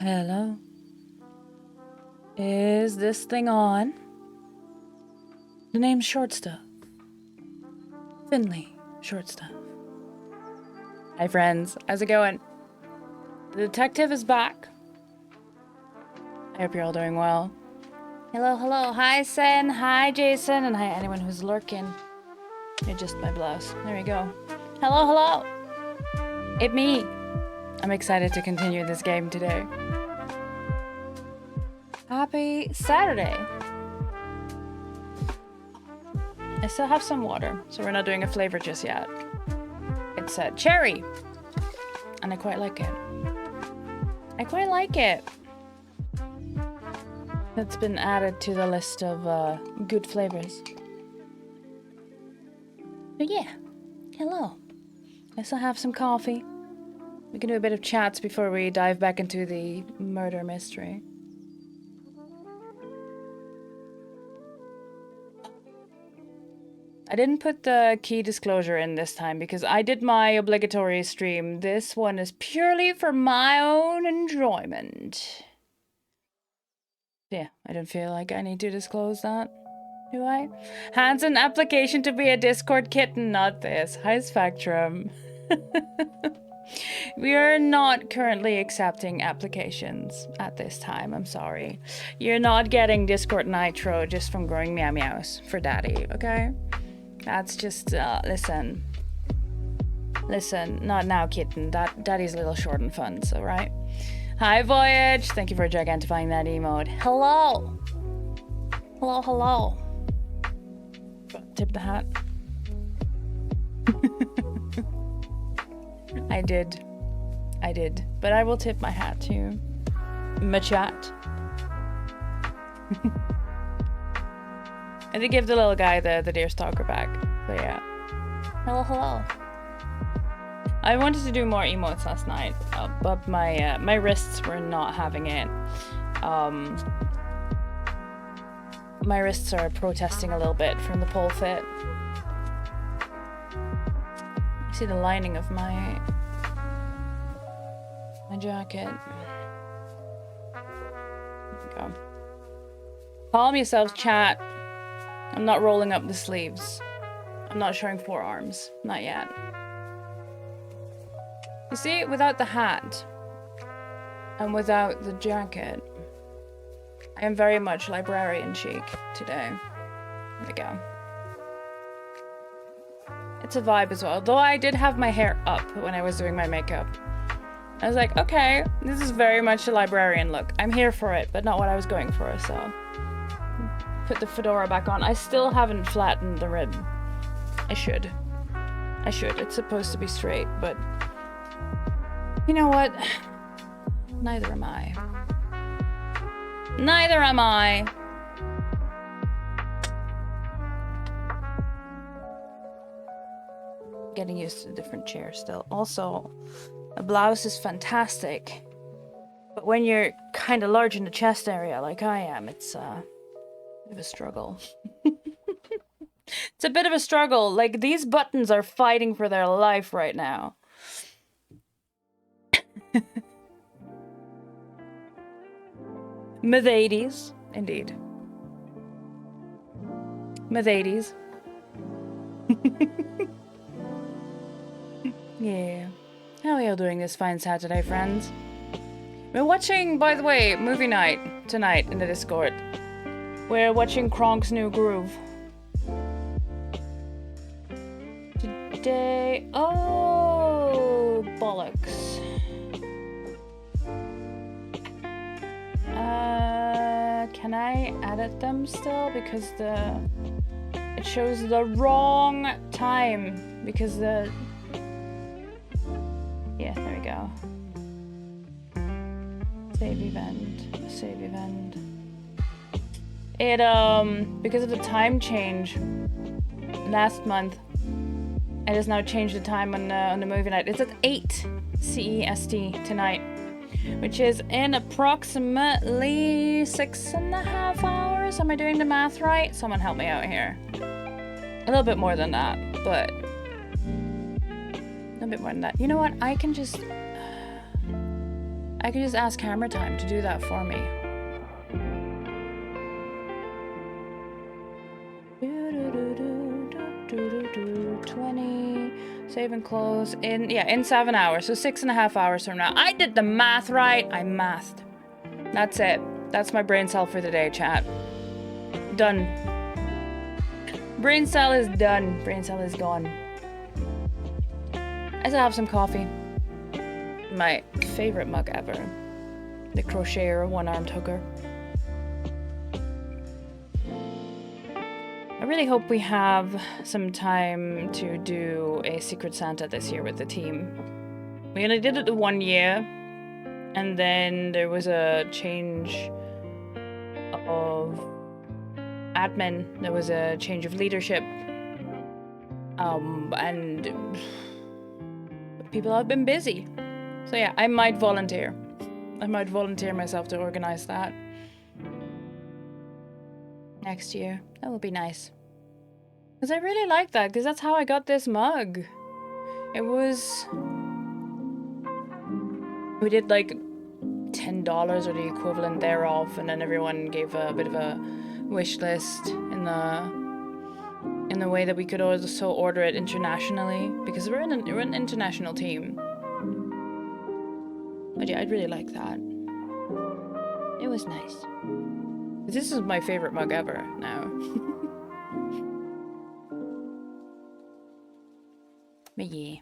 Hello. Is this thing on? The name's Shortstuff. Finley Shortstuff. Hi friends, how's it going? The detective is back. I hope you're all doing well. Hello, hello. Hi Sen, hi Jason, and hi anyone who's lurking. Adjust my blouse. There we go. Hello, hello. It's me. I'm excited to continue this game today. Happy Saturday. I still have some water, so we're not doing a flavor just yet. It's cherry, and I quite like it. I quite like it. That's been added to the list of good flavors. So yeah, hello. I still have some coffee. We can do a bit of chats before we dive back into the murder mystery. I didn't put the key disclosure in this time because I did my obligatory stream. This one is purely for my own enjoyment. Yeah, I don't feel like I need to disclose that. Do I? Hands an application to be a Discord kitten, not this. Hi, Spectrum. We are not currently accepting applications at this time. I'm sorry. You're not getting Discord Nitro just from growing meow meows for daddy, okay? That's just, listen. Listen, not now, kitten. Daddy's a little short on funds, alright? Hi, Voyage. Thank you for gigantifying that emote. Hello. Hello, hello. Tip the hat. I did. But I will tip my hat to Machat. I did give the little guy the deerstalker back. But yeah. Hello, hello. I wanted to do more emotes last night, but my wrists were not having it. My wrists are protesting a little bit from the pole fit. You see the lining of my jacket. There we go. Calm yourselves, chat. I'm not rolling up the sleeves. I'm not showing forearms. Not yet. You see, without the hat and without the jacket, I am very much librarian chic today. There we go. It's a vibe as well. Though I did have my hair up when I was doing my makeup. I was like, okay, this is very much a librarian look. I'm here for it, but not what I was going for, so. Put the fedora back on. I still haven't flattened the rim. I should. It's supposed to be straight, but you know what? Neither am I. Neither am I. Getting used to a different chair still. Also, a blouse is fantastic, but when you're kind of large in the chest area like I am, it's a bit of a struggle. It's a bit of a struggle. Like, these buttons are fighting for their life right now. Mid-80s, indeed. Mid-80s. Yeah. How are y'all doing this fine Saturday, friends? We're watching, by the way, movie night tonight in the Discord. We're watching Kronk's New Groove. Today... Oh, bollocks. Can I edit them still? Because it shows the wrong time. Because the... Yeah, there we go. Save event. It, because of the time change last month, it has now changed the time on the movie night. It's at 8 CEST tonight, which is in approximately 6.5 hours. Am I doing the math right? Someone help me out here. A little bit more than that, but a bit more than that. You know what? I I could just ask Hammer Time to do that for me. 20, save and close in 7 hours, so 6.5 hours from now. I did the math right. I mathed. That's it. That's my brain cell for the day, chat. Done. Brain cell is done. Brain cell is gone. I still have some coffee. My favorite mug ever. The Crocheter one-armed hooker. I really hope we have some time to do a Secret Santa this year with the team. We only did it the 1 year, and then there was a change of admin. There was a change of leadership, and people have been busy. So yeah, I might volunteer. I might volunteer myself to organize that next year. That would be nice. Because I really like that, because that's how I got this mug. It was... We did like $10 or the equivalent thereof, and then everyone gave a bit of a wish list in the way that we could also order it internationally, because we're an international team. But yeah, I'd really like that. It was nice. This is my favorite mug ever now. But yeah.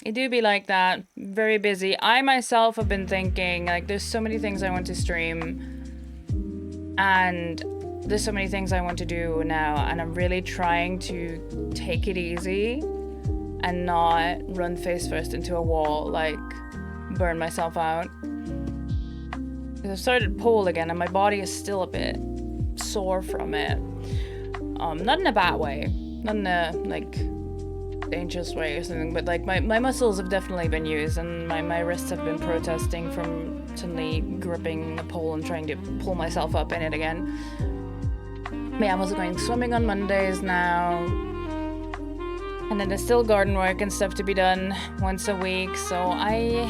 It do be like that. Very busy. I myself have been thinking, like, there's so many things I want to stream. And there's so many things I want to do now. And I'm really trying to take it easy and not run face first into a wall, like, burn myself out. Because I've started pole again and my body is still a bit sore from it. Not in a bad way. Not in a, like, dangerous way or something, but like my muscles have definitely been used, and my wrists have been protesting from suddenly gripping the pole and trying to pull myself up in it again. But yeah, I'm also going swimming on Mondays now, and then there's still garden work and stuff to be done once a week. So I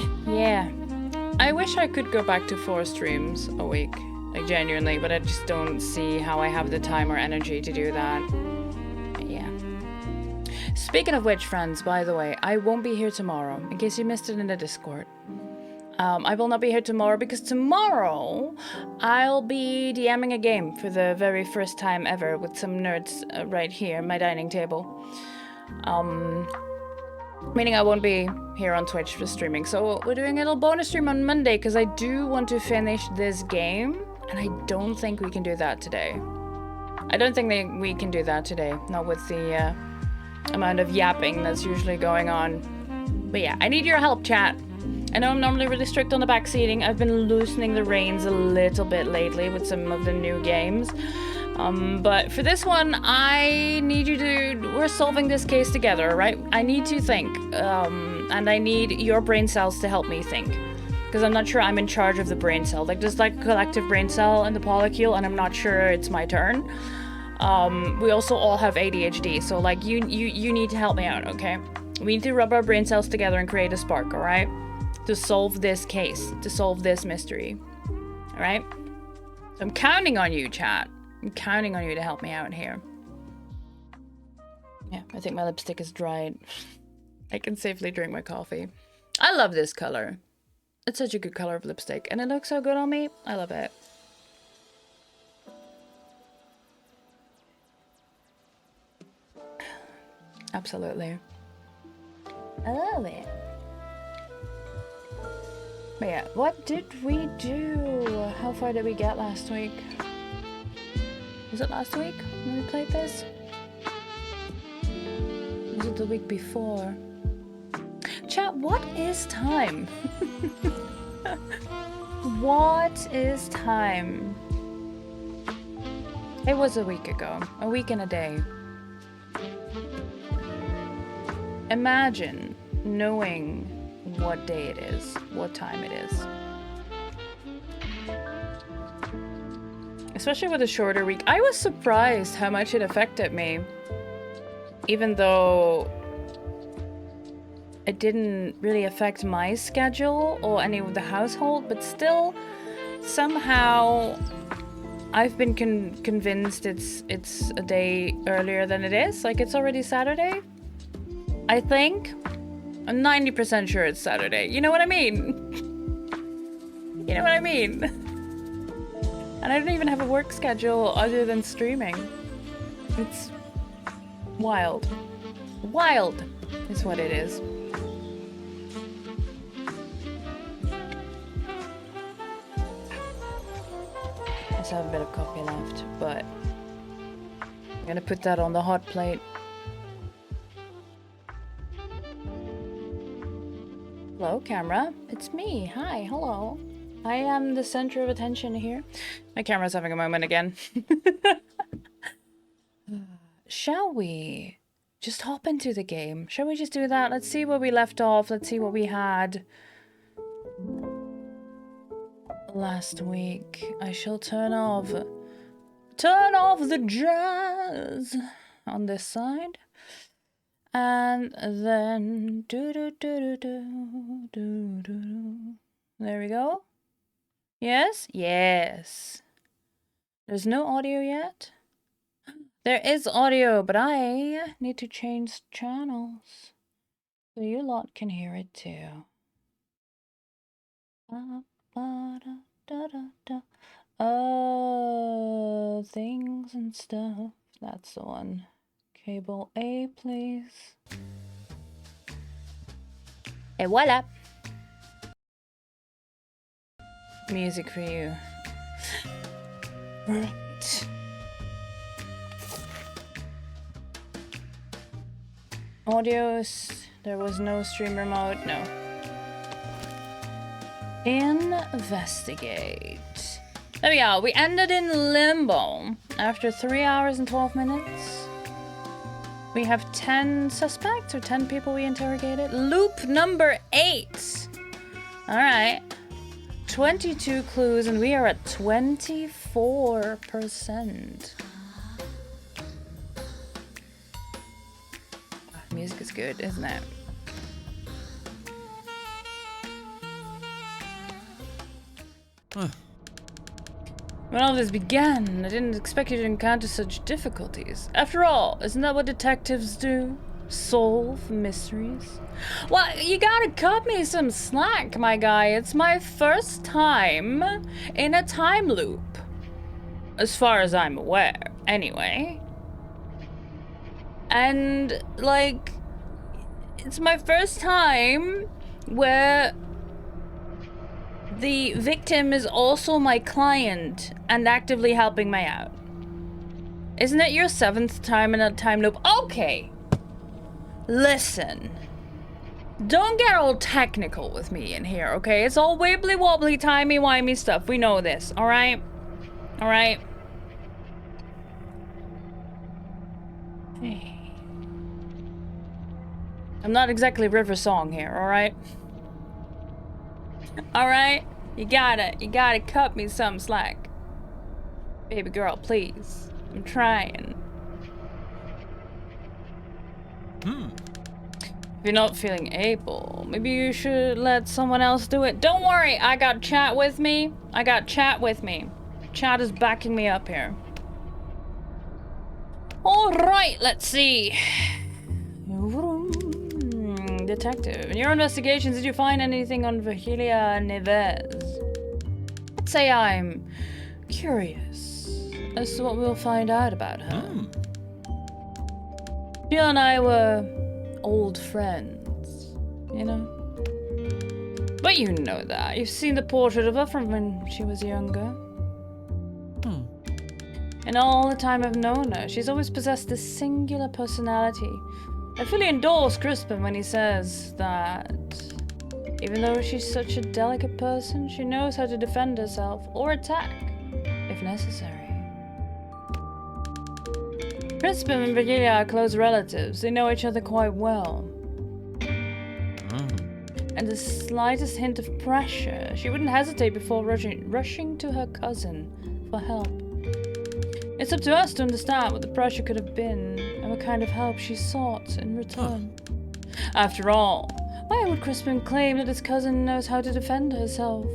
wish I could go back to 4 streams a week, like genuinely, but I just don't see how I have the time or energy to do that. Speaking of which, friends, by the way, I won't be here tomorrow, in case you missed it in the Discord. I will not be here tomorrow because tomorrow I'll be DMing a game for the very first time ever with some nerds right here, my dining table. Meaning I won't be here on Twitch for streaming. So we're doing a little bonus stream on Monday because I do want to finish this game, and I don't think we can do that today. I don't think we can do that today, not with the amount of yapping that's usually going on. But yeah, I need your help, chat. I know I'm normally really strict on the backseating. I've been loosening the reins a little bit lately with some of the new games. But for this one, I need you to... We're solving this case together, right? I need to think. And I need your brain cells to help me think. Because I'm not sure I'm in charge of the brain cell. Like, there's like a collective brain cell in the polycule, and I'm not sure it's my turn. We also all have ADHD, so like you need to help me out, okay? We need to rub our brain cells together and create a spark, all right? To solve this case, to solve this mystery, all right? So I'm counting on you, chat. I'm counting on you to help me out here. Yeah, I think my lipstick is dried. I can safely drink my coffee. I love this color. It's such a good color of lipstick, and it looks so good on me. I love it. Absolutely. I love it. But yeah, what did we do? How far did we get last week? Was it last week when we played this? Was it the week before? Chat, what is time? What is time? It was a week ago. A week and a day. Imagine knowing what day it is, what time it is. Especially with a shorter week. I was surprised how much it affected me. Even though it didn't really affect my schedule or any of the household, but still, somehow, I've been convinced it's a day earlier than it is. Like, it's already Saturday, I think. I'm 90% sure it's Saturday. You know what I mean? You know what I mean? And I don't even have a work schedule other than streaming. It's wild. Wild is what it is. I still have a bit of coffee left, but I'm gonna put that on the hot plate. Hello, camera. It's me. Hi, hello. I am the center of attention here. My camera's having a moment again. Shall we just hop into the game? Shall we just do that? Let's see where we left off. Let's see what we had last week. I shall turn off the jazz on this side. And then there we go. Yes? Yes. There's no audio yet? There is audio, but I need to change channels so you lot can hear it too. Things and stuff. That's the one. Cable A, please. Et voila! Music for you. Right. Audios. There was no stream remote. No. Investigate. There we go. We ended in limbo after 3 hours and 12 minutes. We have 10 suspects or 10 people we interrogated. Loop number 8. All right. 22 clues and we are at 24%. Music is good, isn't it? When all this began, I didn't expect you to encounter such difficulties. After all, isn't that what detectives do? Solve mysteries? Well, you gotta cut me some slack, my guy. It's my first time in a time loop. As far as I'm aware, anyway. And, like, it's my first time where the victim is also my client and actively helping me out. Isn't it your 7th time in a time loop? Okay. Listen. Don't get all technical with me in here, okay? It's all wibbly wobbly, timey-wimey stuff. We know this, alright? Alright? Hey. I'm not exactly River Song here, alright? Alright? You gotta cut me some slack. Baby girl, please. I'm trying. If you're not feeling able, maybe you should let someone else do it. Don't worry, I got chat with me. Chat is backing me up here. Alright, let's see. Detective, in your investigations, did you find anything on Virgilia Neves? Let's say I'm curious as to what we'll find out about her. Jill and I were old friends, you know? But you know that. You've seen the portrait of her from when she was younger. And all the time I've known her, she's always possessed this singular personality. I fully endorse Crispin when he says that even though she's such a delicate person, she knows how to defend herself or attack if necessary. Crispin and Virgilia are close relatives. They know each other quite well. And the slightest hint of pressure, she wouldn't hesitate before rushing to her cousin for help. It's up to us to understand what the pressure could have been and what kind of help she sought in return. After all, Why would Crispin claim that his cousin knows how to defend herself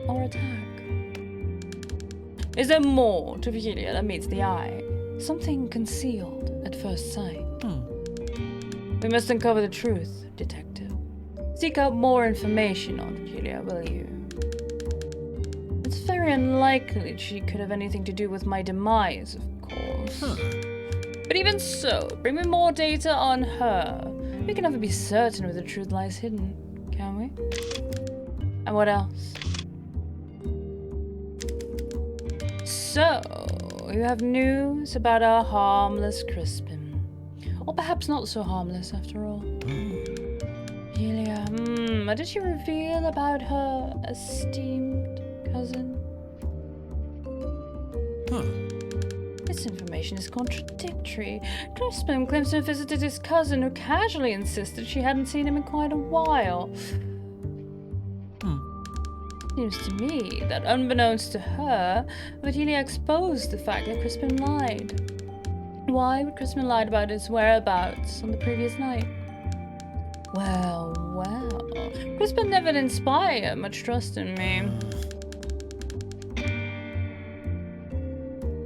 or attack? Is there more to Virgilia than meets the eye? Something concealed at first sight. We must uncover the truth, detective. Seek out more information on Virgilia, will you? It's very unlikely she could have anything to do with my demise, of course. But even so, bring me more data on her. We can never be certain where the truth lies hidden, can we? And what else? So, you have news about our harmless Crispin. Or perhaps not so harmless after all. Julia, what did she reveal about her esteemed cousin? This information is contradictory. Crispin claims to have visited his cousin, who casually insisted she hadn't seen him in quite a while. Seems to me that, unbeknownst to her, Virgilia exposed the fact that Crispin lied. Why would Crispin lie about his whereabouts on the previous night? Well, Crispin never inspired much trust in me.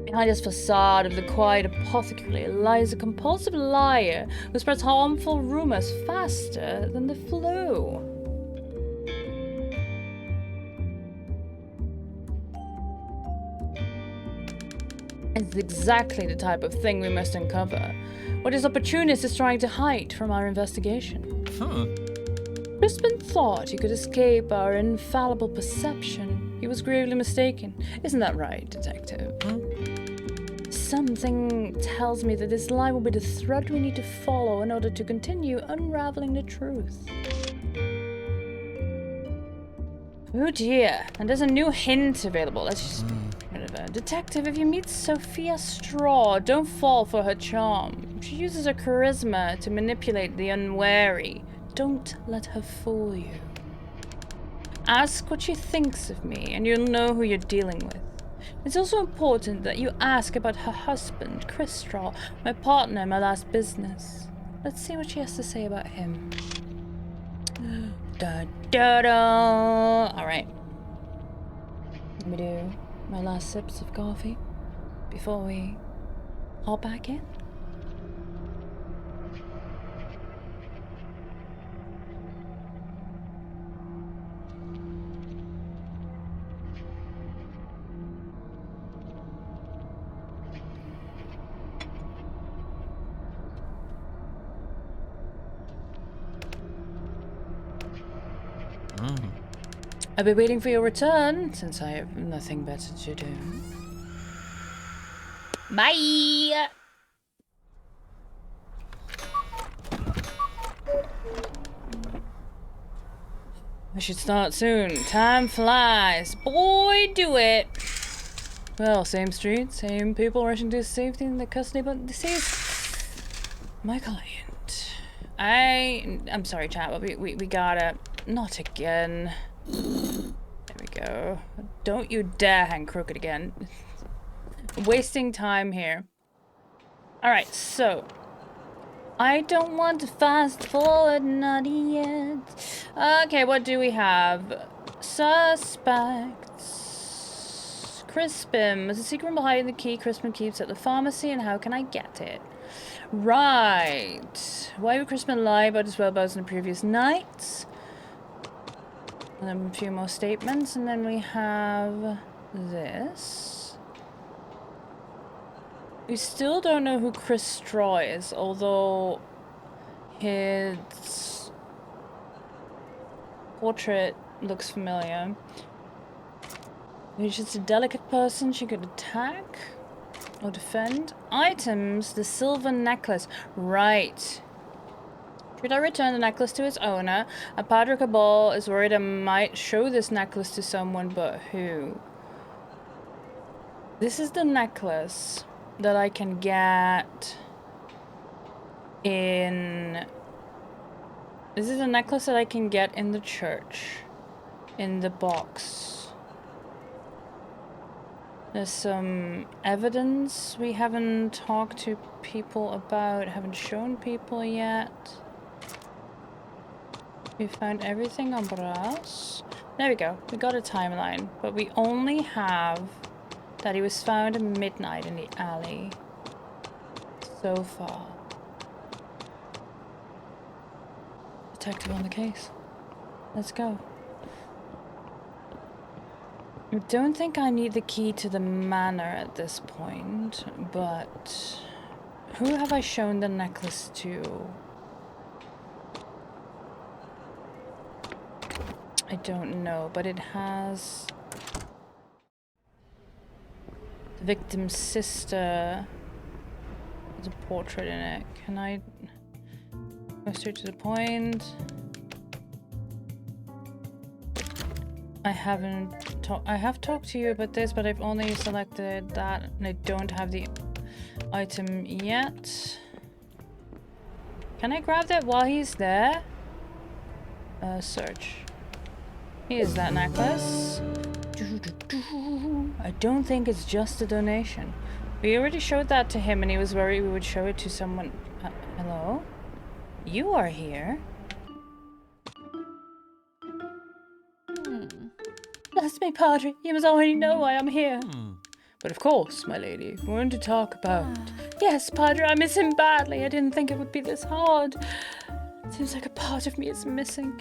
Behind his facade of the quiet apothecary lies a compulsive liar who spreads harmful rumors faster than the flu. It's exactly the type of thing we must uncover. What his opportunist is trying to hide from our investigation. Crispin thought he could escape our infallible perception. He was gravely mistaken. Isn't that right, detective? Something tells me that this lie will be the thread we need to follow in order to continue unraveling the truth. Oh dear, and there's a new hint available. Let's just get rid of her. Detective, if you meet Sophia Straw, don't fall for her charm. She uses her charisma to manipulate the unwary. Don't let her fool you. Ask what she thinks of me, and you'll know who you're dealing with. It's also important that you ask about her husband, Chris Straw, my partner in my last business. Let's see what she has to say about him. Da da da. Alright. Let me do my last sips of coffee before we hop back in. I'll be waiting for your return, since I have nothing better to do. Bye! I should start soon. Time flies. Boy, do it! Well, same street, same people rushing to safety in the custody, but this is my client. I'm sorry, chat, but we gotta... Not again. There we go. Don't you dare hang crooked again. Wasting time here. Alright, so. I don't want to fast forward, not yet. Okay, what do we have? Suspects. Crispin. There's a secret behind the key Crispin keeps at the pharmacy, and how can I get it? Right. Why would Crispin lie about his whereabouts in the previous nights? And then a few more statements, and then we have this. We still don't know who Chris Straw is, although his portrait looks familiar. He's just a delicate person she could attack or defend. Items, the silver necklace. Right. Should I return the necklace to its owner? A Padre Cabal is worried I might show this necklace to someone, but who? This is the necklace that I can get in... This is a necklace that I can get in the church. In the box. There's some evidence we haven't talked to people about, haven't shown people yet. We found everything on brass. There we go. We got a timeline, but we only have that he was found at midnight in the alley. So far. Detective on the case. Let's go. I don't think I need the key to the manor at this point, but who have I shown the necklace to? I don't know, but it has the victim's sister. There's a portrait in it. Can I go straight to the point? I have talked to you about this, but I've only selected that and I don't have the item yet. Can I grab that while he's there? Search. Here's that necklace. I don't think it's just a donation. We already showed that to him and he was worried we would show it to someone. Hello? You are here? Bless me, Padre. You must already know why I'm here. But of course, my lady, we're going to talk about... Yes, Padre, I miss him badly. I didn't think it would be this hard. Seems like a part of me is missing.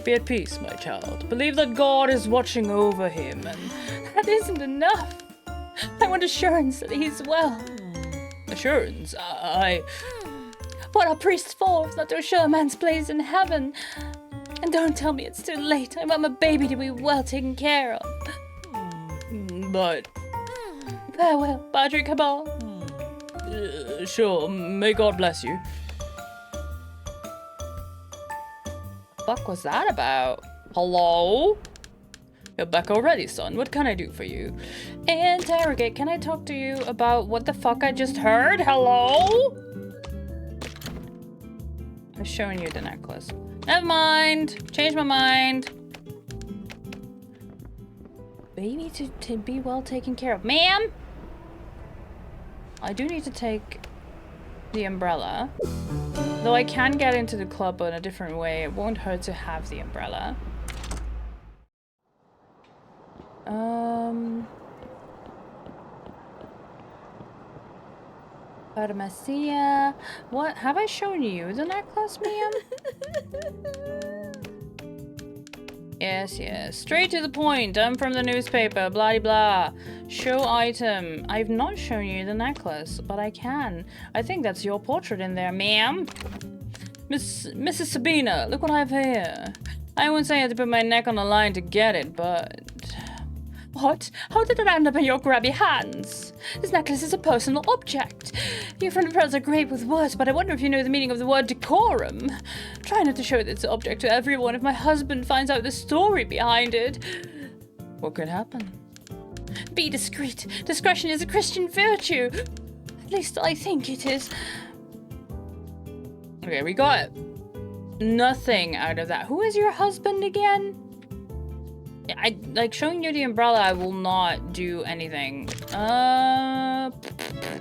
Be at peace, my child. Believe that God is watching over him, and that isn't enough. I want assurance that he's well. Assurance? What are priests for if not to assure a man's place in heaven? And don't tell me it's too late. I want my baby to be well taken care of. But... Farewell, Padre Cabal. Sure, may God bless you. Fuck was that about? Hello? You're back already, son. What can I do for you? Interrogate, can I talk to you about what the fuck I just heard? Hello? I've shown you the necklace. Never mind. Change my mind. Baby to be well taken care of. Ma'am? I do need to take the umbrella. Though I can get into the club in a different way. It won't hurt to have the umbrella. Pharmacia. What? Have I shown you the necklace, ma'am? Yes, yes. Straight to the point. I'm from the newspaper. Blah blah. Show item. I've not shown you the necklace, but I can. I think that's your portrait in there, ma'am. Mrs. Sabina, look what I have here. I won't say I had to put my neck on the line to get it, but... What? How did it end up in your grabby hands? This necklace is a personal object. You French pearls are great with words, but I wonder if you know the meaning of the word decorum. Try not to show this object to everyone if my husband finds out the story behind it. What could happen? Be discreet. Discretion is a Christian virtue. At least I think it is. Okay, we got nothing out of that. Who is your husband again? I like showing you the umbrella. I will not do anything.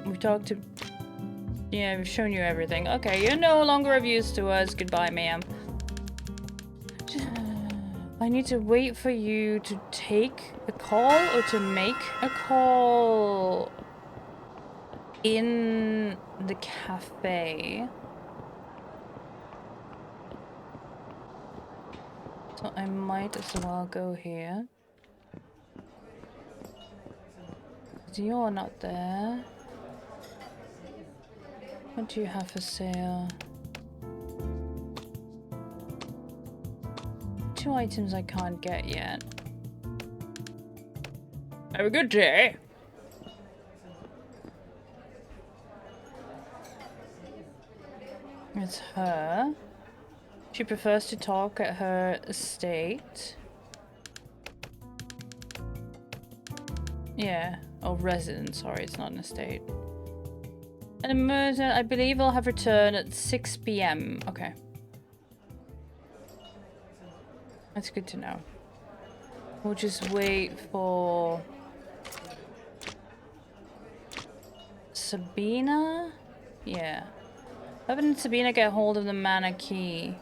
We talked to... Yeah, we've shown you everything. Okay, you're no longer of use to us. Goodbye, ma'am. I need to wait for you to take a call or to make a call in the cafe. So I might as well go here. You're not there. What do you have for sale? 2 items I can't get yet. Have a good day. It's her. She prefers to talk at her estate. Yeah. Oh, residence. Sorry, it's not an estate. An emergent, I believe I'll have return at 6 p.m. Okay. That's good to know. We'll just wait for... Sabina? Yeah. How did Sabina get hold of the mana key?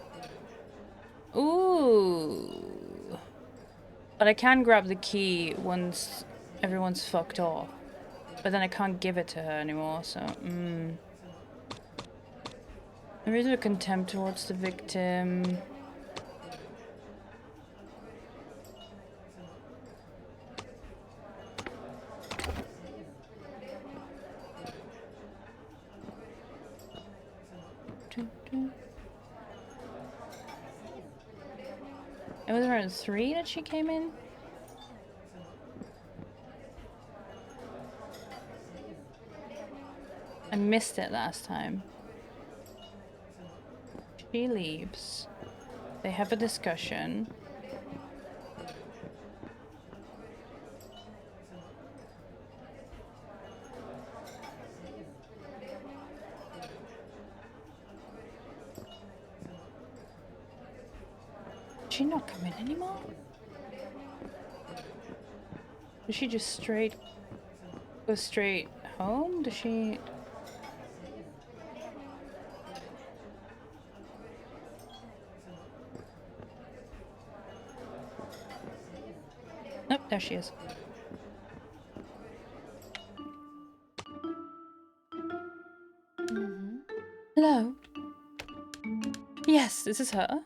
But I can grab the key once everyone's fucked off. But then I can't give it to her anymore, so... There is a contempt towards the victim. It was around 3 that she came in? I missed it last time. She leaves. They have a discussion. Did she not come in anymore? Does she just go straight home? Does she... Nope, there she is. Hello? Yes, this is her.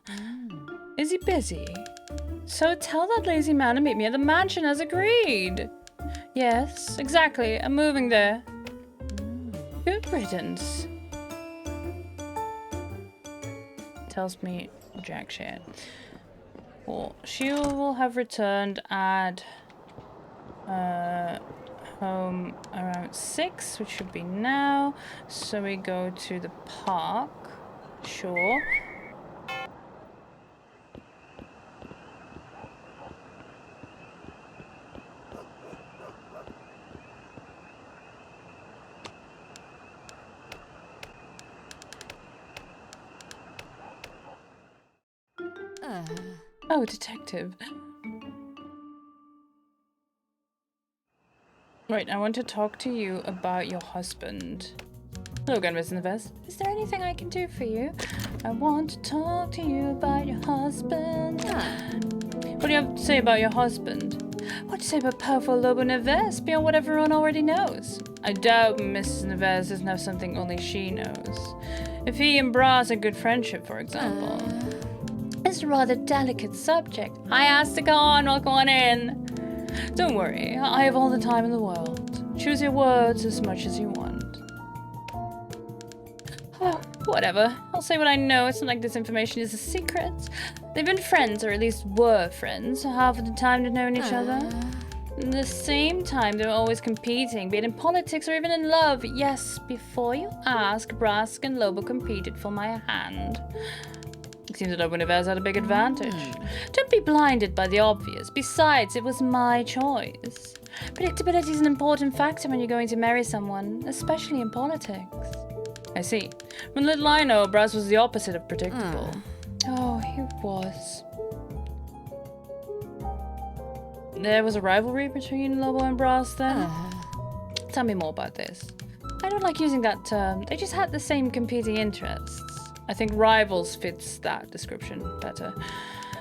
Is he busy? So tell that lazy man to meet me at the mansion as agreed. Yes, exactly. I'm moving there. Good riddance. Tells me jack shit. Well, she will have returned at home around 6, which should be now. So we go to the park. Sure. Oh, detective. Right, I want to talk to you about your husband. Hello again, Miss Neves. Is there anything I can do for you? I want to talk to you about your husband. What do you have to say about your husband? What do you say about powerful Lobo Neves beyond what everyone already knows? I doubt Mrs. Neves doesn't have something only she knows. If he and Brass had good friendship, for example. It's a rather delicate subject. I asked to go on, well, go on in. Don't worry, I have all the time in the world. Choose your words as much as you want. Oh, whatever. I'll say what I know. It's not like this information is a secret. They've been friends, or at least were friends, half of the time they've known each other. At the same time, they were always competing, be it in politics or even in love. Yes, before you ask, Brask and Lobo competed for my hand. It seems that Lobo Neves had a big advantage. Don't be blinded by the obvious. Besides, it was my choice. Predictability is an important factor when you're going to marry someone, especially in politics. I see. When little I know, Brass was the opposite of predictable. Oh, he was. There was a rivalry between Lobo and Brass then? Tell me more about this. I don't like using that term. They just had the same competing interests. I think rivals fits that description better.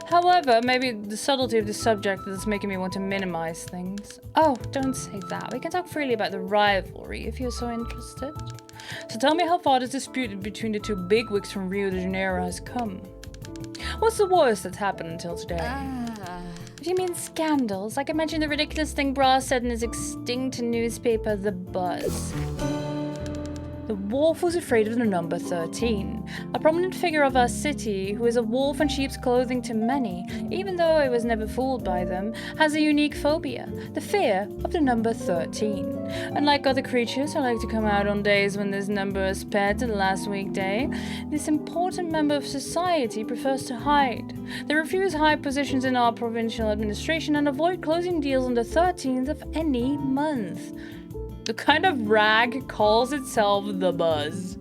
However, maybe the subtlety of the subject is making me want to minimize things. Oh, don't say that. We can talk freely about the rivalry if you're so interested. So tell me how far this dispute between the two bigwigs from Rio de Janeiro has come. What's the worst that's happened until today? If you mean scandals, I can mention the ridiculous thing Brass said in his extinct newspaper, The Buzz. The wolf was afraid of the number 13, a prominent figure of our city who is a wolf in sheep's clothing to many, even though I was never fooled by them, has a unique phobia, the fear of the number 13. Unlike other creatures who like to come out on days when this number is paired to the last weekday, this important member of society prefers to hide. They refuse high positions in our provincial administration and avoid closing deals on the 13th of any month. The kind of rag calls itself The Buzz.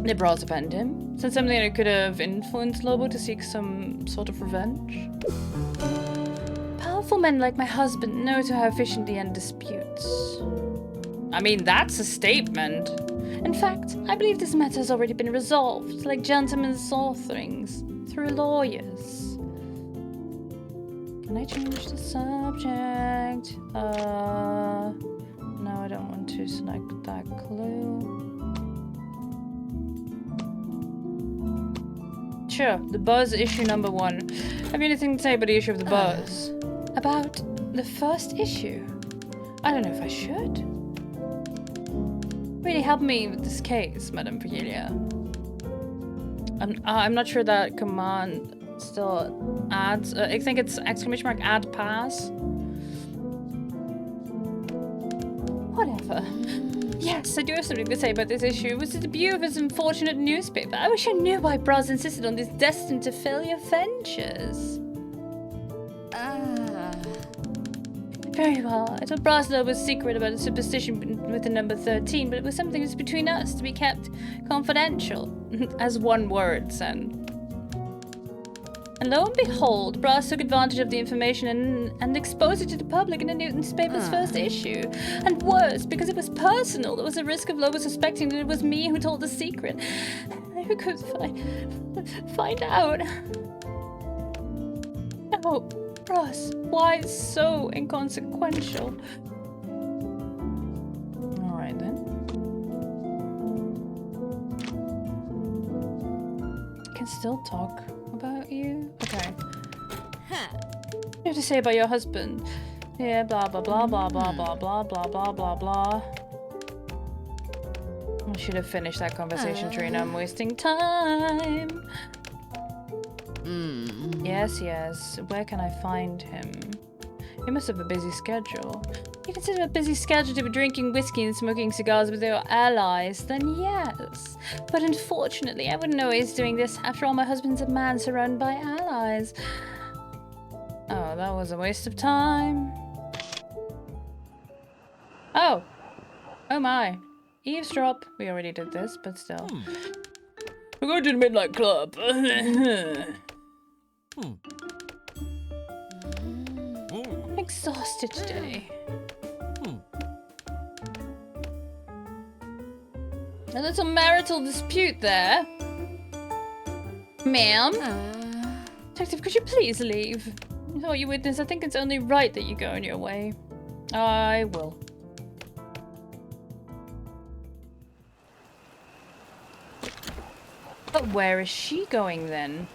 Did Brass offend him? Said something that could have influenced Lobo to seek some sort of revenge? Powerful men like my husband know how efficiently end disputes. I mean, that's a statement. In fact, I believe this matter has already been resolved, like gentlemen's authorings, through lawyers. Can I change the subject? No, I don't want to select that clue. Sure, the buzz issue number 1. Have you anything to say about the issue of the buzz? About the first issue? I don't know if I should. Really help me with this case, Madame Virgilia. I'm not sure that command still adds. I think it's exclamation mark add pass. Whatever. Yes, I do have something to say about this issue. It was the debut of his unfortunate newspaper. I wish I knew why Braz insisted on these destined to failure ventures. Very well. I told Braz that it was secret about a superstition with the number 13, but it was something that's between us to be kept confidential. As one word, son. And lo and behold, Braz took advantage of the information and exposed it to the public in the newspaper's first issue. And worse, because it was personal, there was a risk of Lobo suspecting that it was me who told the secret. Who could find out? No, Braz, why so inconsequential? Alright then. I can still talk about you? Okay. What do you have to say about your husband? Yeah, blah blah blah blah blah blah blah blah blah blah blah. I should have finished that conversation, Trina. I'm wasting time. Yes, yes. Where can I find him? He must have a busy schedule. You consider a busy schedule to be drinking whiskey and smoking cigars with your allies, then yes. But unfortunately, I wouldn't know he's doing this. After all, my husband's a man surrounded by allies. Oh, that was a waste of time. Oh. Oh my. Eavesdrop. We already did this, but still. We're going to the Midnight Club. I'm exhausted today. A little marital dispute there. Ma'am? Detective, could you please leave? Oh, you witness, I think it's only right that you go on your way. I will. But where is she going then?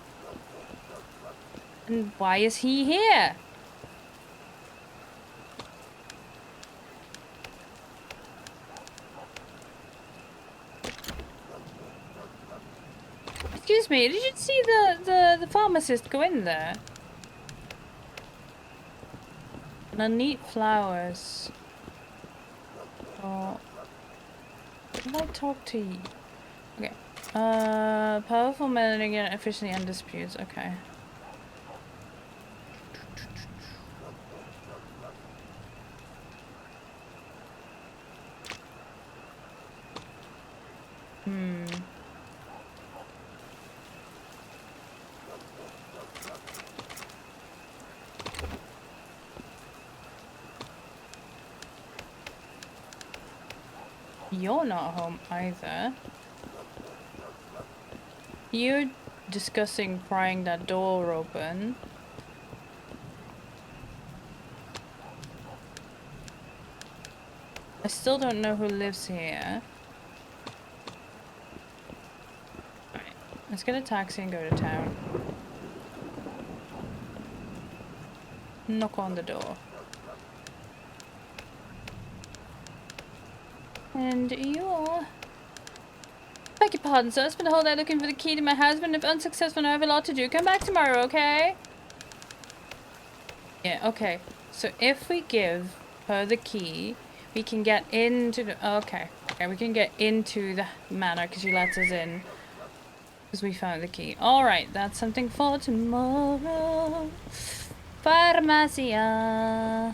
And why is he here? Excuse me, did you see the pharmacist go in there? And I need flowers. Oh. Can I talk to you? Okay. Powerful men again, officially undisputed. Okay. You're not home either. You're discussing prying that door open. I still don't know who lives here. Alright, let's get a taxi and go to town. Knock on the door. And you're... Beg your pardon, sir. I spent the whole day looking for the key to my husband. If unsuccessful, I have a lot to do. Come back tomorrow, okay? Yeah, okay. So if we give her the key, we can get into the... Okay. Okay, we can get into the manor because she lets us in. Because we found the key. Alright, that's something for tomorrow. Farmacia.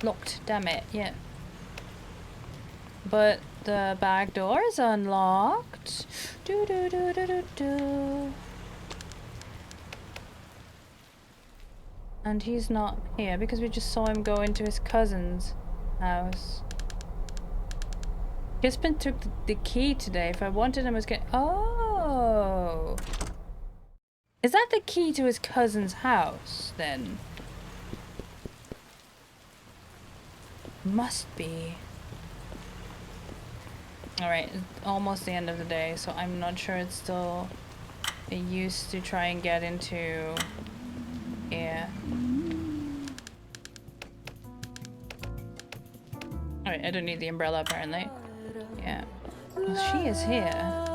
Locked, damn it. Yeah. But the back door is unlocked. Do do do do do do. And he's not here because we just saw him go into his cousin's house. Gispin took the key today. If I wanted him, I was getting... Oh! Is that the key to his cousin's house, then? Must be. Alright, almost the end of the day, so I'm not sure it's still a use to try and get into... Yeah. Alright, I don't need the umbrella apparently. Yeah. Well, she is here.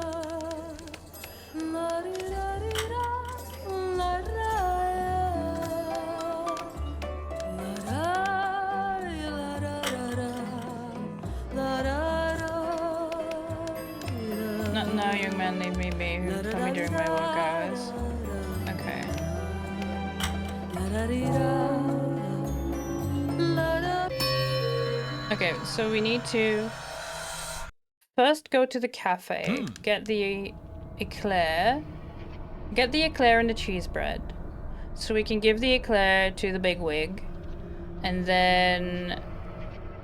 No, young man, leave me be. Who told me during my work hours? Okay. Okay, so we need to first go to the cafe, get the eclair, and the cheese bread, so we can give the eclair to the bigwig, and then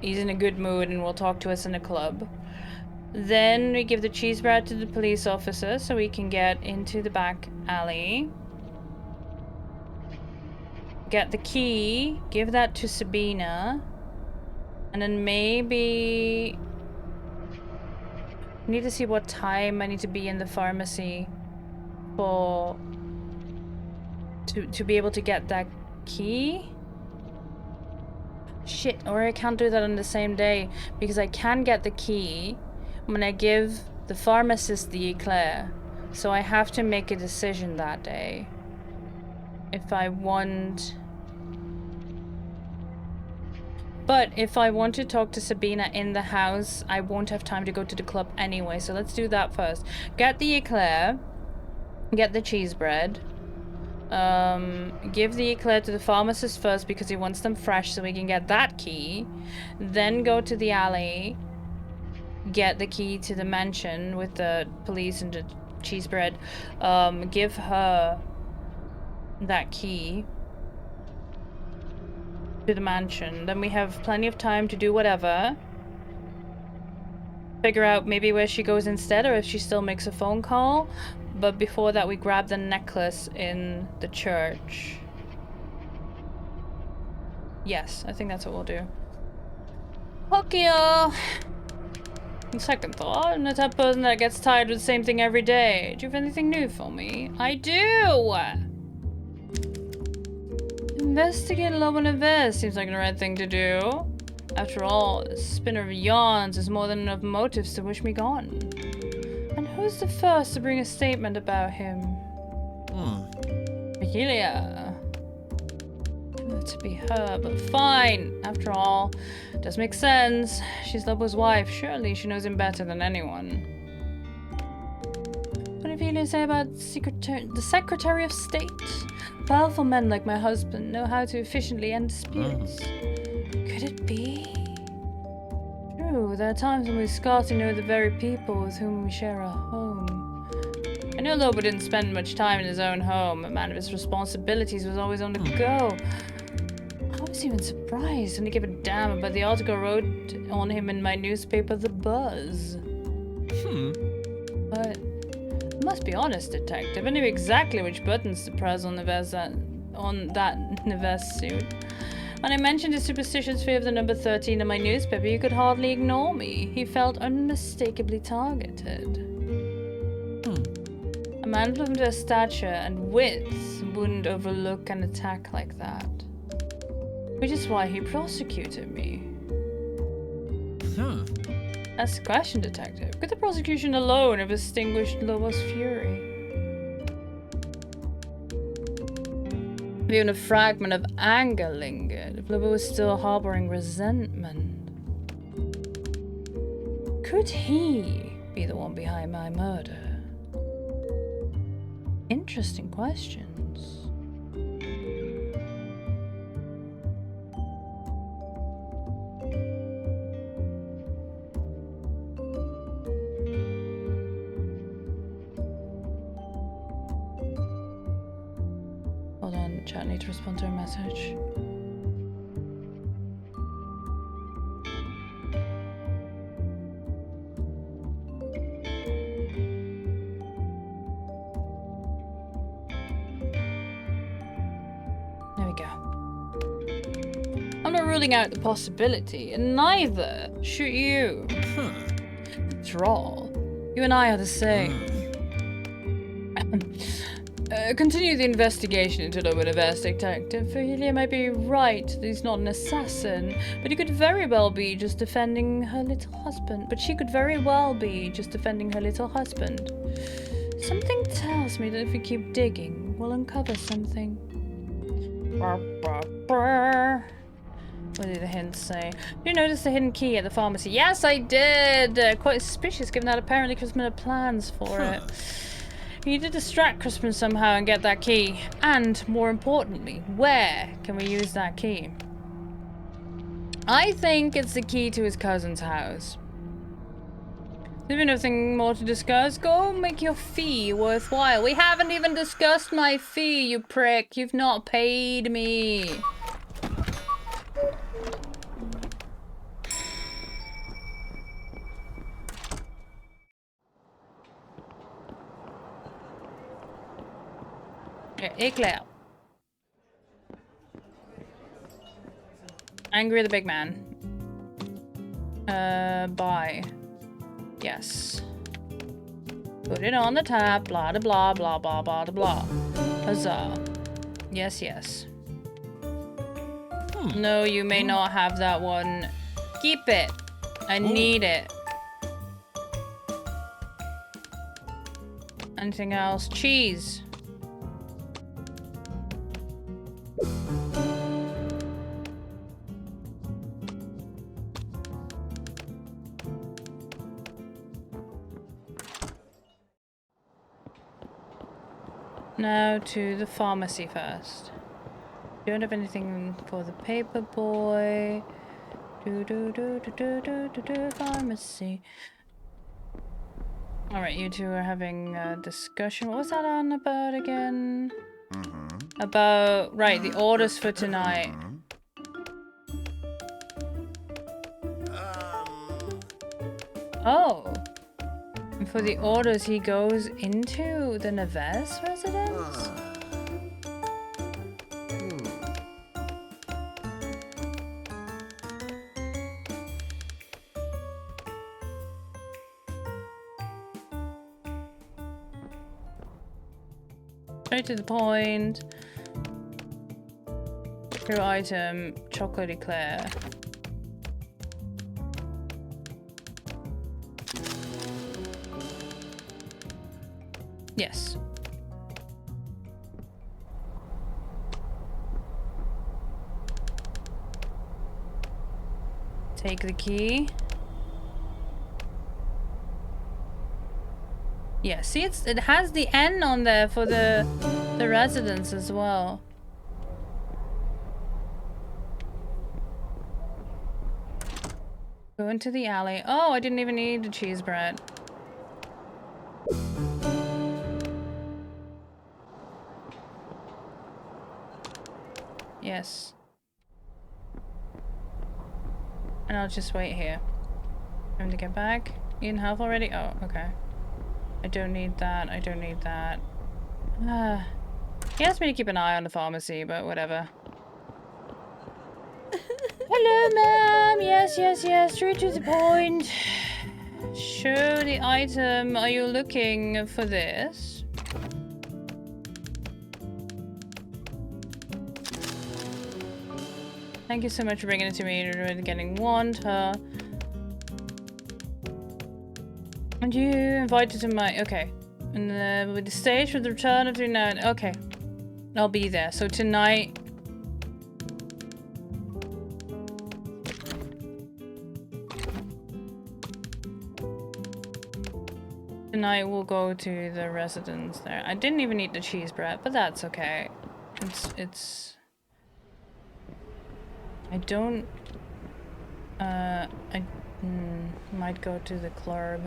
he's in a good mood and will talk to us in the club. Then we give the cheese bread to the police officer so we can get into the back alley. Get the key, give that to Sabina, and then maybe... I need to see what time I need to be in the pharmacy for... to be able to get that key. Shit, or I can't do that on the same day, because I can get the key when I give the pharmacist the eclair. So I have to make a decision that day. If I want... But if I want to talk to Sabina in the house, I won't have time to go to the club anyway, so let's do that first. Get the eclair, get the cheese bread, give the eclair to the pharmacist first because he wants them fresh so we can get that key, then go to the alley, get the key to the mansion with the police and the cheese bread, give her that key to the mansion. Then we have plenty of time to do whatever. Figure out maybe where she goes instead or if she still makes a phone call. But before that we grab the necklace in the church. Yes, I think that's what we'll do. Okay, on second thought, I'm the type of person that gets tired with the same thing every day. Do you have anything new for me? I do! Investigate a little bit of this. Seems like the right thing to do. After all, a spinner of yarns is more than enough motives to wish me gone. And who's the first to bring a statement about him? Mahalia. To be her, but fine. After all, it does make sense. She's Lobo's wife. Surely she knows him better than anyone. What did Mahalia say about the Secretary of State? Powerful men like my husband know how to efficiently end disputes. Could it be? True, there are times when we scarcely know the very people with whom we share a home. I know Lobo didn't spend much time in his own home. A man of his responsibilities was always on the go. I was even surprised when he gave a damn about the article I wrote on him in my newspaper, The Buzz. But I must be honest, detective. I knew exactly which buttons to press on that Neves suit. When I mentioned his superstitious fear of the number 13 in my newspaper, he could hardly ignore me. He felt unmistakably targeted. A man of their stature and width wouldn't overlook an attack like that. Which is why he prosecuted me. That's the question, detective. Could the prosecution alone have extinguished Lobo's fury? If even a fragment of anger lingered, if Lobo was still harboring resentment, could he be the one behind my murder? Interesting questions. Hold on, chat, I need to respond to a message. not ruling out the possibility, and neither should you. After all, you and I are the same. Continue the investigation into the Universe Detective. Ophelia might be right that he's not an assassin, but he could very well be just defending her little husband. Something tells me that if we keep digging, we'll uncover something. What did the hint say? Did you notice the hidden key at the pharmacy? Yes, I did! Quite suspicious given that apparently Crispin had plans for it. We need to distract Crispin somehow and get that key. And, more importantly, where can we use that key? I think it's the key to his cousin's house. There's nothing more to discuss. Go make your fee worthwhile. We haven't even discussed my fee, you prick. You've not paid me. Eclair. Angry the big man. Buy. Yes. Put it on the tab. Blah da blah blah blah blah da blah. Huzzah. Yes, yes. No, you may not have that one. Keep it. I need it. Anything else? Cheese. Now to the pharmacy first. Don't have anything for the paper boy. Pharmacy. Alright, you two are having a discussion. What was that on about again? About, right, the orders for tonight. Oh. And for the orders, he goes into the Neves residence? Straight to the point. Hero item, chocolate eclair. Yes. Take the key. Yeah, see, it has the N on there for the residence as well. Go into the alley. Oh, I didn't even need the cheese bread. Yes. And I'll just wait here. Time to get back. You in health already? Oh, okay. I don't need that. I don't need that. He asked me to keep an eye on the pharmacy, but whatever. Hello, ma'am. Yes, yes, yes. Straight to the point. Show the item. Are you looking for this? Thank you so much for bringing it to me. You're getting water. And you invited to my... Okay. And with the stage for the return of the night. Okay. I'll be there. So tonight... Tonight we'll go to the residence there. I didn't even eat the cheese bread, but that's okay. It's... I don't... I might go to the club.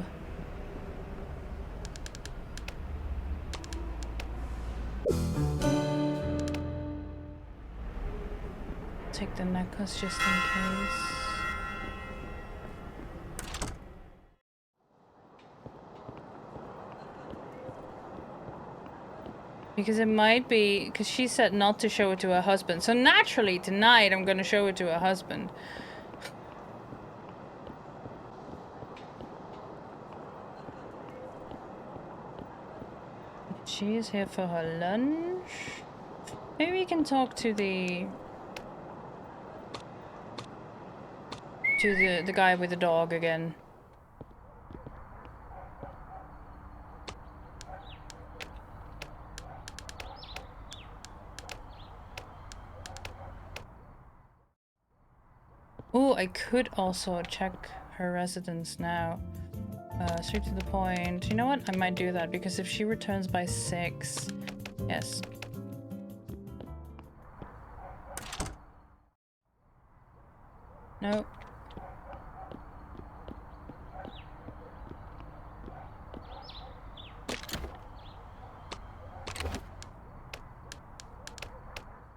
Take the necklace just in case. Because it might be... Because she said not to show it to her husband. So naturally, tonight, I'm gonna show it to her husband. She is here for her lunch. Maybe we can talk to the guy with the dog again. Oh, I could also check her residence now. Straight to the point. You know what? I might do that because if she returns by 6... Yes. Nope.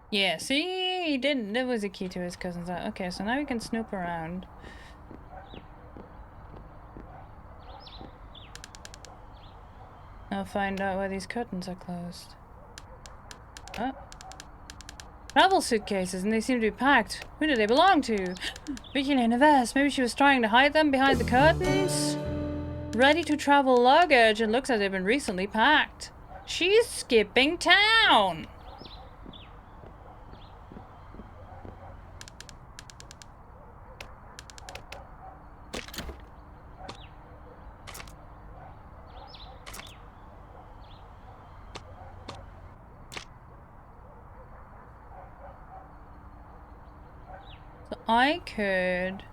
Yeah, see? He didn't. That was a key to his cousin's house. Okay, so now we can snoop around. I'll find out why these curtains are closed. Oh. Travel suitcases, and they seem to be packed. Who do they belong to? Bikini and a vest. Maybe she was trying to hide them behind the curtains? Ready to travel luggage. It looks like they've been recently packed. She's skipping town. So I could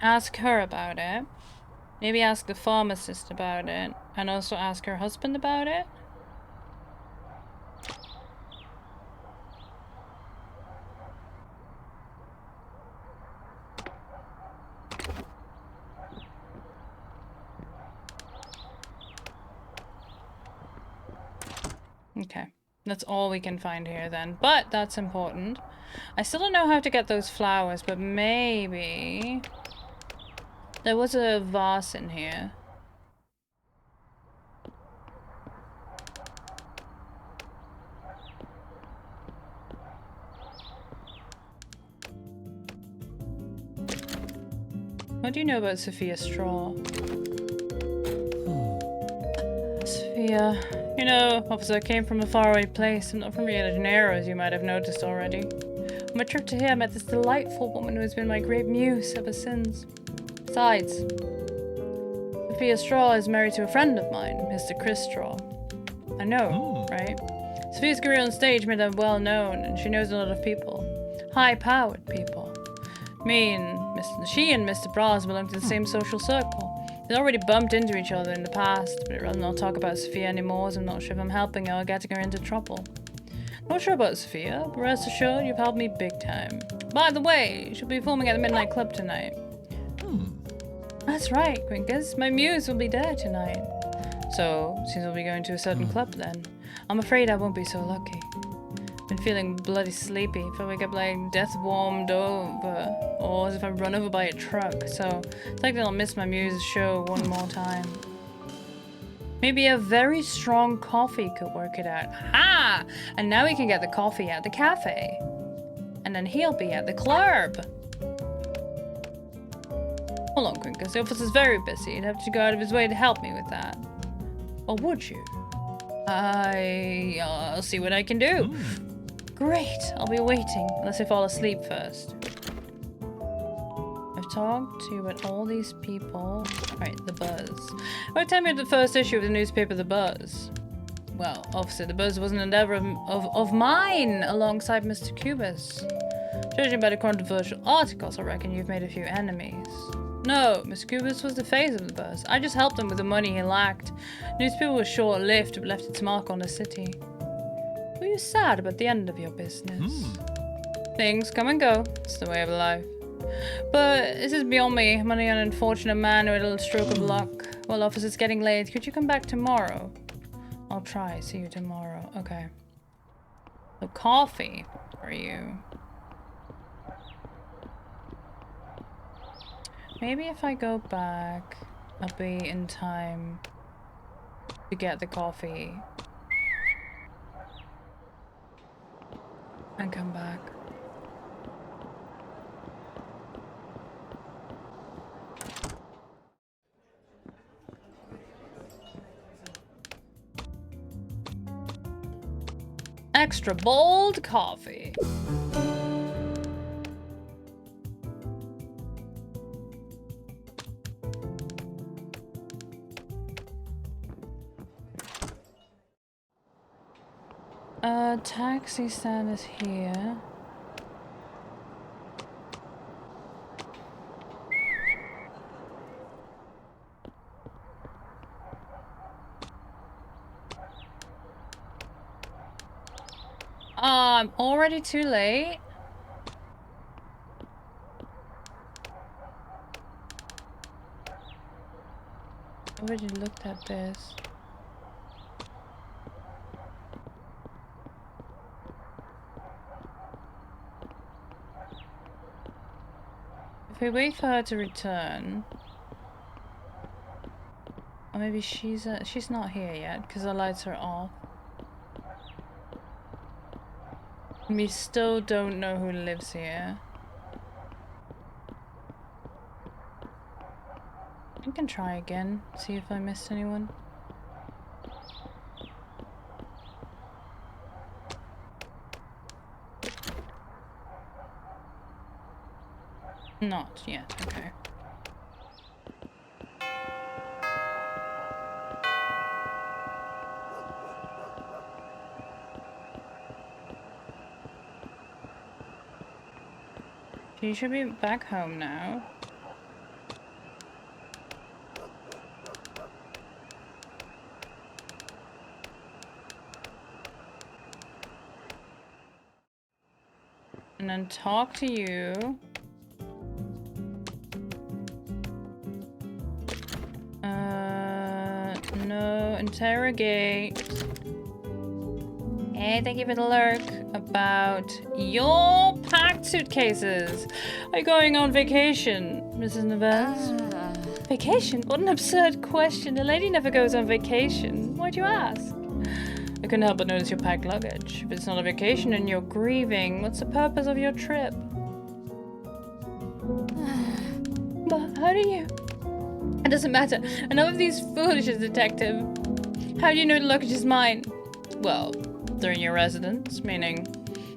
ask her about it. Maybe ask the pharmacist about it. And also ask her husband about it. Okay. That's all we can find here then. But that's important. I still don't know how to get those flowers, but maybe... There was a vase in here. What do you know about Sophia Straw? Sophia... You know, officer, I came from a faraway place. I'm not from Rio de Janeiro, as you might have noticed already. On my trip to here, I met this delightful woman who has been my great muse ever since. Besides, Sophia Straw is married to a friend of mine, Mr. Chris Straw. I know, right? Sophia's career on stage made her well known, and she knows a lot of people. High-powered people. She and Mr. Bras belong to the same social circle. They'd already bumped into each other in the past, but I'd rather not talk about Sophia anymore, as I'm not sure if I'm helping her or getting her into trouble. Not sure about Sophia, but rest assured you've helped me big time. By the way, she'll be performing at the Midnight Club tonight. That's right, Quinkers. My muse will be there tonight. So, since we'll be going to a certain club then, I'm afraid I won't be so lucky. Been feeling bloody sleepy. Feel wake up like death warmed over, or as if I'm run over by a truck. So it's like I'll miss my muse's show one more time. Maybe a very strong coffee could work it out. Ha! And now we can get the coffee at the cafe, and then he'll be at the club. Hold on, Quinkers. The officer's very busy. He'd have to go out of his way to help me with that. Or would you? I'll see what I can do. Great, I'll be waiting, unless I fall asleep first. I've talked to about all these people. Right, The Buzz. What time you had the first issue of the newspaper The Buzz? Well, officer, The Buzz was an endeavor of mine, alongside Mr. Cubis. Judging by the controversial articles, I reckon you've made a few enemies. No, Mr. Cubis was the face of The Buzz. I just helped him with the money he lacked. Newspaper was short-lived, but left its mark on the city. Were you sad about the end of your business? Things come and go. It's the way of life. But this is beyond me. I'm only an unfortunate man who had a little stroke of luck. Well, officer, it's getting late. Could you come back tomorrow? I'll try. See you tomorrow. Okay. So coffee for you. Maybe if I go back, I'll be in time to get the coffee and come back. Extra bold coffee. Taxi stand is here. I'm already too late. Already looked at this. If we wait for her to return, or maybe she's not here yet because the lights are off. We still don't know who lives here. I can try again, see if I missed anyone. Not yet, okay. She should be back home now. And then talk to you. No, interrogate. Hey, thank you for the lurk. About your packed suitcases. Are you going on vacation, Mrs. Neves? Vacation? What an absurd question. A lady never goes on vacation. Why'd you ask? I couldn't help but notice your packed luggage. If it's not a vacation and you're grieving, what's the purpose of your trip? But how do you... It doesn't matter. Enough of these foolishness, detective. How do you know the luggage is mine? Well, they're in your residence, meaning...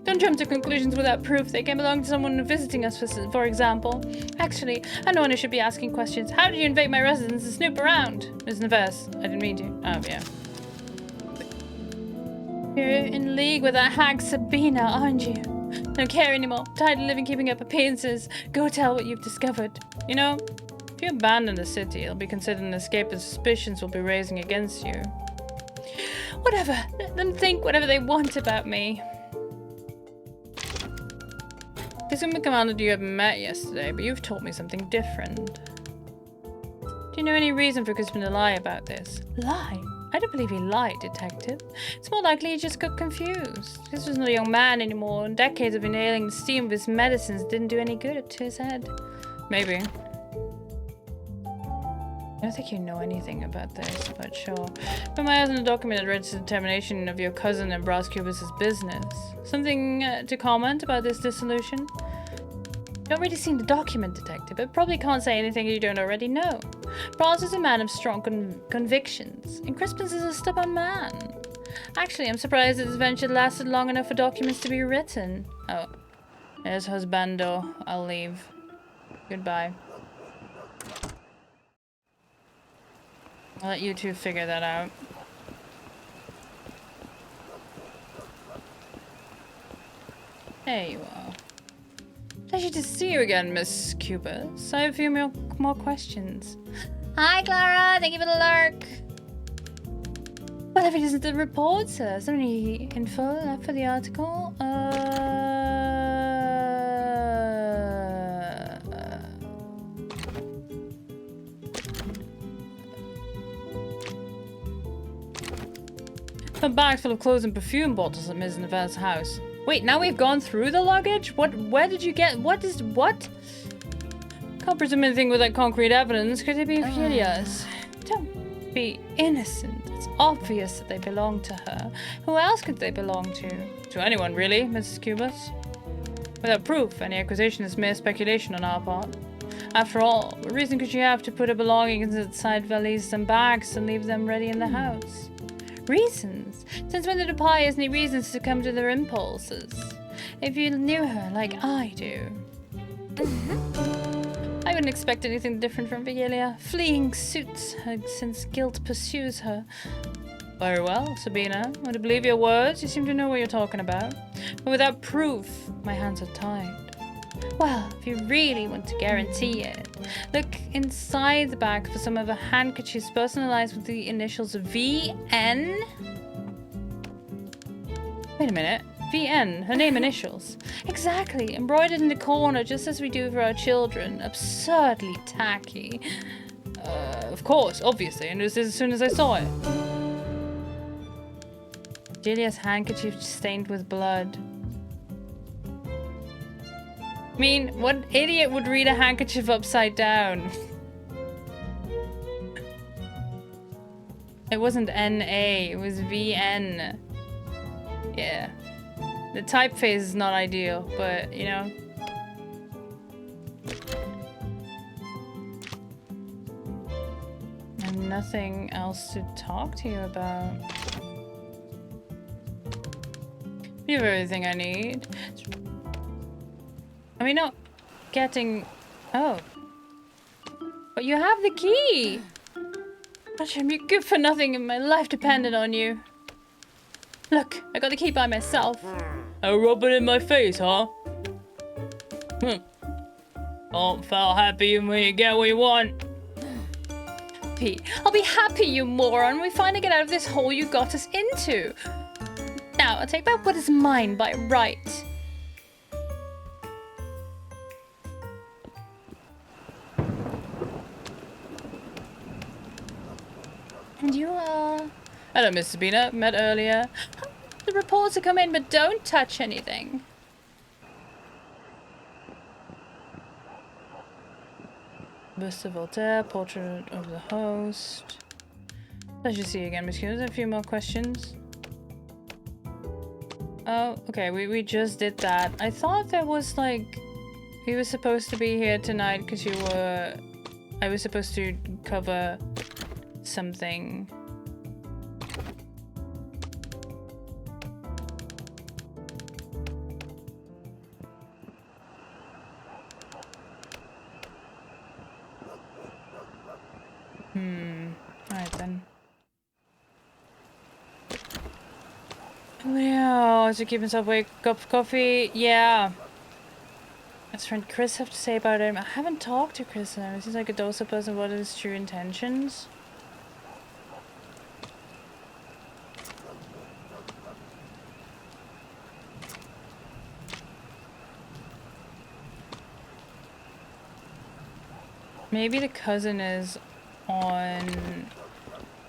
Don't jump to conclusions without proof. They can belong to someone visiting us, for example. Actually, I'm the one who should be asking questions. How did you invade my residence and snoop around? Ms. Neves, I didn't mean to. Oh, yeah. You're in league with that hag Sabina, aren't you? Don't care anymore. Tired of living keeping up appearances. Go tell what you've discovered. You know, if you abandon the city, it'll be considered an escape and suspicions will be raising against you. Whatever. Let them think whatever they want about me. This woman commanded you haven't met yesterday, but you've told me something different. Do you know any reason for Crispin to lie about this? Lie? I don't believe he lied, detective. It's more likely he just got confused. This was not a young man anymore, and decades of inhaling the steam of his medicines didn't do any good to his head. Maybe. I don't think you know anything about this, but sure. But my eyes on a document that reads the determination of your cousin and Brass Cubis's business. Something to comment about this dissolution? You've already seen the document, detective, but probably can't say anything you don't already know. Brass is a man of strong convictions, and Crispin's is a stubborn man. Actually, I'm surprised this venture lasted long enough for documents to be written. Oh, there's husbando. I'll leave. Goodbye. I'll let you two figure that out. There you are. Pleasure to see you again, Miss Cubis. I have a few more questions. Hi, Clara. Thank you for the lurk. Whatever it is the report, sir. Is there any info left for the article? A bag full of clothes and perfume bottles at Ms. Nevers' house. Wait, now we've gone through the luggage? Where did you get, what? Can't presume anything without concrete evidence. Could it be furious? Don't be innocent. It's obvious that they belong to her. Who else could they belong to? To anyone, really, Mrs. Cubas? Without proof, any accusation is mere speculation on our part. After all, what reason could she have to put her belongings inside valises and bags and leave them ready in the house? Reasons? Since when did a pie has any reasons to succumb to their impulses? If you knew her like I do. I wouldn't expect anything different from Vigilia. Fleeing suits her since guilt pursues her. Very well, Sabina. I would believe your words. You seem to know what you're talking about. But without proof, my hands are tied. Well, if you really want to guarantee it, look inside the bag for some of her handkerchiefs personalized with the initials VN. Wait a minute. VN, her name initials. Exactly, embroidered in the corner just as we do for our children. Absurdly tacky. Of course, obviously, and it was as soon as I saw it. Julia's handkerchief stained with blood. I mean, what idiot would read a handkerchief upside down? It wasn't NA, it was VN. Yeah. The typeface is not ideal, but, you know. I have nothing else to talk to you about. You have everything I need. I mean, not getting... Oh. But you have the key! Gosh, I'm good for nothing and my life depended on you. Look, I got the key by myself. Oh, rub it in my face, huh? Don't feel happy when you get what you want. Pete, I'll be happy, you moron, when we finally get out of this hole you got us into. Now, I'll take back what is mine by right. And you are... Hello, Miss Sabina. Met earlier. The reports have come in, but don't touch anything. Bust of Voltaire, portrait of the host. Pleasure to see you again, Miss Hughes. A few more questions. Oh, okay, we just did that. I thought there was like... You were supposed to be here tonight because you were... I was supposed to cover something. Alright then. Yeah, to keep himself awake. Cup of coffee? Yeah. What's friend Chris have to say about him? I haven't talked to Chris now. He seems like a docile person. What are his true intentions? Maybe the cousin is on...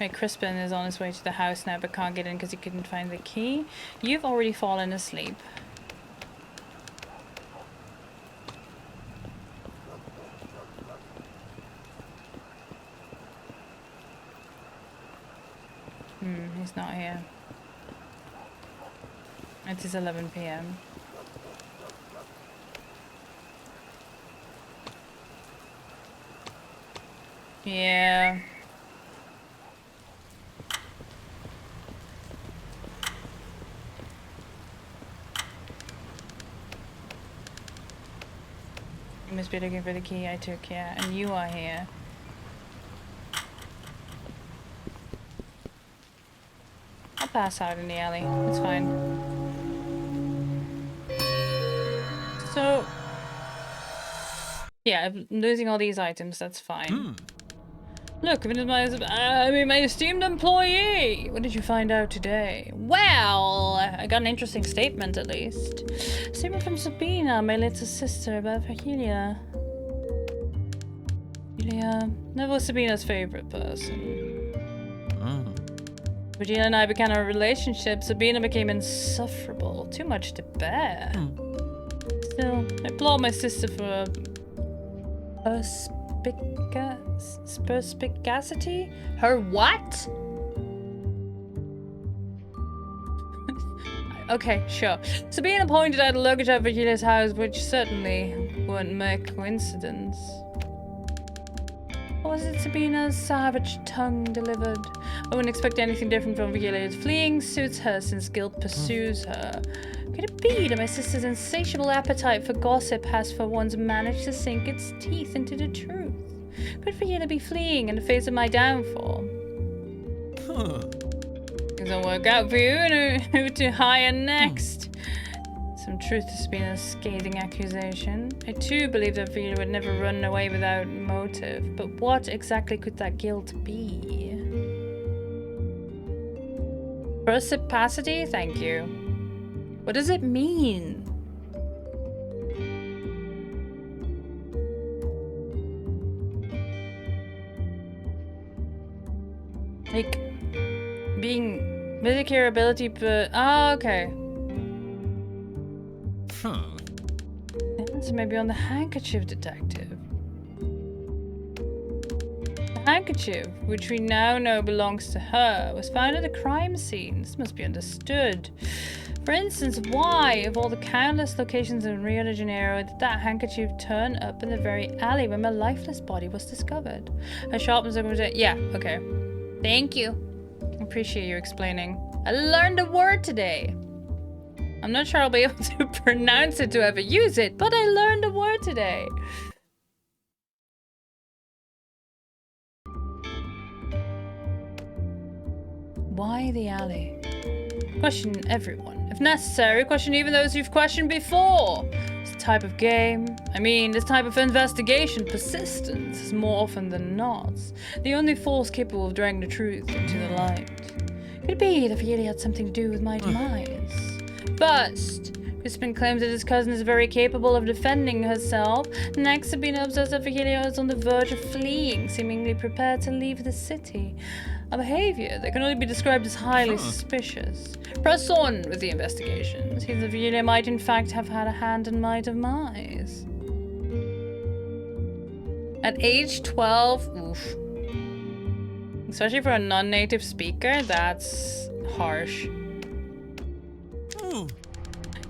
Wait, Crispin is on his way to the house now but can't get in because he couldn't find the key. You've already fallen asleep. He's not here. It is 11 PM. Yeah. You must be looking for the key I took, yeah. And you are here. I'll pass out in the alley. It's fine. So... yeah, I'm losing all these items. That's fine. Look, my esteemed employee! What did you find out today? Well, I got an interesting statement at least. Statement from Sabina, my little sister, about Virgilia. Virgilia never was Sabina's favorite person. Virgilia and I began our relationship. Sabina became insufferable. Too much to bear. Still, I applaud my sister for a perspicacity? Her what? Okay, sure. Sabina pointed out a luggage at Virgilia's house, which certainly wouldn't make coincidence. Or was it Sabina's savage tongue delivered? I wouldn't expect anything different from Virgilia. Fleeing suits her since guilt pursues her. Could it be that my sister's insatiable appetite for gossip has for once managed to sink its teeth into the truth? Could Virgilia be fleeing in the face of my downfall? Things don't work out for you, and who to hire next? Some truth to Sabina's scathing accusation. I too believe that Virgilia would never run away without motive, but what exactly could that guilt be? Precipacity? Thank you. What does it mean? Like, being mediocre ability, but... Oh, okay. So maybe on the handkerchief detective. The handkerchief, which we now know belongs to her, was found at a crime scene. This must be understood. For instance, why, of all the countless locations in Rio de Janeiro, did that handkerchief turn up in the very alley where my lifeless body was discovered? A sharpness of yeah, okay. Thank you. Appreciate you explaining. I learned a word today. I'm not sure I'll be able to pronounce it to ever use it, but I learned a word today. Why the alley? Question everyone. If necessary, question even those you've questioned before. This type of game, this type of investigation, persistence is more often than not the only force capable of dragging the truth into the light. Could it be that Virgilia had something to do with my demise? First, Crispin claims that his cousin is very capable of defending herself. Next, Sabina observes that Virgilia is on the verge of fleeing, seemingly prepared to leave the city. A behavior that can only be described as highly suspicious. Press on with the investigation. It seems that Virgilia might in fact have had a hand in my demise. At age 12, oof. Especially for a non-native speaker, that's harsh.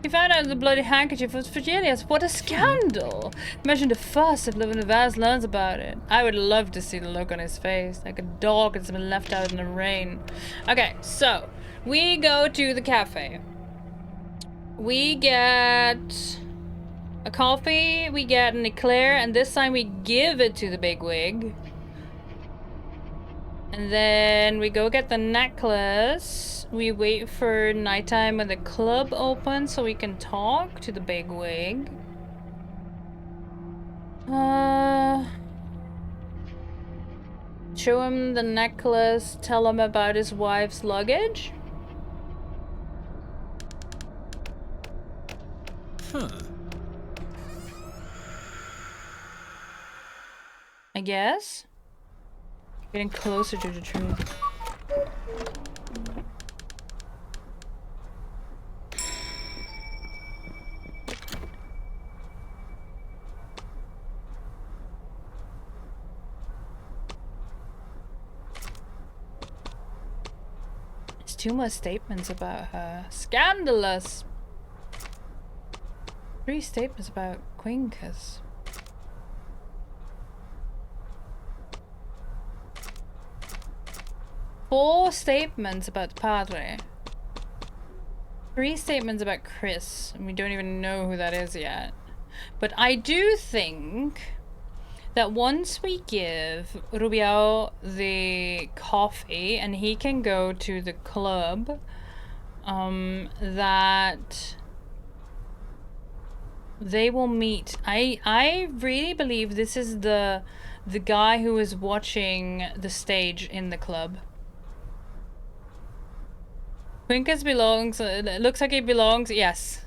He found out the bloody handkerchief was Virgilia's. What a scandal! Imagine the fuss if Livin' Vaz learns about it. I would love to see the look on his face, like a dog that's been left out in the rain. Okay, so we go to the cafe. We get a coffee, we get an eclair, and this time we give it to the bigwig. And then we go get the necklace. We wait for nighttime when the club opens so we can talk to the bigwig. Show him the necklace, tell him about his wife's luggage. I guess. Getting closer to the truth. There's too much statements about her. Scandalous! 3 statements about Quincus. Four statements about the Padre. 3 statements about Chris, and we don't even know who that is yet. But I do think that once we give Rubiao the coffee and he can go to the club, that they will meet. I really believe this is the guy who is watching the stage in the club. Quincus belongs, it looks like he belongs, yes.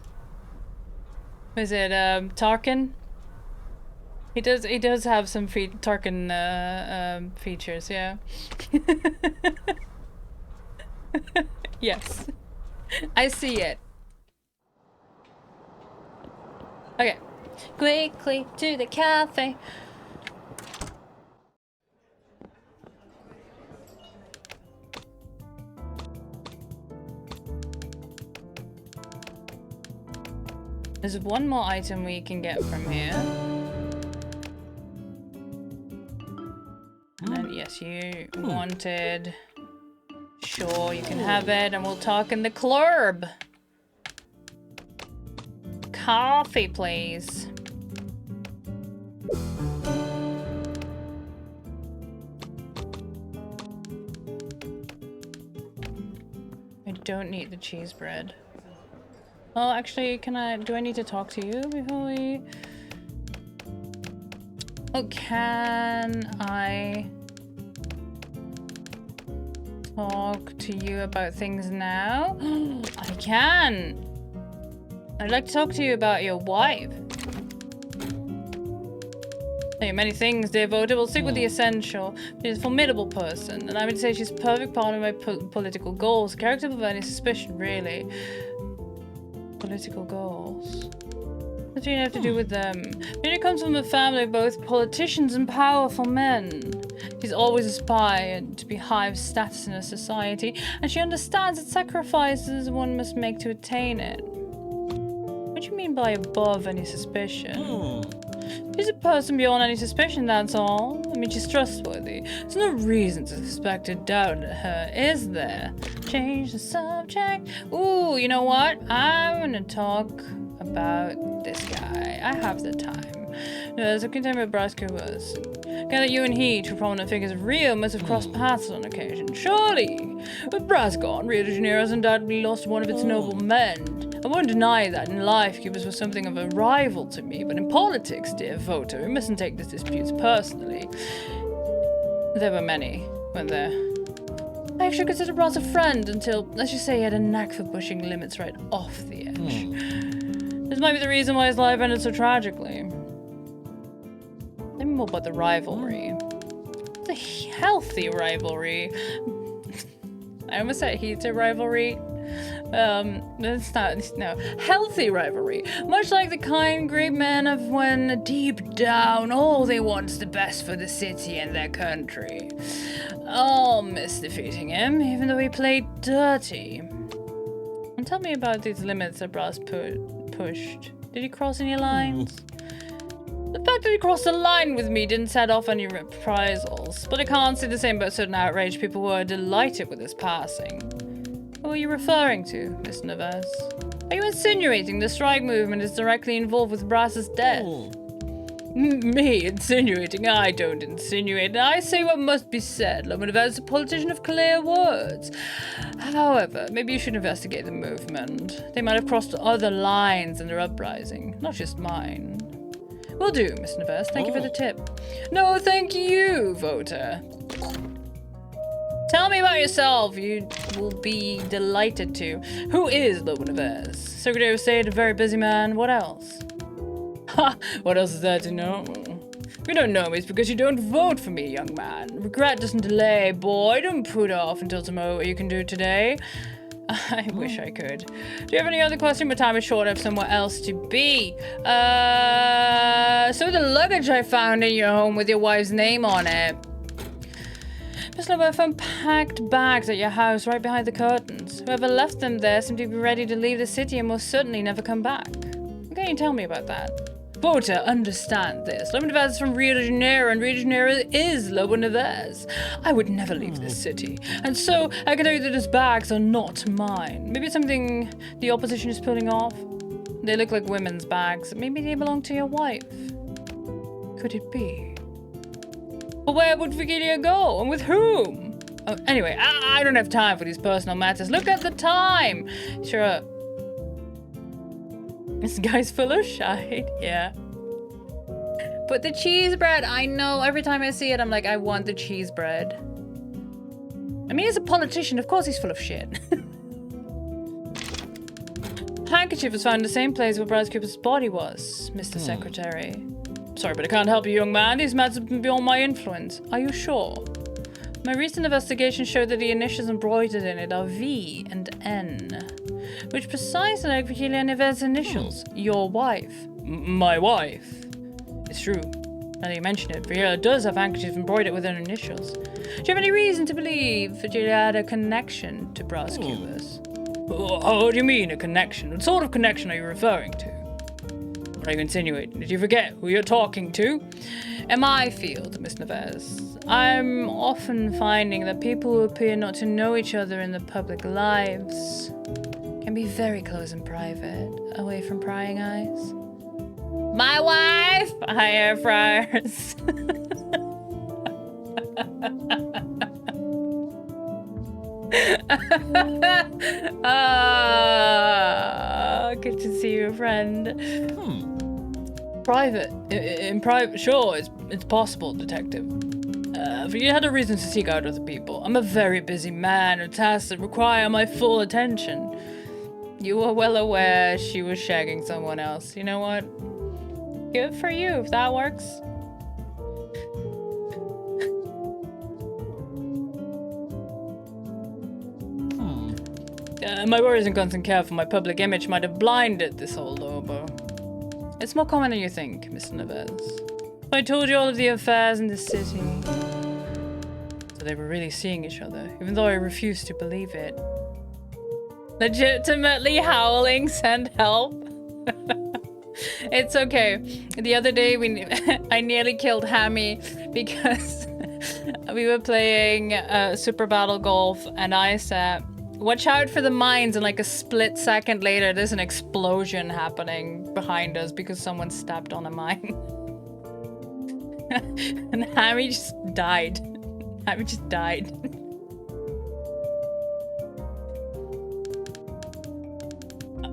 Is it, Tarkin? He does have some Tarkin, features, yeah. Yes. I see it. Okay. Quickly to the cafe. There's one more item we can get from here. And then, yes, you wanted. Sure, you can have it, and we'll talk in the club. Coffee, please. I don't need the cheese bread. Oh, actually, do I need to talk to you before we... Oh, can I talk to you about things now? I can! I'd like to talk to you about your wife. Hey, many things, dear voter. We'll stick with the essential. She's a formidable person, and I would say she's a perfect part of my political goals. Character of any suspicion, really. Political goals. What do you have to do with them? She comes from a family of both politicians and powerful men. She's always aspired to be high of status in her society, and she understands the sacrifices one must make to attain it. What do you mean by above any suspicion? She's a person beyond any suspicion, that's all. I mean, she's trustworthy. There's no reason to suspect or doubt her, is there? Change the subject. Ooh, you know what? I'm gonna talk about this guy. I have the time. So content with brass cubas. Gather you and he, two prominent figures of Rio, must have crossed paths on occasion. Surely! With brass gone, Rio de Janeiro has undoubtedly lost one of its noble men. I won't deny that in life Cubas was something of a rival to me, but in politics, dear voter, we mustn't take the disputes personally. There were many, weren't there? I actually considered Brass a friend until, let's just say, he had a knack for pushing limits right off the edge. This might be the reason why his life ended so tragically. Tell me more about the rivalry. It's a healthy rivalry. I almost said heated rivalry. That's not, no. Healthy rivalry. Much like the kind, great men of when, deep down, all they want is the best for the city and their country. I'll miss defeating him, even though he played dirty. And tell me about these limits that Brass pushed. Did he cross any lines? The fact that he crossed a line with me didn't set off any reprisals, but I can't say the same about certain outraged people who were delighted with his passing. Who are you referring to, Miss Neves? Are you insinuating the strike movement is directly involved with Brass's death? Me insinuating? I don't insinuate. I say what must be said. Neves is a politician of clear words. However, maybe you should investigate the movement. They might have crossed other lines in their uprising, not just mine. Will do, Miss Neves. Thank you for the tip. No, thank you, voter. Tell me about yourself. You will be delighted to. Who is Lobo Neves? Secretary of State, a very busy man. What else? Ha! What else is there to know? If you don't know me, it's because you don't vote for me, young man. Regret doesn't delay, boy. Don't put off until tomorrow what you can do today. I wish I could. Do you have any other question? My time is short. I have somewhere else to be. So the luggage I found in your home with your wife's name on it. Miss Lobo, I found packed bags at your house right behind the curtains. Whoever left them there seemed to be ready to leave the city and most certainly never come back. What can you tell me about that? Voter, understand this. Lobo Neves is from Rio de Janeiro, and Rio de Janeiro is Lobo Neves. I would never leave this city. And so, I can tell you that his bags are not mine. Maybe it's something the opposition is pulling off. They look like women's bags. Maybe they belong to your wife. Could it be? But where would Vigilia go? And with whom? Oh, anyway, I don't have time for these personal matters. Look at the time! Sure. This guy's full of shite. Yeah. But the cheese bread, I know. Every time I see it, I'm like, I want the cheese bread. I mean, he's a politician. Of course he's full of shit. Handkerchief was found in the same place where Bryce Cooper's body was, Mr. Secretary. Sorry, but I can't help you, young man. These matters have been beyond my influence. Are you sure? My recent investigation showed that the initials embroidered in it are V and N, which precisely like Vigilia Neves' initials. Your wife. My wife. It's true. Now that you mention it, Vigilia does have handkerchiefs embroidered with her initials. Do you have any reason to believe Vigilia had a connection to Brass Cubas? What do you mean, a connection? What sort of connection are you referring to? What are you insinuating? Did you forget who you're talking to? In my field, Miss Neves, I'm often finding that people who appear not to know each other in the public lives can be very close and private, away from prying eyes. My wife! Hiya, friars. Good to see you, friend. Private. In private, sure, it's possible, detective. But you had a reason to seek out other people. I'm a very busy man with tasks that require my full attention. You were well aware she was shagging someone else. You know what? Good for you, if that works. My worries and constant care for my public image might have blinded this old Lobo. It's more common than you think, Mr. Neves. I told you all of the affairs in the city. So they were really seeing each other, even though I refused to believe it. Legitimately howling, send help. It's okay. The other day, I nearly killed Hammy because we were playing Super Battle Golf, and I said, watch out for the mines, and like a split second later, there's an explosion happening behind us because someone stepped on a mine. And Hammy just died. Hammy just died.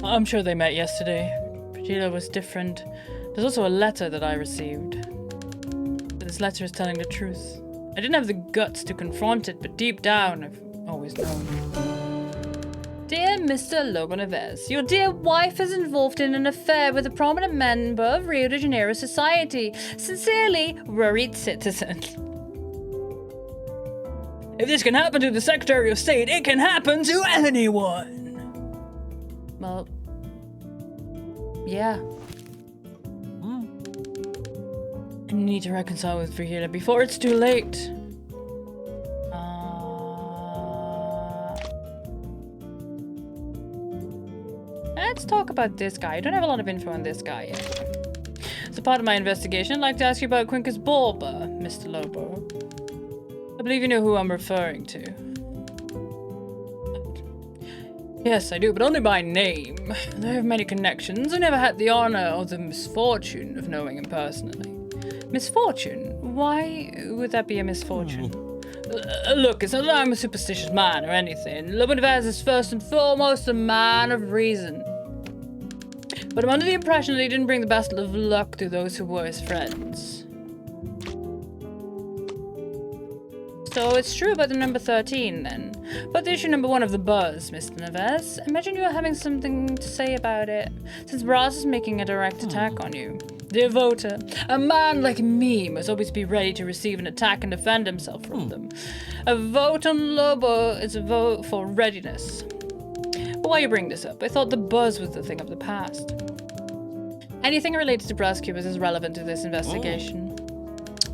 I'm sure they met yesterday. Sheila was different. There's also a letter that I received. This letter is telling the truth. I didn't have the guts to confront it, but deep down, I've always known. Dear Mr. Lobo Neves, your dear wife is involved in an affair with a prominent member of Rio de Janeiro society. Sincerely, worried citizen. If this can happen to the Secretary of State, it can happen to anyone. Well, yeah. I need to reconcile with Frigida before it's too late. Let's talk about this guy. I don't have a lot of info on this guy yet. As a part of my investigation, I'd like to ask you about Quincus Bulba, Mr. Lobo. I believe you know who I'm referring to. Yes, I do, but only by name. I have many connections. I never had the honor or the misfortune of knowing him personally. Misfortune? Why would that be a misfortune? Look, it's not that I'm a superstitious man or anything. Lobo Neves is first and foremost a man of reason. But I'm under the impression that he didn't bring the best of luck to those who were his friends. So it's true about the number 13, then. But the issue number 1 of the buzz, Mr. Neves. Imagine you are having something to say about it, since Brass is making a direct attack on you. Dear voter, a man like me must always be ready to receive an attack and defend himself from them. A vote on Lobo is a vote for readiness. But why you bring this up? I thought the buzz was the thing of the past. Anything related to brass cubers is relevant to this investigation.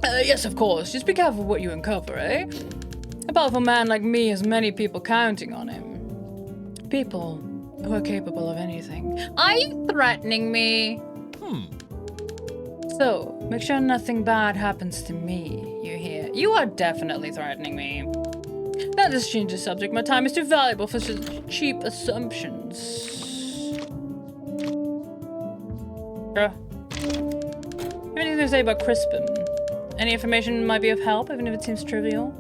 Yes, of course. Just be careful what you uncover, eh? A powerful man like me has many people counting on him. People who are capable of anything. Are you threatening me? So, make sure nothing bad happens to me, you hear? You are definitely threatening me. Now let's change the subject. My time is too valuable for such cheap assumptions. Anything to say about Crispin? Any information might be of help, even if it seems trivial.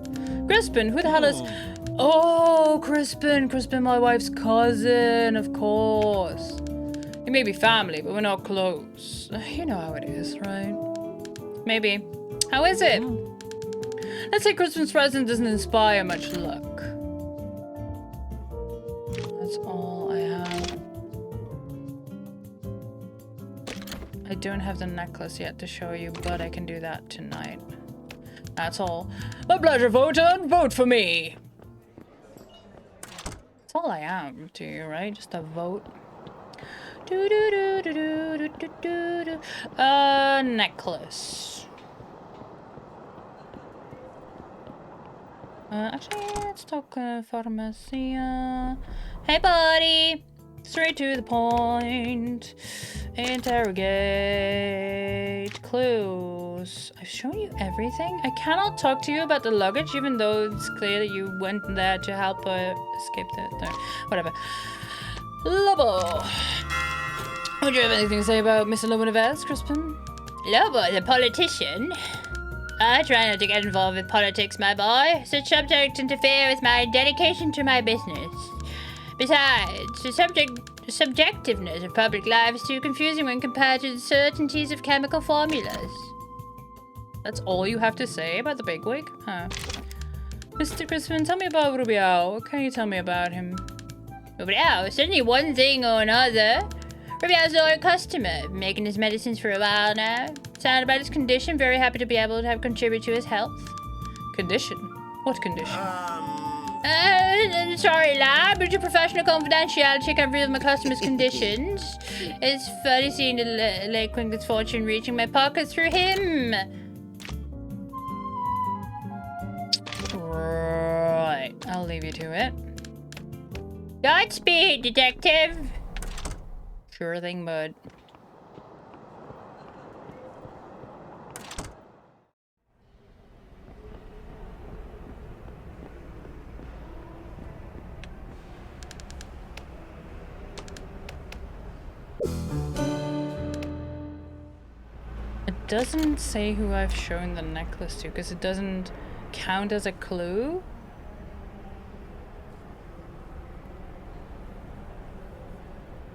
Crispin, who the hell is... Oh, Crispin. Crispin, my wife's cousin, of course. He may be family, but we're not close. You know how it is, right? Maybe. How is it? Let's say Crispin's presence doesn't inspire much luck. That's all I have. I don't have the necklace yet to show you, but I can do that tonight. That's all. My pleasure, voter. Vote for me. That's all I am to you, right? Just a vote. Necklace. Actually, let's talk pharmacy. Hey, buddy. Straight to the point. Interrogate. Clues. I've shown you everything? I cannot talk to you about the luggage, even though it's clear that you went there to help escape the... whatever. Lobo. Would you have anything to say about Mr. Lobo Neves, Crispin? Lobo, the politician? I try not to get involved with politics, my boy. Such subjects interfere with my dedication to my business. Besides, the subjectiveness of public life is too confusing when compared to the certainties of chemical formulas. That's all you have to say about the bigwig? Huh. Mr. Crispin, tell me about Rubio. What can you tell me about him? Rubio, certainly one thing or another. Rubio's a loyal customer, making his medicines for a while now. Sad about his condition, very happy to be able to have contributed to his health. Condition? What condition? Sorry, lad, but your professional confidentiality can't reveal my customer's conditions. It's funny seeing the late Quinget's fortune reaching my pocket through him. Right, I'll leave you to it. Godspeed, detective. Sure thing, bud. It doesn't say who I've shown the necklace to because it doesn't count as a clue.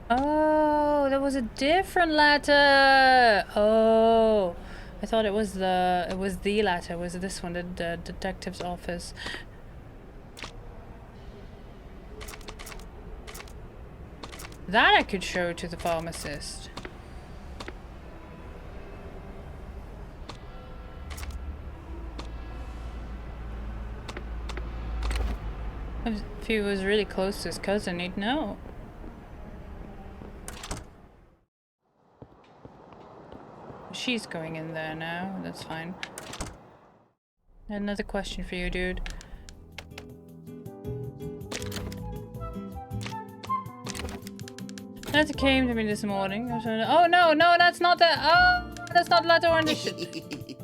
Oh, that was a different letter. Oh, I thought it was the letter. Was this one, the detective's office? That I could show to the pharmacist. If he was really close to his cousin, he'd know. She's going in there now. That's fine. Another question for you, dude. Letter came to me this morning. Oh no, that's not the. Oh, that's not the letter on the shit.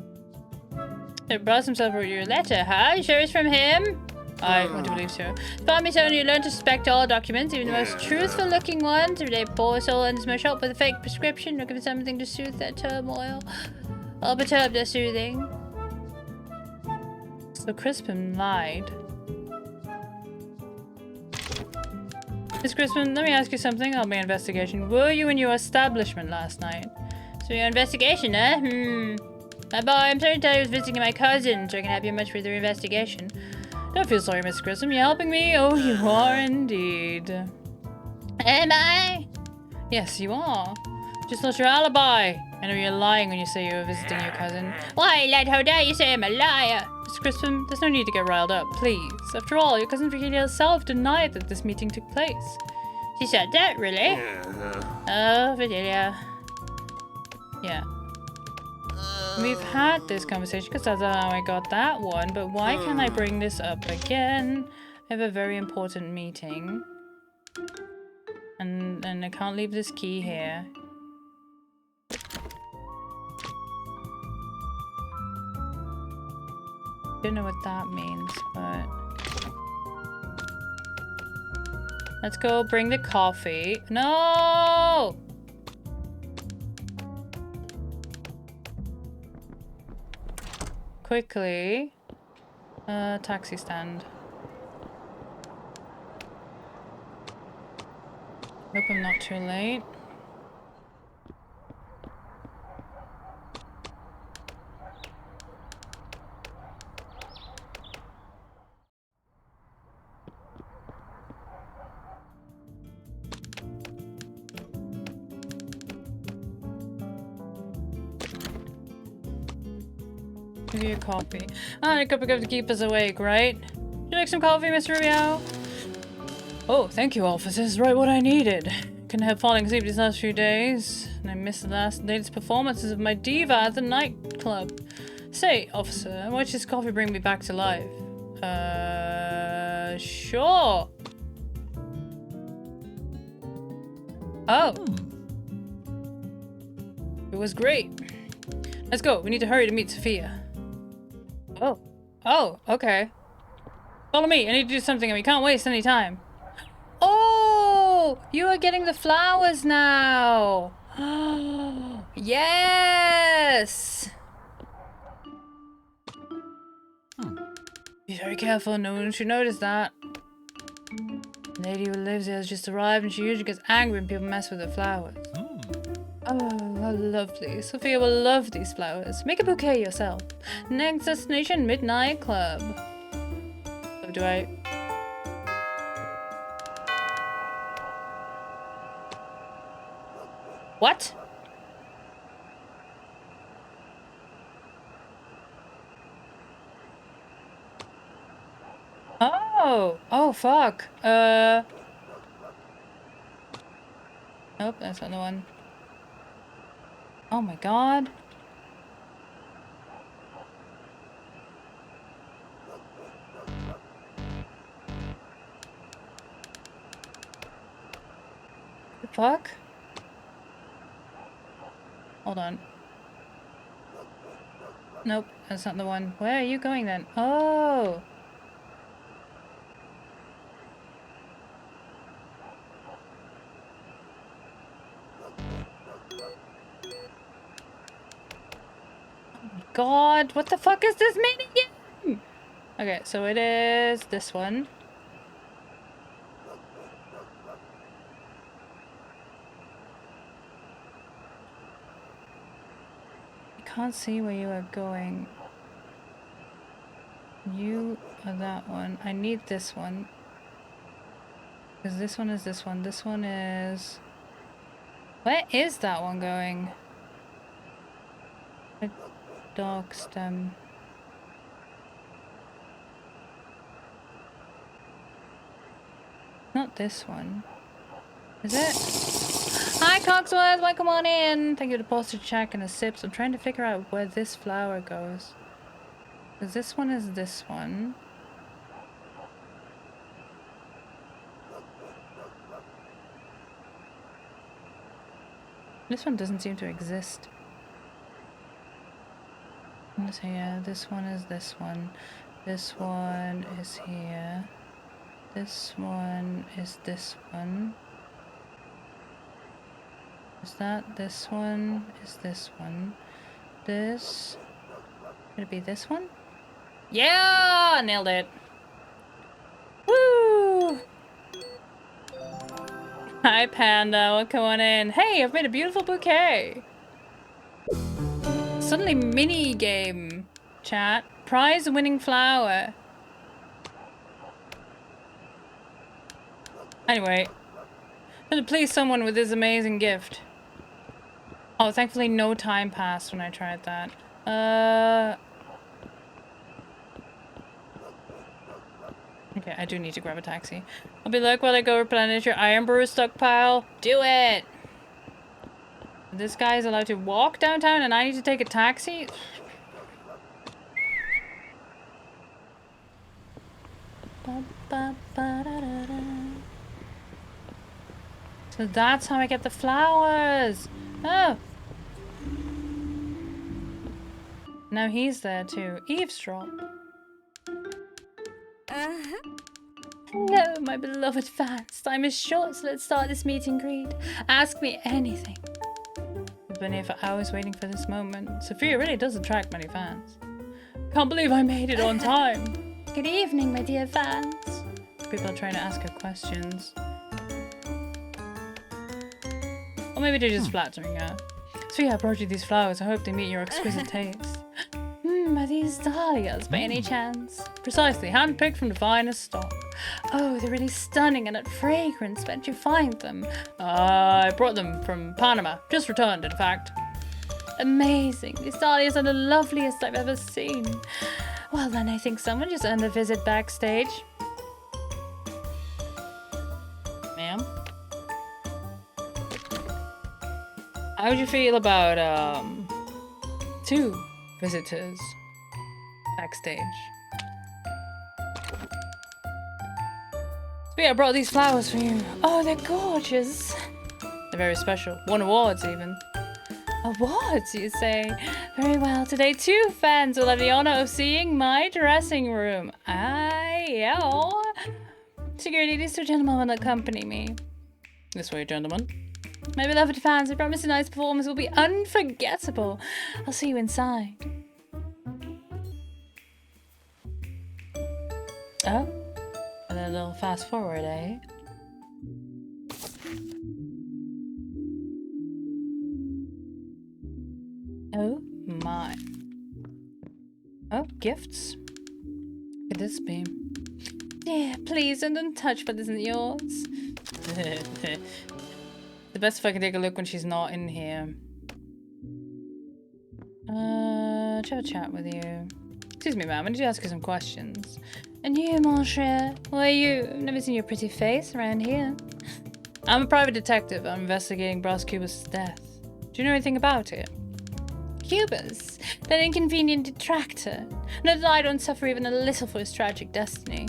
He brought himself wrote your letter, huh? You sure it's from him? I want to believe so. Found me so you learn to suspect all documents, even the most truthful-looking ones. If they poor soul enters my shop with a fake prescription, looking for something to soothe their turmoil. I'll perturb their soothing. So Crispin lied. Miss Crispin, let me ask you something. I'll make an investigation. Were you in your establishment last night? So your investigation, eh? My boy, I'm sorry to tell you I was visiting my cousin, so I can help you much with your investigation. Don't feel sorry, Miss Grissom. You're helping me. Oh, you are indeed. Am I? Yes, you are. Just not your alibi. I know you're lying when you say you were visiting your cousin. Why, lad, how dare you say I'm a liar? Miss Grissom, there's no need to get riled up, please. After all, your cousin Virginia herself denied that this meeting took place. She said that, really? Oh, Virginia. Yeah. We've had this conversation because that's how I got that one, but why can't I bring this up again? I have a very important meeting. And I can't leave this key here. Don't know what that means, but... Let's go bring the coffee. No! Quickly. Taxi stand. Hope I'm not too late. Give you a coffee. A cup of coffee to keep us awake, right? Would you like some coffee, Mr. Rubio? Oh, thank you, officer. This is right what I needed. Couldn't help falling asleep these last few days, and I missed the last day's performances of my diva at the nightclub. Say, officer, why does this coffee bring me back to life? Sure. Oh. was great. Let's go. We need to hurry to meet Sophia. Oh. Oh, okay. Follow me. I need to do something and we can't waste any time. Oh! You are getting the flowers now. Yes! Be very careful. No one should notice that. The lady who lives here has just arrived and she usually gets angry when people mess with her flowers. Oh, how lovely. Sophia will love these flowers. Make a bouquet yourself. Next destination, Midnight Club. So do I... What? Oh! Oh, fuck. Nope, that's not the one. Oh my god. The fuck? Hold on. Nope, that's not the one. Where are you going then? Oh! God, what the fuck is this minigame? Okay, so it is this one. I can't see where you are going. You are that one. I need this one. Because this one is this one. This one is... Where is that one going? Dog stem. Not this one. Is it? Hi Cogsworth, welcome on in. Thank you to posture check and the sips. I'm trying to figure out where this flower goes. Because this one is this one. This one doesn't seem to exist. So yeah, this one is this one. This one is here. This one is this one. Is that this one? Is this one? This... Could it be this one? Yeah! Nailed it! Woo! Hi Panda, welcome on in. Hey, I've made a beautiful bouquet! Suddenly mini game chat. Prize winning flower. Anyway. To please someone with this amazing gift. Oh, thankfully no time passed when I tried that. Okay, I do need to grab a taxi. I'll be like while I go replenish your iron brew stockpile. Do it! This guy is allowed to walk downtown and I need to take a taxi? So that's how I get the flowers! Oh! Now he's there too. Eavesdrop. Hello, my beloved fans. Time is short, so let's start this meet and greet. Ask me anything. I've been here for hours waiting for this moment. Sophia really does attract many fans. Can't believe I made it on time. Good evening, my dear fans. People are trying to ask her questions. Or maybe they're just flattering her. Sophia, I brought you these flowers. I hope they meet your exquisite taste. Are these dahlias by any chance? Precisely, handpicked from the finest stock. Oh, they're really stunning and at fragrance. Where'd you find them? I brought them from Panama. Just returned, in fact. Amazing. These dahlias are the loveliest I've ever seen. Well, then I think someone just earned a visit backstage. Ma'am? How would you feel about, 2 visitors backstage? So yeah, I brought these flowers for you. Oh, they're gorgeous. They're very special. Won awards even. A what, you say? Very well, today 2 fans will have the honor of seeing my dressing room. Yeah. Security, these 2 gentlemen will accompany me. This way, gentlemen. My beloved fans, I promise tonight's performance will be unforgettable. I'll see you inside. Oh? A little fast forward, eh? Oh my. Oh, gifts. Could this be? Yeah, please don't touch what isn't yours. The best if I can take a look when she's not in here. Let's have a chat with you. Excuse me, ma'am, I need to ask you some questions. And you, mon cher, who are you? I've never seen your pretty face around here. I'm a private detective. I'm investigating Bros Cubus' death. Do you know anything about it? Cubus, that inconvenient detractor. Not that I don't suffer even a little for his tragic destiny.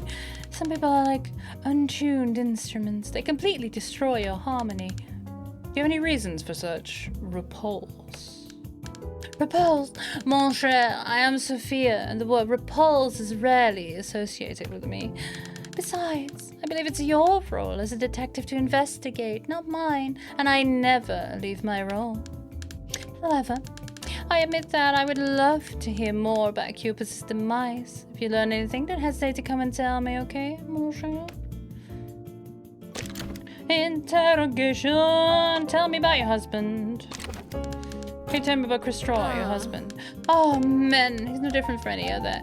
Some people are like untuned instruments. They completely destroy your harmony. Do you have any reasons for such repulse? Repulse? Mon cher, I am Sophia, and the word repulse is rarely associated with me. Besides, I believe it's your role as a detective to investigate, not mine, and I never leave my role. However, I admit that I would love to hear more about Cupid's demise. If you learn anything, don't hesitate to come and tell me, okay, mon cher? Interrogation! Tell me about your husband. Can you tell me about Chris Straw, your husband? Oh, man, he's no different from any other.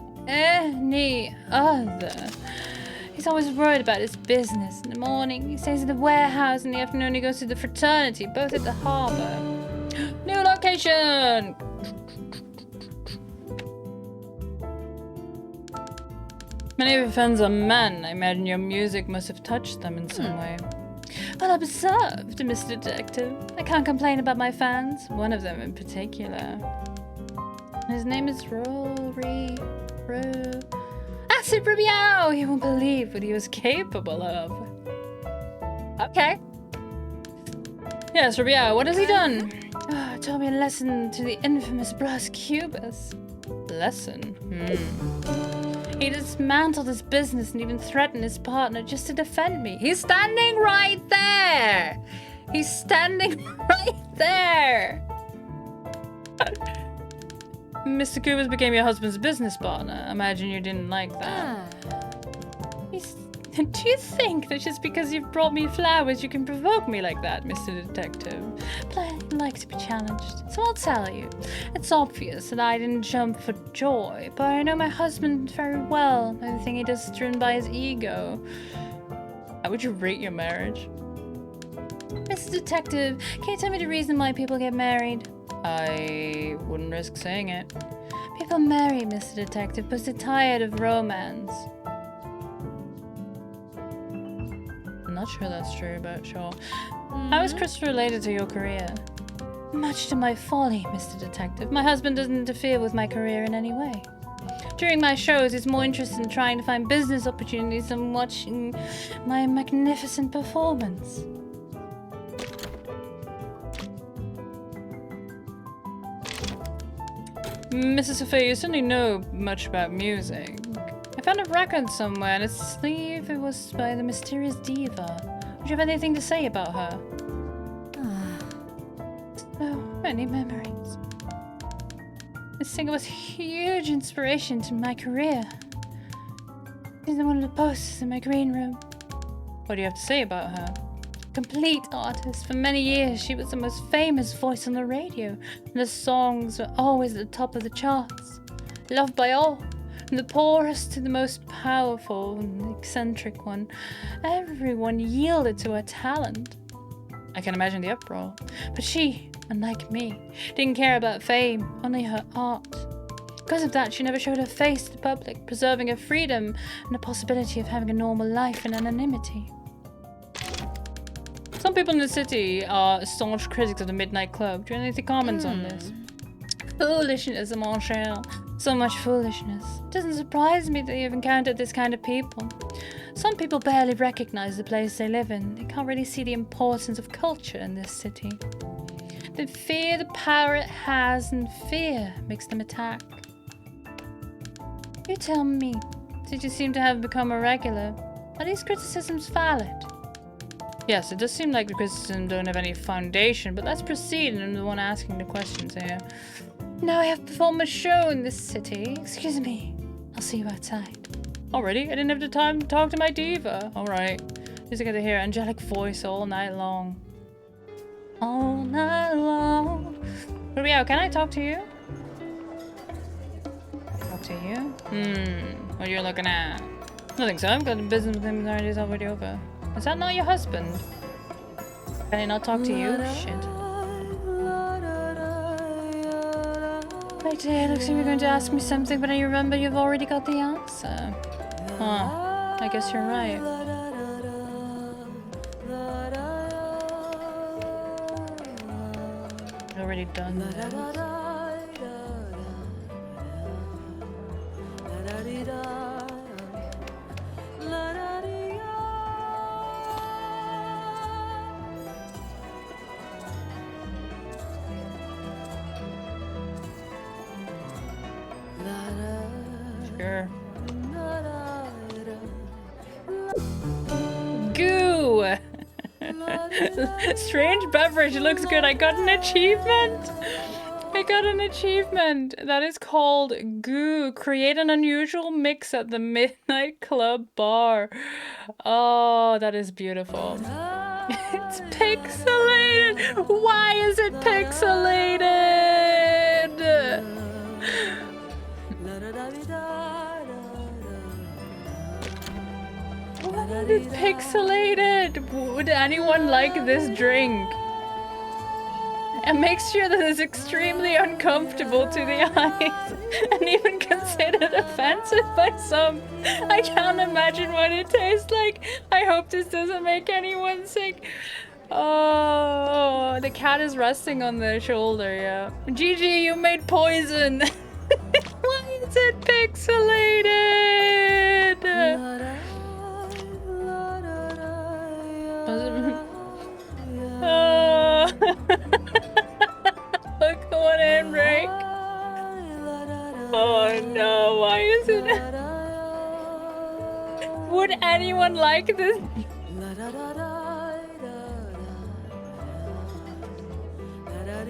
He's always worried about his business. In the morning, he stays in the warehouse. In the afternoon, he goes to the fraternity, both at the harbor. New location! Many of your fans are men. I imagine your music must have touched them in some way. Well observed, Mr. Detective. I can't complain about my fans. One of them in particular. His name is Acid Rubiao! You won't believe what he was capable of. Okay. Yes, Rubiao, what has he done? Taught me a lesson to the infamous Bros Cubus. Lesson? He dismantled his business and even threatened his partner just to defend me. He's standing right there! He's standing right there! Mr. Cubus became your husband's business partner. Imagine you didn't like that. Do you think that just because you've brought me flowers you can provoke me like that, Mr. Detective? But I like to be challenged, so I'll tell you. It's obvious that I didn't jump for joy, but I know my husband very well. Everything he does is driven by his ego. How would you rate your marriage? Mr. Detective, can you tell me the reason why people get married? I wouldn't risk saying it. People marry, Mr. Detective, because they're tired of romance. I'm not sure that's true, but sure. How is Chris related to your career? Much to my folly, Mr. Detective. My husband doesn't interfere with my career in any way. During my shows, he's more interested in trying to find business opportunities than watching my magnificent performance. Mrs. Sophia, you certainly know much about music. I found a record somewhere, and its sleeve it was by the mysterious diva. Would you have anything to say about her? So many memories. This singer was a huge inspiration to my career. She's one of the posters in my green room. What do you have to say about her? Complete artist. For many years, she was the most famous voice on the radio, and the songs were always at the top of the charts. Loved by all, from the poorest to the most powerful and eccentric one. Everyone yielded to her talent. I can imagine the uproar. But she, unlike me, didn't care about fame, only her art. Because of that, she never showed her face to the public, preserving her freedom and the possibility of having a normal life in anonymity. Some people in the city are staunch critics of the Midnight Club. Do you have any comments on this? Foolishness, mon cher. So much foolishness. It doesn't surprise me that you've encountered this kind of people. Some people barely recognize the place they live in. They can't really see the importance of culture in this city. The fear the power it has and fear makes them attack. You tell me, since you seem to have become a regular, are these criticisms valid? Yes, it does seem like the criticisms don't have any foundation, but let's proceed, and I'm the one asking the questions here. Now I have performed a show in this city. Excuse me. I'll see you outside. Already? I didn't have the time to talk to my diva. Alright. Just get to hear angelic voice all night long. All night long. Rio, can I talk to you? Talk to you? What are you looking at? Nothing, so I've got a business with him is already over. Is that not your husband? Can I not talk to you? Shit. Right there, looks like you're going to ask me something, but I remember you've already got the answer. Huh. I guess you're right. Already done that. Sure. Goo! Strange beverage, it looks good. I got an achievement! I got an achievement! That is called Goo. Create an unusual mix at the Midnight Club bar. Oh, that is beautiful. It's pixelated! Why is it pixelated? Why is it pixelated? Would anyone like this drink? And make sure that it's extremely uncomfortable to the eyes and even considered offensive by some. I can't imagine what it tastes like. I hope this doesn't make anyone sick. Oh, the cat is resting on their shoulder, yeah. Gigi, you made poison. Why is it pixelated? Oh. Look, one handbrake. Oh no, why is it? Would anyone like this?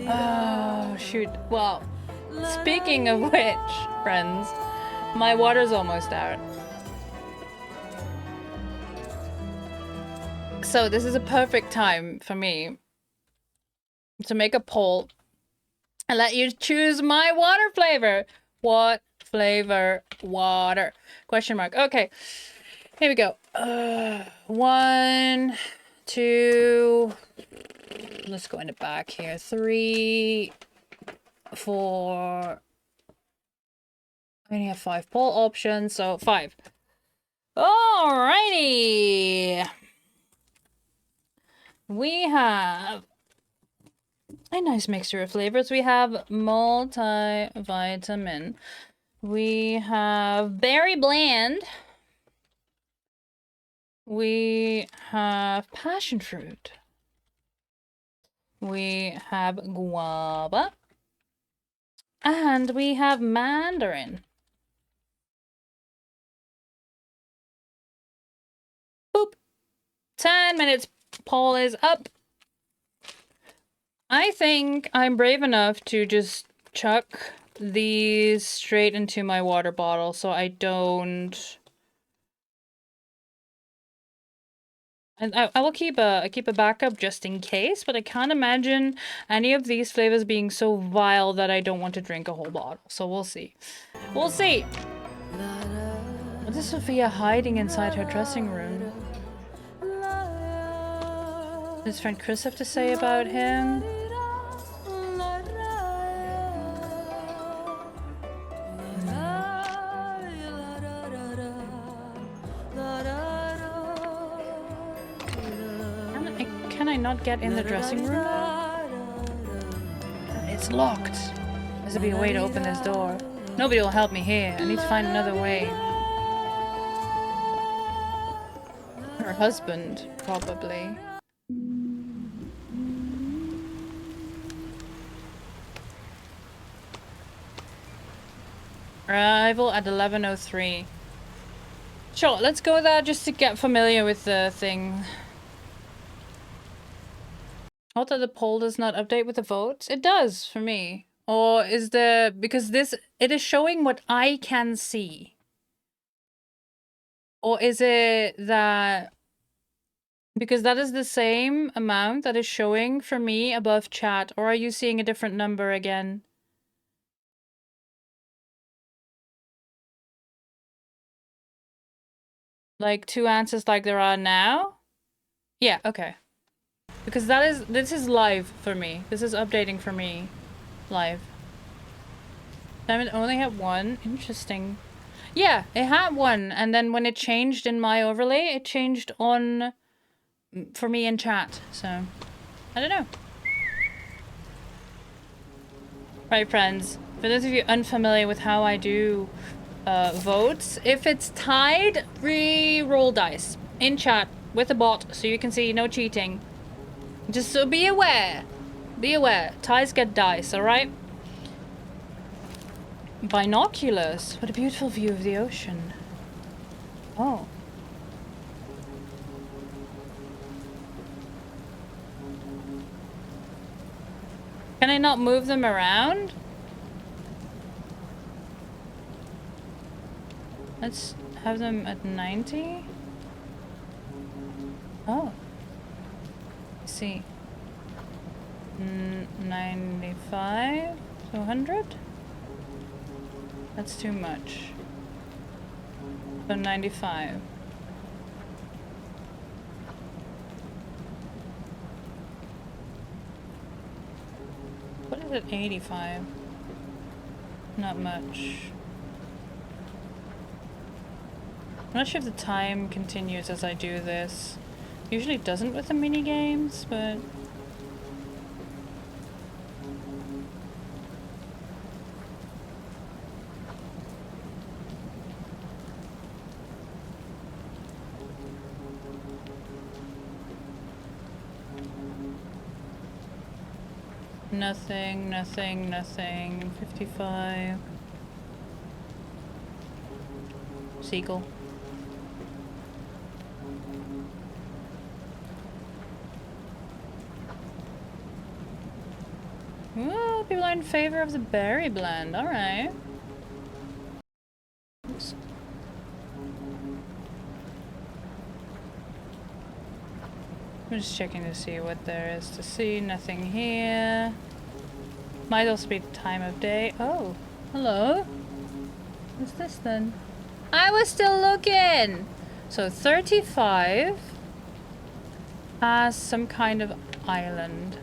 Oh shoot. Well, speaking of which, friends, my water's almost out. So this is a perfect time for me to make a poll and let you choose my water flavor. What flavor water? Question mark. Okay, here we go. 1, 2. Let's go in the back here. 3, 4. I only have 5 poll options, so 5. Alrighty. We have a nice mixture of flavors. We have multivitamin. We have berry bland. We have passion fruit. We have guava. And we have mandarin. Boop. 10 minutes. Poll is up. I think I'm brave enough to just chuck these straight into my water bottle so I don't... And I will keep a backup just in case, but I can't imagine any of these flavors being so vile that I don't want to drink a whole bottle. So we'll see. We'll see. What is Sophia hiding inside her dressing room? What does friend Chris have to say about him? Can I not get in the dressing room? It's locked. There's be a way to open this door. Nobody will help me here. I need to find another way. Her husband, probably. Arrival at 11:03. Sure, let's go there just to get familiar with the thing. Although the poll does not update with the votes. It does for me. Or is there... Because this... It is showing what I can see. Or is it that... Because that is the same amount that is showing for me above chat. Or are you seeing a different number again? Like 2 answers like there are now? Yeah, okay. Because this is live for me. This is updating for me. Live. Diamond only had 1? Interesting. Yeah, it had 1. And then when it changed in my overlay, it changed on... for me in chat. So, I don't know. Right, friends. For those of you unfamiliar with how I do votes, if it's tied, re-roll dice. In chat. With a bot. So you can see no cheating. Just so be aware. Be aware. Ties get dice, alright? Binoculars. What a beautiful view of the ocean. Oh. Can I not move them around? Let's have them at 90. Oh. Let's see. 95? So 100? That's too much. So 95. What is it, 85? Not much. I'm not sure if the time continues as I do this. Usually it doesn't with the mini games, but... Nothing, nothing, nothing. 55. Seagull. Ooh, people are in favor of the berry blend. Alright. Oops. I'm just checking to see what there is to see. Nothing here. Might also be time of day. Oh, hello. What's this then? I was still looking! So 35 has some kind of island.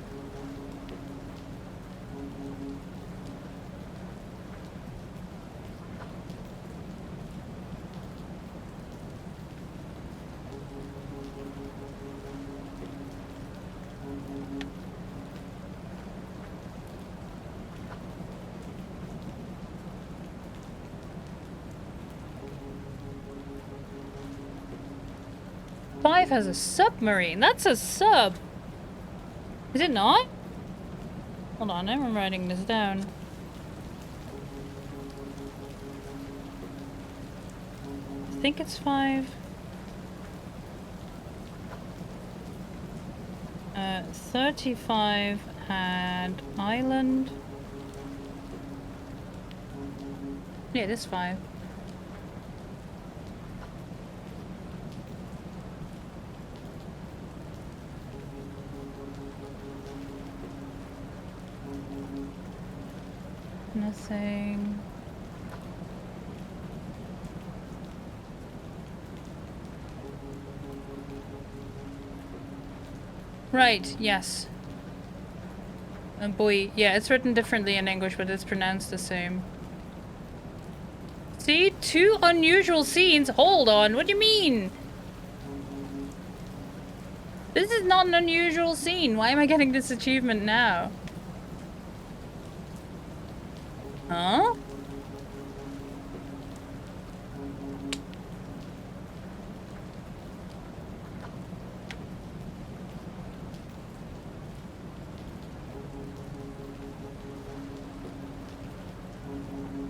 Five has a submarine. That's a sub. Is it not? Hold on, I'm writing this down. I think it's 5. 35 had island. Yeah, it is 5. Nothing. Right, yes. Boy, yeah, it's written differently in English, but it's pronounced the same. See? 2 unusual scenes? Hold on, what do you mean? This is not an unusual scene. Why am I getting this achievement now? Huh?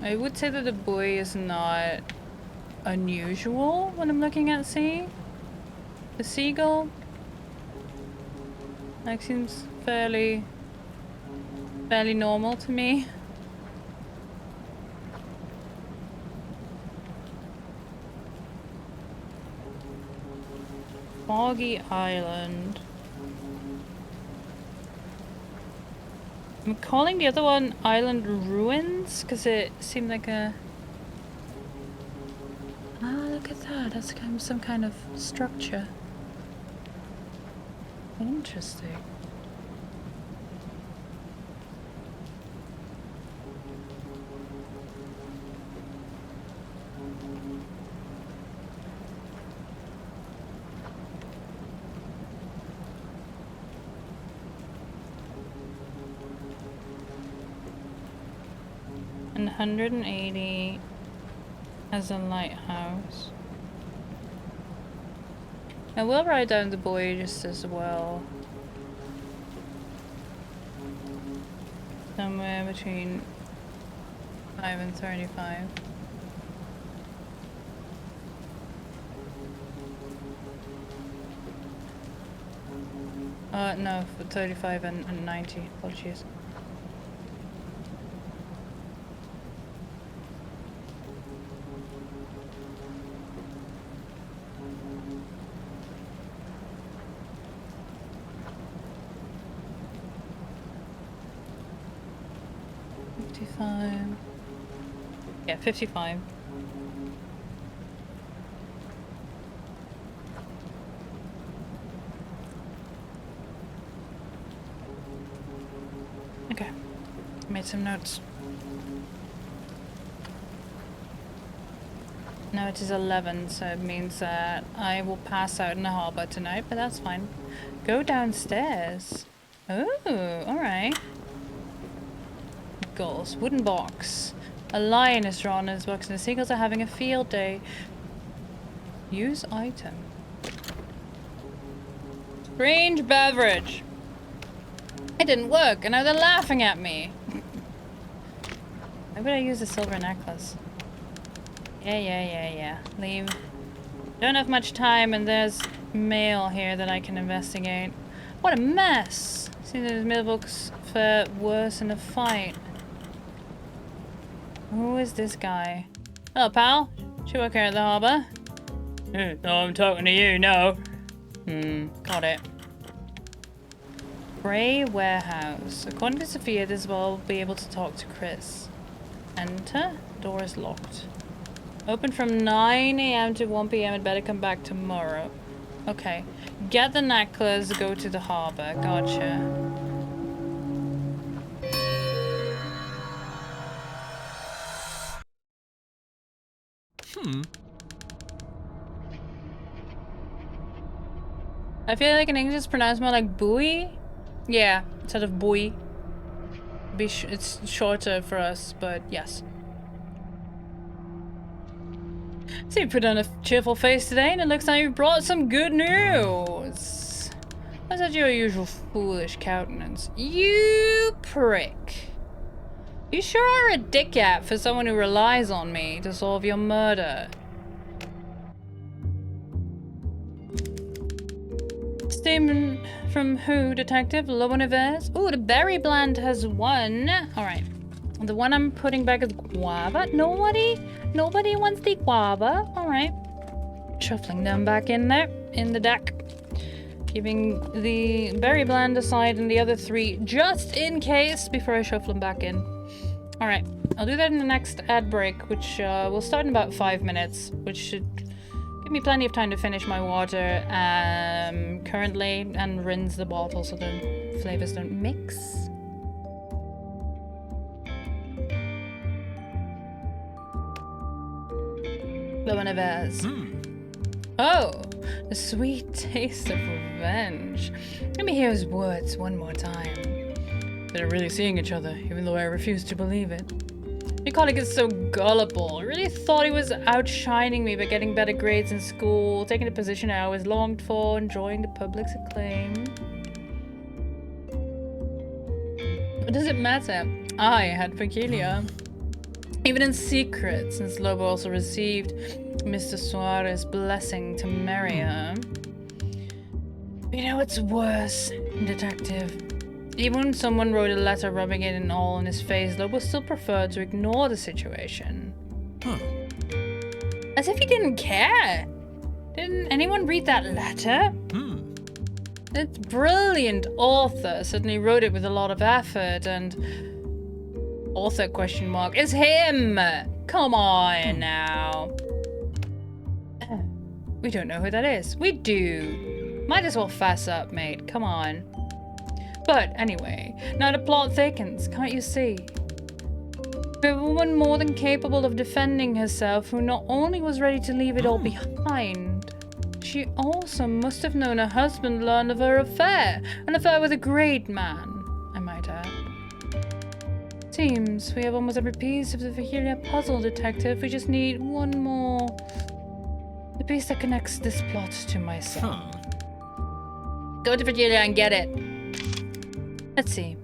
I would say that the buoy is not unusual when I'm looking at sea. The seagull, like, seems fairly normal to me. Foggy Island. I'm calling the other one Island Ruins because it seemed like a... Ah, look at that. That's kind of some kind of structure. Interesting. And 180 as a lighthouse. I will write down the buoy just as well. Somewhere between 5 and 35. No, for 35 and 90. Apologies. Yeah, 55. Okay, made some notes. Now it is 11, so it means that I will pass out in the harbor tonight, but that's fine. Go downstairs. Oh, alright. Goals. Wooden box. A lion is drawn in this box and the seagulls are having a field day. Use item. Strange beverage. It didn't work and now they're laughing at me. Why would I use a silver necklace? Yeah. Leave. Don't have much time and there's mail here that I can investigate. What a mess. See, there's mail books for worse in a fight. Who is this guy? Hello, pal. Should work here at the harbor. No, I'm talking to you, no. Got it. Grey warehouse. According to Sophia, this will be able to talk to Chris. Enter. Door is locked. Open from 9 AM to 1 PM. I'd better come back tomorrow. Okay. Get the necklace, go to the harbor. Gotcha. I feel like in English it's pronounced more like buoy. Yeah, instead of buoy. It's shorter for us, but yes. So you put on a cheerful face today and it looks like you brought some good news. What's that your usual foolish countenance? You prick. You sure are a dickhead for someone who relies on me to solve your murder. Statement from who, Detective? Loboneves? Ooh, the berry blend has won. Alright. The one I'm putting back is guava. Nobody wants the guava. Alright. Shuffling them back in there, in the deck. Keeping the berry blend aside and the other 3 just in case before I shuffle them back in. Alright. I'll do that in the next ad break, which will start in about 5 minutes, which should give me plenty of time to finish my water currently and rinse the bottle so the flavors don't mix. Loboneves. Oh, the sweet taste of revenge. Let me hear his words one more time. They're really seeing each other, even though I refuse to believe it. Your colleague is so gullible. I really thought he was outshining me by getting better grades in school, taking the position I always longed for, enjoying the public's acclaim. What does it matter? I had peculiar. even in secret, since Lobo also received Mr. Suarez's blessing to marry her. You know what's worse, Detective? Even when someone wrote a letter rubbing it in all in his face, Lobo still preferred to ignore the situation. Huh. As if he didn't care. Didn't anyone read that letter? That brilliant author certainly wrote it with a lot of effort, and author question mark is him. Come on now. We don't know who that is. We do. Might as well fess up, mate. Come on. But anyway, now the plot thickens, can't you see? We have a woman more than capable of defending herself, who not only was ready to leave it all behind, she also must have known her husband learned of her affair, an affair with a great man, I might add. Seems we have almost every piece of the peculiar puzzle, Detective. We just need one more. The piece that connects this plot to myself. Go to Virginia and get it. Let's see.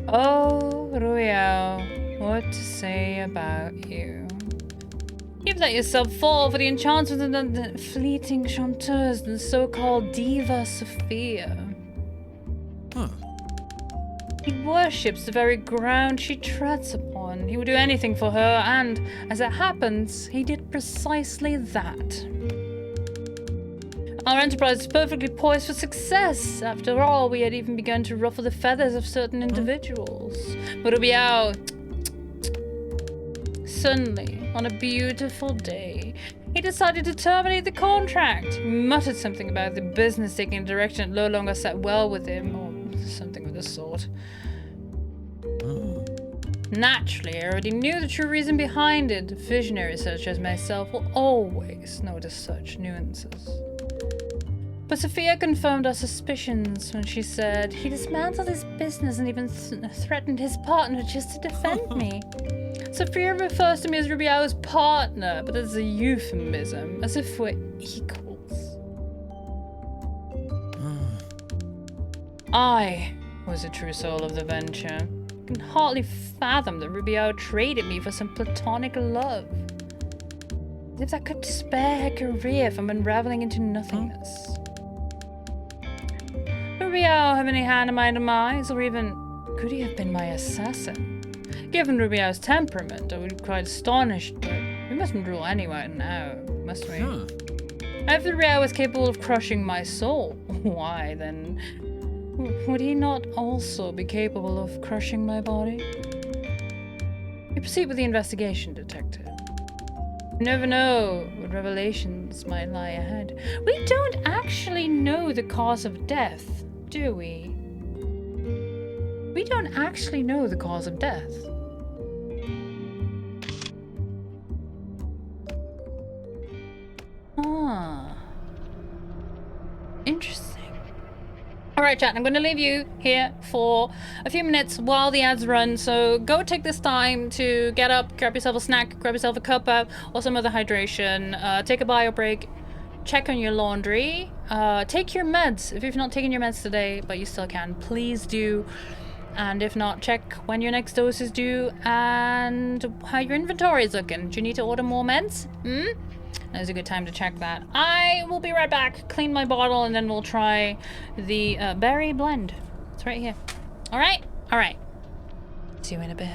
Oh, Ruel, what to say about you? You've let yourself fall for the enchantment of the fleeting chanteuse, the so-called diva Sophia. He worships the very ground she treads upon. He would do anything for her, and, as it happens, he did precisely that. Our enterprise is perfectly poised for success. After all, we had even begun to ruffle the feathers of certain individuals. But Rubiao, suddenly, on a beautiful day, he decided to terminate the contract. He muttered something about the business taking a direction that no longer sat well with him, or something of the sort. Naturally, I already knew the true reason behind it. Visionaries such as myself will always notice such nuances. But Sophia confirmed our suspicions when she said he dismantled his business and even threatened his partner just to defend me. Sophia refers to me as Rubiao's partner, but that's a euphemism, as if we're equals. I was the true soul of the venture. I can hardly fathom that Rubiao traded me for some platonic love. As if that could spare her career from unraveling into nothingness. Rubiao have any hand in my demise, or even could he have been my assassin? Given Rubiao's temperament, I would be quite astonished, but we mustn't rule anyone out, must we? If Rubiao was capable of crushing my soul, why then would he not also be capable of crushing my body? You proceed with the investigation, Detective. You never know what revelations might lie ahead. We don't actually know the cause of death, do we? We don't actually know the cause of death. Ah. Interesting. Alright, chat, I'm going to leave you here for a few minutes while the ads run, so go take this time to get up, grab yourself a snack, grab yourself a cuppa or some other hydration, take a bio break, check on your laundry, take your meds. If you've not taken your meds today, but you still can, please do. And if not, check when your next dose is due and how your inventory is looking. Do you need to order more meds? Now's a good time to check that. I will be right back, clean my bottle, and then we'll try the berry blend. It's right here. Alright? Alright. See you in a bit.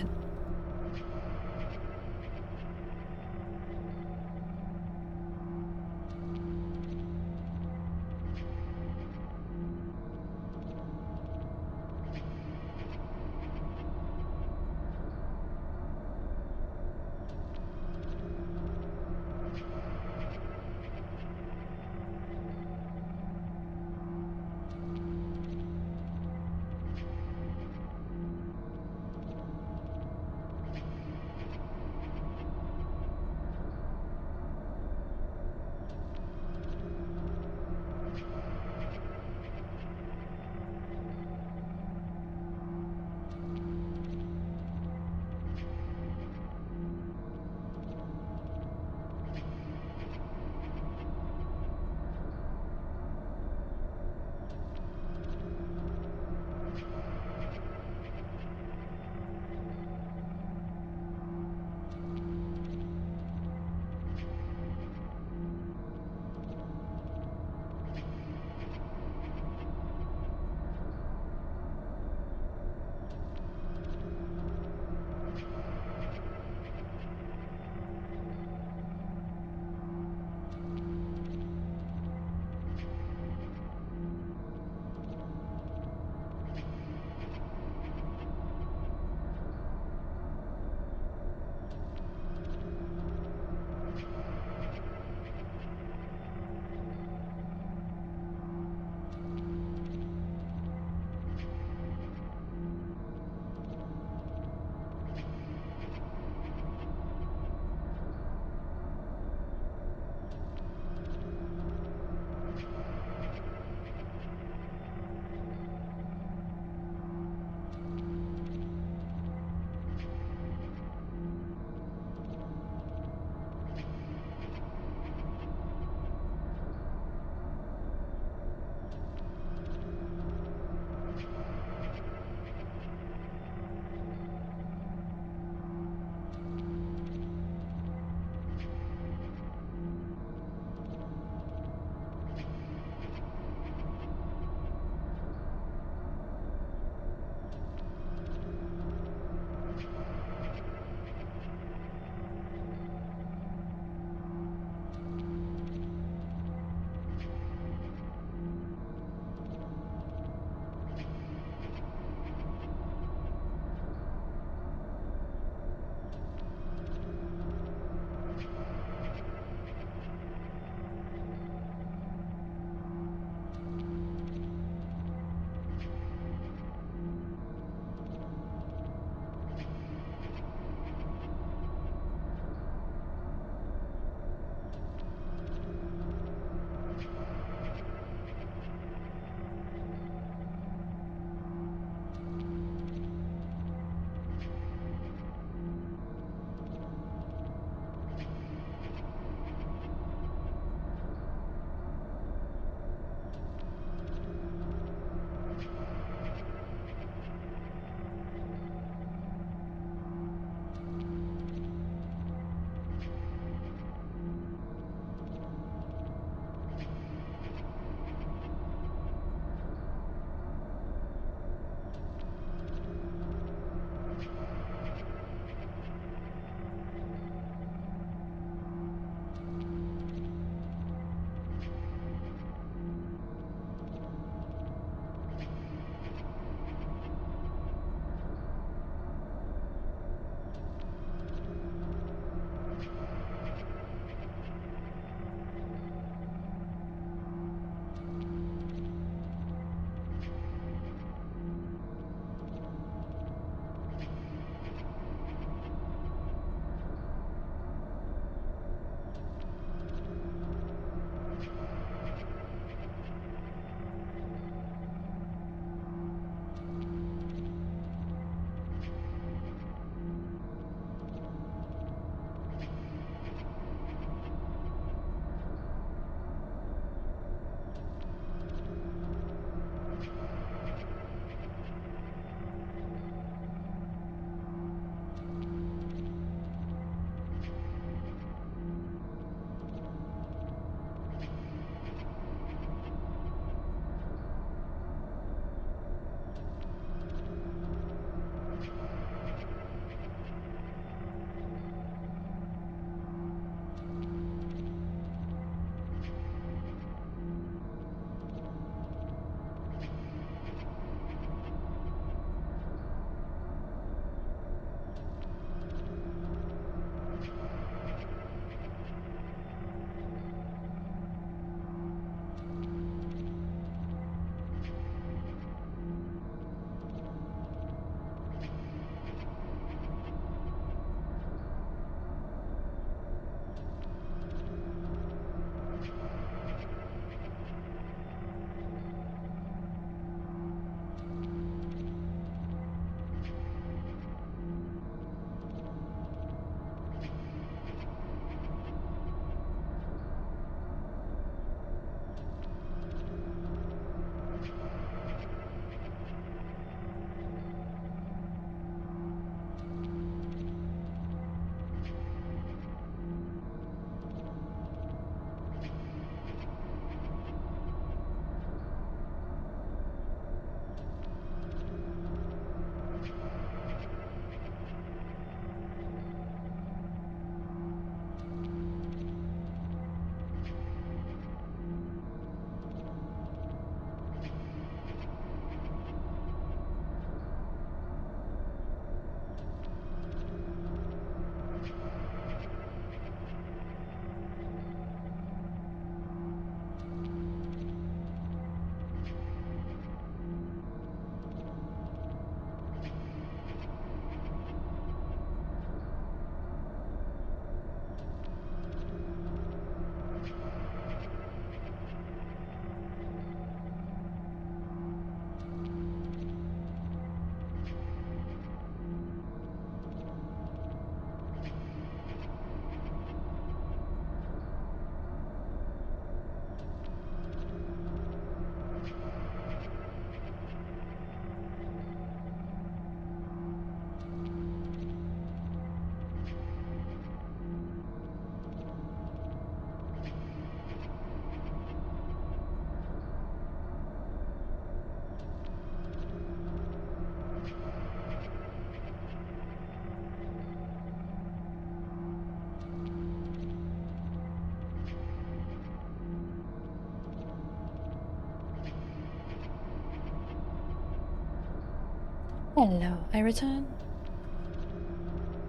Hello, I return.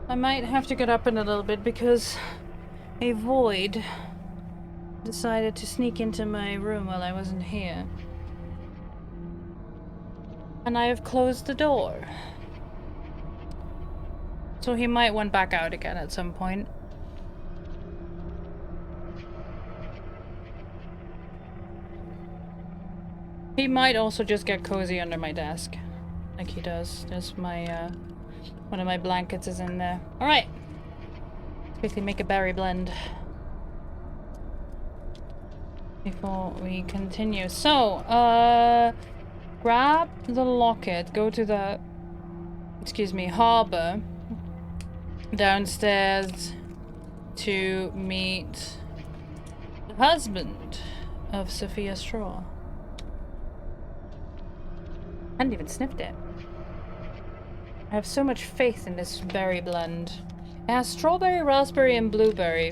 I might have to get up in a little bit because a void decided to sneak into my room while I wasn't here. And I have closed the door. So he might want back out again at some point. He might also just get cozy under my desk. Like he does. There's my, one of my blankets is in there. Alright. Let's quickly make a berry blend. Before we continue. So, grab the locket, go to the, excuse me, harbor. Downstairs to meet the husband of Sophia Straw. I hadn't even sniffed it. I have so much faith in this berry blend. It has strawberry, raspberry, and blueberry.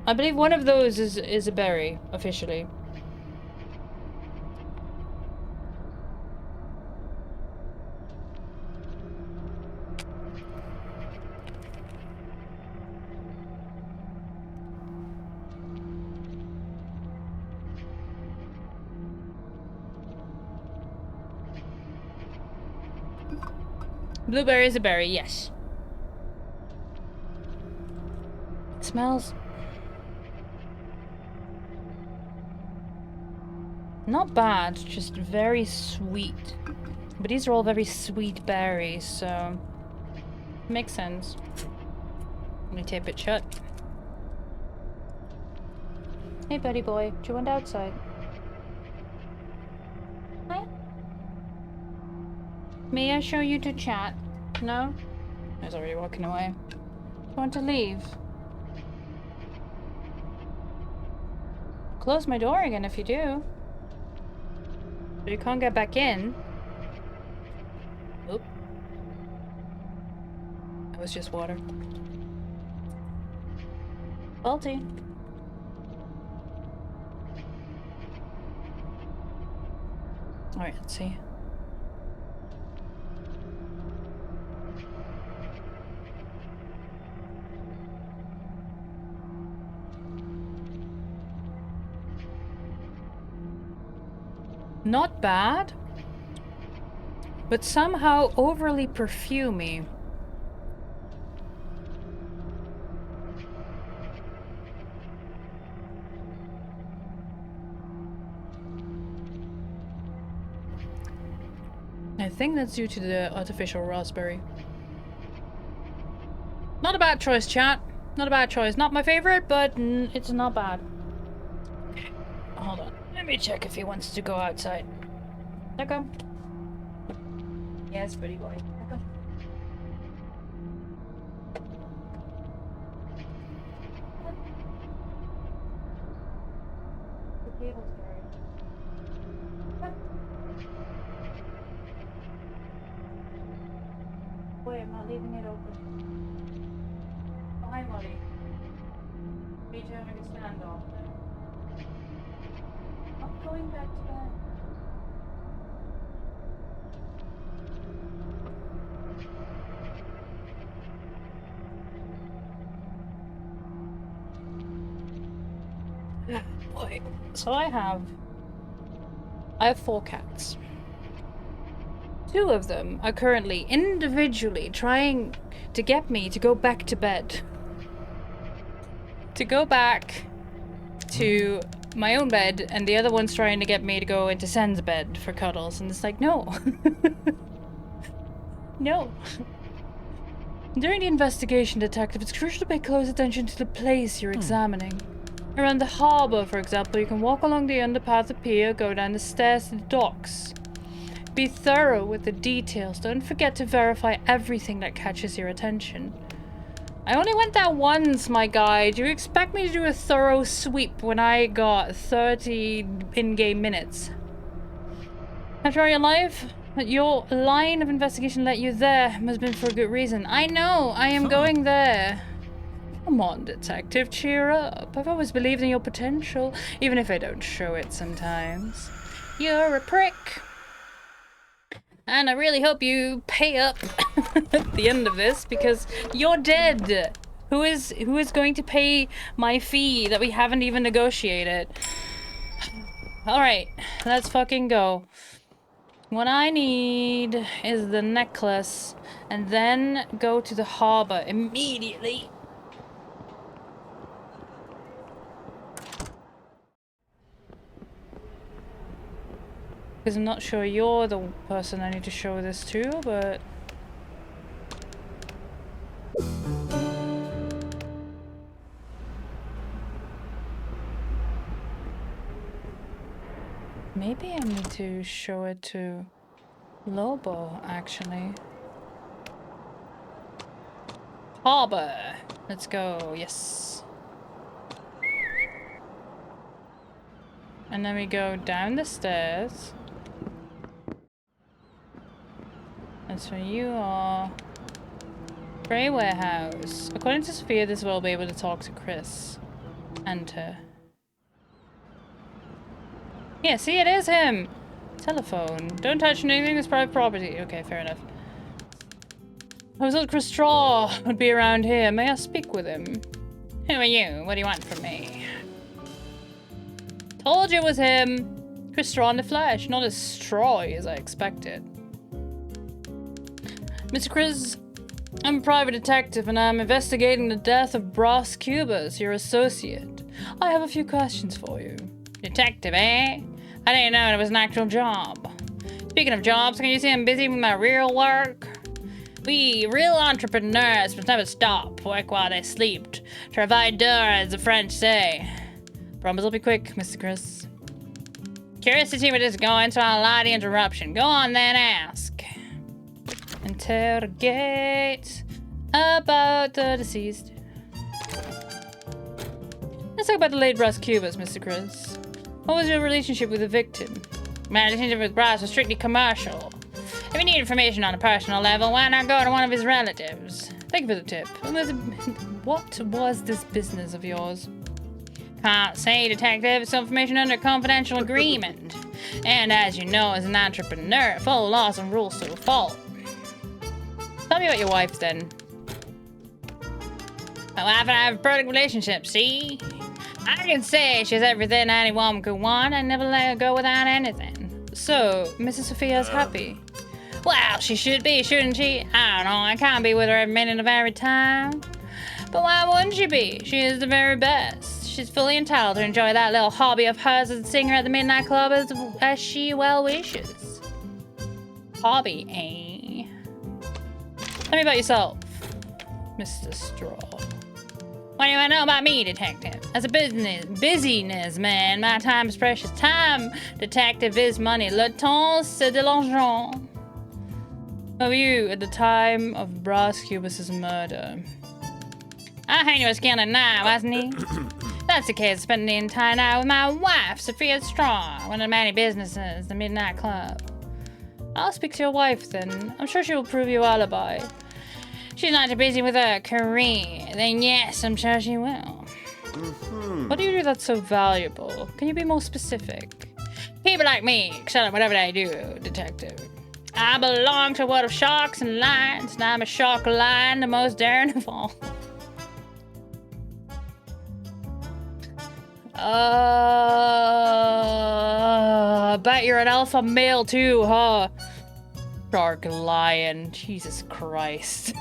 I believe one of those is a berry, officially. Blueberry is a berry, yes. It smells not bad, just very sweet. But these are all very sweet berries, so makes sense. Let me tape it shut. Hey, buddy boy, do you want outside? Hi. May I show you to chat? No? He's already walking away. Do you want to leave? Close my door again if you do. But you can't get back in. Oop. That was just water. Faulty. Alright, let's see. Not bad, but somehow overly perfumey. I think that's due to the artificial raspberry. Not a bad choice, chat. Not a bad choice. Not my favorite, but it's not bad. Okay, hold on. Let me check if he wants to go outside. Okay. Yes, pretty boy. Okay. The cable's buried. Okay. Wait, I'm not leaving it open. Oh, hi, Molly. Me too having a standoff now. I'm going back to bed. Boy. So I have 4 cats. 2 of them are currently individually trying to get me to go back to bed. To go back to my own bed, and the other one's trying to get me to go into Sen's bed for cuddles, and it's like, no. No. During the investigation, detective, it's crucial to pay close attention to the place you're examining. Around the harbor, for example, you can walk along the underpath of pier, go down the stairs to the docks. Be thorough with the details. Don't forget to verify everything that catches your attention. I only went there once, my guy. Do you expect me to do a thorough sweep when I got 30 in-game minutes? After your life, your line of investigation led you there must have been for a good reason. I know, I am going there. Come on, detective, cheer up. I've always believed in your potential, even if I don't show it sometimes. You're a prick. And I really hope you pay up at the end of this, because you're dead. Who is going to pay my fee that we haven't even negotiated? Alright, let's fucking go. What I need is the necklace, and then go to the harbor immediately. Because I'm not sure you're the person I need to show this to, but... maybe I need to show it to Lobo, actually. Harbor! Let's go, yes. And then we go down the stairs. And so you are... Grey Warehouse. According to Sophia, this will be able to talk to Chris. Enter. Yeah, see, it is him! Telephone. Don't touch anything, it's private property. Okay, fair enough. I was told Chris Straw would be around here. May I speak with him? Who are you? What do you want from me? Told you it was him. Chris Straw in the flesh, not as strawy as I expected. Mr. Chris, I'm a private detective and I'm investigating the death of Brass Cubas, your associate. I have a few questions for you. Detective, eh? I didn't know it was an actual job. Speaking of jobs, can you see I'm busy with my real work? We real entrepreneurs must never stop, work while they sleep. Travail dur, as the French say. Promise will be quick, Mr. Chris. Curious to see where this is going, so I'll allow the interruption. Go on then, ask. Interrogate about the deceased. Let's talk about the late Brass Cubas, Mr. Chris. What was your relationship with the victim? My relationship with Brass was strictly commercial. If you need information on a personal level, why not go to one of his relatives? Thank you for the tip. What was this business of yours? Can't say, detective. It's information under confidential agreement. And as you know, as an entrepreneur, follow laws and rules to a fault. Tell me about your wife, then. My wife and I have a perfect relationship, see? I can say she's everything any woman could want. I never let her go without anything. So, Mrs. Sophia's happy? Well, she should be, shouldn't she? I don't know, I can't be with her every minute of every time. But why wouldn't she be? She is the very best. She's fully entitled to enjoy that little hobby of hers as a singer at the Midnight Club as she well wishes. Hobby, eh? Tell me about yourself, Mr. Straw. What do you want to know about me, detective? As a busyness man, my time is precious time. Detective is money. Le temps, c'est de l'argent. Who were you at the time of Brass Cubas's murder? I heard he was killed at night, wasn't he? That's the case. I spent the entire night with my wife, Sophia Straw, one of the many businesses, the Midnight Club. I'll speak to your wife then. I'm sure she will prove your alibi. She's not too busy with her career. Then yes, I'm sure she will. What do you do that's so valuable? Can you be more specific? People like me excel at whatever they do, detective. I belong to a world of sharks and lions, and I'm a shark lion, the most daring of all. I bet you're an alpha male too, huh? Shark lion, Jesus Christ.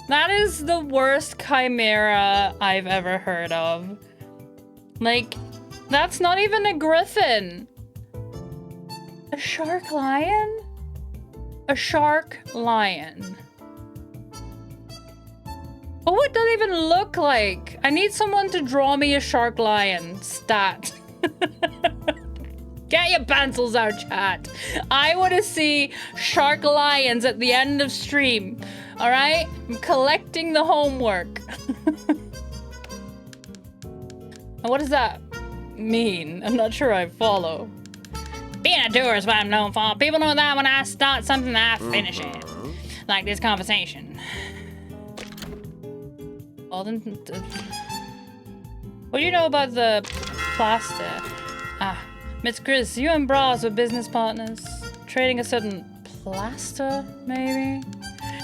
That is the worst chimera I've ever heard of. Like, that's not even a griffin. A shark lion? A shark lion. What would that even look like? I need someone to draw me a shark lion stat. Get your pencils out, chat. I want to see shark lions at the end of stream. All right? I'm collecting the homework. And what does that mean? I'm not sure I follow. Being a doer is what I'm known for. People know that when I start something, I finish it. Like this conversation. Well, then, what do you know about the plaster? Miss Chris, you and Bras were business partners, trading a certain plaster, maybe?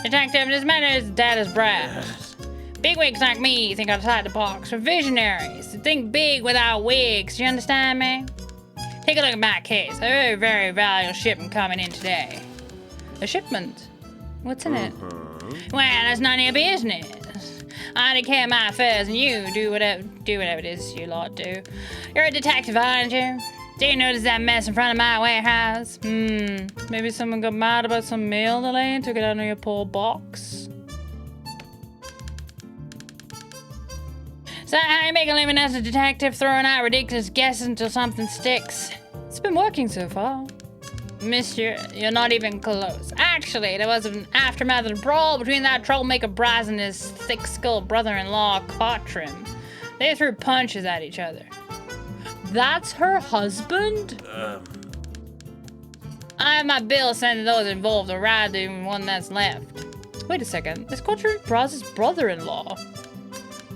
Detective, this matter is dead as brass. Bigwigs like me think outside the box. We're visionaries. Think big without wigs. You understand me? Take a look at my case. A very, very valuable shipment coming in today. A shipment? What's in it? Well, that's none of your business. I take care of my affairs and you do whatever it is you lot do. You're a detective, aren't you? Do you notice that mess in front of my warehouse? Maybe someone got mad about some mail delay and took it out of your poor box. Is that how you make a living as a detective, throwing out ridiculous guesses until something sticks? It's been working so far. Monsieur, you're not even close. Actually, there was an aftermath of a brawl between that troublemaker Braz and his thick-skulled brother-in-law, Cottram. They threw punches at each other. That's her husband? I have my bill sent to those involved, or rather, even one that's left. Wait a second. Is Cottram Braz's brother-in-law?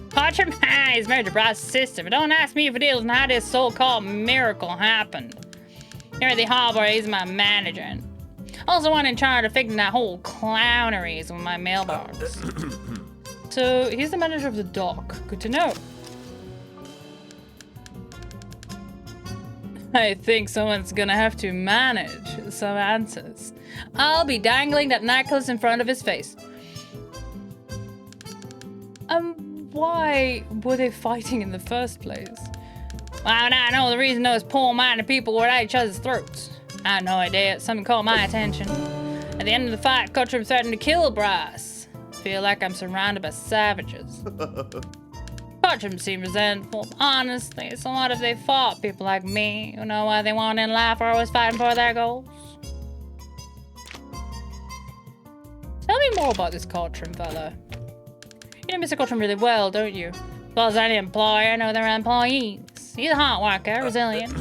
Cottram? He's married to Braz's sister, but don't ask me for deals on how this so-called miracle happened. Here at the harbor, he's my manager. And also one in charge of fixing that whole clowneries with my mailbox. So, he's the manager of the dock. Good to know. I think someone's gonna have to manage some answers. I'll be dangling that necklace in front of his face. Why were they fighting in the first place? Well, I know the reason those poor-minded people were at each other's throats. I had no idea. Something caught my attention. At the end of the fight, Cottram threatened to kill Bryce. Feel like I'm surrounded by savages. Cottram seemed resentful. Honestly, so what if they fought people like me who know what they want in life or always fighting for their goals? Tell me more about this Cottram fella. You know Mr. Cottram really well, don't you? Well, as any employer, know their employees. He's a hard worker, resilient.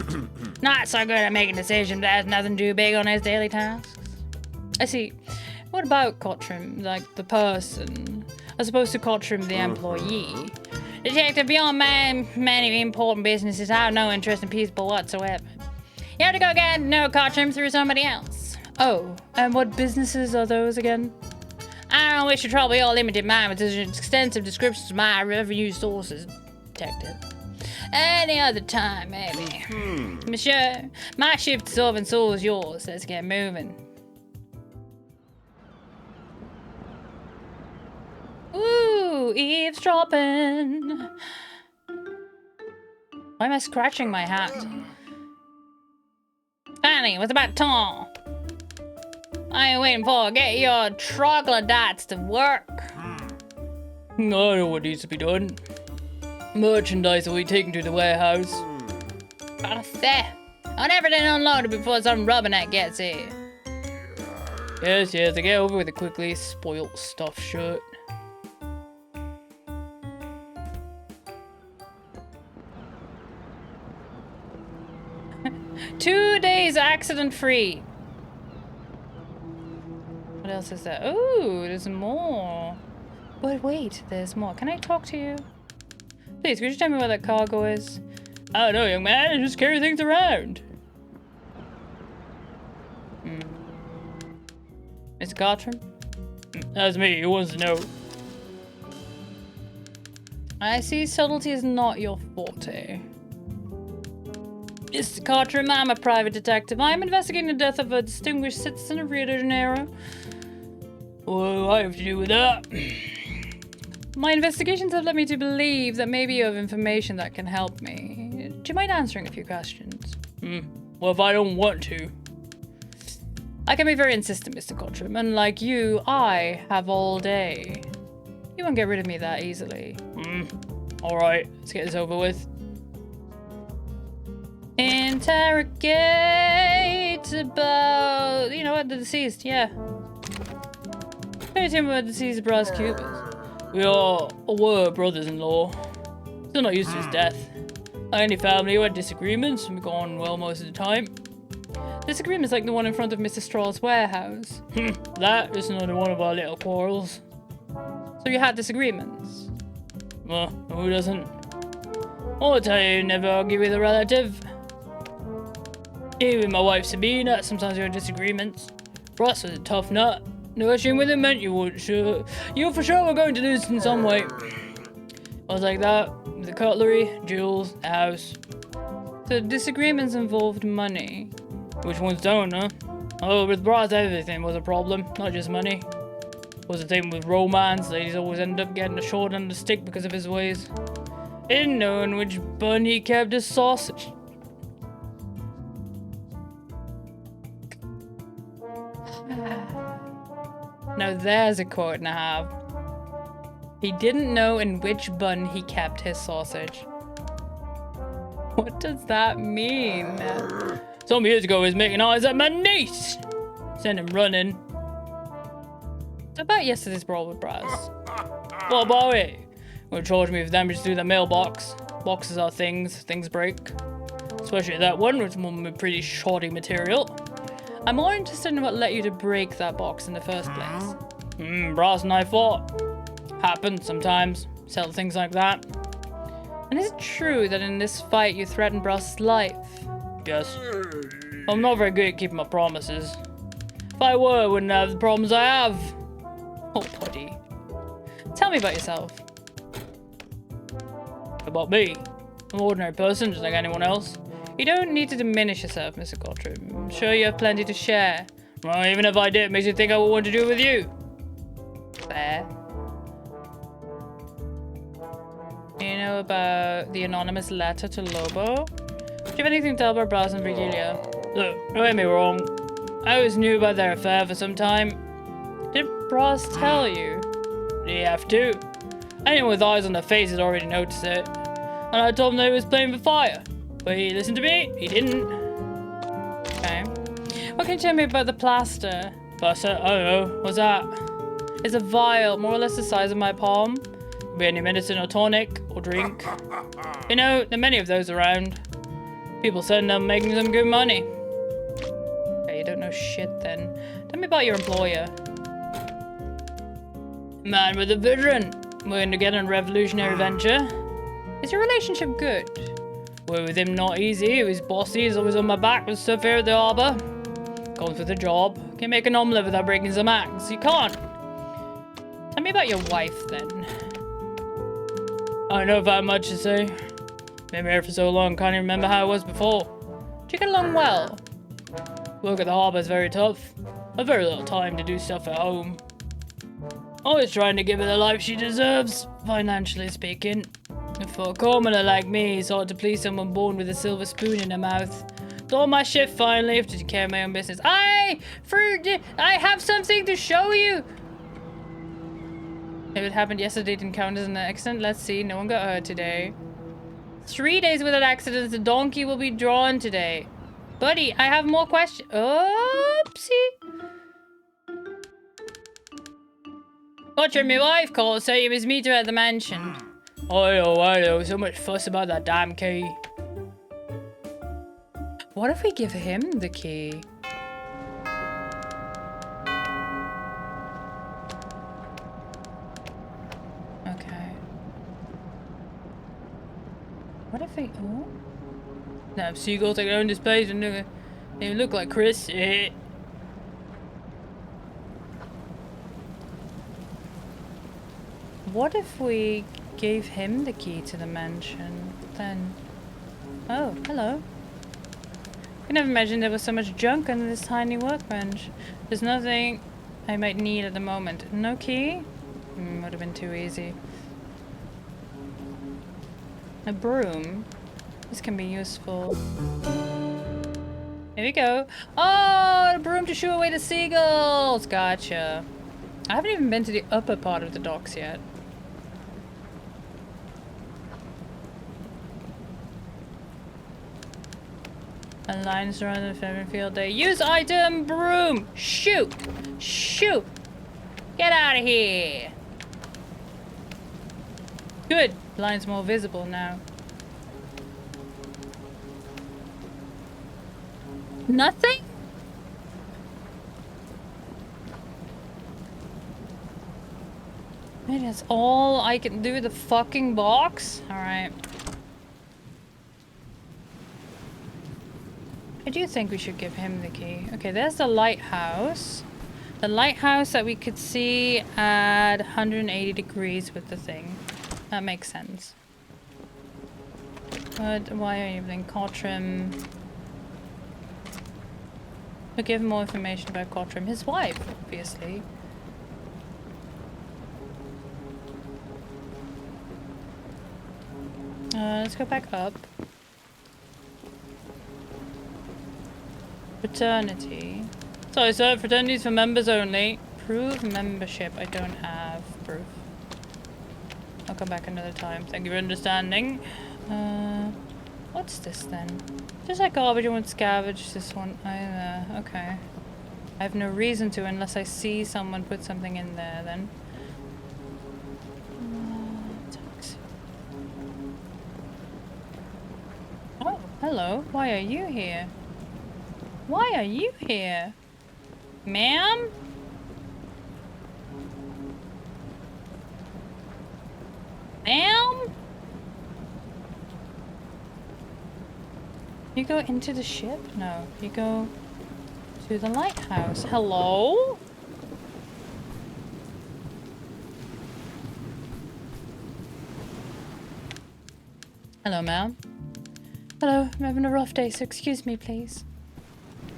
Not so good at making decisions, but has nothing too big on his daily tasks. I see. What about Cottram, like the person, as opposed to Cottram, the employee? Detective, beyond many important businesses, I have no interest in people whatsoever. You have to go get to know Cottram through somebody else. Oh, and what businesses are those again? I don't wish to trouble your limited mind with extensive descriptions of my revenue sources, Detective. Any other time, maybe. Monsieur, my shift is over and so is yours. Let's get moving. Ooh, eavesdropping. Why am I scratching my hat? Fanny, what's about time? I ain't waiting for. Get your troglodytes to work. I know what needs to be done. Merchandise will be taken to the warehouse. There. On everything unloaded before some rubberneck gets here. Yes, I get over with it quickly. Spoilt stuffed shirt. "2 days accident-free." What else is there? Ooh, there's more. But wait, there's more. Can I talk to you? Please, could you tell me where that cargo is? I don't know, young man. I just carry things around. Mr. Cottram? That's me. Who wants to know? I see subtlety is not your forte. Mr. Cottram, I'm a private detective. I'm investigating the death of a distinguished citizen of Rio de Janeiro. What do I have to do with that? My investigations have led me to believe that maybe you have information that can help me. Do you mind answering a few questions? Well, if I don't want to. I can be very insistent, Mr. Cottram. Unlike you, I have all day. You won't get rid of me that easily. Alright, let's get this over with. Interrogate about... You know what, the deceased, yeah. Can you tell me about the deceased Braz Cubas? We all were brothers-in-law. Still not used to his death. Like any family who had disagreements, and we got on well most of the time. Disagreements like the one in front of Mr. Straw's warehouse. That is another one of our little quarrels. So you had disagreements? Well, who doesn't? I'll tell you, never argue with a relative. Even my wife Sabina, sometimes we have disagreements. Ross was a tough nut. Negotiating with him meant you weren't sure. You for sure were going to lose in some way. I was like that. The cutlery, jewels, the house. The disagreements involved money. Which ones don't, huh? Oh, with Ross, everything was a problem, not just money. Was the thing with romance. Ladies always end up getting a short end of the stick because of his ways. In knowing which bun he kept his sausage. Now there's a quote and a half. He didn't know in which bun he kept his sausage. What does that mean? Some years ago he was making eyes at my niece. Sent him running. What about yesterday's brawl with Brass? What about it? Gonna charge me for damage through the mailbox. Boxes are things break. Especially that one, which was pretty shoddy material. I'm more interested in what led you to break that box in the first place. Brass and I fought. Happens sometimes. Sell things like that. And is it true that in this fight you threatened Brass's life? Yes. I'm not very good at keeping my promises. If I were, I wouldn't have the problems I have. Oh, buddy. Tell me about yourself. About me? I'm an ordinary person, just like anyone else. You don't need to diminish yourself, Mr. Gottfried. I'm sure you have plenty to share. Well, even if I did, it makes you think I would want to do it with you. Fair. You know about the anonymous letter to Lobo? Do you have anything to tell about Brass and Virgilia? Look, don't get me wrong. I always knew about their affair for some time. Did Brass tell you? Did he have to? Anyone with eyes on their face had already noticed it. And I told him that he was playing with fire. But he listened to me, he didn't. Okay. What can you tell me about the plaster? Plaster? I don't know. What's that? It's a vial, more or less the size of my palm. Could be any medicine or tonic or drink. You know, there are many of those around. People send them, making them good money. Okay, you don't know shit then. Tell me about your employer. Man with a vision. We're in together in a revolutionary venture. Is your relationship good? We're with him not easy. He was bossy. He's always on my back with stuff here at the harbour. Comes with a job. Can't make an omelette without breaking some eggs. You can't. Tell me about your wife then. I don't know if I have much to say. Been here for so long, can't even remember how it was before. Do you get along well? Work at the harbour is very tough. I've very little time to do stuff at home. Always trying to give her the life she deserves, financially speaking. And for a commoner like me, it's hard to please someone born with a silver spoon in her mouth. Done my shift finally, have to take care of my own business. I have something to show you! If it happened yesterday, didn't count as an accident. Let's see, no one got hurt today. 3 days without accidents, the donkey will be drawn today. Buddy, I have more questions. Oopsie. Watcher, my wife called, say you must meet her at the mansion. I know, so much fuss about that damn key. What if we give him the key? Okay. What if we... Oh? Now, seagulls take their own displays and they look like Chris. What if we gave him the key to the mansion, then... Oh, hello. I never imagined there was so much junk under this tiny workbench. There's nothing I might need at the moment. No key? Would have been too easy. A broom? This can be useful. Here we go. Oh, a broom to shoo away the seagulls! Gotcha. I haven't even been to the upper part of the docks yet. A line surrounding the Fenrir field day. Use item broom! Shoot! Shoot! Get out of here! Good. Line's more visible now. Nothing? Maybe that's all I can do with the fucking box? Alright. I do think we should give him the key. Okay, there's the lighthouse. The lighthouse that we could see at 180 degrees with the thing. That makes sense. But why are you in Cottram? We'll give him more information about Cottram. His wife, obviously. Let's go back up. Fraternity. Sorry, sir. Fraternities for members only. Prove membership. I don't have proof. I'll come back another time. Thank you for understanding. What's this then? Just like garbage, I won't scavenge this one either. Okay. I have no reason to unless I see someone put something in there then. Taxi. Oh, hello. Why are you here? Why are you here? Ma'am? Ma'am? You go into the ship? No. You go to the lighthouse. Hello? Hello, ma'am. Hello, I'm having a rough day, so excuse me, please.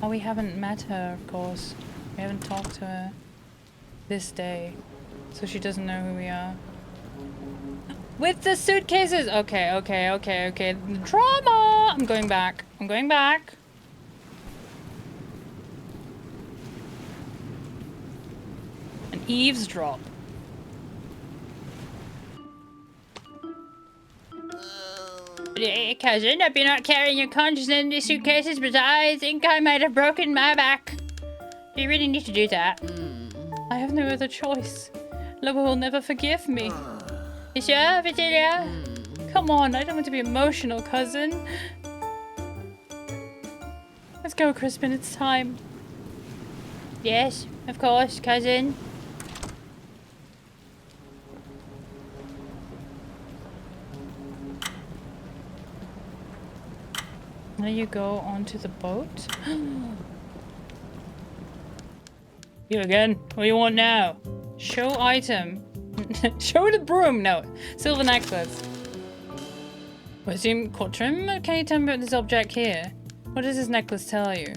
Oh, we haven't met her, of course. We haven't talked to her this day, so she doesn't know who we are. With the suitcases! Okay. Drama! I'm going back. I'm going back. An eavesdrop. Cousin, I've been not carrying your conscience in these suitcases, but I think I might have broken my back. Do you really need to do that? I have no other choice. Lobo will never forgive me. You sure, Vitilia? Come on, I don't want to be emotional, cousin. Let's go, Crispin, it's time. Yes, of course, cousin. Now you go onto the boat. You again? What do you want now? Show item. Show the broom. No. Silver necklace. Resume Cottram. Can you tell me about this object here? What does this necklace tell you?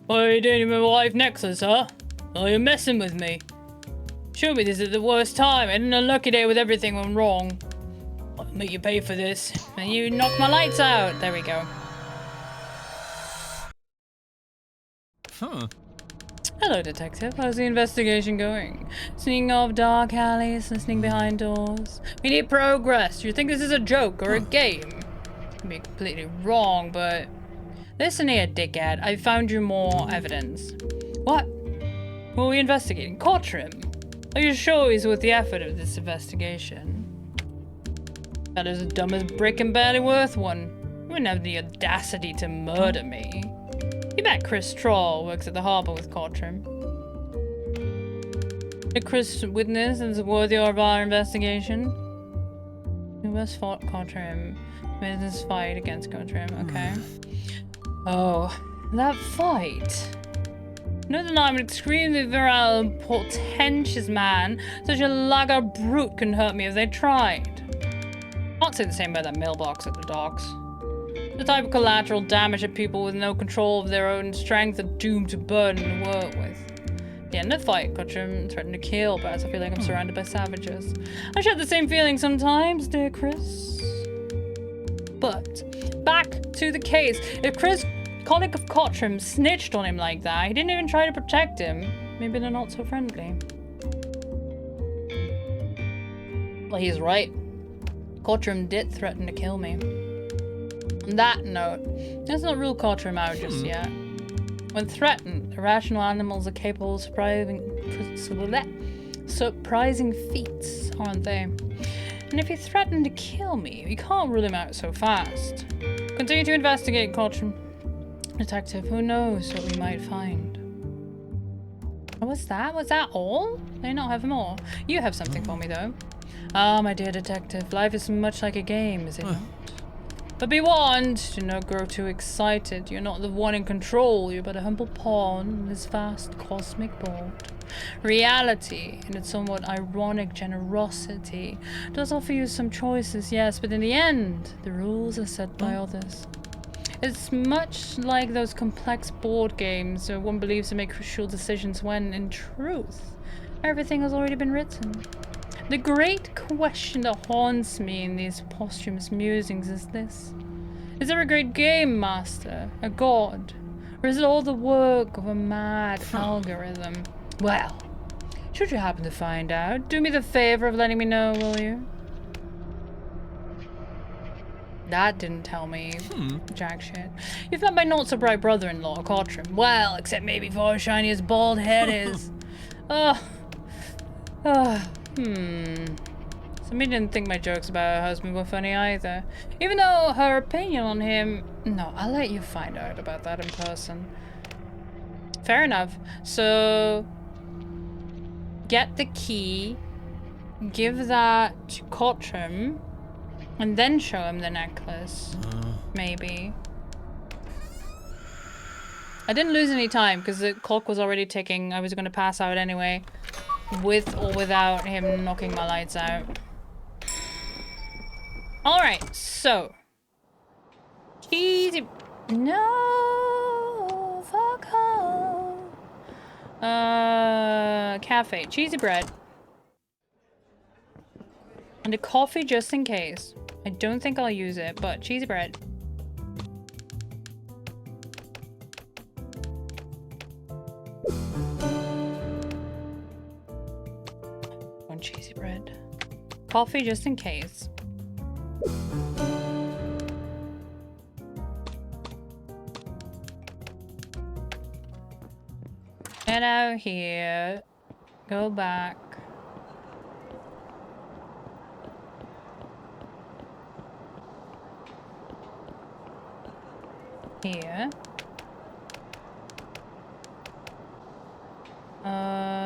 What are you doing with my wife necklace, huh? Oh, you're messing with me. Show me this at the worst time. I had an unlucky day with everything went wrong. I'll make you pay for this. And you knocked my lights out. There we go. Huh. Hello, detective. How's the investigation going? Sneaking off dark alleys, listening behind doors. We need progress. Do you think this is a joke or a game? Could be completely wrong, but... Listen here, dickhead. I found you more evidence. What? What are we investigating? Cottram? Are you sure he's worth the effort of this investigation? That is as dumb as brick and barely worth one. You wouldn't have the audacity to murder me. You bet Chris Troll works at the harbour with Cottram. Did Chris witness and is worthy of our investigation? Who has fought Cottram? Made this fight against Cottram, okay. Oh, that fight. No denying I'm an extremely virile and portentous man. Such a lager brute can hurt me if they tried. Can't say the same about that mailbox at the docks. The type of collateral damage that people with no control of their own strength are doomed to burden and work with. At the end of the fight, Cottram threatened to kill, but I feel like I'm surrounded by savages. I share the same feeling sometimes, dear Chris. But, back to the case. If Chris Connick of Cottram snitched on him like that, he didn't even try to protect him. Maybe they're not so friendly. Well, he's right. Cottram did threaten to kill me. On that note, let's not rule Cottram out just yet. When threatened, irrational animals are capable of surprising feats, aren't they? And if he threatened to kill me, we can't rule him out so fast. Continue to investigate, Cottram. Detective, who knows what we might find. What was that? Was that all? They not have more. You have something for me, though. Ah, my dear detective, life is much like a game, is it not? But be warned, do not grow too excited. You're not the one in control. You're but a humble pawn in this vast cosmic board. Reality, in its somewhat ironic generosity, does offer you some choices, yes, but in the end, the rules are set by others. It's much like those complex board games where one believes to make crucial decisions when, in truth, everything has already been written. The great question that haunts me in these posthumous musings is this. Is there a great game master, a god, or is it all the work of a mad algorithm? Well, should you happen to find out, do me the favor of letting me know, will you? That didn't tell me jack shit. You've met my not-so-bright brother-in-law, Cottram. Well, except maybe for how shiny his bald head is. Somebody didn't think my jokes about her husband were funny either. Even though her opinion on him... No, I'll let you find out about that in person. Fair enough. So... get the key, give that to Cottram, and then show him the necklace. Maybe. I didn't lose any time because the clock was already ticking. I was going to pass out anyway, with or without him knocking my lights out. Alright, so. Cheesy. No, fuck home. Cafe. Cheesy bread. And a coffee just in case. I don't think I'll use it, but cheesy bread. One cheesy bread. Coffee just in case. Get out here. Go back. Here.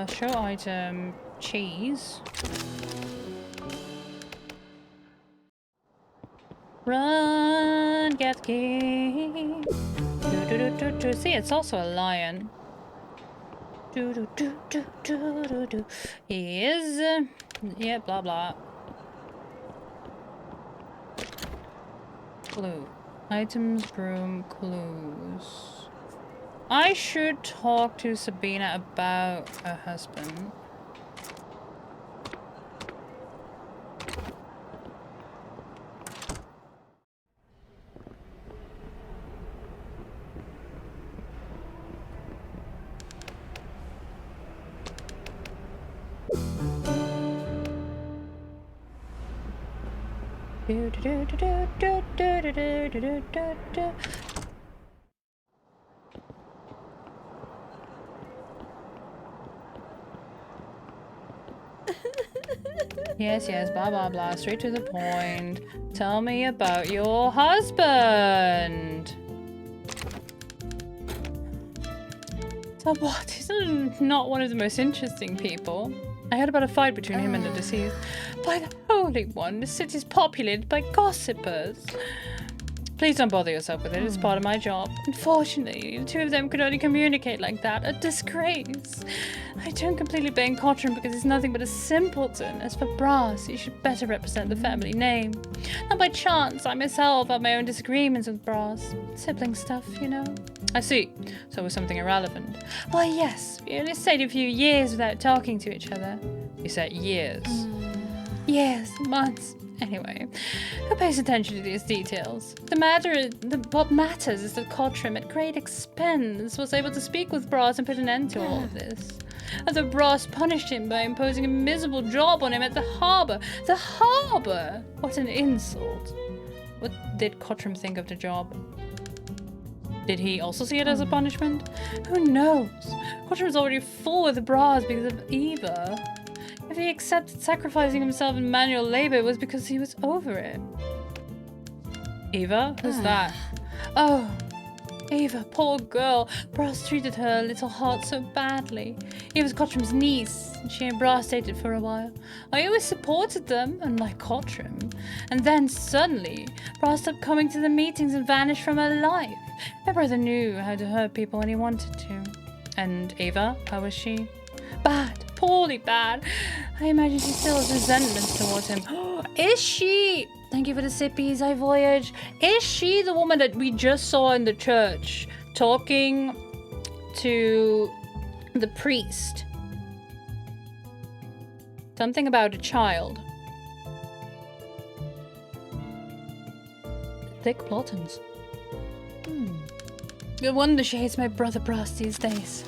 Show item cheese. Run, get key. See, it's also a lion. He is. Yeah, blah blah. Clue. Items, broom, clues. I should talk to Sabina about her husband. Yes, yes, blah blah blah, straight to the point. Tell me about your husband. So what? He's not one of the most interesting people. I heard about a fight between him and the deceased. By the Holy One, the city's populated by gossipers. Please don't bother yourself with it, it's part of my job. Unfortunately, the two of them could only communicate like that. A disgrace. I don't completely blame Cottram because he's nothing but a simpleton. As for Brass, he should better represent the family name. Not by chance, I myself have my own disagreements with Brass. Sibling stuff, you know. I see. So it was something irrelevant. Why, yes. We only stayed a few years without talking to each other. You said years. Years, months. Anyway, who pays attention to these details? What matters is that Cottram, at great expense, was able to speak with Brass and put an end to all of this. Although Brass punished him by imposing a miserable job on him at the harbour. The harbour! What an insult. What did Cottram think of the job? Did he also see it as a punishment? Who knows? Cottram's already full with Brass because of Eva. If he accepted sacrificing himself in manual labor, it was because he was over it. Eva? Who's that? Oh, Ava, poor girl. Brass treated her little heart so badly. Ava's Cottram's niece, and she and Brass dated for a while. I always supported them, unlike Cottram. And then, suddenly, Brass stopped coming to the meetings and vanished from her life. My brother knew how to hurt people when he wanted to. And Ava, how was she? Bad. Poorly bad. I imagine she still has resentments towards him. Is she? Thank you for the sippies, I voyage. Is she the woman that we just saw in the church talking to the priest? Something about a child. Thick buttons. No wonder she hates my brother Brass these days.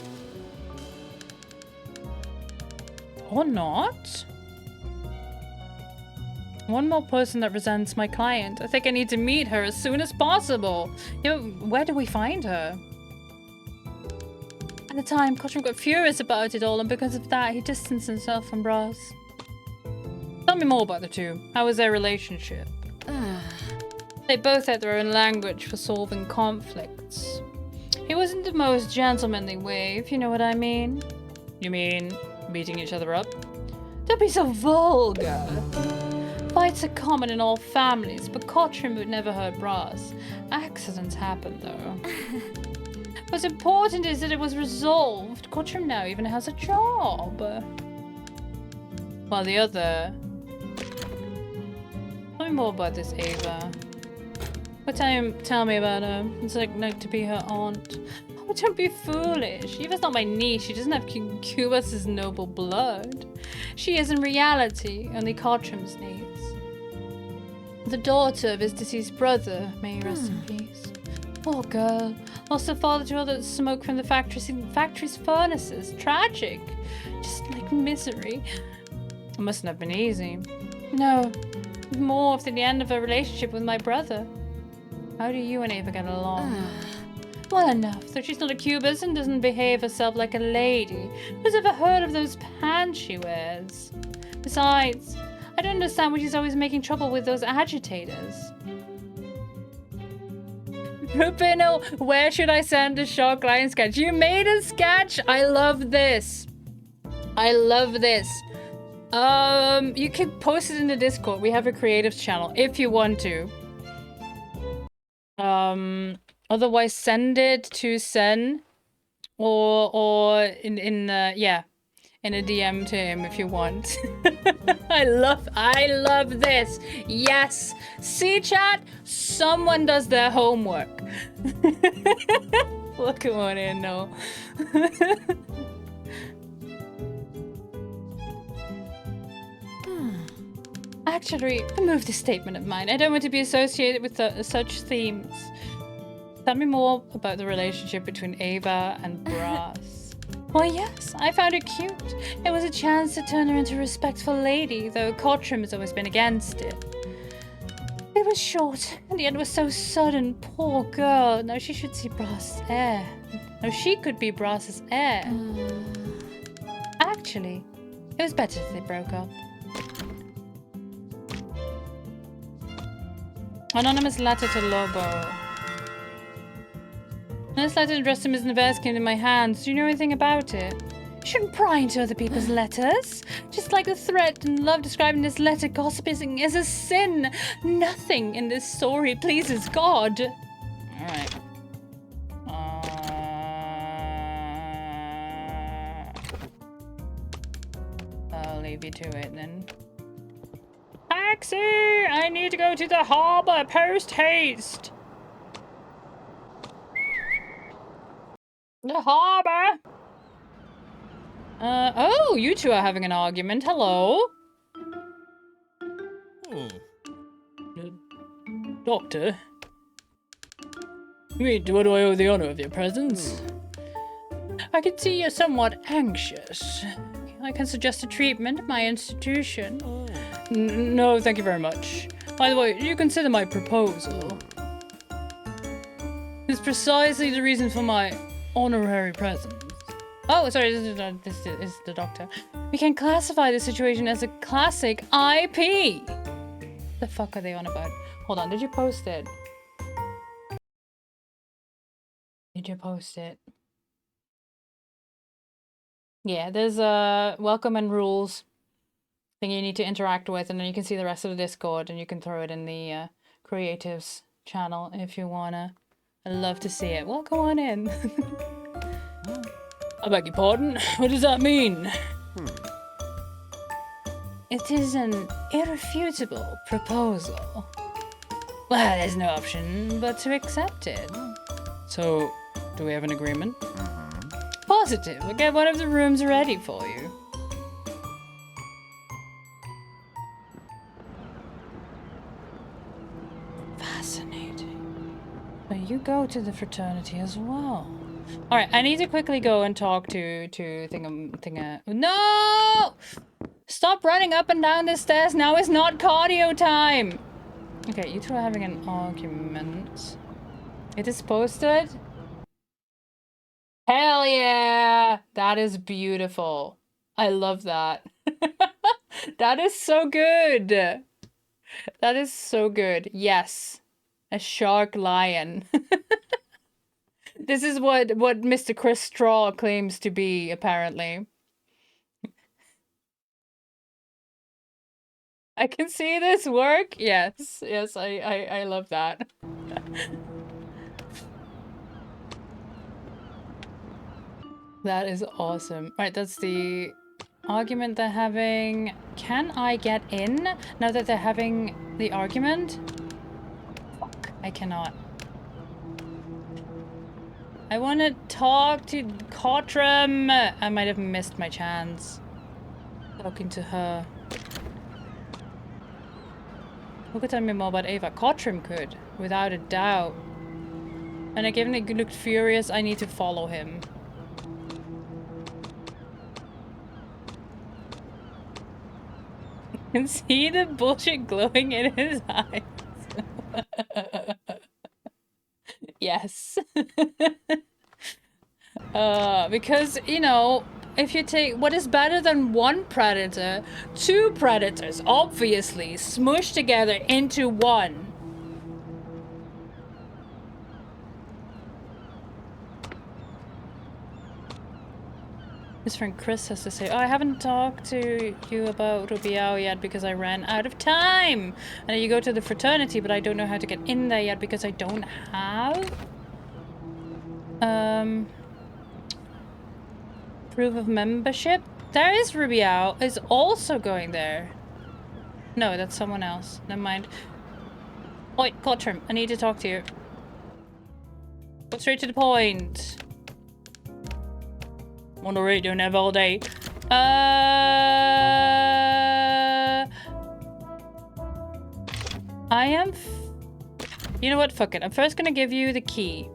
Or not? One more person that resents my client. I think I need to meet her as soon as possible. You know, where do we find her? At the time, Cottram got furious about it all, and because of that, he distanced himself from Brass. Tell me more about the two. How was their relationship? They both had their own language for solving conflicts. He wasn't the most gentlemanly way, if you know what I mean. You mean beating each other up? Don't be so vulgar. Fights are common in all families, but Cottram would never hurt Brass. Accidents happen, though. What's important is that it was resolved. Cottram now even has a job. While the other... Tell me more about this Ava. Tell me about her. It's like to be her aunt. Oh, don't be foolish. Eva's not my niece. She doesn't have Cubas's noble blood. She is in reality only Cottram's niece. The daughter of his deceased brother, may he rest in peace. Poor girl. Lost her father to all that smoke from the factory's furnaces. Tragic. Just like misery. It mustn't have been easy. No. More after the end of her relationship with my brother. How do you and Ava get along? Well enough, though she's not a Cubist and doesn't behave herself like a lady. Who's ever heard of those pants she wears? Besides, I don't understand why she's always making trouble with those agitators. Rupino, where should I send the Shark Lion sketch? You made a sketch? I love this. I love this. You can post it in the Discord. We have a creatives channel if you want to. Otherwise send it to Sen or in a DM to him if you want. I love this. Yes. See, chat? Someone does their homework. Look at one in, no. Actually, remove this statement of mine. I don't want to be associated with such themes. Tell me more about the relationship between Ava and Brass. Well, yes, I found her cute. It was a chance to turn her into a respectful lady, though Cottram has always been against it. It was short, and the end was so sudden. Poor girl. Now she should see Brass's heir. Now she could be Brass's heir. Actually, it was better that they broke up. Anonymous letter to Lobo. This letter addressed to Ms. Nevers came in my hands. Do you know anything about it? You shouldn't pry into other people's letters. Just like the threat and love described in this letter, gossiping is a sin. Nothing in this story pleases God. Alright. I'll leave you to it then. Taxi! I need to go to the harbor post haste. The harbor. Oh, you two are having an argument. Hello. Doctor. Wait, do I owe the honor of your presence? I can see you're somewhat anxious. I can suggest a treatment at my institution. No, thank you very much. By the way, do you consider my proposal? It's precisely the reason for my honorary presence. Oh, sorry, this is the doctor. We can classify the situation as a classic IP. The fuck are they on about? Hold on, did you post it? Did you post it? Yeah, there's a welcome and rules thing you need to interact with, and then you can see the rest of the Discord, and you can throw it in the creatives channel if you wanna. I'd love to see it. Well, go on in. I beg your pardon? What does that mean? It is an irrefutable proposal. Well, there's no option but to accept it. So, do we have an agreement? Positive. We'll get one of the rooms ready for you. Fascinating. So you go to the fraternity as well. Alright, I need to quickly go and talk to No! Stop running up and down the stairs. Now is not cardio time. Okay, you two are having an argument. It is posted. Hell yeah! That is beautiful. I love that. That is so good. That is so good. Yes. A shark lion. This is what Mr. Chris Straw claims to be, apparently. I can see this work. Yes, yes, I love that. That is awesome. Right, that's the argument they're having. Can I get in now that they're having the argument? Fuck, I cannot. I want to talk to Cotram. I might have missed my chance talking to her. Who could tell me more about Ava? Cotram could, without a doubt. And given he looked furious, I need to follow him. I can see the bullshit glowing in his eyes. Yes. Because, you know, if you take what is better than one predator, two predators, obviously, smushed together into one. His friend Chris has to say, oh, I haven't talked to you about Rubiao yet because I ran out of time. And you go to the fraternity, but I don't know how to get in there yet because I don't have proof of membership. There is Rubiao is also going there. No, that's someone else. Never mind. Oi, Cotram, I need to talk to you. Go straight to the point. On the radio, never all day. I am. You know what? Fuck it. I'm first gonna give you the key.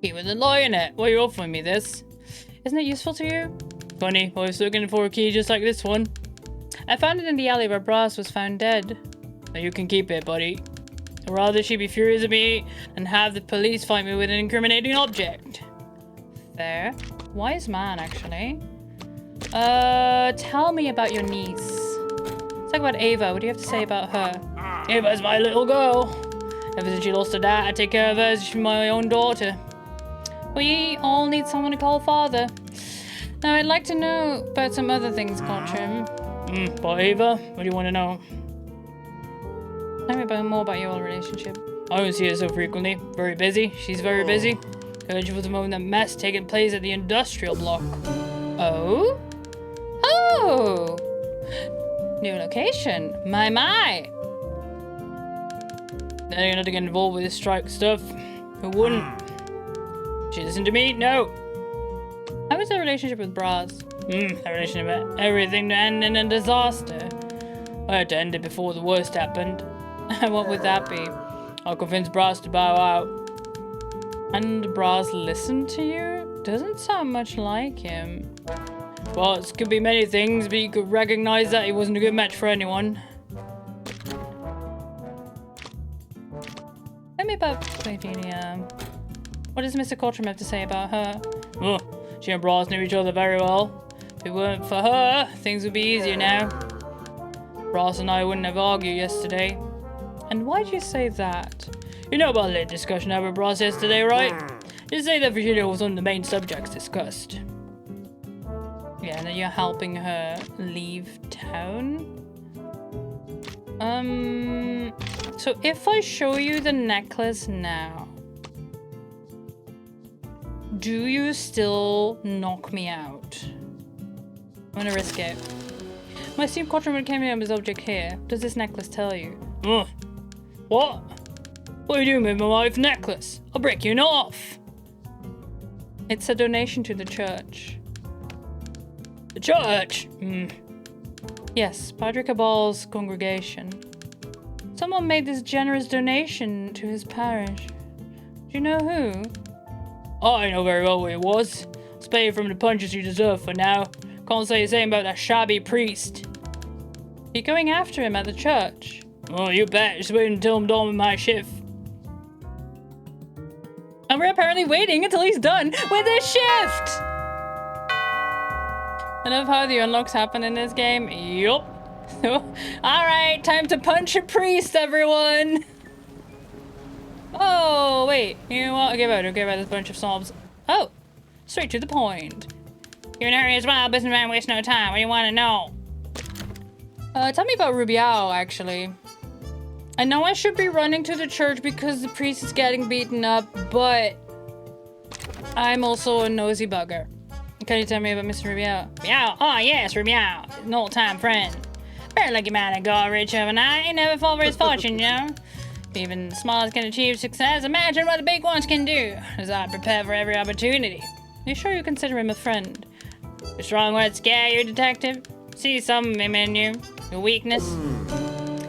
Key with a lie in it. Why are you offering me this? Isn't it useful to you? Funny. I was looking for a key just like this one. I found it in the alley where Brass was found dead. Now you can keep it, buddy. Or rather, she'd be furious at me and have the police find me with an incriminating object. There. Wise man, actually. Tell me about your niece. Let's talk about Ava. What do you have to say about her? Ava's my little girl. Ever since she lost her dad, I take care of her as she's my own daughter. We all need someone to call father. Now, I'd like to know about some other things, Cotram. About Ava? What do you want to know? Tell me more about your relationship. I don't see her so frequently. Very busy. She's very busy. Heard she was involved in that mess taking place at the industrial block. Oh? Oh! New location. My. Then you're not to get involved with this strike stuff. Who wouldn't? She listened to me? No. How was the relationship with Braz? That relationship had everything to end in a disaster. I had to end it before the worst happened. What would that be? I'll convince Braz to bow out. And Braz listened to you? Doesn't sound much like him. Well, it could be many things, but you could recognize that he wasn't a good match for anyone. Tell me about Flavinia. What does Mr. Cotram have to say about her? Oh, she and Braz knew each other very well. If it weren't for her, things would be easier now. Braz and I wouldn't have argued yesterday. And why'd you say that? You know about the discussion that we brought yesterday, right? Just say that Virginia was one of the main subjects discussed. Yeah, and then you're helping her leave town? So if I show you the necklace now, do you still knock me out? I'm gonna risk it. My esteemed countryman came here with his object here. Does this necklace tell you? What? What are you doing with my wife's necklace? I'll break you off. It's a donation to the church. The church? Yes, Padre Cabal's congregation. Someone made this generous donation to his parish. Do you know who? I know very well who it was. Spare you from the punches you deserve for now. Can't say the same about that shabby priest. You're going after him at the church. Oh, you bet. Just wait until I'm done with my shift. And we're apparently waiting until he's done with his shift! I love how the unlocks happen in this game. Yup. Alright, time to punch a priest, everyone! Oh, wait. You know what? I'll give out this bunch of sobs. Oh, straight to the point. You're in a hurry as well, businessman, waste no time. What do you want to know? Tell me about Rubiao, actually. I know I should be running to the church because the priest is getting beaten up, but I'm also a nosy bugger. Can you tell me about Mr. Rubiao? Rubiao? Oh, yes, Rubiao. An old-time friend. Very lucky man that got rich overnight. He never fall for his fortune, you know? If even the smallest can achieve success, imagine what the big ones can do. As I prepare for every opportunity. You sure you consider him a friend? A strong word scare you, detective? See some of him in you. Your weakness.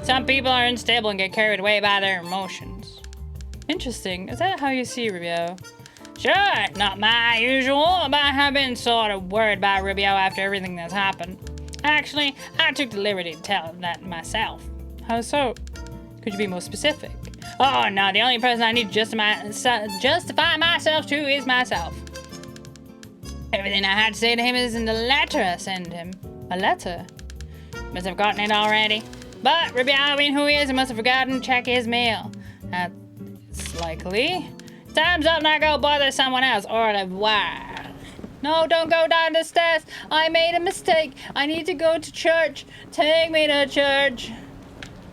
Some people are unstable and get carried away by their emotions. Interesting. Is that how you see Rubiao? Sure, not my usual, but I have been sort of worried about Rubiao after everything that's happened. Actually, I took the liberty to tell him that myself. How so? Could you be more specific? Oh no, the only person I need to justify myself to is myself. Everything I had to say to him is in the letter I sent him. A letter? Must have gotten it already. But Rubiao, being who he is, he must have forgotten to check his mail. That's likely. Time's up, now go bother someone else. Au revoir. No, don't go down the stairs. I made a mistake. I need to go to church. Take me to church.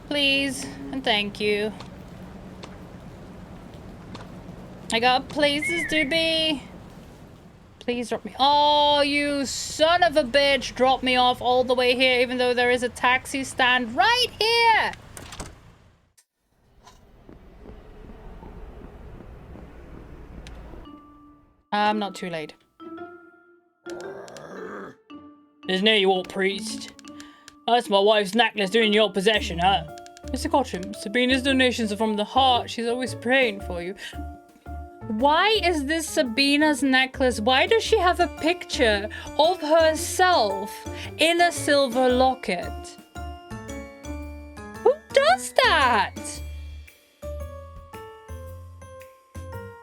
Please and thank you. I got places to be. Please drop me. Oh, you son of a bitch. Drop me off all the way here, even though there is a taxi stand right here. I'm not too late. Isn't it, you old priest? That's my wife's necklace in your possession, huh? Mr. Cottram, Sabina's donations are from the heart. She's always praying for you. Why is this Sabina's necklace? Why does she have a picture of herself in a silver locket? Who does that?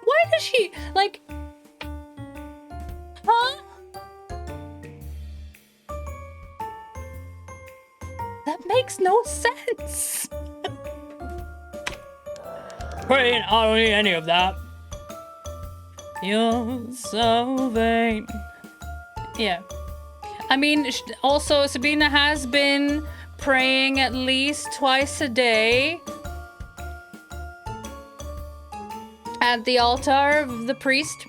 Why does she, like... Huh? That makes no sense. Praying, I don't need any of that. You're so vain. Yeah. I mean, also, Sabina has been praying at least twice a day at the altar of the priest.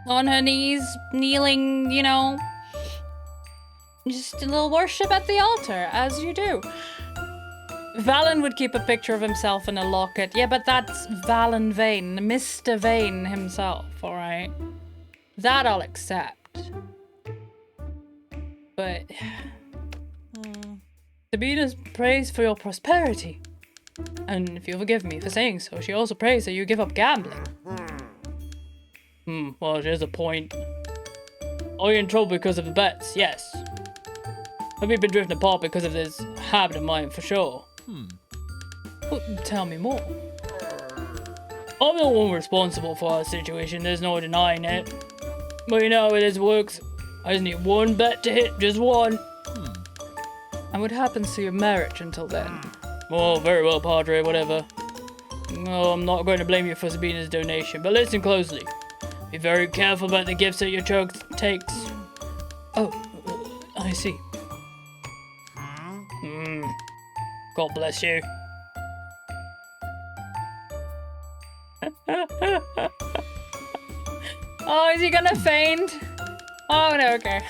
On her knees, kneeling, you know. Just a little worship at the altar, as you do. Valen would keep a picture of himself in a locket. Yeah, but that's Valen Vane, Mr. Vane himself, alright? That I'll accept. But... Sabina prays for your prosperity. And if you'll forgive me for saying so, she also prays that you give up gambling. Well, there's a point. Are you in trouble because of the bets? Yes. Have you been drifting apart because of this habit of mine, for sure? Well, tell me more. I'm the one responsible for our situation, there's no denying it. But you know how it works. I just need one bet to hit, just one. And what happens to your marriage until then? Oh, very well, Padre, whatever. No, I'm not going to blame you for Sabina's donation, but listen closely. Be very careful about the gifts that your church takes. Oh, I see. God bless you. Oh, is he gonna faint? Oh, no, okay.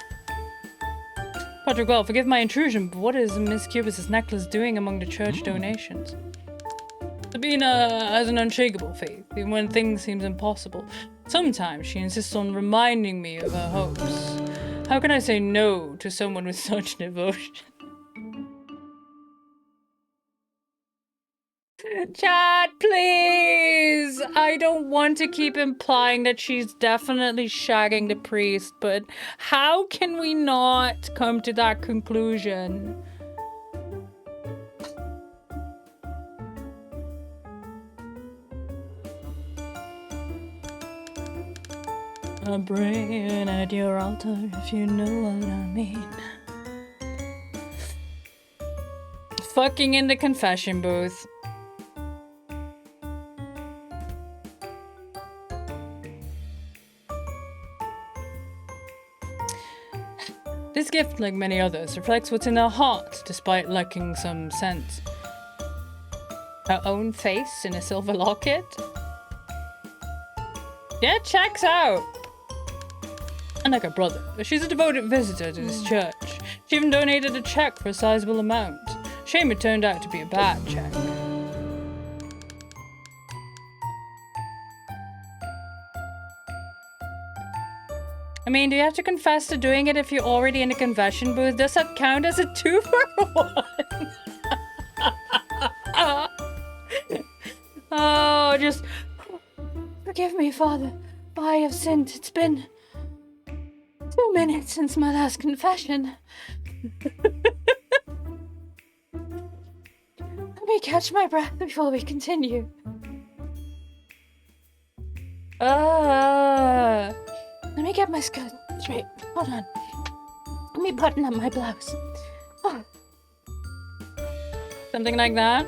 Patrick, well, forgive my intrusion, but what is Miss Cubus's necklace doing among the church donations? Sabina has an unshakable faith, even when things seem impossible. Sometimes she insists on reminding me of her hopes. How can I say no to someone with such devotion? Chat, please! I don't want to keep implying that she's definitely shagging the priest, but how can we not come to that conclusion? I'm praying at your altar, if you know what I mean. Fucking in the confession booth. This gift, like many others, reflects what's in her heart, despite lacking some sense. Her own face in a silver locket? Yeah, checks out. Unlike her brother, she's a devoted visitor to this church. She even donated a check for a sizable amount. Shame it turned out to be a bad check. I mean, do you have to confess to doing it if you're already in a confession booth? Does that count as a 2-for-1? Oh, just... Forgive me, Father. I have sinned. It's been 2 minutes since my last confession. Let me catch my breath before we continue. Let me get my skirt straight. Hold on. Let me button up my blouse. Oh. Something like that?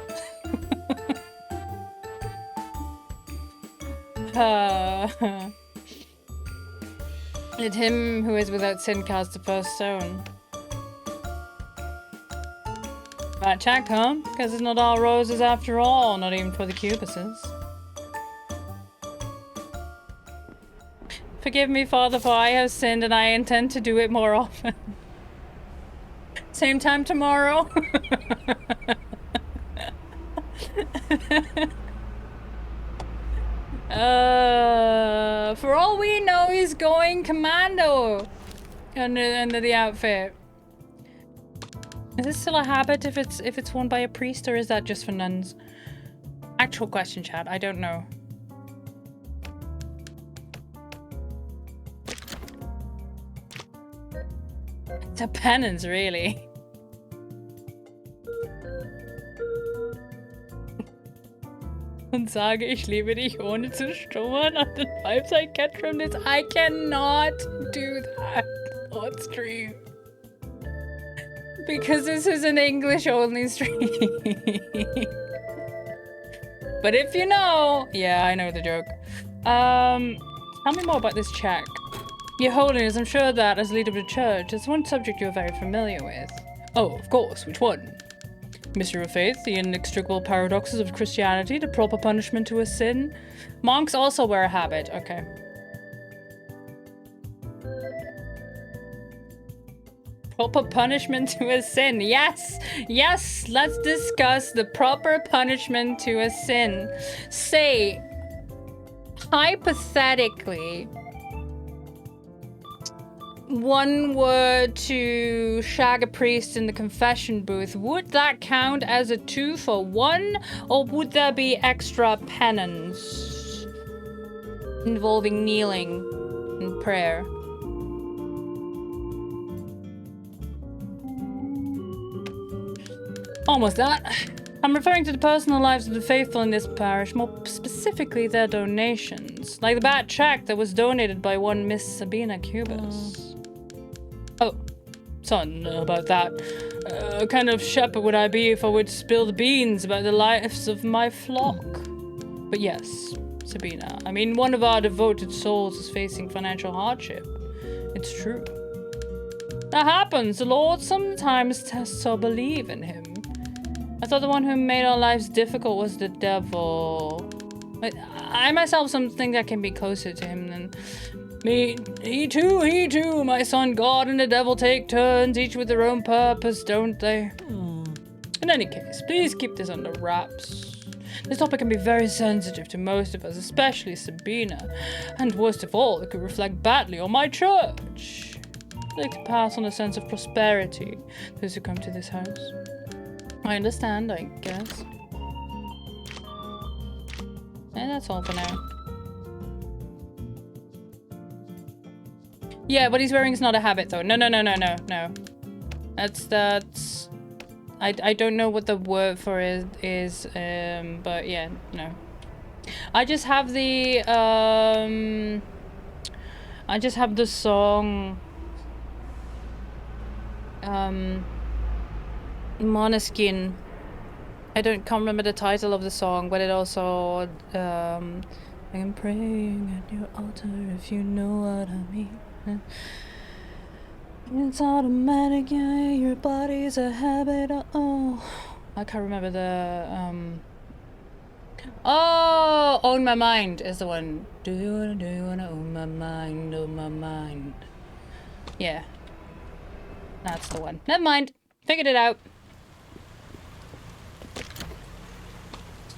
Let him who is without sin cast the first stone. Right, check, huh? Because it's not all roses after all, not even for the Cubuses. Forgive me, Father, for I have sinned and I intend to do it more often. Same time tomorrow. For all we know, he's going commando under the outfit. Is this still a habit if it's worn by a priest, or is that just for nuns? Actual question, chat. I don't know. It's a penance, really. Und sage, ich liebe dich, ohne zu stummern on the vibes I get from this. I cannot do that on stream. Because this is an English-only stream. But if you know... Yeah, I know the joke. Tell me more about this check. Your Holiness, I'm sure that, as leader of the church, is one subject you're very familiar with. Oh, of course. Which one? Mystery of faith, the inextricable paradoxes of Christianity, the proper punishment to a sin. Monks also wear a habit. Okay. Proper punishment to a sin. Yes! Yes! Let's discuss the proper punishment to a sin. Say, hypothetically, one were to shag a priest in the confession booth, would that count as a 2-for-1, or would there be extra penance involving kneeling and prayer? Almost that. I'm referring to the personal lives of the faithful in this parish, more specifically their donations. Like the bad check that was donated by one Miss Sabina Cubus. Oh, son, about that. kind of shepherd would I be if I would spill the beans about the lives of my flock? But yes, Sabina, I mean, one of our devoted souls is facing financial hardship. It's true. That happens. The Lord sometimes tests our belief in him. I thought the one who made our lives difficult was the devil. I myself think that can be closer to him than me. He too, my son. God and the devil take turns, each with their own purpose, don't they? In any case, please keep this under wraps. This topic can be very sensitive to most of us, especially Sabina. And worst of all, it could reflect badly on my church. I'd like to pass on a sense of prosperity to those who come to this house. I understand, I guess. And that's all for now. Yeah, what he's wearing is not a habit, though. No. That's... I don't know what the word for it is, but yeah, no. I just have the song... Måneskin. Can't remember the title of the song, but it also I am praying at your altar, if you know what I mean. It's automatic, yeah, your body's a habit. Oh, I can't remember the oh, Own My Mind is the one. Do you wanna own my mind, own my mind? Yeah, that's the one. Never mind, figured it out.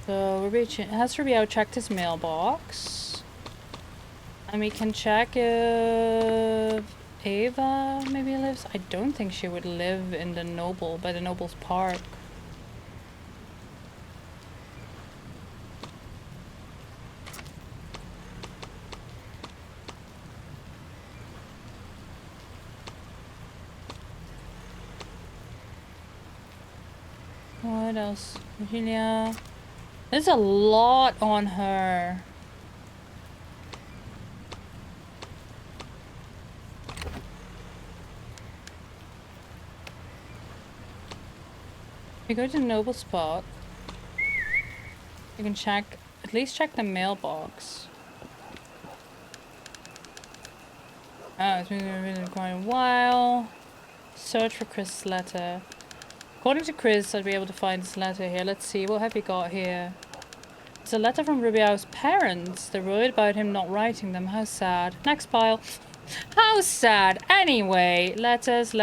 So has Rubio checked his mailbox? And we can check if Ava maybe lives. I don't think she would live in the Noble, by the Noble's Park. What else? Virginia. There's a lot on her. You go to Noble Spot. You can check, at least check the mailbox. Oh, it's been quite a while. Search for Chris' letter. According to Chris, I'd be able to find this letter here. Let's see, what have we got here? It's a letter from Rubio's parents. They're worried about him not writing them. How sad. Next pile. How sad. Anyway, letters,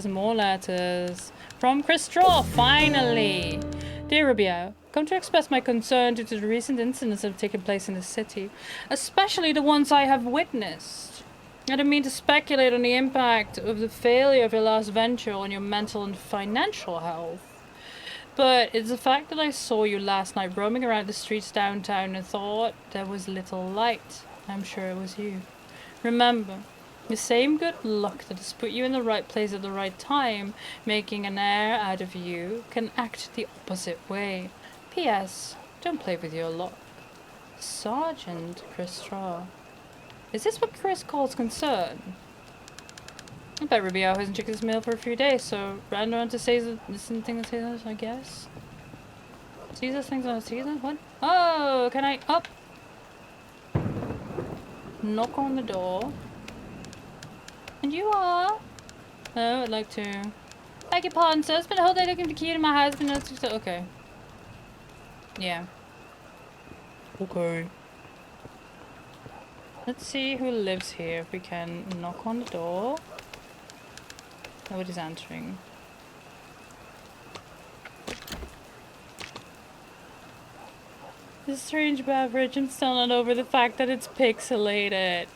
more letters. From Chris Straw, finally. Dear Rubio, come to express my concern due to the recent incidents that have taken place in the city, especially the ones I have witnessed. I don't mean to speculate on the impact of the failure of your last venture on your mental and financial health, but it's the fact that I saw you last night roaming around the streets downtown and thought there was little light. I'm sure it was you. Remember, the same good luck that has put you in the right place at the right time, making an heir out of you, can act the opposite way. P.S. Don't play with your luck. Sergeant Chris Straw. Is this what Chris calls concern? I bet Rubio hasn't checked his mail for a few days, so ran around to say this thing that says, I guess. Caesar's things on a Caesar? What? Oh, can I up? Knock on the door. And you are? Oh, I'd like to. Beg your pardon, sir. I spent a whole day looking for the key to my house, but okay. Yeah. Okay. Let's see who lives here. If we can knock on the door. Nobody's answering. This strange beverage. I'm still not over the fact that it's pixelated.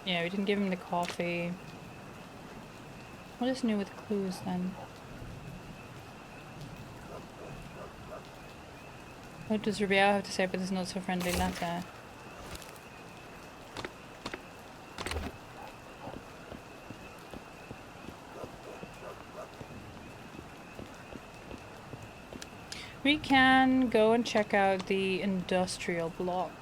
Yeah, we didn't give him the coffee. What is new with clues then? What does Rubio have to say about this not so friendly letter? We can go and check out the industrial block.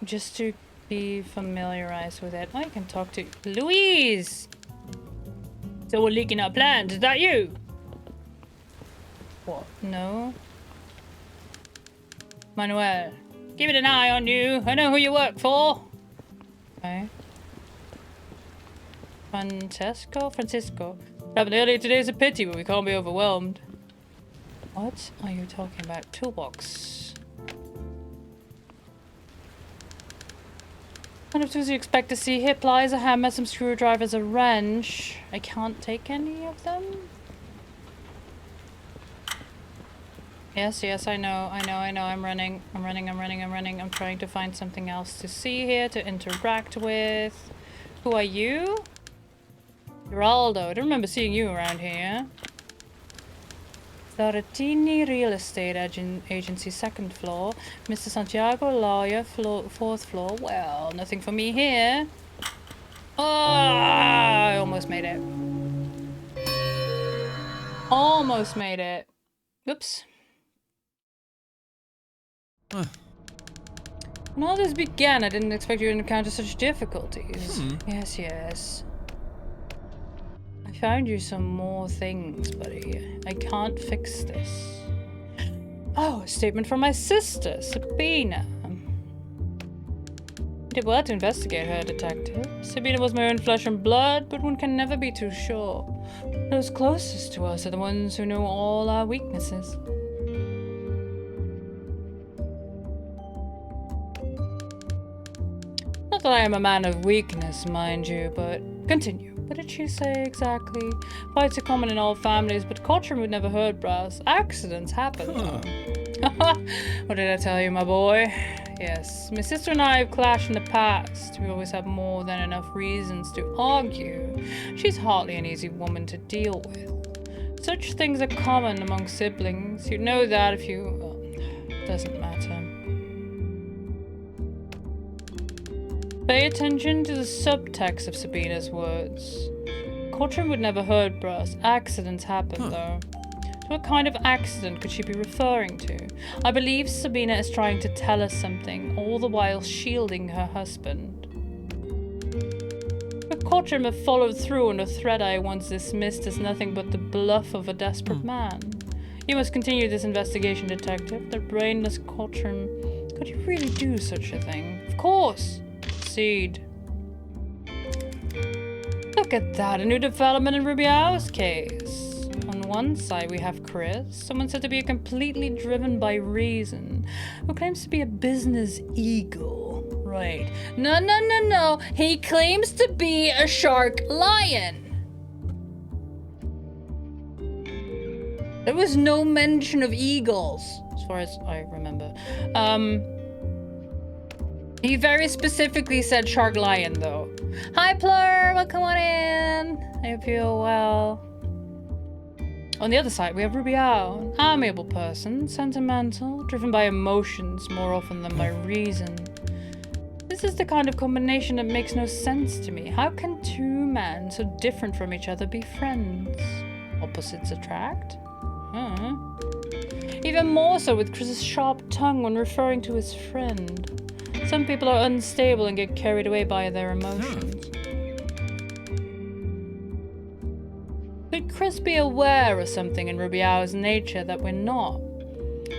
Just to be familiarized with it. I can talk to Louise. So we're leaking our plans. Is that you? What? No. Manuel, keeping an eye on you. I know who you work for. Okay. Francisco. Happened earlier today's a pity, but we can't be overwhelmed. What are you talking about? Toolbox. What kind of tools do you expect to see here? Pliers, a hammer, some screwdrivers, a wrench. I can't take any of them? Yes, I know. I'm running. I'm trying to find something else to see here, to interact with. Who are you? Geraldo. I don't remember seeing you around here. Zaratini Real Estate Agency, 2nd floor. Mr. Santiago, lawyer, 4th floor. Well, nothing for me here. Oh, I almost made it. Almost made it. Oops. When all this began, I didn't expect you to encounter such difficulties. Yes. I found you some more things, buddy. I can't fix this. Oh, a statement from my sister, Sabina. You did well to investigate her, detective. Sabina was my own flesh and blood, but one can never be too sure. Those closest to us are the ones who know all our weaknesses. Not that I am a man of weakness, mind you, but continue. What did she say exactly? Fights are common in all families, but culture would never hurt brass. Accidents happen. What did I tell you, my boy? Yes, my sister and I have clashed in the past. We always have more than enough reasons to argue. She's hardly an easy woman to deal with. Such things are common among siblings. You'd know that if you... Well, doesn't matter. Pay attention to the subtext of Sabina's words. Culture would never hurt brass. Accidents happen, though. To what kind of accident could she be referring to? I believe Sabina is trying to tell us something, all the while shielding her husband. But Culture have followed through on a threat I once dismissed as nothing but the bluff of a desperate man. You must continue this investigation, detective. The brainless Culture. Could you really do such a thing? Of course! Proceed. Look at that, a new development in Rubiao's case. On one side we have Chris, someone said to be completely driven by reason, who claims to be a business eagle. Right. No. He claims to be a shark lion. There was no mention of eagles, as far as I remember. He very specifically said shark lion, though. Hi, Plur! Welcome on in! I hope you're well. On the other side, we have Rubiao, an amiable person, sentimental, driven by emotions more often than by reason. This is the kind of combination that makes no sense to me. How can two men so different from each other be friends? Opposites attract? Even more so with Chris's sharp tongue when referring to his friend. Some people are unstable and get carried away by their emotions. Could Chris be aware of something in Rubiao's nature that we're not?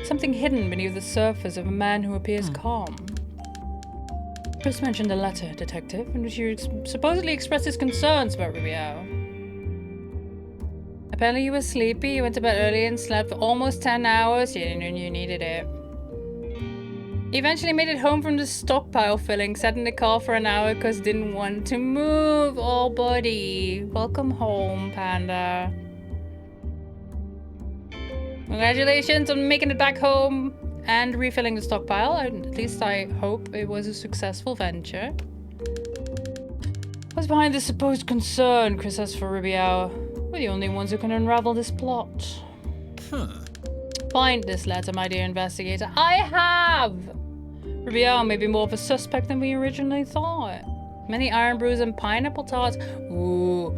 Something hidden beneath the surface of a man who appears calm. Chris mentioned a letter, detective, in which you supposedly expressed his concerns about Rubiao. Apparently you were sleepy, you went to bed early and slept for almost 10 hours. You didn't know you needed it. He eventually made it home from the stockpile filling, sat in the car for an hour because didn't want to move. Oh, buddy. Welcome home, Panda. Congratulations on making it back home and refilling the stockpile. At least I hope it was a successful venture. What's behind this supposed concern Chris has for Rubiao? We're the only ones who can unravel this plot. Find this letter, my dear investigator. I have! Rubiao may be more of a suspect than we originally thought. Many iron brews and pineapple tarts. Ooh.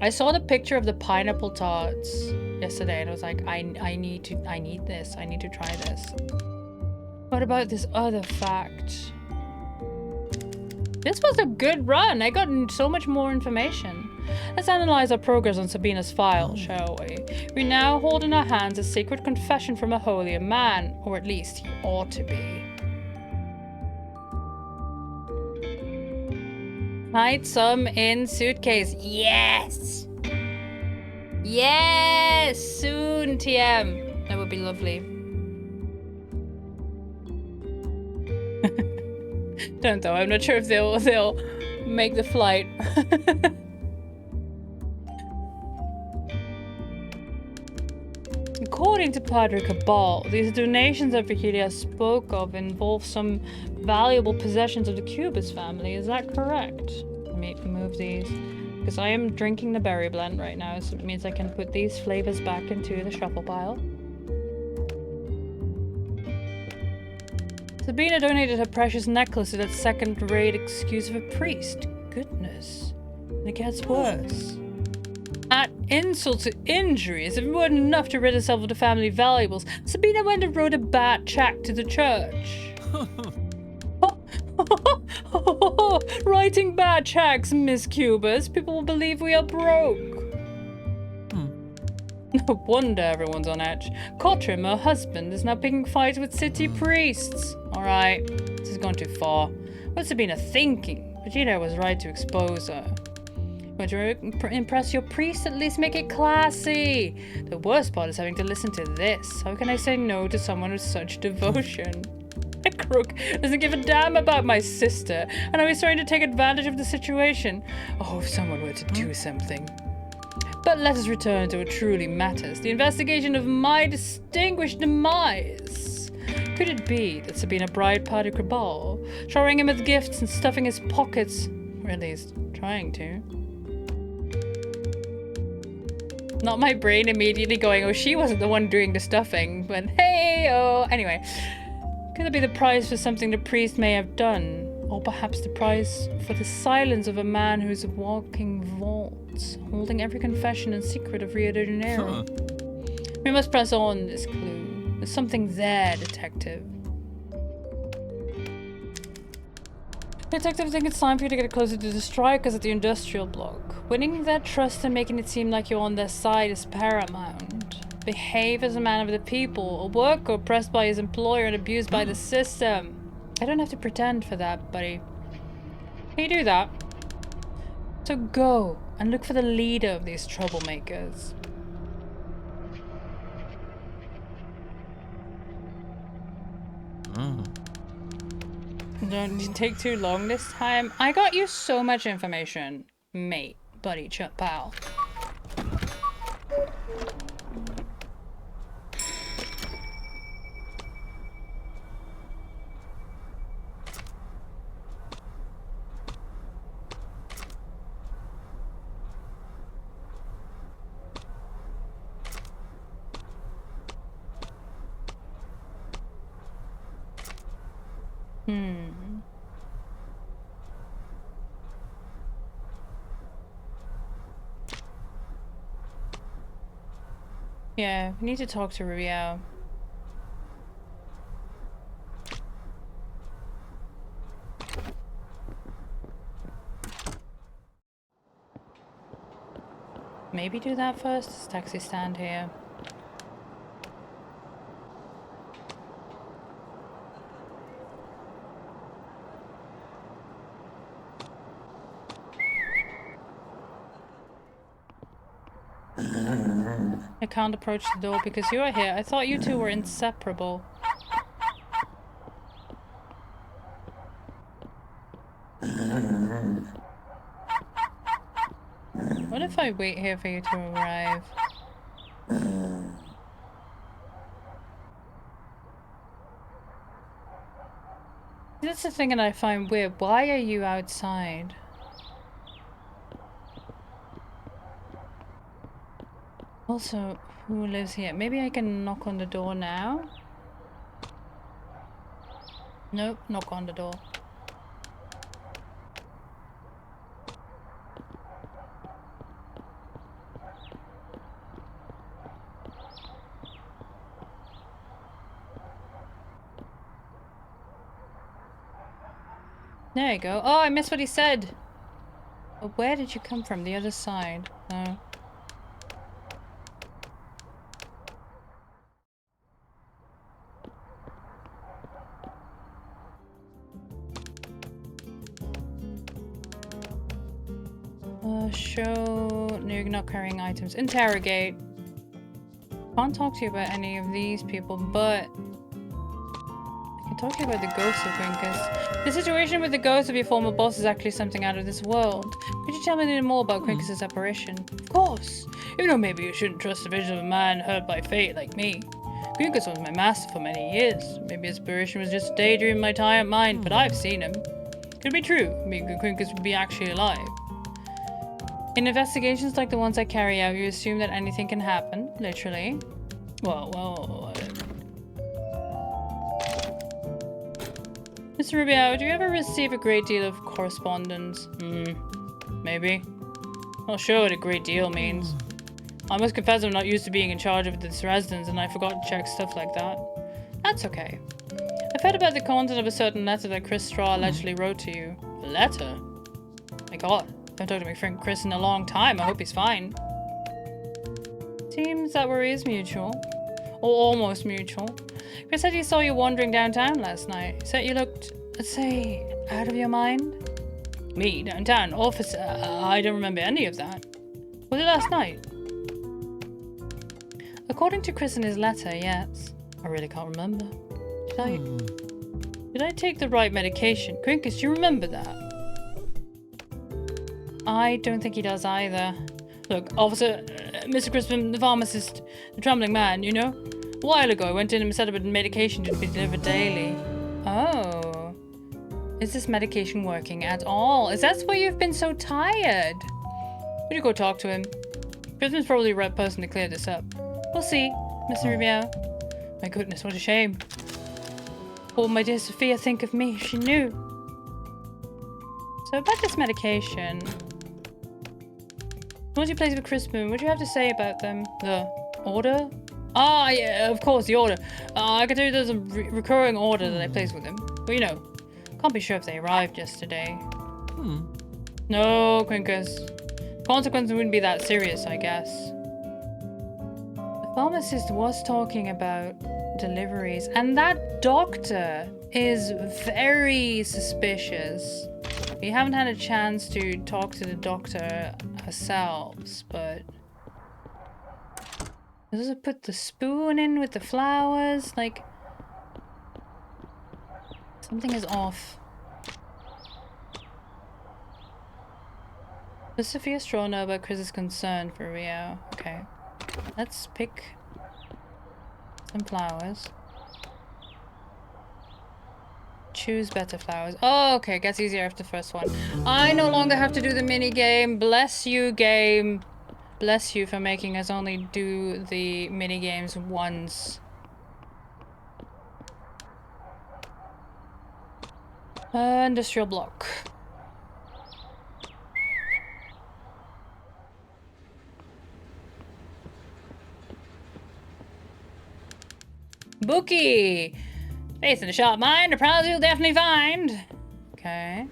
I saw the picture of the pineapple tarts yesterday and I was like, I need this. I need to try this. What about this other fact? This was a good run. I got so much more information. Let's analyze our progress on Sabina's file, shall we? We now hold in our hands a sacred confession from a holier man, or at least he ought to be. Hide some in suitcase. Yes! Yes! Soon, TM. That would be lovely. Don't though. I'm not sure if they'll make the flight. According to Padre Cabal, these donations that Virgilia spoke of involve some valuable possessions of the Cubis family. Is that correct? Let me move these. Because I am drinking the berry blend right now, so it means I can put these flavors back into the shuffle pile. Sabina donated her precious necklace to that second-rate excuse of a priest. Goodness. And it gets worse. Add insult to injuries. If it weren't enough to rid herself of the family valuables, Sabina went and wrote a bad check to the church. Writing bad checks, Miss Cubis. People will believe we are broke. No wonder everyone's on edge. Cottrim, her husband, is now picking fights with city priests. Alright, this has gone too far. What's Sabina thinking? Vegeta was right to expose her. Want to impress your priest? At least make it classy. The worst part is having to listen to this. How can I say no to someone with such devotion? A crook doesn't give a damn about my sister, and I was trying to take advantage of the situation. Oh, if someone were to do something. But let us return to what truly matters, the investigation of my distinguished demise. Could it be that Sabina bribed Padre Cabal, showering him with gifts and stuffing his pockets, or at least trying to? Not my brain immediately going, oh, she wasn't the one doing the stuffing, but hey, oh. Anyway, could it be the prize for something the priest may have done? Or perhaps the prize for the silence of a man who's walking vaults, holding every confession and secret of Rio de Janeiro? We must press on this clue. There's something there, detective. Detective, I think it's time for you to get closer to the strikers at the industrial block. Winning their trust and making it seem like you're on their side is paramount. Behave as a man of the people, a worker oppressed by his employer and abused by the system. I don't have to pretend for that, buddy. Can you do that? So go and look for the leader of these troublemakers. Don't take too long this time. I got you so much information, mate, buddy, pal. Yeah, we need to talk to Rubio. Maybe do that first. There's a taxi stand here. I can't approach the door because you are here. I thought you two were inseparable. What if I wait here for you to arrive? That's the thing that I find weird. Why are you outside? Also, who lives here? Maybe I can knock on the door now? Nope, knock on the door. There you go. Oh, I missed what he said. But where did you come from? The other side. Oh. Show... No, you're not carrying items. Interrogate. Can't talk to you about any of these people, but... I can talk to you about the ghosts of Quincus. The situation with the ghost of your former boss is actually something out of this world. Could you tell me a little more about Quincus's apparition? Of course! Even though maybe you shouldn't trust the vision of a man hurt by fate like me. Quincus was my master for many years. Maybe his apparition was just a daydream in my tired mind, but I've seen him. Could be true. Maybe Quincus would be actually alive. In investigations like the ones I carry out, you assume that anything can happen, literally. Well... Mr. Rubio, do you ever receive a great deal of correspondence? Maybe. Not sure what a great deal means. I must confess I'm not used to being in charge of this residence and I forgot to check stuff like that. That's okay. I've heard about the content of a certain letter that Chris Straw allegedly wrote to you. A letter? My god. I haven't talked to my friend Chris in a long time. I hope he's fine. Seems that worry is mutual. Or almost mutual. Chris said he saw you wandering downtown last night. He said you looked, let's say, out of your mind? Me? Downtown? Officer? I don't remember any of that. Was it last night? According to Chris in his letter, yes. I really can't remember. Did I take the right medication? Quincus, do you remember that? I don't think he does either. Look, officer, Mr. Crispin, the pharmacist, the trembling man, you know? A while ago, I went in and set up a medication to be delivered daily. Oh. Is this medication working at all? Is that why you've been so tired? Would you go talk to him? Crispin's probably the right person to clear this up. We'll see, Mr. Rubio. My goodness, what a shame. What would my dear Sophia think of me if she knew? So about this medication... Once you place with Crispin, what do you have to say about them? The order? Ah, yeah, of course, the order. I can tell you there's a recurring order that I placed with him. But you know, can't be sure if they arrived yesterday. No, Quincus. Consequences wouldn't be that serious, I guess. The pharmacist was talking about deliveries, and that doctor is very suspicious. We haven't had a chance to talk to the doctor ourselves, but... Does it put the spoon in with the flowers? Like... Something is off. Does Sophia Straw know about Chris's concern for Rio? Okay. Let's pick some flowers. Choose better flowers. Oh, okay. It gets easier after the first one. I no longer have to do the mini game. Bless you, game. Bless you for making us only do the mini games once. Industrial block. Bookie! Faith in a sharp mind, a prize you'll definitely find. Okay.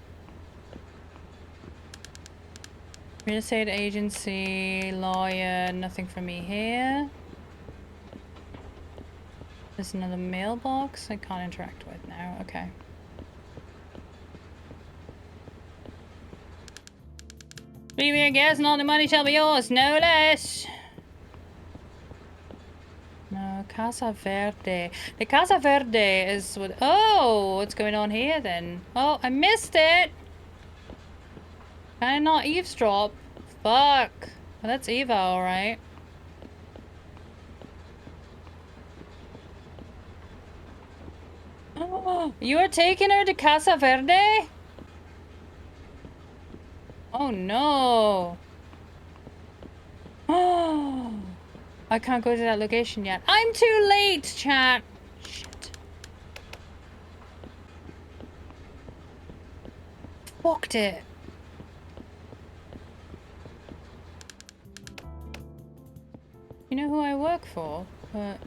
Real estate agency, lawyer, nothing for me here. There's another mailbox I can't interact with now. Okay. Leave me a guess, and all the money shall be yours, no less. No, Casa Verde. The Casa Verde is what... Oh, what's going on here then? Oh, I missed it! Can I not eavesdrop? Fuck. Well, that's Eva, alright. Oh, you are taking her to Casa Verde? Oh no. Oh. I can't go to that location yet. I'm too late, chat. Shit. Fucked it. You know who I work for, but...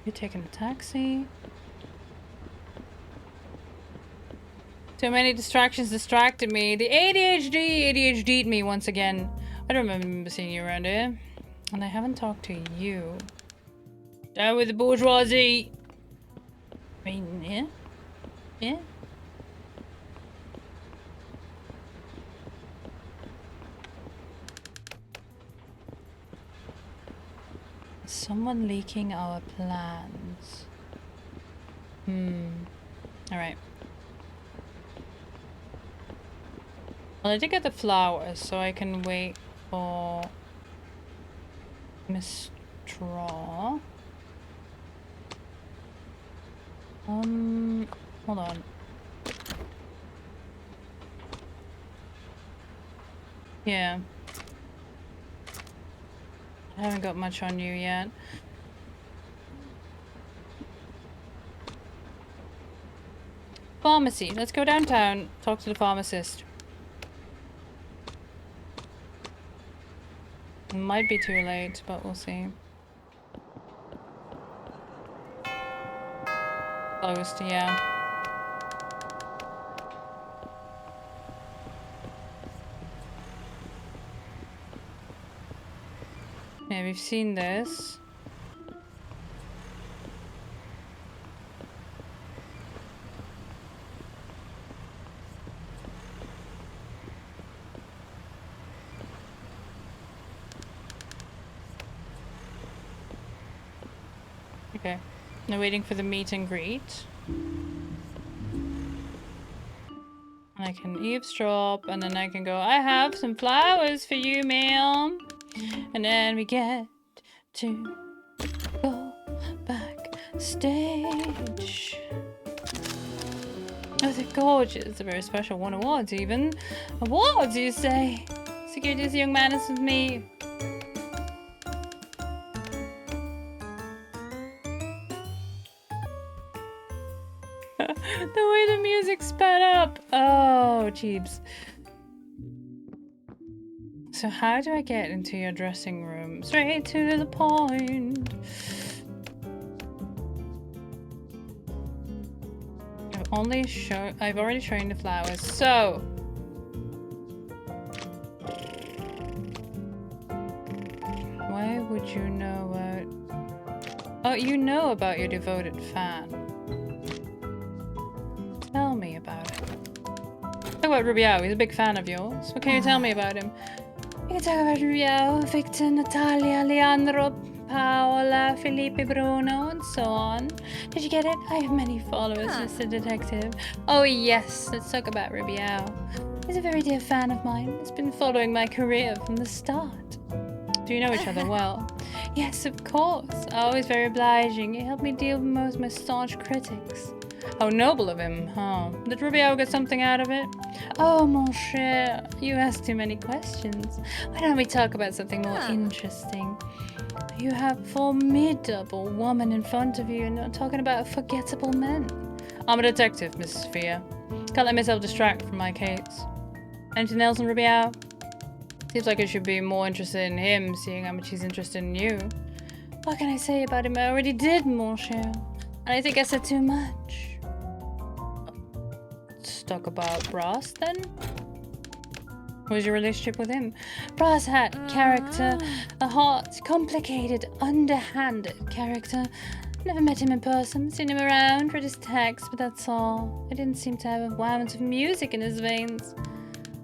You're taking a taxi. Too many distractions distracted me. The ADHD'd me once again. I don't remember seeing you around here. And I haven't talked to you. Down with the bourgeoisie! I mean, yeah? Yeah? Is someone leaking our plans? Alright. Well, I did get the flowers, so I can wait for Miss Straw. Hold on. Yeah. I haven't got much on you yet. Pharmacy. Let's go downtown, talk to the pharmacist. Might be too late, but we'll see. Closed, yeah. Yeah, we've seen this. Okay. Now waiting for the meet and greet. I can eavesdrop, and then I can go, I have some flowers for you, ma'am. And then we get to go backstage. Oh, they're gorgeous. A very special one. Awards, even. Awards, you say? Security, this young man is with me. The way the music sped up. Oh, jeebs. So how do I get into your dressing room? Straight to the point. I've already shown the flowers. So why would you know about... Oh, you know about your devoted fan. Tell me about it. Talk about Rubiao. He's a big fan of yours. What can you tell me about him? You can talk about Rubiao, Victor, Natalia, Leandro, Paola, Felipe, Bruno, and so on. Did you get it? I have many followers, Mr. Detective. Oh yes, let's talk about Rubiao. He's a very dear fan of mine. He's been following my career from the start. Do you know each other well? Yes, of course. Always very obliging. He helped me deal with most of my staunch critics. How noble of him, huh? Did Rubiao get something out of it? Oh, mon cher, you ask too many questions. Why don't we talk about something more interesting? You have a formidable woman in front of you and not talking about forgettable men. I'm a detective, Mrs. Sophia. Can't let myself distract from my case. Anything else on Rubiao? Seems like I should be more interested in him, seeing how much he's interested in you. What can I say about him? I already did, mon cher. And I think I said too much. Let's talk about Brass, then. What was your relationship with him? Brass had character, a hot, complicated, underhanded character. Never met him in person, seen him around, read his text, but that's all. I didn't seem to have a ounce of music in his veins.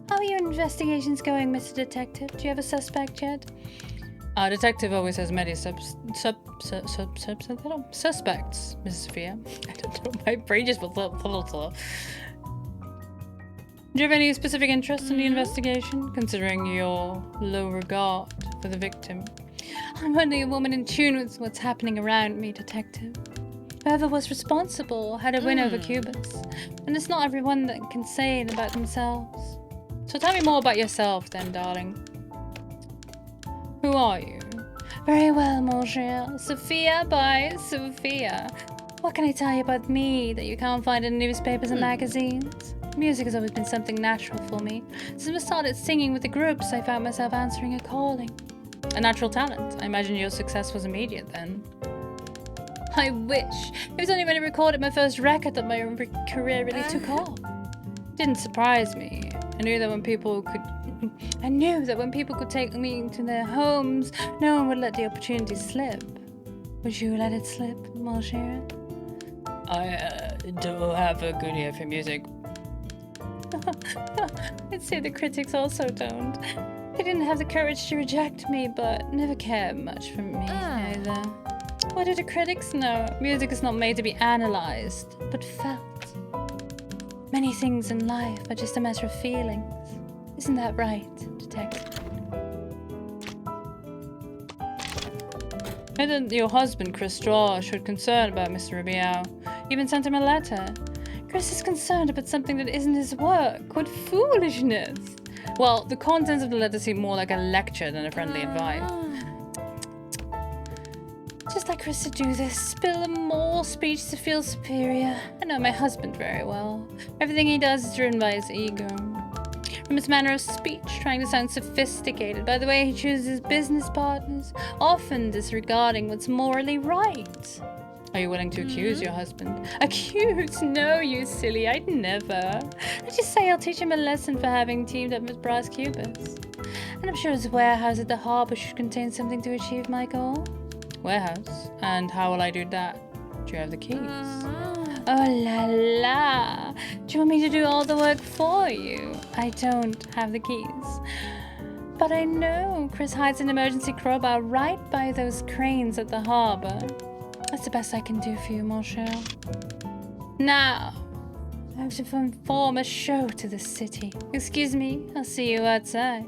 How are your investigations going, Mr. Detective? Do you have a suspect yet? Our detective always has many suspects, Mrs. Sophia. I don't know, my brain just was a little slow. Do you have any specific interest in the investigation, considering your low regard for the victim? I'm only a woman in tune with what's happening around me, Detective. Whoever was responsible had a win over Cubus, and it's not everyone that can say it about themselves. So tell me more about yourself, then, darling. Who are you? Very well, mon cher. Sophia by Sophia. What can I tell you about me that you can't find in newspapers and magazines? Music has always been something natural for me. Since I started singing with the groups, I found myself answering a calling. A natural talent. I imagine your success was immediate then. I wish. It was only when I recorded my first record that my career really took off. Didn't surprise me. I knew that when people could take me into their homes, no one would let the opportunity slip. Would you let it slip, mon cher? I don't have a good ear for music. I'd say the critics also don't. They didn't have the courage to reject me, but never cared much for me either. What do the critics know? Music is not made to be analyzed, but felt. Many things in life are just a matter of feelings. Isn't that right, detective? I heard that your husband, Chris Straw, showed concern about Mr. Rubiao. Even sent him a letter. Chris is concerned about something that isn't his work. What foolishness! Well, the contents of the letter seem more like a lecture than a friendly advice. Just like Chris to do this, spill a moral speech to feel superior. I know my husband very well. Everything he does is driven by his ego. From his manner of speech, trying to sound sophisticated, by the way he chooses business partners, often disregarding what's morally right. Are you willing to accuse your husband? Accuse? No, you silly, I'd never. I just say I'll teach him a lesson for having teamed up with brass cubits. And I'm sure his warehouse at the harbor should contain something to achieve my goal. Warehouse? And how will I do that? Do you have the keys? Oh la la! Do you want me to do all the work for you? I don't have the keys. But I know Chris hides an emergency crowbar right by those cranes at the harbor. That's the best I can do for you, monsieur. Now, I have to perform a show to the city. Excuse me, I'll see you outside.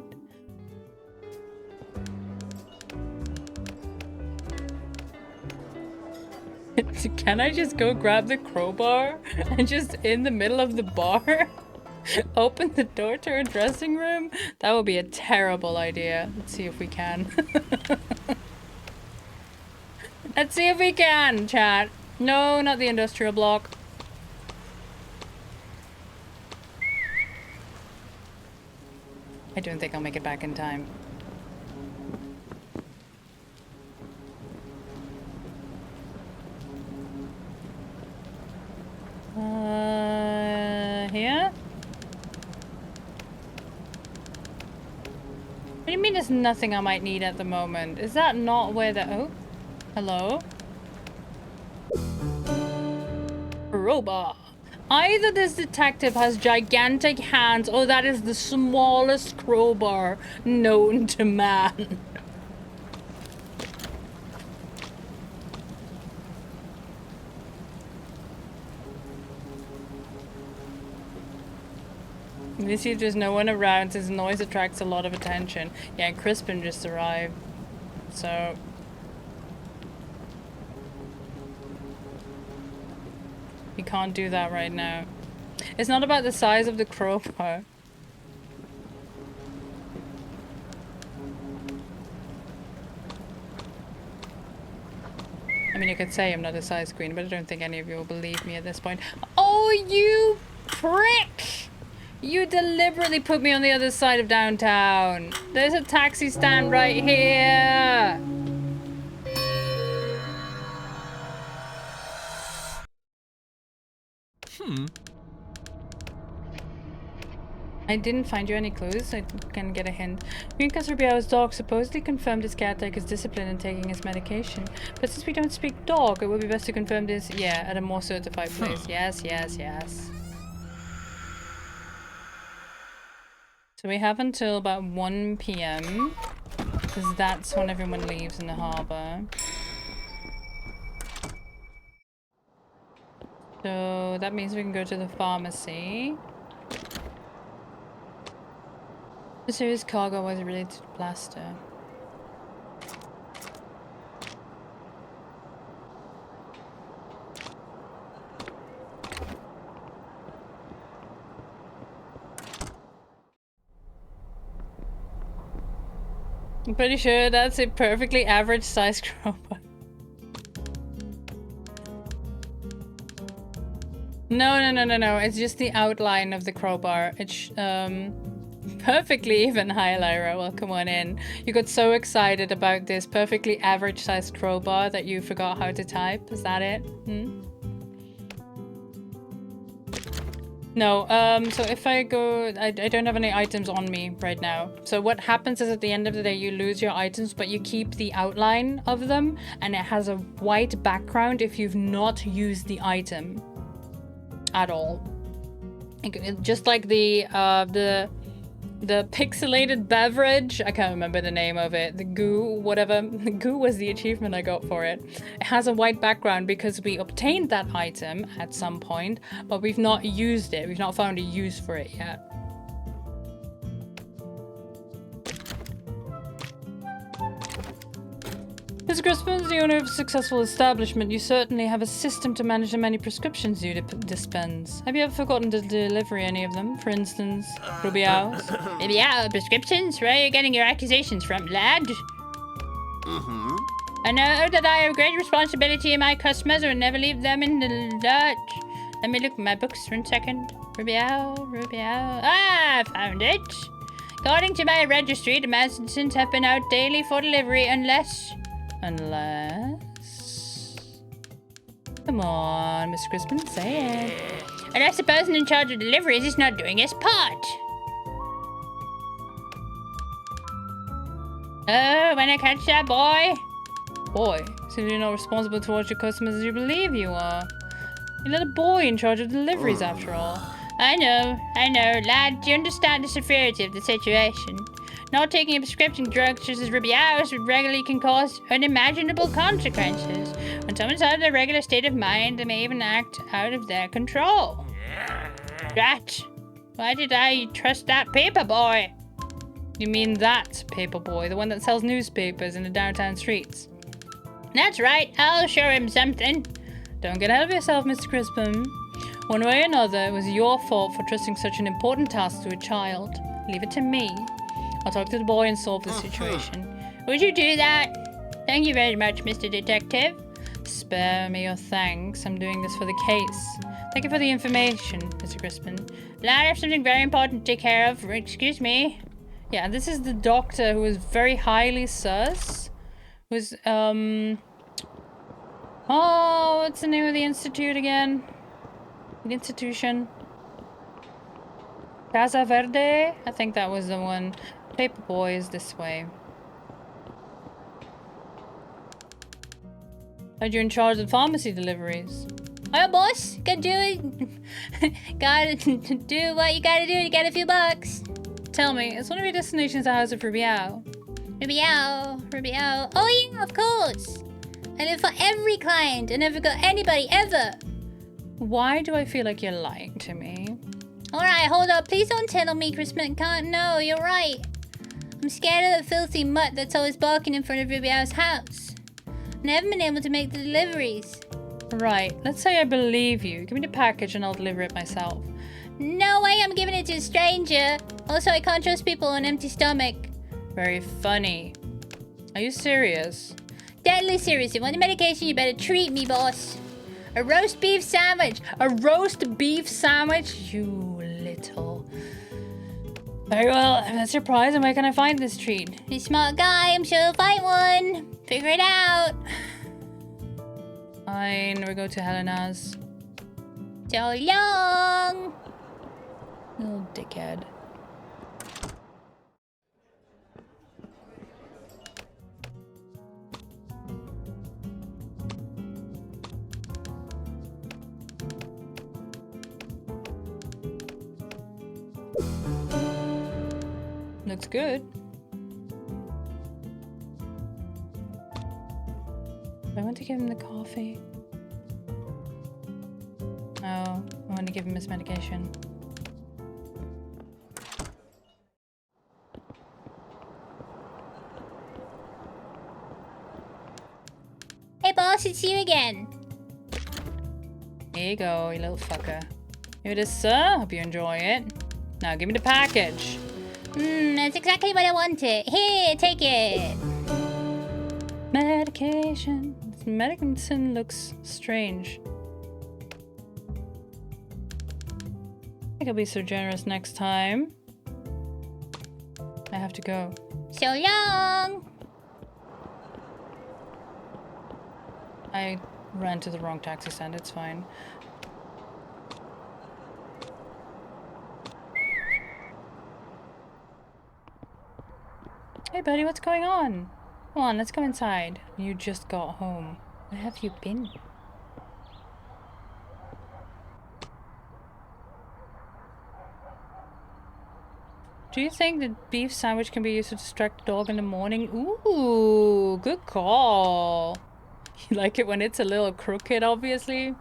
Can I just go grab the crowbar and just in the middle of the bar open the door to her dressing room? That would be a terrible idea. Let's see if we can. Let's see if we can, chat. No, not the industrial block. I don't think I'll make it back in time. Here? What do you mean there's nothing I might need at the moment? Is that not where the... Oh? Hello? Crowbar. Either this detective has gigantic hands or that is the smallest crowbar known to man. Let me see if there's no one around since noise attracts a lot of attention. Yeah, Crispin just arrived. So... you can't do that right now. It's not about the size of the crowbar. I mean, you could say I'm not a size queen, but I don't think any of you will believe me at this point. Oh, you prick! You deliberately put me on the other side of downtown. There's a taxi stand right here. I didn't find you any clues. I can get a hint. Greencast Rubiao's dog supposedly confirmed his caretaker's discipline in taking his medication. But since we don't speak dog, it would be best to confirm this, yeah, at a more certified place. Yes, yes, yes. So we have until about 1 PM. Because that's when everyone leaves in the harbour. So that means we can go to the pharmacy. The serious cargo was related to plaster. I'm pretty sure that's a perfectly average size crowbar. No. It's just the outline of the crowbar. It's perfectly even. Hi, Lyra. Welcome on in. You got so excited about this perfectly average sized crowbar that you forgot how to type. Is that it? No, so if I go, I don't have any items on me right now. So what happens is at the end of the day, you lose your items, but you keep the outline of them, and it has a white background if you've not used the item at all. Just like the pixelated beverage, I can't remember the name of it, the goo, whatever. The goo was the achievement I got for it. It has a white background because we obtained that item at some point, but we've not used it. We've not found a use for it yet. Mr. Crispin, the owner of a successful establishment, you certainly have a system to manage the many prescriptions you dispense. Have you ever forgotten to deliver any of them? For instance, Rubiao's? Rubiao prescriptions? Where are you getting your accusations from, lad? I know that I have great responsibility in my customers and never leave them in the lurch. Let me look at my books for a second. Rubiao. Ah, found it. According to my registry, the medicines have been out daily for delivery unless... Come on, Mr. Crispin, say it. Unless the person in charge of deliveries is not doing his part. Oh, when I catch that boy. Boy, so you're not responsible towards your customers as you believe you are. You're a little boy in charge of deliveries after all. I know, lad. Do you understand the severity of the situation? Not taking a prescription drug such as Rubiao's regularly can cause unimaginable consequences. When someone's out of their regular state of mind, they may even act out of their control. Rat! Why did I trust that paper boy? You mean that paper boy, the one that sells newspapers in the downtown streets? That's right, I'll show him something. Don't get ahead of yourself, Mr. Crispin. One way or another, it was your fault for trusting such an important task to a child. Leave it to me. I'll talk to the boy and solve the situation. Would you do that? Thank you very much, Mr. Detective. Spare me your thanks. I'm doing this for the case. Thank you for the information, Mr. Crispin. Lad, I have something very important to take care of. Excuse me. Yeah, this is the doctor who is very highly sus. Who's, oh, what's the name of the institute again? The institution. Casa Verde? I think that was the one. Paperboy is this way. Heard you're in charge of pharmacy deliveries. Alright, boss. Gotta do it. Gotta do what you gotta do to get a few bucks. Tell me, is one of your destinations the house of Rubiao? Rubiao. Oh yeah, of course. I live for every client. I never got anybody ever. Why do I feel like you're lying to me? Alright, hold up. Please don't tell me Crispin can't know. You're right. I'm scared of the filthy mutt that's always barking in front of Rubiao's house. Never been able to make the deliveries. Right, let's say I believe you. Give me the package and I'll deliver it myself. No way I'm giving it to a stranger. Also, I can't trust people on an empty stomach. Very funny. Are you serious? Deadly serious. If you want the medication, you better treat me, boss. A roast beef sandwich. A roast beef sandwich? You little... Very well, if that's your prize, and where can I find this treat? He's a smart guy, I'm sure he'll find one. Figure it out. Fine, we go to Helena's. So long. Little dickhead. Looks good. I want to give him the coffee. Oh, I want to give him his medication. Hey boss, it's you again. Here you go, you little fucker. Here it is, sir. Hope you enjoy it. Now give me the package. That's exactly what I wanted. Here, take it. Medication. This medicine looks strange. I think I'll be so generous next time. I have to go. So long. I ran to the wrong taxi stand, it's fine. Hey, buddy, what's going on? Come on, let's go inside. You just got home. Where have you been? Do you think the beef sandwich can be used to distract the dog in the morning? Ooh, good call. You like it when it's a little crooked, obviously.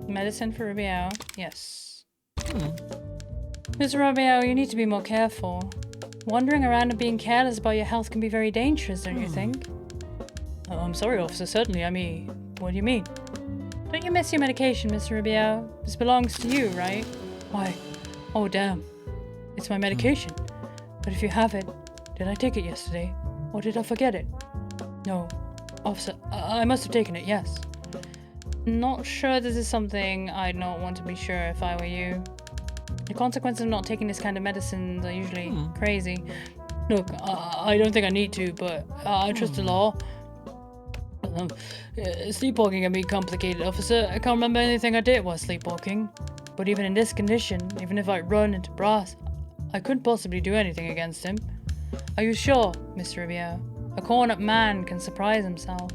Medicine for Rubio. Yes. Mr. Rubio, you need to be more careful. Wandering around and being careless about your health can be very dangerous, don't you think? Oh, I'm sorry, officer. Certainly. I mean, what do you mean? Don't you miss your medication, Mr. Rubio? This belongs to you, right? Why? Oh, damn. It's my medication. But if you have it, did I take it yesterday? Or did I forget it? No. Officer, I must have taken it, yes. Not sure this is something I'd not want to be sure if I were you. The consequences of not taking this kind of medicines are usually crazy. Look, I don't think I need to, but I trust the law. Sleepwalking can be complicated, officer. I can't remember anything I did while sleepwalking. But even in this condition, even if I run into Brass, I couldn't possibly do anything against him. Are you sure, Mr. Rubio? A cornered man can surprise himself.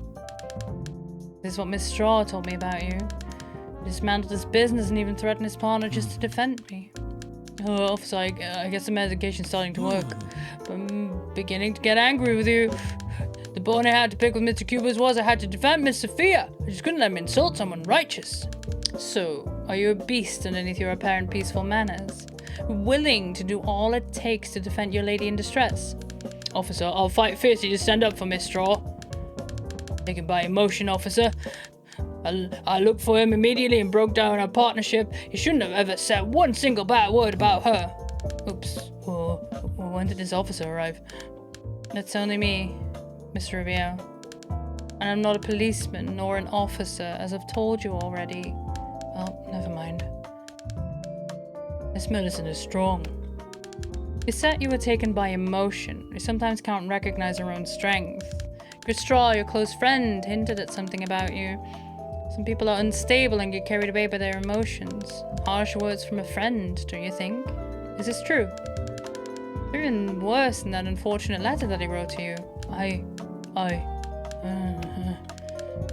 This is what Miss Straw told me about you. He dismantled his business and even threatened his partner just to defend me. Oh, officer, I guess the medication's starting to work. But I'm beginning to get angry with you. The bone I had to pick with Mr. Cubas was I had to defend Miss Sophia. I just couldn't let him insult someone righteous. So, are you a beast underneath your apparent peaceful manners? Willing to do all it takes to defend your lady in distress? Officer, I'll fight fiercely to stand up for Miss Straw. Taken by emotion, officer. I looked for him immediately and broke down our partnership. He shouldn't have ever said one single bad word about her. Oops. Well, when did this officer arrive? That's only me, Mr. Rubio. And I'm not a policeman nor an officer, as I've told you already. Well, never mind. This medicine is strong. You said you were taken by emotion. We sometimes can't recognize our own strength. Good Straw, your close friend, hinted at something about you. Some people are unstable and get carried away by their emotions. Harsh words from a friend, don't you think? Is this true? Even worse than that unfortunate letter that he wrote to you.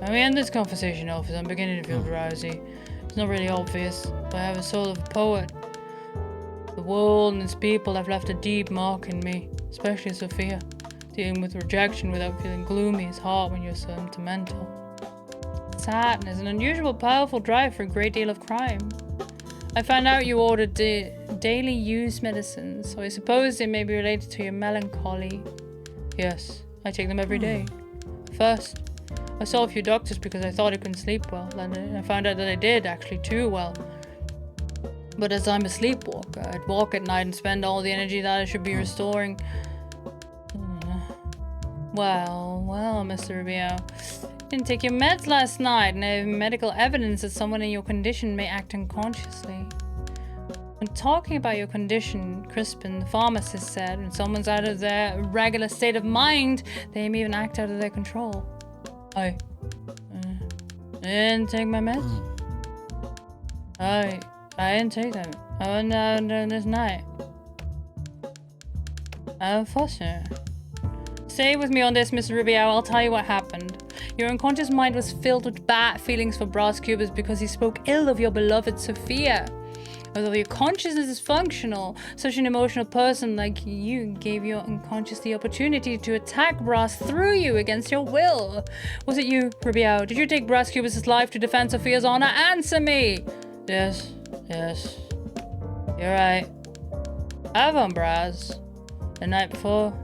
Let me end this conversation, officer. I'm beginning to feel drowsy. It's not really obvious, but I have a soul of a poet. The world and its people have left a deep mark in me, especially Sophia. Dealing with rejection without feeling gloomy is hard when you're sentimental. Sadness, an unusual powerful drive for a great deal of crime. I found out you ordered daily use medicines, so I suppose they may be related to your melancholy. Yes, I take them every day. First, I saw a few doctors because I thought I couldn't sleep well, and I found out that I did actually too well. But as I'm a sleepwalker, I'd walk at night and spend all the energy that I should be restoring. Well, Mr. Rubio. You didn't take your meds last night, and I have medical evidence that someone in your condition may act unconsciously. When talking about your condition, Crispin, the pharmacist, said when someone's out of their regular state of mind, they may even act out of their control. I didn't take my meds. I didn't take them. I went out this night. Foster. Stay with me on this, Mr. Rubio. I'll tell you what happened. Your unconscious mind was filled with bad feelings for Brass Cubas because he spoke ill of your beloved Sophia. Although your consciousness is functional, such an emotional person like you gave your unconscious the opportunity to attack Brass through you against your will. Was it you, Rubio? Did you take Brass Cubas' life to defend Sophia's honor? Answer me! Yes. You're right. I've on Brass. The night before.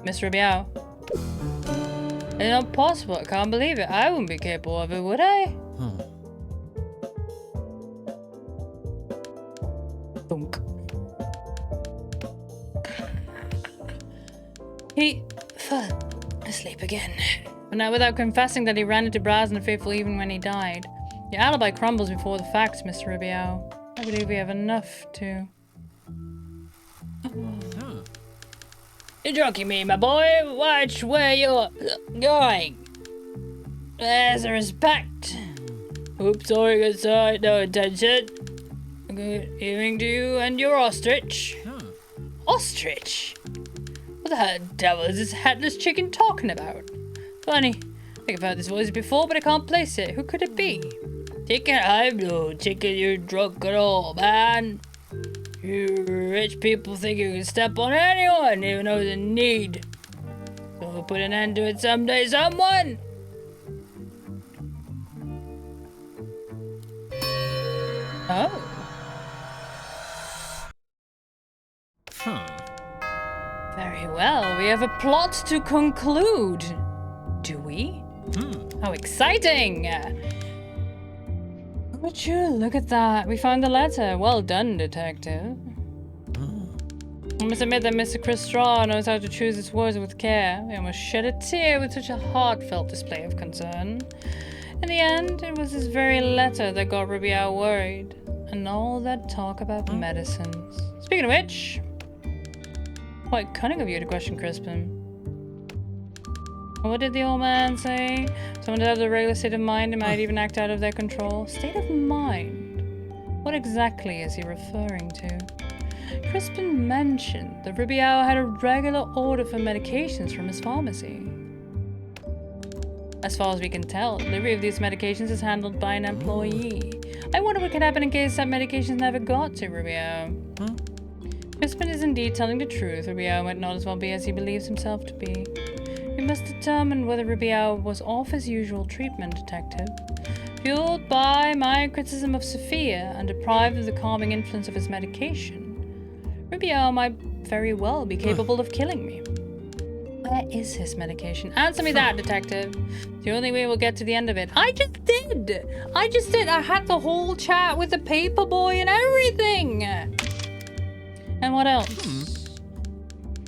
Miss Rubio. It's not possible. I can't believe it. I wouldn't be capable of it, would I? Thunk. He fell asleep again. But not without confessing that he ran into Braz and the faithful even when he died. Your alibi crumbles before the facts, Mr. Rubio. I believe we have enough to... You're drunk, you mean, my boy? Watch where you're going. There's a respect. Oops, sorry, good side, no intention. Good evening to you and your ostrich. Ostrich? What the devil is this headless chicken talking about? Funny. I think I've heard this voice before, but I can't place it. Who could it be? Chicken, I'm no chicken, you're drunk at all, man. You rich people think you can step on anyone, even though there's a need. So we'll put an end to it someday, someone! Oh. Very well. We have a plot to conclude. Do we? How exciting! Would you look at that? We found the letter. Well done, detective. I must admit that Mr. Chris Straw knows how to choose his words with care. I almost shed a tear with such a heartfelt display of concern. In the end, it was this very letter that got Ruby out worried. And all that talk about medicines. Speaking of which, quite cunning of you to question Crispin. What did the old man say? Someone to have the regular state of mind and might even act out of their control. State of mind? What exactly is he referring to? Crispin mentioned that Rubiao had a regular order for medications from his pharmacy. As far as we can tell, delivery of these medications is handled by an employee. I wonder what could happen in case that medications never got to Rubiao. Crispin is indeed telling the truth. Rubiao might not as well be as he believes himself to be. We must determine whether Rubiao was off his usual treatment, detective. Fueled by my criticism of Sophia and deprived of the calming influence of his medication, Rubiao might very well be capable of killing me. Where is his medication? Answer me that, detective. The only way we'll get to the end of it. I just did! I had the whole chat with the paperboy and everything! And what else?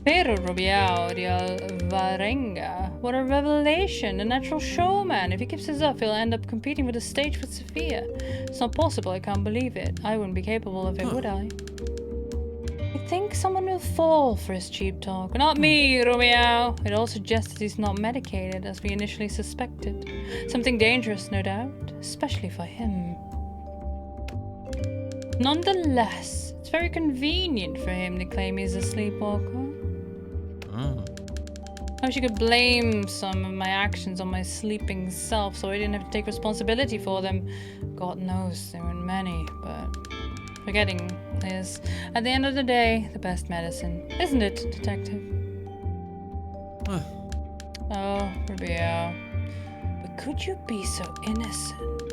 Pero Rubiao de Alvarenga. What a revelation. A natural showman. If he keeps this up, he'll end up competing for the stage with Sophia. It's not possible. I can't believe it. I wouldn't be capable of it, would I? I think someone will fall for his cheap talk. Not me, Romeo. It all suggests that he's not medicated, as we initially suspected. Something dangerous, no doubt. Especially for him. Nonetheless, it's very convenient for him to claim he's a sleepwalker. I wish you could blame some of my actions on my sleeping self so I didn't have to take responsibility for them. God knows there weren't many, but forgetting is, at the end of the day, the best medicine. Isn't it, detective? Oh, Rubio. But could you be so innocent?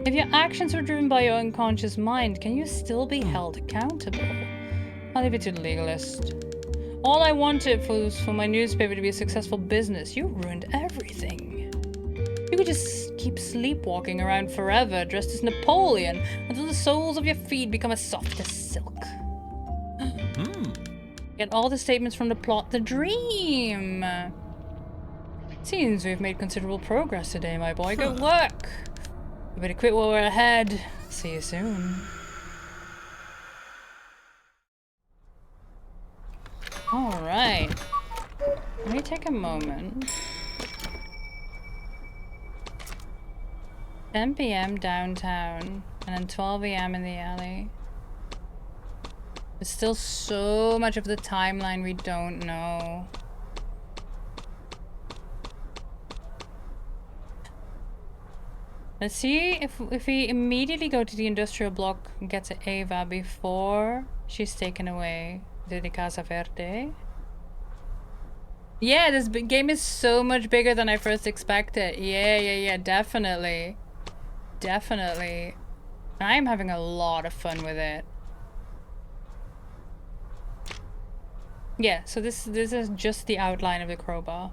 If your actions were driven by your unconscious mind, can you still be held accountable? I'll leave it to the legalist. All I wanted was for my newspaper to be a successful business. You ruined everything. You could just keep sleepwalking around forever, dressed as Napoleon, until the soles of your feet become as soft as silk. Get all the statements from the plot, the dream. Seems we've made considerable progress today, my boy. Good work. We better quit while we're ahead. See you soon. Alright. Let me take a moment. 10 p.m. downtown, and then 12 a.m. in the alley. There's still so much of the timeline we don't know. Let's see if we immediately go to the industrial block and get to Ava before she's taken away to the Casa Verde. Yeah, this game is so much bigger than I first expected. Yeah, definitely. Definitely. I'm having a lot of fun with it. Yeah, so this is just the outline of the crowbar.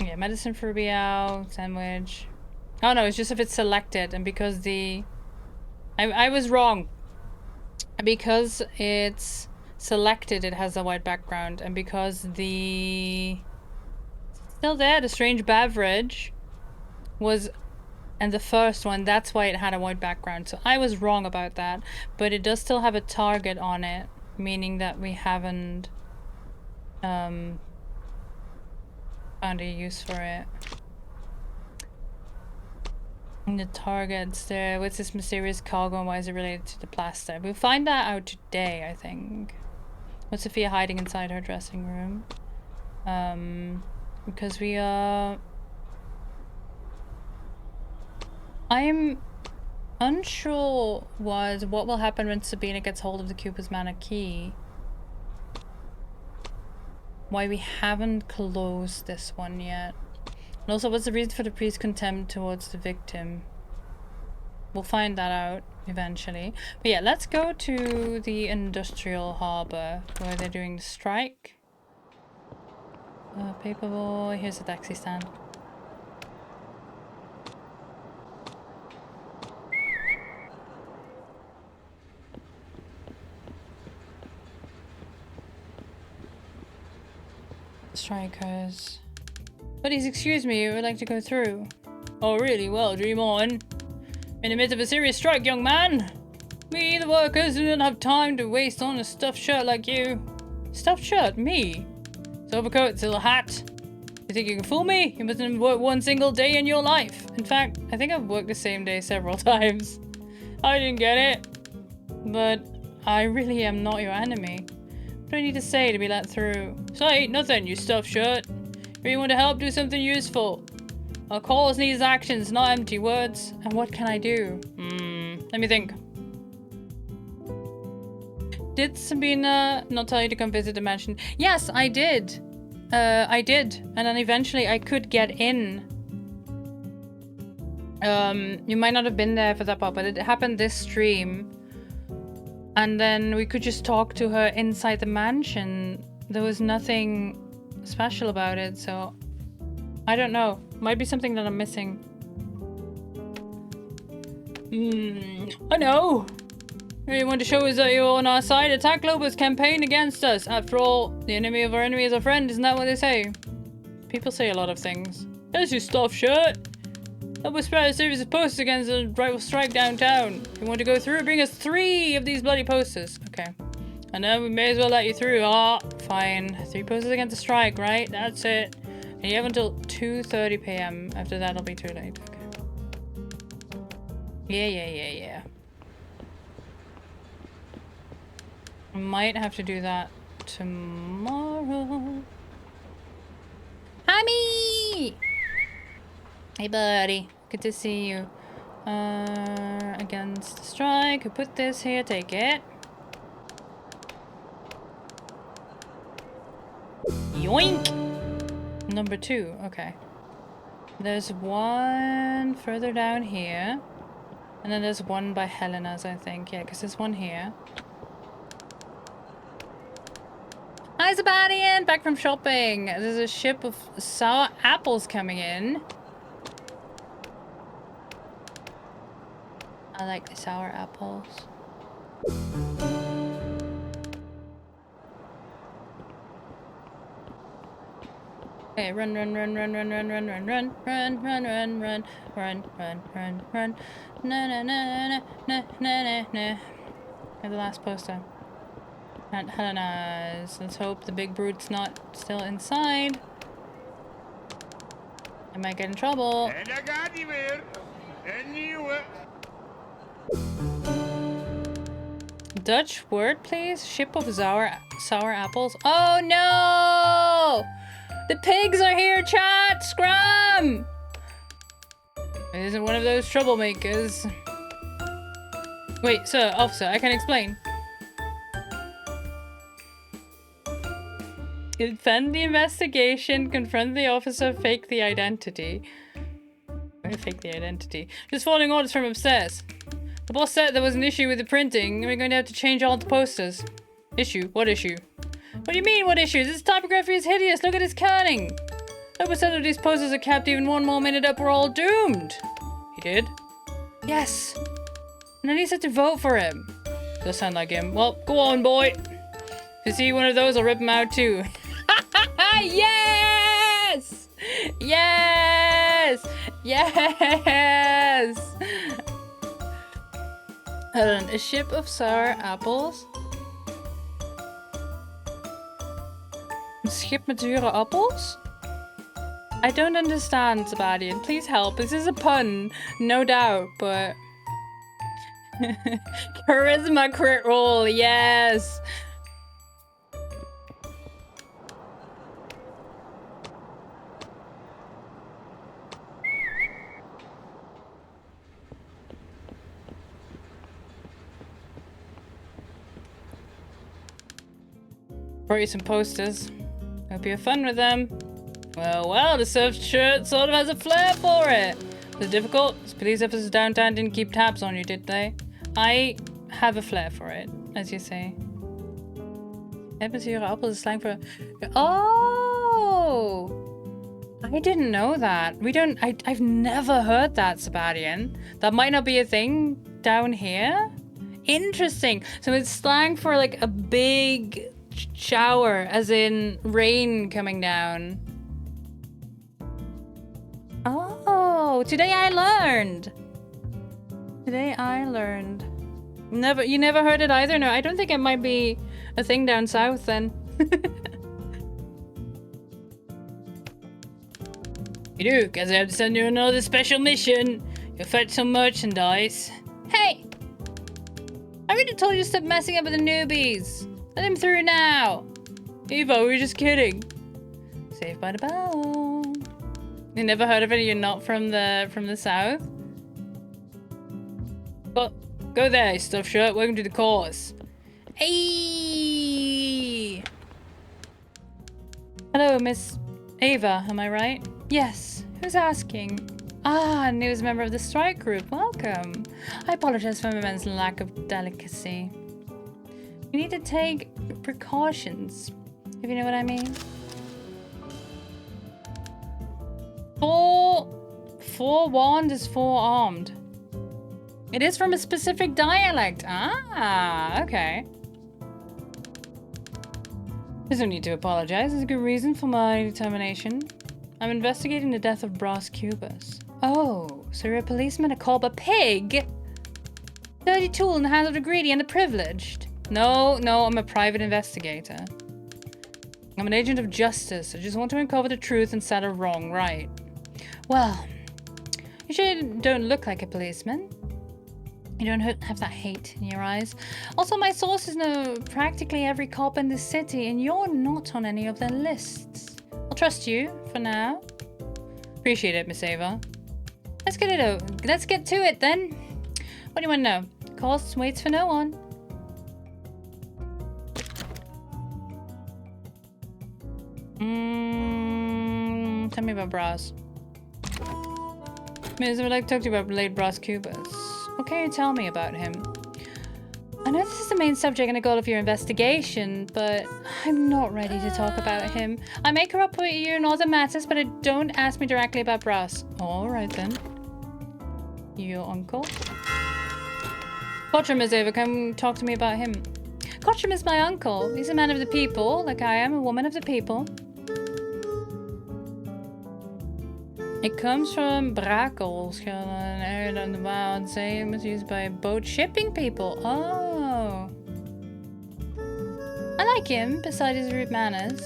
Yeah, medicine for Biao, sandwich. Oh no, it's just if it's selected, and because I was wrong. Because it's selected, it has a white background, and because still there, the strange beverage was, and the first one, that's why it had a white background. So I was wrong about that, but it does still have a target on it, meaning that we haven't found a use for it. And the targets there. What's this mysterious cargo and why is it related to the plaster? We'll find that out today, I think. What's Sophia hiding inside her dressing room? Because we are... I'm unsure what will happen when Sabina gets hold of the Cooper's Manor key. Why we haven't closed this one yet. And also, what's the reason for the priest's contempt towards the victim? We'll find that out eventually. But yeah, let's go to the industrial harbor where they're doing the strike. Paperboy, here's the taxi stand. Strikers. Please excuse me, I would like to go through. Oh really? Well, dream on. In the midst of a serious strike, young man. We, the workers, do not have time to waste on a stuffed shirt like you. Stuffed shirt? Me? It's overcoat, it's a little hat. You think you can fool me? You mustn't have worked one single day in your life. In fact, I think I've worked the same day several times. I didn't get it. But I really am not your enemy. What do I need to say to be let through? Say nothing, you stuffed shirt. If you want to help, do something useful. Our cause needs actions, not empty words. And what can I do? Let me think. Did Sabina not tell you to come visit the mansion? Yes, I did. I did. And then eventually I could get in. You might not have been there for that part, but it happened this stream. And then we could just talk to her inside the mansion. There was nothing special about it, so I don't know. Might be something that I'm missing. I know. You want to show us that you're on our side? Attack Lobos, campaign against us. After all, the enemy of our enemy is our friend. Isn't that what they say? People say a lot of things. There's your stuffed shirt. Help us spread a series of posters against the rival strike downtown. If you want to go through, bring us 3 of these bloody posters. Okay. And then we may as well let you through. Ah, fine. 3 posters against the strike, right? That's it. And you have until 2:30 p.m. After that, it'll be too late. Okay. Yeah. I might have to do that tomorrow. Hammy! Hey, buddy. Good to see you. Against the strike. Who put this here? Take it. Yoink! Number 2. Okay. There's one further down here. And then there's one by Helena's, I think. Yeah, because there's one here. Hi, Sebastian! Back from shopping. There's a ship of sour apples coming in. I like the sour apples. Okay, run. Na na na. And the last poster. At Helena's. Let's hope the big brute's not still inside. I might get in trouble. Dutch word, please? Ship of sour apples. Oh no! The pigs are here, chat! Scrum! It isn't one of those troublemakers. Wait, sir, officer, I can explain. Defend the investigation, confront the officer, fake the identity. Fake the identity. Just following orders from upstairs. The boss said there was an issue with the printing, and we're going to have to change all the posters. Issue? What issue? What do you mean, what issue? This typography is hideous. Look at his kerning. 100% of these posters are kept. Even one more minute up, we're all doomed. He did? Yes. And then he said to vote for him. Does sound like him. Well, go on, boy. If you see one of those, I'll rip him out too. Yes! Yes! Yes! Hold on, a ship of sour apples. skip mature apples? I don't understand, Sebastian. Please help. This is a pun, no doubt, but... Charisma crit roll, yes! Brought you some posters. Hope you have fun with them. Well, the surf shirt sort of has a flair for it. Was it difficult? Those police officers downtown didn't keep tabs on you, did they? I have a flair for it, as you say. Mature apple is slang for... Oh! I didn't know that. I've never heard that, Sebastian. That might not be a thing down here? Interesting. So it's slang for like a big shower, as in rain coming down. Oh, today I learned. You never heard it either? No, I don't think it might be a thing down south then. You do, guess I have to send you another special mission. You'll fetch some merchandise. Hey! I already told you to stop messing up with the newbies. Let him through now. Eva, we were just kidding. Saved by the bell. You never heard of it? You're not from the south? Well, go there, stuffed shirt. Welcome to the course. Hey! Hello, Miss Ava, am I right? Yes. Who's asking? Ah, newest member of the strike group. Welcome. I apologize for my men's lack of delicacy. You need to take precautions, if you know what I mean. Forewarned is forearmed. It is from a specific dialect. Ah, okay. There's no need to apologize. There's a good reason for my determination. I'm investigating the death of Brass Cubus. Oh, so you're a policeman, a cop, a pig? Dirty tool in the hands of the greedy and the privileged. No, I'm a private investigator. I'm an agent of justice. I just want to uncover the truth and set a wrong right. Well, you sure don't look like a policeman. You don't have that hate in your eyes. Also, my sources know practically every cop in the city, and you're not on any of their lists. I'll trust you for now. Appreciate it, Miss Ava. Let's get to it then. What do you want to know? Cost waits for no one. Tell me about Brass. Miss, I would like to talk to you about late Brass Cubus. What can you tell me about him? I know this is the main subject and the goal of your investigation, but I'm not ready to talk about him. I may cooperate with you in other matters, but don't ask me directly about Brass. Alright then. Your uncle? Cottram, Miss Ava, come talk to me about him. Cottram is my uncle. He's a man of the people, like I am a woman of the people. It comes from Brakels, an area on the wild sea. It was used by boat shipping people. Oh. I like him, beside his rude manners.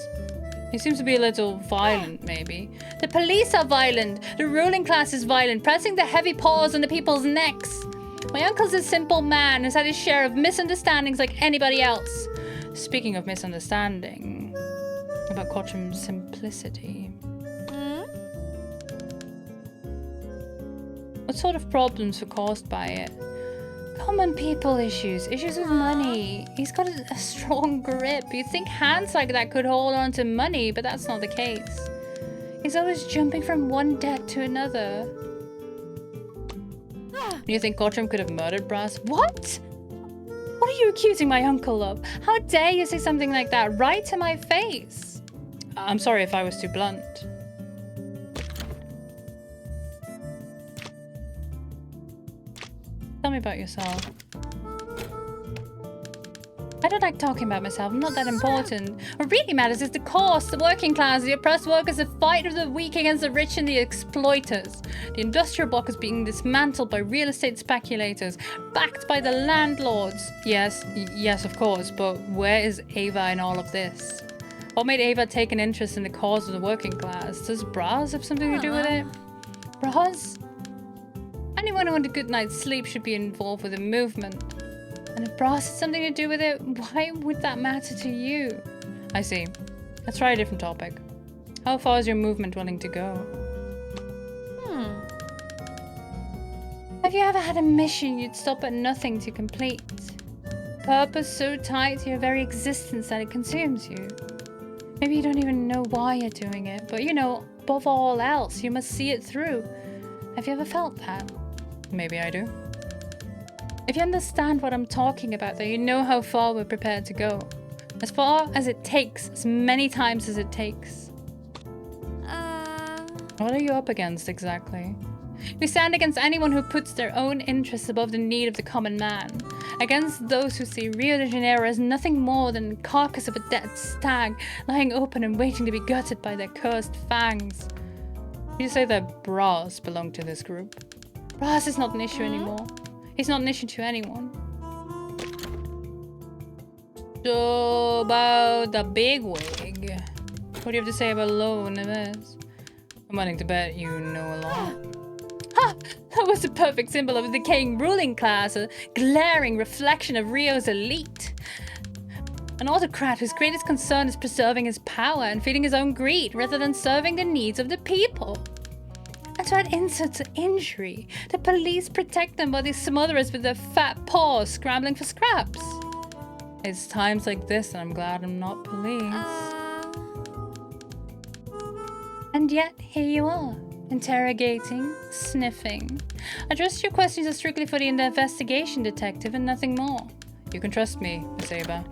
He seems to be a little violent, maybe. The police are violent. The ruling class is violent, pressing the heavy paws on the people's necks. My uncle's a simple man who's had his share of misunderstandings like anybody else. Speaking of misunderstanding, about Cottram's simplicity. What sort of problems were caused by it? Common people issues with money. He's got a strong grip. You'd think hands like that could hold on to money, but that's not the case. He's always jumping from one debt to another. Do you think Cottram could have murdered Brass? What? What are you accusing my uncle of? How dare you say something like that right to my face? I'm sorry if I was too blunt. Tell me about yourself. I don't like talking about myself. I'm not that important. What really matters is the cause, the working class, the oppressed workers, the fight of the weak against the rich and the exploiters. The industrial block is being dismantled by real estate speculators, backed by the landlords. Yes, of course, but where is Ava in all of this? What made Ava take an interest in the cause of the working class? Does bras have something to do with it? Bras? Anyone who wants a good night's sleep should be involved with the movement. And if bras has something to do with it, why would that matter to you? I see. Let's try a different topic. How far is your movement willing to go? Have you ever had a mission you'd stop at nothing to complete? Purpose so tied to your very existence that it consumes you. Maybe you don't even know why you're doing it, but you know, above all else, you must see it through. Have you ever felt that? Maybe I do. If you understand what I'm talking about, then you know how far we're prepared to go. As far as it takes, as many times as it takes. What are you up against exactly? We stand against anyone who puts their own interests above the need of the common man. Against those who see Rio de Janeiro as nothing more than the carcass of a dead stag lying open and waiting to be gutted by their cursed fangs. You say that bras belong to this group. Bras is not an issue anymore. It's not an issue to anyone. So about the big wig. What do you have to say about low and this? I'm willing to bet you know a lot. Ha! That was the perfect symbol of a decaying ruling class, a glaring reflection of Rio's elite. An autocrat whose greatest concern is preserving his power and feeding his own greed rather than serving the needs of the people. And to add insult to injury, the police protect them while they smother us with their fat paws scrambling for scraps. It's times like this that I'm glad I'm not police. And yet, here you are. Interrogating, sniffing. I trust your questions are strictly for the investigation detective and nothing more. You can trust me, Miss Ava.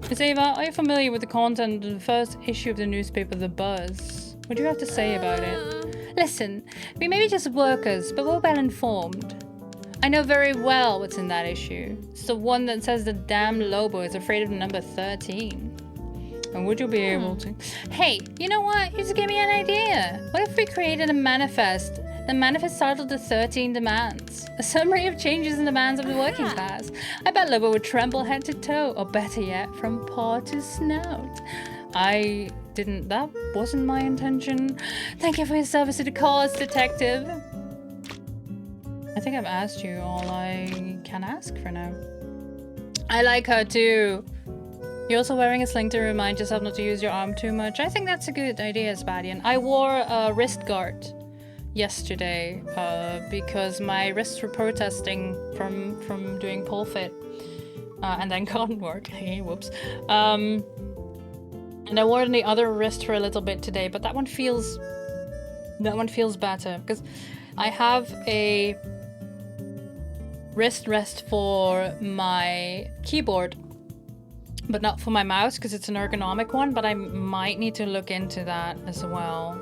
Miss Ava, are you familiar with the content of the first issue of the newspaper The Buzz? What do you have to say about it? Listen, we may be just workers, but we're well informed. I know very well what's in that issue. It's the one that says the damn Lobo is afraid of number 13. And would you be able to? Hey, you know what? You just gave me an idea. What if we created a manifest? The manifest titled The 13 Demands. A summary of changes and demands of the working class. I bet Lobo would tremble head to toe, or better yet, from paw to snout. That wasn't my intention. Thank you for your service to the cause, detective. I think I've asked you all I can ask for now. I like her too. You're also wearing a sling to remind yourself not to use your arm too much. I think that's a good idea, Spadian. I wore a wrist guard yesterday because my wrists were protesting from doing pole fit and then cotton work. Hey, whoops. And I wore it on the other wrist for a little bit today, but that one feels better because I have a wrist rest for my keyboard, but not for my mouse because it's an ergonomic one, but I might need to look into that as well.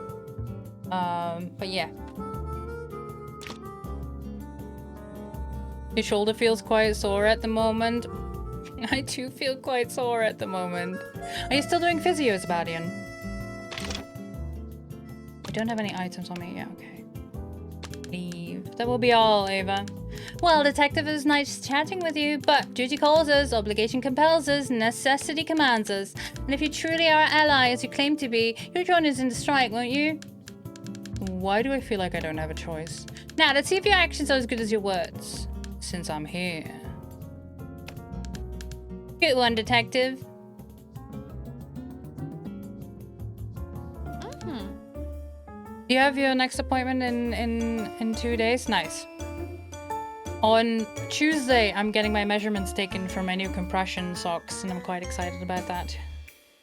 But yeah. Your shoulder feels quite sore at the moment. I too feel quite sore at the moment. Are you still doing physio, Spadian? I don't have any items on me. Yeah, okay. Leave. That will be all, Ava. Well, detective, it was nice chatting with you, but duty calls us, obligation compels us, necessity commands us. And if you truly are our ally, as you claim to be, you'll join us in the strike, won't you? Why do I feel like I don't have a choice? Now, let's see if your actions are as good as your words, since I'm here. Good one, detective. Do you have your next appointment in 2 days? Nice. On Tuesday, I'm getting my measurements taken for my new compression socks, and I'm quite excited about that.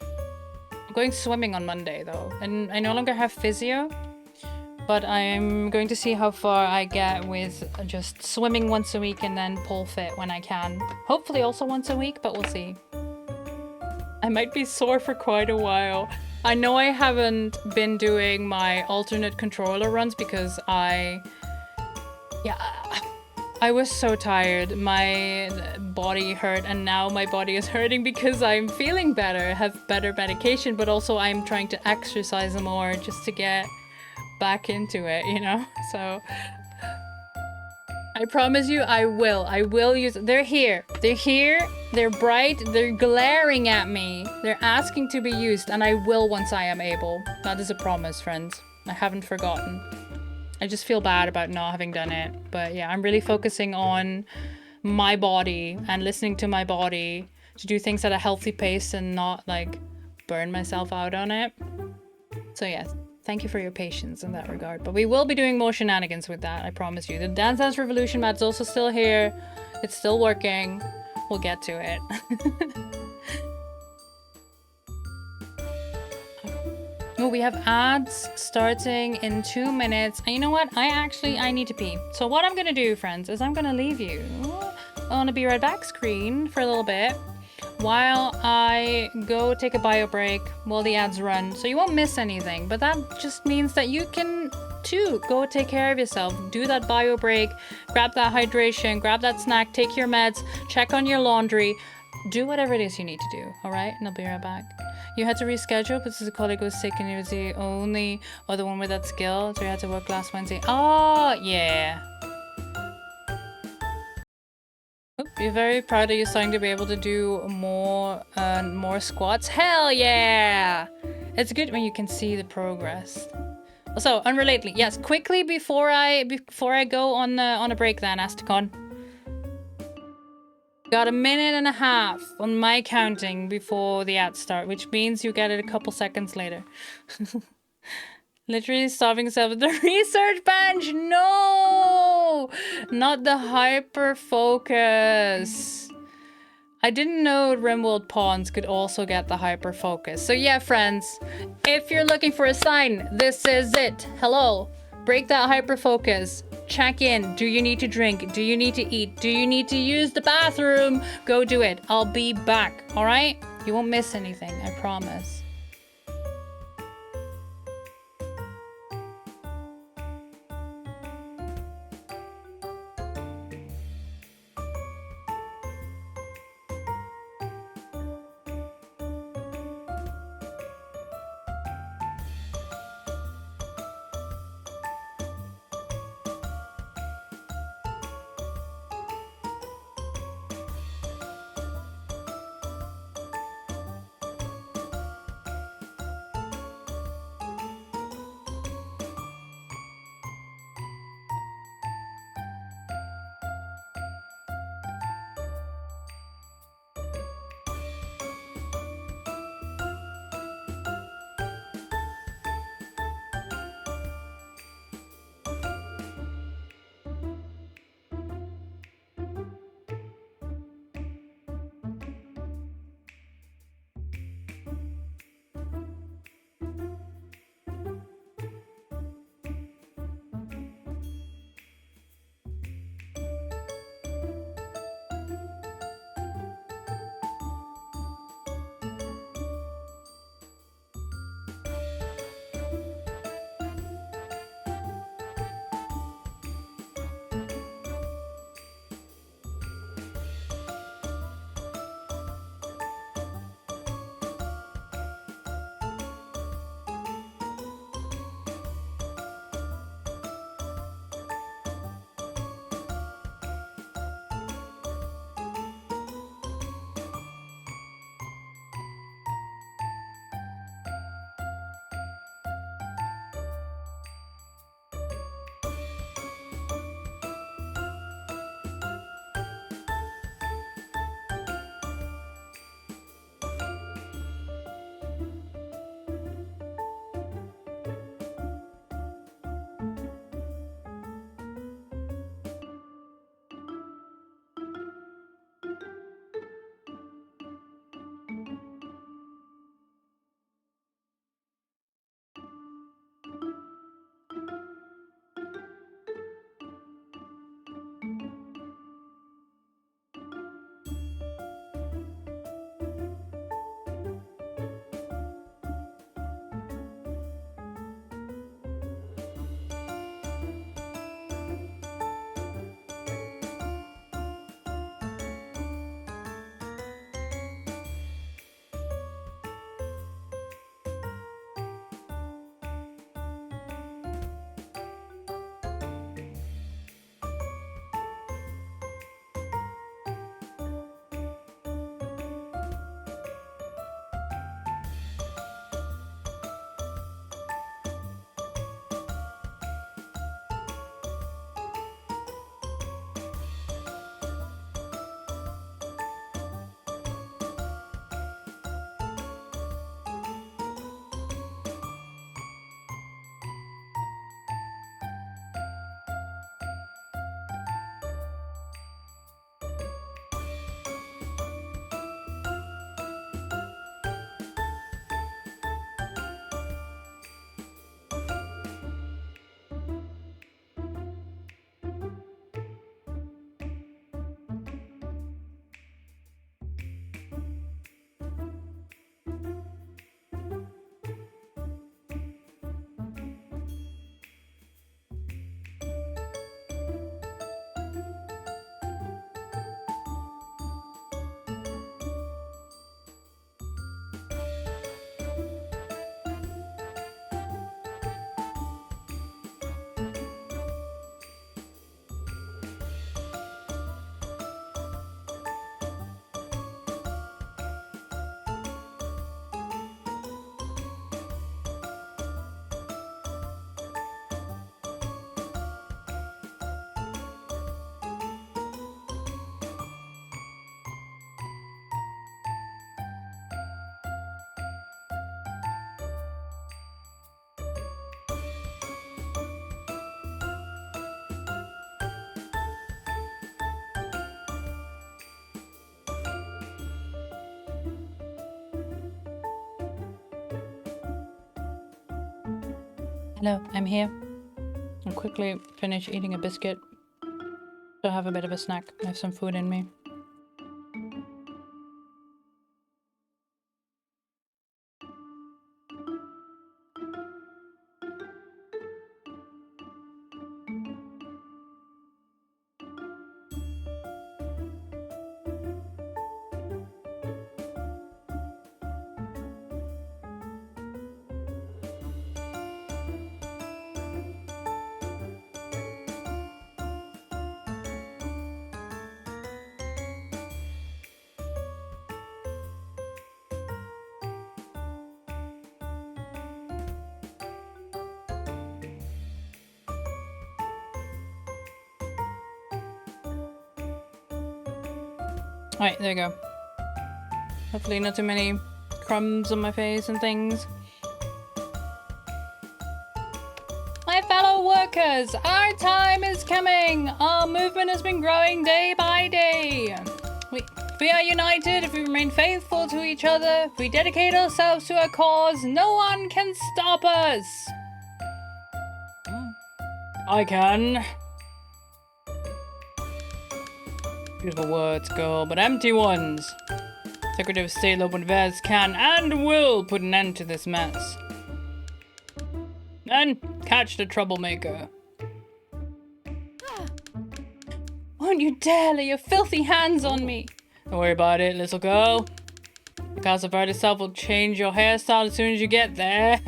I'm going swimming on Monday, though, and I no longer have physio, but I'm going to see how far I get with just swimming once a week and then pole fit when I can. Hopefully also once a week, but we'll see. I might be sore for quite a while. I know I haven't been doing my alternate controller runs because I was so tired. My body hurt, and now my body is hurting because I'm feeling better, have better medication, but also I'm trying to exercise more just to get back into it, you know? So I promise you I will use it. They're here. They're bright, they're glaring at me. They're asking to be used, and I will once I am able. That is a promise, friends. I haven't forgotten. I just feel bad about not having done it. But yeah, I'm really focusing on my body and listening to my body to do things at a healthy pace and not like burn myself out on it. So yes, thank you for your patience in that regard. But we will be doing more shenanigans with that, I promise you. The Dance Dance Revolution mat's also still here. It's still working. We'll get to it. Oh, we have ads starting in 2 minutes. And you know what? I need to pee. So what I'm gonna do, friends, is I'm gonna leave you on a be right back screen for a little bit while I go take a bio break while the ads run. So you won't miss anything, but that just means that you can too go take care of yourself. Do that bio break, grab that hydration, grab that snack, take your meds, check on your laundry, do whatever it is you need to do, all right? And I'll be right back. You had to reschedule because a colleague was sick and he was the only other one with that skill, so you had to work last Wednesday. Oh, yeah. Oop, you're very proud that you're starting to be able to do more squats. Hell yeah! It's good when you can see the progress. So, unrelatedly, yes, quickly before I go on a break then, Asticon. Got 1.5 minutes on my counting before the ads start, which means you get it a couple seconds later. Literally starving yourself at the research bench. No, not the hyper focus. I didn't know Rimworld Pawns could also get the hyper focus. So yeah, friends, if you're looking for a sign, this is it. Hello, break that hyper focus. Check in. Do you need to drink? Do you need to eat? Do you need to use the bathroom? Go do it. I'll be back. All right? You won't miss anything. I promise. Hello, I'm here. I'll quickly finish eating a biscuit. So have a bit of a snack. I have some food in me. Alright, there you go. Hopefully not too many crumbs on my face and things. My fellow workers, our time is coming! Our movement has been growing day by day. If we are united, if we remain faithful to each other, if we dedicate ourselves to our cause, no one can stop us! I can. Beautiful words, girl, but empty ones. Secretary of State Lopez can and will put an end to this mess. And catch the troublemaker. Won't you dare lay your filthy hands on me? Don't worry about it, little girl. The Casa Verde itself will change your hairstyle as soon as you get there.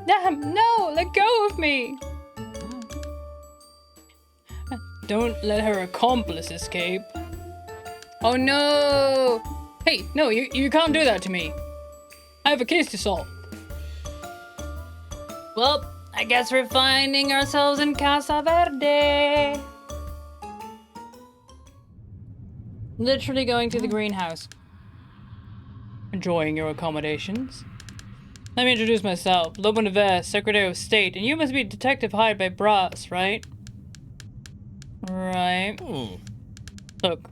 Damn, no, let go of me. Don't let her accomplice escape. Oh no! Hey, no, you can't do that to me. I have a case to solve. Well, I guess we're finding ourselves in Casa Verde. Literally going to the greenhouse. Enjoying your accommodations. Let me introduce myself. Lobo Neves, Secretary of State, and you must be Detective hired by Brass, right? Right. Look,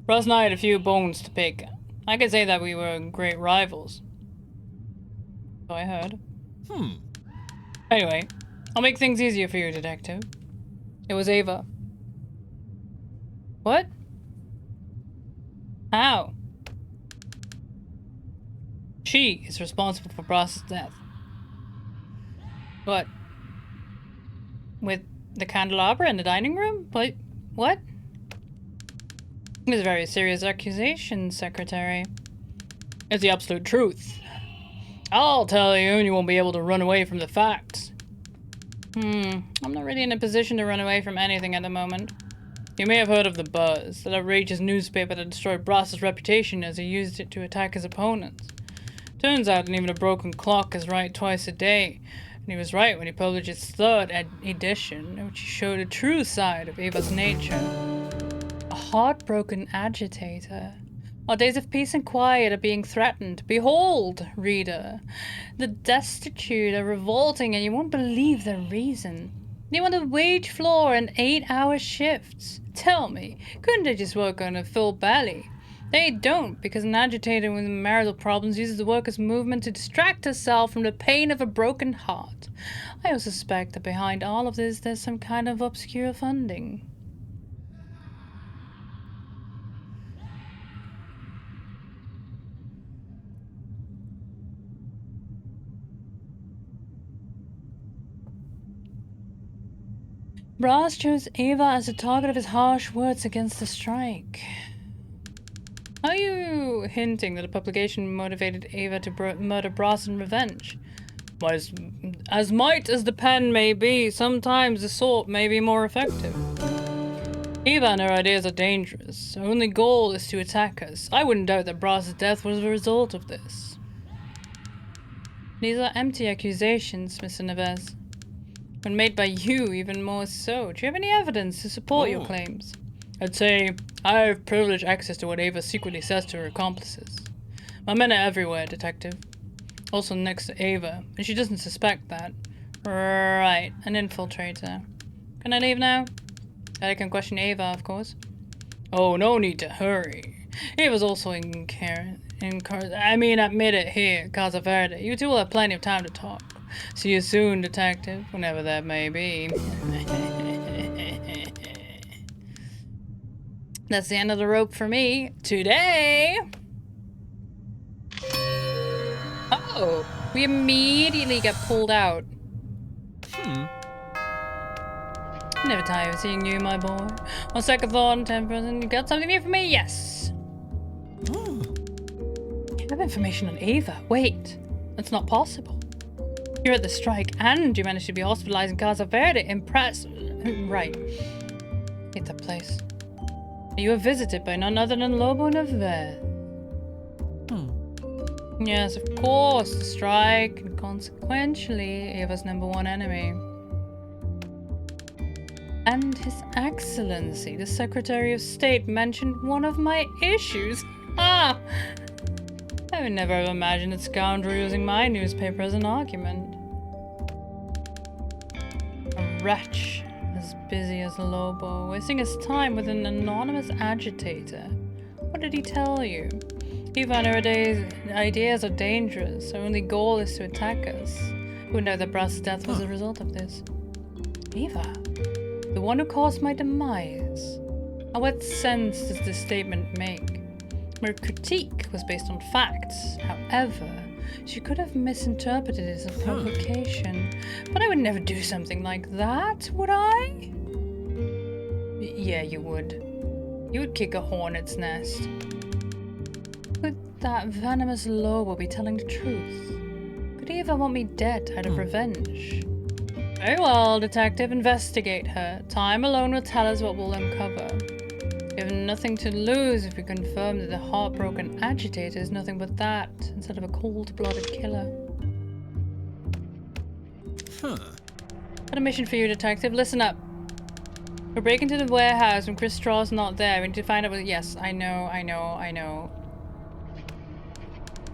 Ross and I had a few bones to pick. I could say that we were great rivals. So I heard. Anyway, I'll make things easier for you, Detective. It was Ava. What? How? She is responsible for Brass's death. What? With the candelabra in the dining room? What? It's a very serious accusation, Secretary. It's the absolute truth. I'll tell you, and you won't be able to run away from the facts. I'm not really in a position to run away from anything at the moment. You may have heard of the Buzz, that outrageous newspaper that destroyed Brass's reputation as he used it to attack his opponents. Turns out even a broken clock is right twice a day. And he was right when he published his third edition, in which he showed a true side of Ava's nature. A heartbroken agitator. Our days of peace and quiet are being threatened. Behold, reader, the destitute are revolting and you won't believe the reason. They want a wage floor and 8-hour shifts. Tell me, couldn't they just work on a full belly? They don't, because an agitator with marital problems uses the workers' movement to distract herself from the pain of a broken heart. I also suspect that behind all of this, there's some kind of obscure funding. Brass chose Ava as the target of his harsh words against the strike. Are you hinting that the publication motivated Ava to murder Brass in revenge? Well, as might as the pen may be, sometimes the sword may be more effective. Ava and her ideas are dangerous. Her only goal is to attack us. I wouldn't doubt that Brass's death was a result of this. These are empty accusations, Mr. Neves. When made by you, even more so. Do you have any evidence to support your claims? I'd say I have privileged access to what Ava secretly says to her accomplices. My men are everywhere, Detective. Also next to Ava, and she doesn't suspect that. Right, an infiltrator. Can I leave now? I can question Ava, of course. Oh, no need to hurry. Ava's also in care. admit it here, Casa Verde. You two will have plenty of time to talk. See you soon, detective, whenever that may be. That's the end of the rope for me today. Oh, we immediately get pulled out. Never tire of seeing you, my boy. On second thought, 10%, you got something new for me? Yes. You have information on Ava. Wait, that's not possible. You're at the strike and you managed to be hospitalized in Casa Verde. Impressed. Right. Hate that place. You were visited by none other than Lobo Neves. Yes, of course, the strike, and consequentially, Ava's #1 enemy. And His Excellency, the Secretary of State, mentioned one of my issues. Ah! I would never have imagined a scoundrel using my newspaper as an argument. A wretch as busy as Lobo, wasting his time with an anonymous agitator. What did he tell you? Eva and her ideas are dangerous. Her only goal is to attack us. Who know that Brass's death was a result of this? Eva? The one who caused my demise? And what sense does this statement make? Her critique was based on facts. However, she could have misinterpreted it as a provocation. But I would never do something like that, would I? Yeah, you would. You would kick a hornet's nest. Could that venomous Lobo be telling the truth? Could he ever want me dead out of revenge? Very well, detective, investigate her. Time alone will tell us what we'll uncover. We have nothing to lose if we confirm that the heartbroken agitator is nothing but that, instead of a cold-blooded killer. Got a mission for you, detective. Listen up. We're breaking into the warehouse when Chris Straw's not there. We need to find out what— Yes, I know.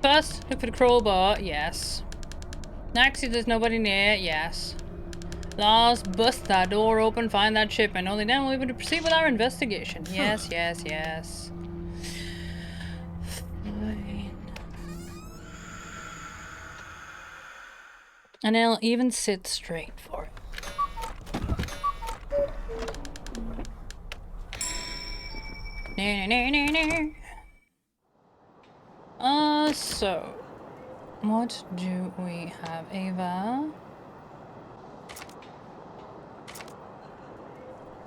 First, look for the crowbar. Yes. Next, if there's nobody near. Yes. Last, bust that door open, find that shipment. Only then we'll be able to proceed with our investigation. Yes. Fine. And I'll even sit straight for it. So, what do we have, Ava?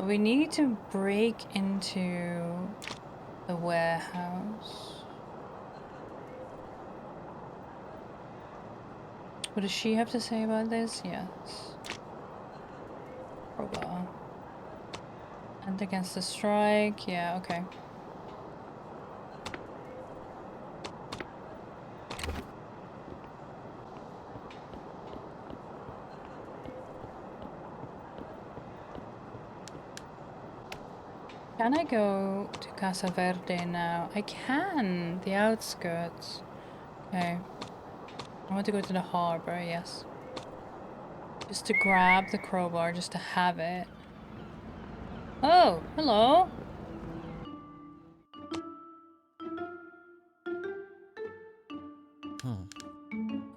We need to break into the warehouse. What does she have to say about this? Yes. Crowbar. And against the strike. Yeah, okay. Can I go to Casa Verde now? I can! The outskirts. Okay. I want to go to the harbor, yes. Just to grab the crowbar, just to have it. Oh, hello!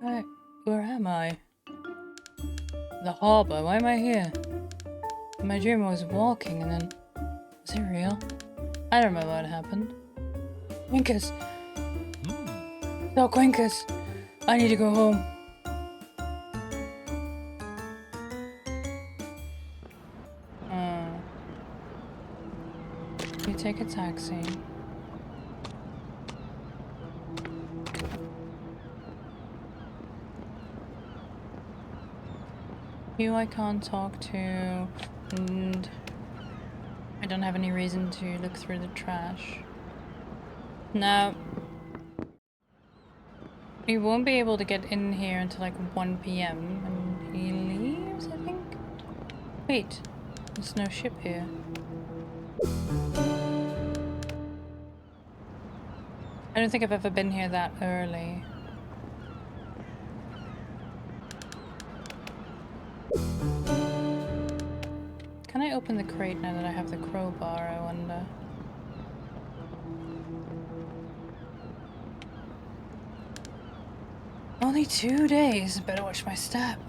Hey, where am I? The harbor, why am I here? In my dream I was walking and then... Is it real? I don't remember what happened. Quincus! No, Quincus! I need to go home. You take a taxi. You I can't talk to, and I don't have any reason to look through the trash. No. We won't be able to get in here until like 1 p.m. and he leaves, I think? Wait, there's no ship here. I don't think I've ever been here that early. Can I open the crate now that I have the crowbar, I wonder? Only 2 days. Better watch my step.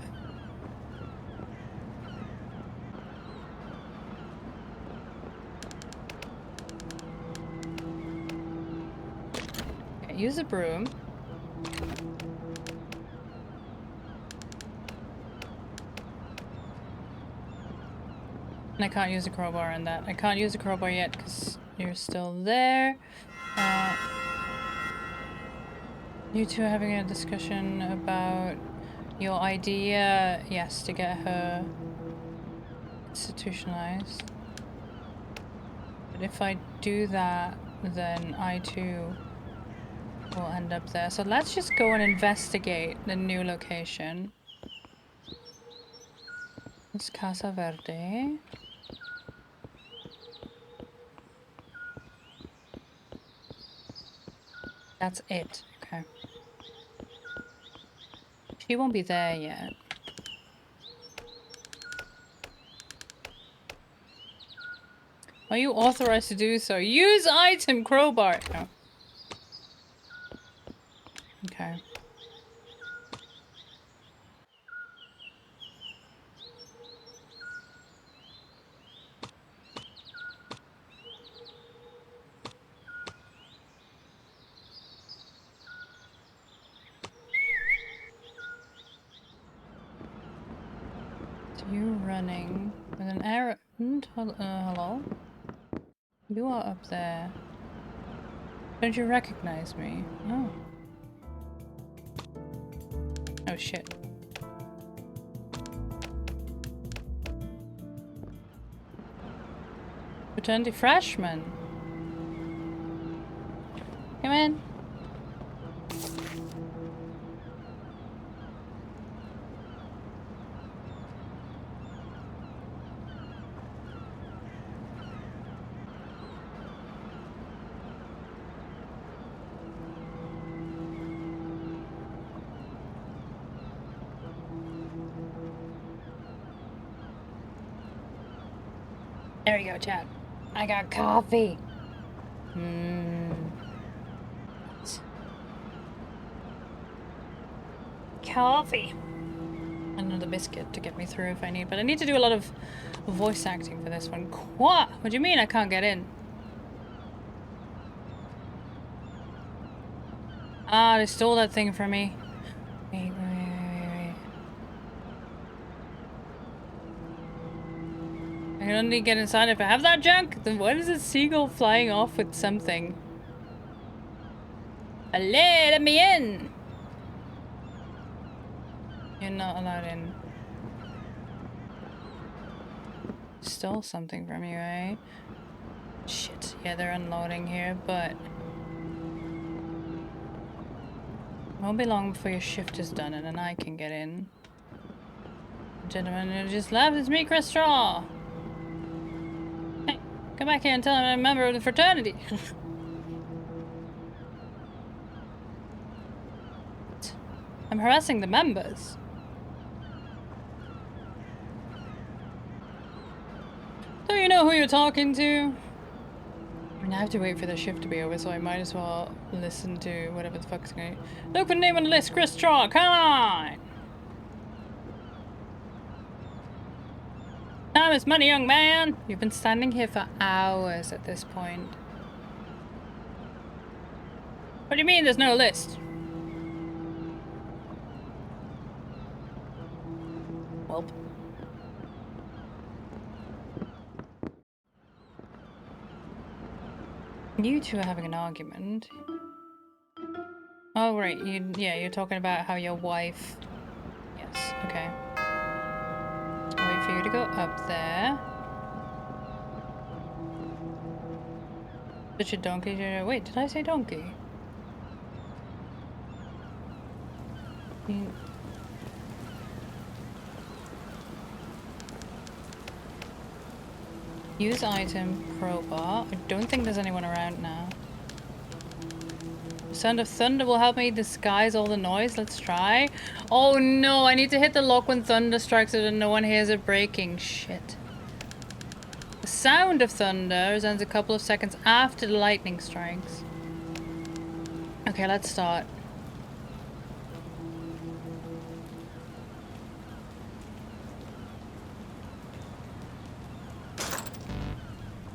Okay, use a broom. And I can't use a crowbar in that. I can't use a crowbar yet because you're still there. You two are having a discussion about your idea, yes, to get her institutionalized. But if I do that, then I too will end up there. So let's just go and investigate the new location. It's Casa Verde. That's it. Okay. She won't be there yet. Are you authorized to do so? Use item crowbar. No. Okay. So you're running with an arrow. Hello? You are up there. Don't you recognize me? Oh. Oh shit. Fraternity freshman. Come in. There you go, Chad. I got coffee. Coffee. Another biscuit to get me through if I need, but I need to do a lot of voice acting for this one. What? What do you mean I can't get in? Ah, they stole that thing from me. Wait. I can only get inside if I have that junk. Then what is a seagull flying off with something? Allez, let me in. You're not allowed in. Stole something from you, eh? Shit. Yeah, they're unloading here, but it won't be long before your shift is done and then I can get in. Gentleman who just left, it's me, Chris Straw. Hey, come back here and tell him I'm a member of the fraternity. I'm harassing the members. Don't you know who you're talking to? I mean, I have to wait for the shift to be over, so I might as well listen to whatever the fuck's going on. Look for the name on the list, Chris Straw, come on! Time is money, young man! You've been standing here for hours at this point. What do you mean there's no list? Welp. You two are having an argument. Oh, right. You're talking about how your wife... Yes, okay. I'll wait for you to go up there. Such a donkey. Wait, did I say donkey? Use item, crowbar. I don't think there's anyone around now. Sound of thunder will help me disguise all the noise. Let's try. Oh no, I need to hit the lock when thunder strikes so that no one hears it breaking. Shit. The sound of thunder resounds a couple of seconds after the lightning strikes. Okay, let's start.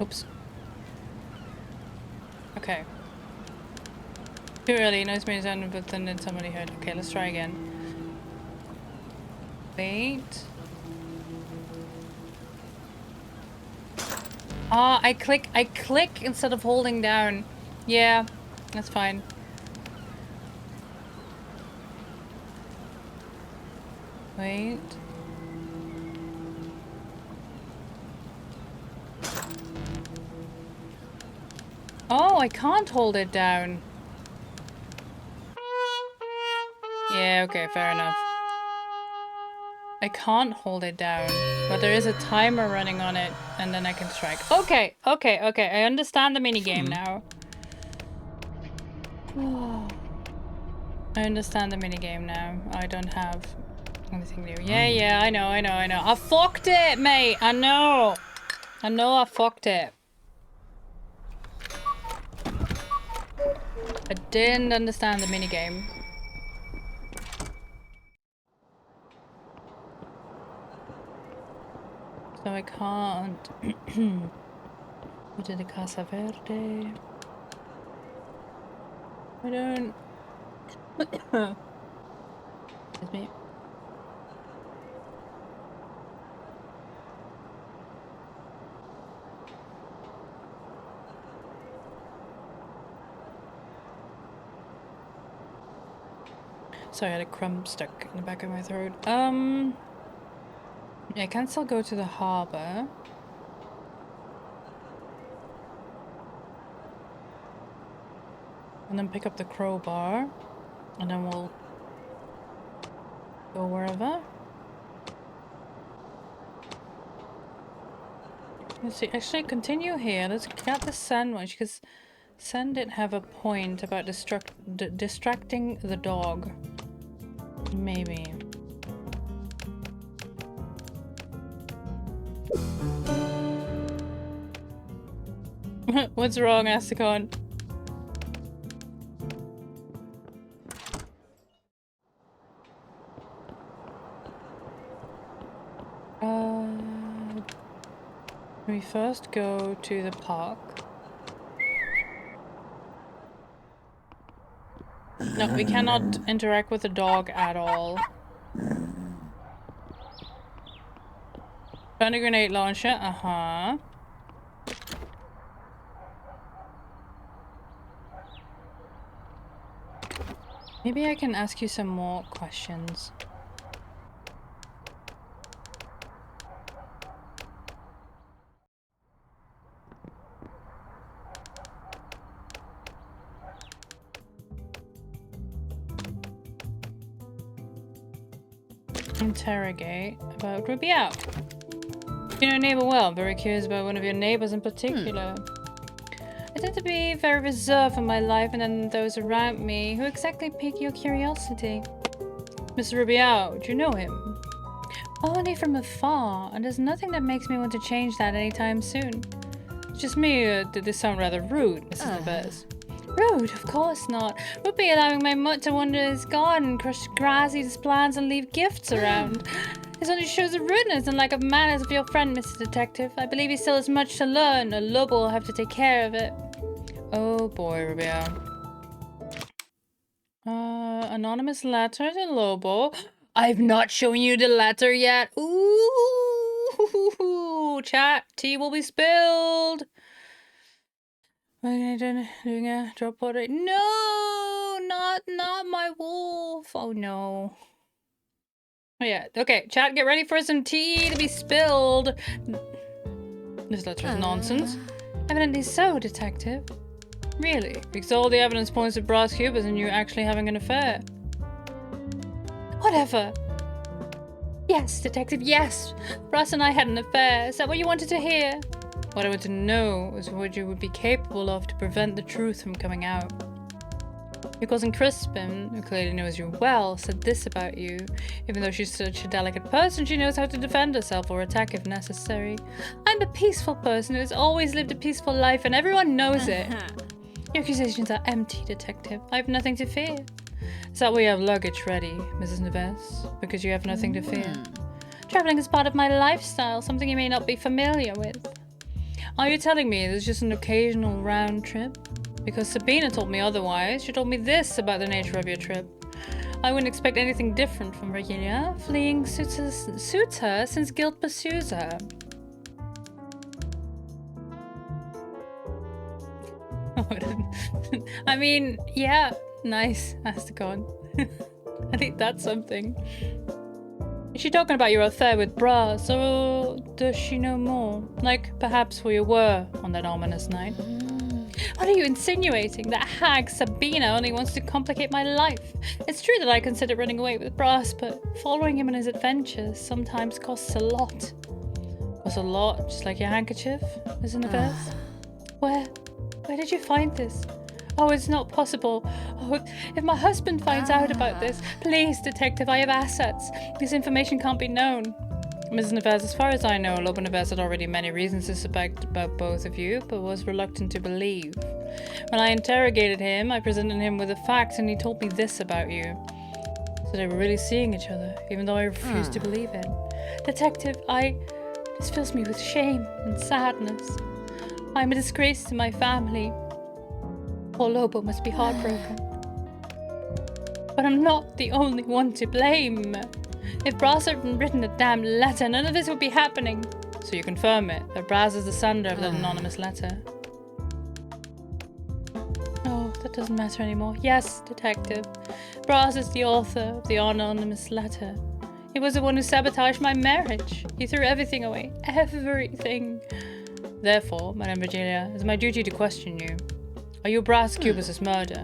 Oops. Okay. Too early. Nice me sound, but then somebody heard. Okay, let's try again. Wait. Ah, I click instead of holding down. Yeah, that's fine. Wait. Oh, I can't hold it down. Yeah, okay, fair enough. I can't hold it down, but there is a timer running on it, and then I can strike. Okay, okay, okay. I understand the minigame now. I understand the minigame now. I don't have anything new. Yeah, yeah, I know. I fucked it, mate. I know I fucked it. I didn't understand the minigame. So I can't go to the Casa Verde. I don't. Excuse me. Sorry, I had a crumb stuck in the back of my throat. Yeah, I can still go to the harbor. And then pick up the crowbar. And then we'll go wherever. Let's see, actually continue here. Let's get the sandwich, because Sen did have a point about distracting the dog. Maybe. What's wrong, Asticon? We first go to the park. No, we cannot interact with the dog at all. Found a grenade launcher, uh-huh. Maybe I can ask you some more questions. Interrogate about Ruby out. You know neighbor well, very curious about one of your neighbors in particular. I tend to be very reserved in my life, and then those around me who exactly pique your curiosity. Mr. Rubiao, do you know him? Only from afar, and there's nothing that makes me want to change that anytime soon. It's just me, did this sound rather rude, Mrs. Nevers? Rude? Of course not. Would be allowing my mutt to wander his garden, crush grass, eat his plants, and leave gifts around. This only shows the rudeness and lack of manners of your friend, Mr. Detective. I believe he still has much to learn. A Lobo will have to take care of it. Oh boy, Rubio. Anonymous letter to Lobo. I've not shown you the letter yet. Ooh, chat. Tea will be spilled. Doing a drop portrait. No, not my wolf. Oh no. Oh yeah. Okay, chat, get ready for some tea to be spilled. This letter is nonsense. Evidently so, Detective. Really? Because all the evidence points to Brass Cubas and you actually having an affair. Whatever. Yes, Detective, yes. Brass and I had an affair. Is that what you wanted to hear? What I want to know is what you would be capable of to prevent the truth from coming out. Your cousin Crispin, who clearly knows you well, said this about you. Even though she's such a delicate person, she knows how to defend herself or attack if necessary. I'm a peaceful person who has always lived a peaceful life, and everyone knows it. Your accusations are empty, Detective. I have nothing to fear. Is that why you have luggage ready, Mrs. Neves? Because you have nothing to fear? Traveling is part of my lifestyle, something you may not be familiar with. Are you telling me there's just an occasional round trip? Because Sabina told me otherwise. She told me this about the nature of your trip. I wouldn't expect anything different from Virginia. Fleeing suits her since guilt pursues her. I mean, yeah, nice, Astacon. I think that's something. Is she talking about your affair with Brass, or does she know more? Like, perhaps where you were on that ominous night? What are you insinuating? That hag Sabina only wants to complicate my life. It's true that I consider running away with Brass, but following him in his adventures sometimes costs a lot. Costs a lot, just like your handkerchief, isn't it, Beth? Where did you find this? Oh, it's not possible. Oh, if my husband finds out about this, please, detective, I have assets. This information can't be known. Mrs. Neves, as far as I know, Lobo Neves had already many reasons to suspect about both of you, but was reluctant to believe. When I interrogated him, I presented him with the facts, and he told me this about you. So they were really seeing each other, even though I refused to believe it. Detective, this fills me with shame and sadness. I'm a disgrace to my family. Poor Lobo must be heartbroken. But I'm not the only one to blame. If Brass hadn't written a damn letter, none of this would be happening. So you confirm it, that Brass is the sender of that anonymous letter? Oh, that doesn't matter anymore. Yes, detective. Brass is the author of the anonymous letter. He was the one who sabotaged my marriage. He threw everything away. Everything. Therefore, Madame Virgilia, it's my duty to question you. Are you Brass Cubus's murder?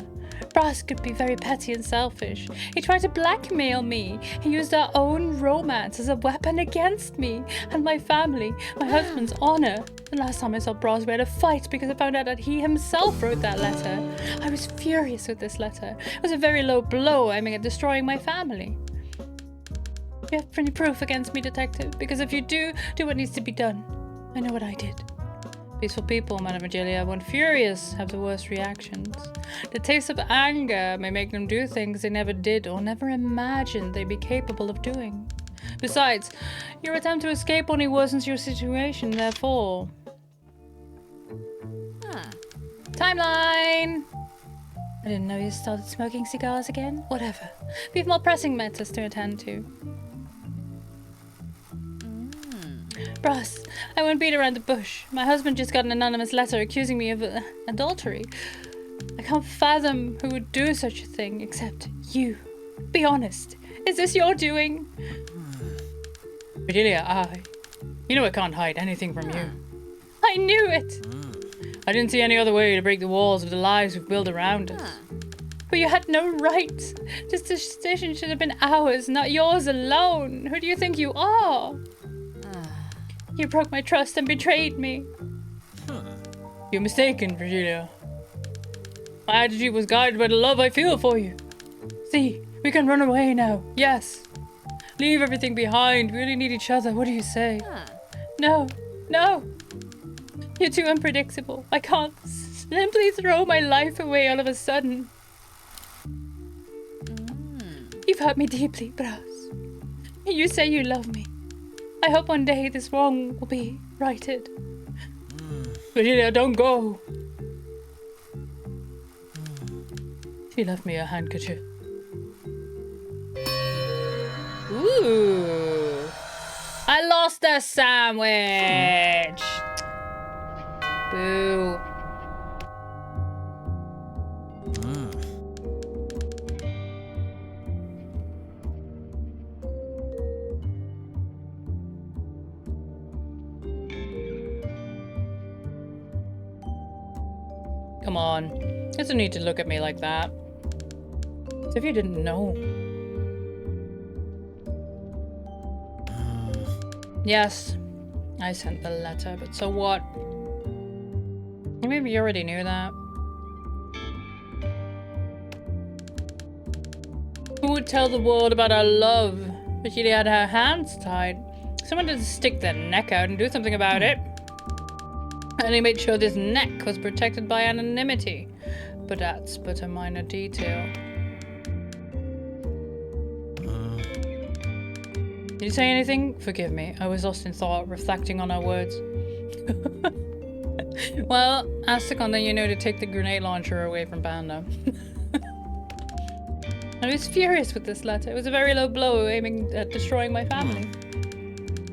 Brass could be very petty and selfish. He tried to blackmail me. He used our own romance as a weapon against me and my family, my husband's honor. The last time I saw Brass, we had a fight because I found out that he himself wrote that letter. I was furious with this letter. It was a very low blow aiming at destroying my family. You have any proof against me, detective? Because if you do what needs to be done. I know what I did. Peaceful people, Madame Virgilia, when furious, have the worst reactions. The taste of anger may make them do things they never did or never imagined they'd be capable of doing. Besides, your attempt to escape only worsens your situation, therefore. Timeline! I didn't know you started smoking cigars again. Whatever. We have more pressing matters to attend to. Brass, I won't beat around the bush. My husband just got an anonymous letter accusing me of adultery. I can't fathom who would do such a thing except you. Be honest. Is this your doing? Virgilia, you know I can't hide anything from you. I knew it. I didn't see any other way to break the walls of the lives we've built around us. But you had no right. This decision should have been ours, not yours alone. Who do you think you are? You broke my trust and betrayed me. You're mistaken, Virgilia. My attitude was guided by the love I feel for you. See, we can run away now. Yes. Leave everything behind. We only need each other. What do you say? No. You're too unpredictable. I can't simply throw my life away all of a sudden. You've hurt me deeply, Brass. You say you love me. I hope one day this wrong will be righted. Virgilia, don't go. She left me a handkerchief. Ooh. I lost a sandwich. Boo. Come on. There's no need to look at me like that. As if you didn't know. Yes, I sent the letter, but so what? Maybe you already knew that. Who would tell the world about our love? But she had her hands tied. Someone had to stick their neck out and do something about it. And he made sure this neck was protected by anonymity. But that's but a minor detail. Did you say anything? Forgive me. I was lost in thought, reflecting on our words. Well, Asticon, then you know to take the grenade launcher away from Panda. I was furious with this letter. It was a very low blow aiming at destroying my family.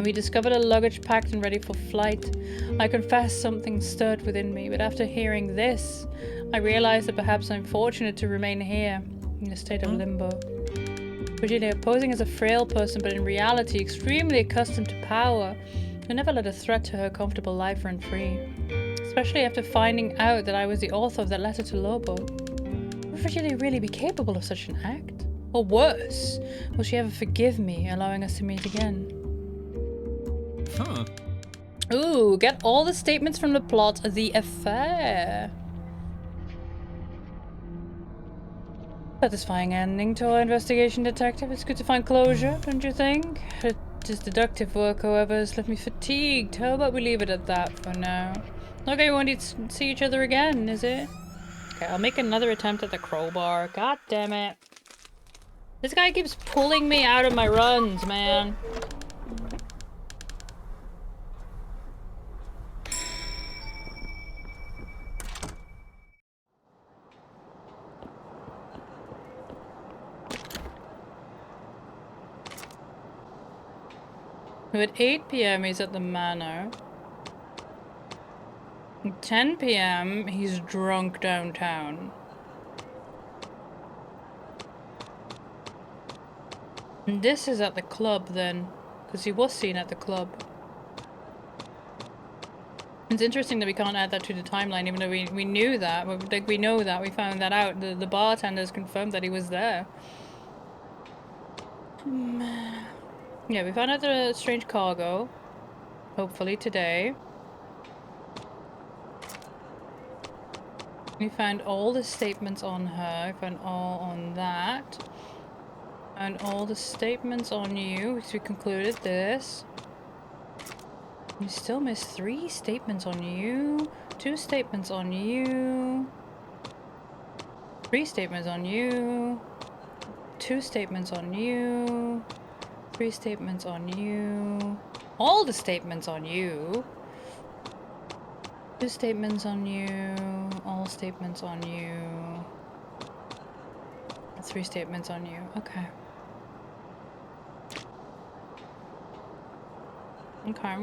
We discovered a luggage packed and ready for flight. I confess something stirred within me, but after hearing this, I realized that perhaps I'm fortunate to remain here, in a state of limbo. Virginia, posing as a frail person, but in reality extremely accustomed to power, I never let a threat to her comfortable life run free. Especially after finding out that I was the author of that letter to Lobo. Would Virginia really be capable of such an act? Or worse, will she ever forgive me, allowing us to meet again? Huh. Ooh, get all the statements from the plot of the affair. Satisfying ending to our investigation, detective. It's good to find closure, don't you think? This deductive work, however, has left me fatigued. How about we leave it at that for now? Not going to want to see each other again, is it? Okay, I'll make another attempt at the crowbar. God damn it. This guy keeps pulling me out of my runs, man. So at 8 p.m. he's at the manor. At 10 p.m. he's drunk downtown. And this is at the club then, because he was seen at the club. It's interesting that we can't add that to the timeline, even though we knew that. Like, we know that. We found that out. The bartenders confirmed that he was there. Yeah, we found out the strange cargo. Hopefully today. We found all the statements on her. We found all on that. Found all the statements on you, because we concluded this. We still missed 3 statements on you. 2 statements on you. 3 statements on you. 2 statements on you. 3 statements on you. All the statements on you. 2 statements on you. All statements on you. 3 statements on you. Okay. Okay.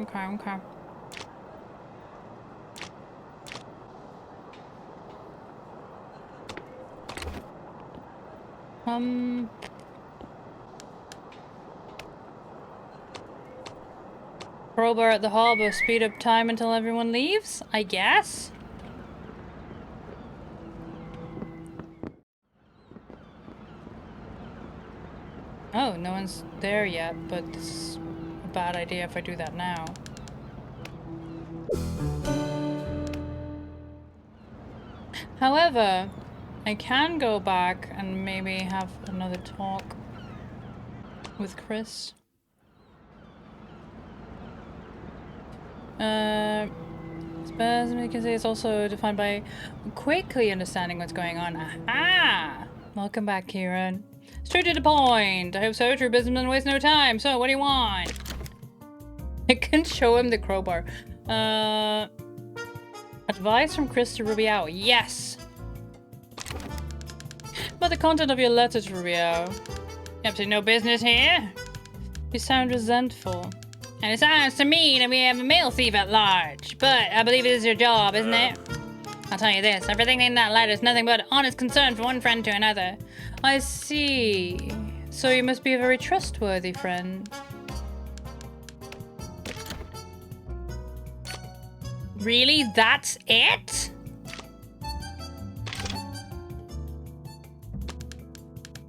Crowbar at the harbor, speed up time until everyone leaves, I guess? Oh, no one's there yet, but this is a bad idea if I do that now. However, I can go back and maybe have another talk with Chris. Spasm, you can say it's also defined by quickly understanding what's going on. Aha! Welcome back, Kieran. Straight to the point. I hope so. True businessman waste no time. So, what do you want? I can show him the crowbar. Advice from Chris to Rubio. Yes! About the content of your letter to Rubio. You absolutely no business here? You sound resentful. And it sounds to me that we have a male thief at large. But I believe it is your job, isn't it? I'll tell you this. Everything in that letter is nothing but honest concern from one friend to another. I see. So you must be a very trustworthy friend. Really? That's it?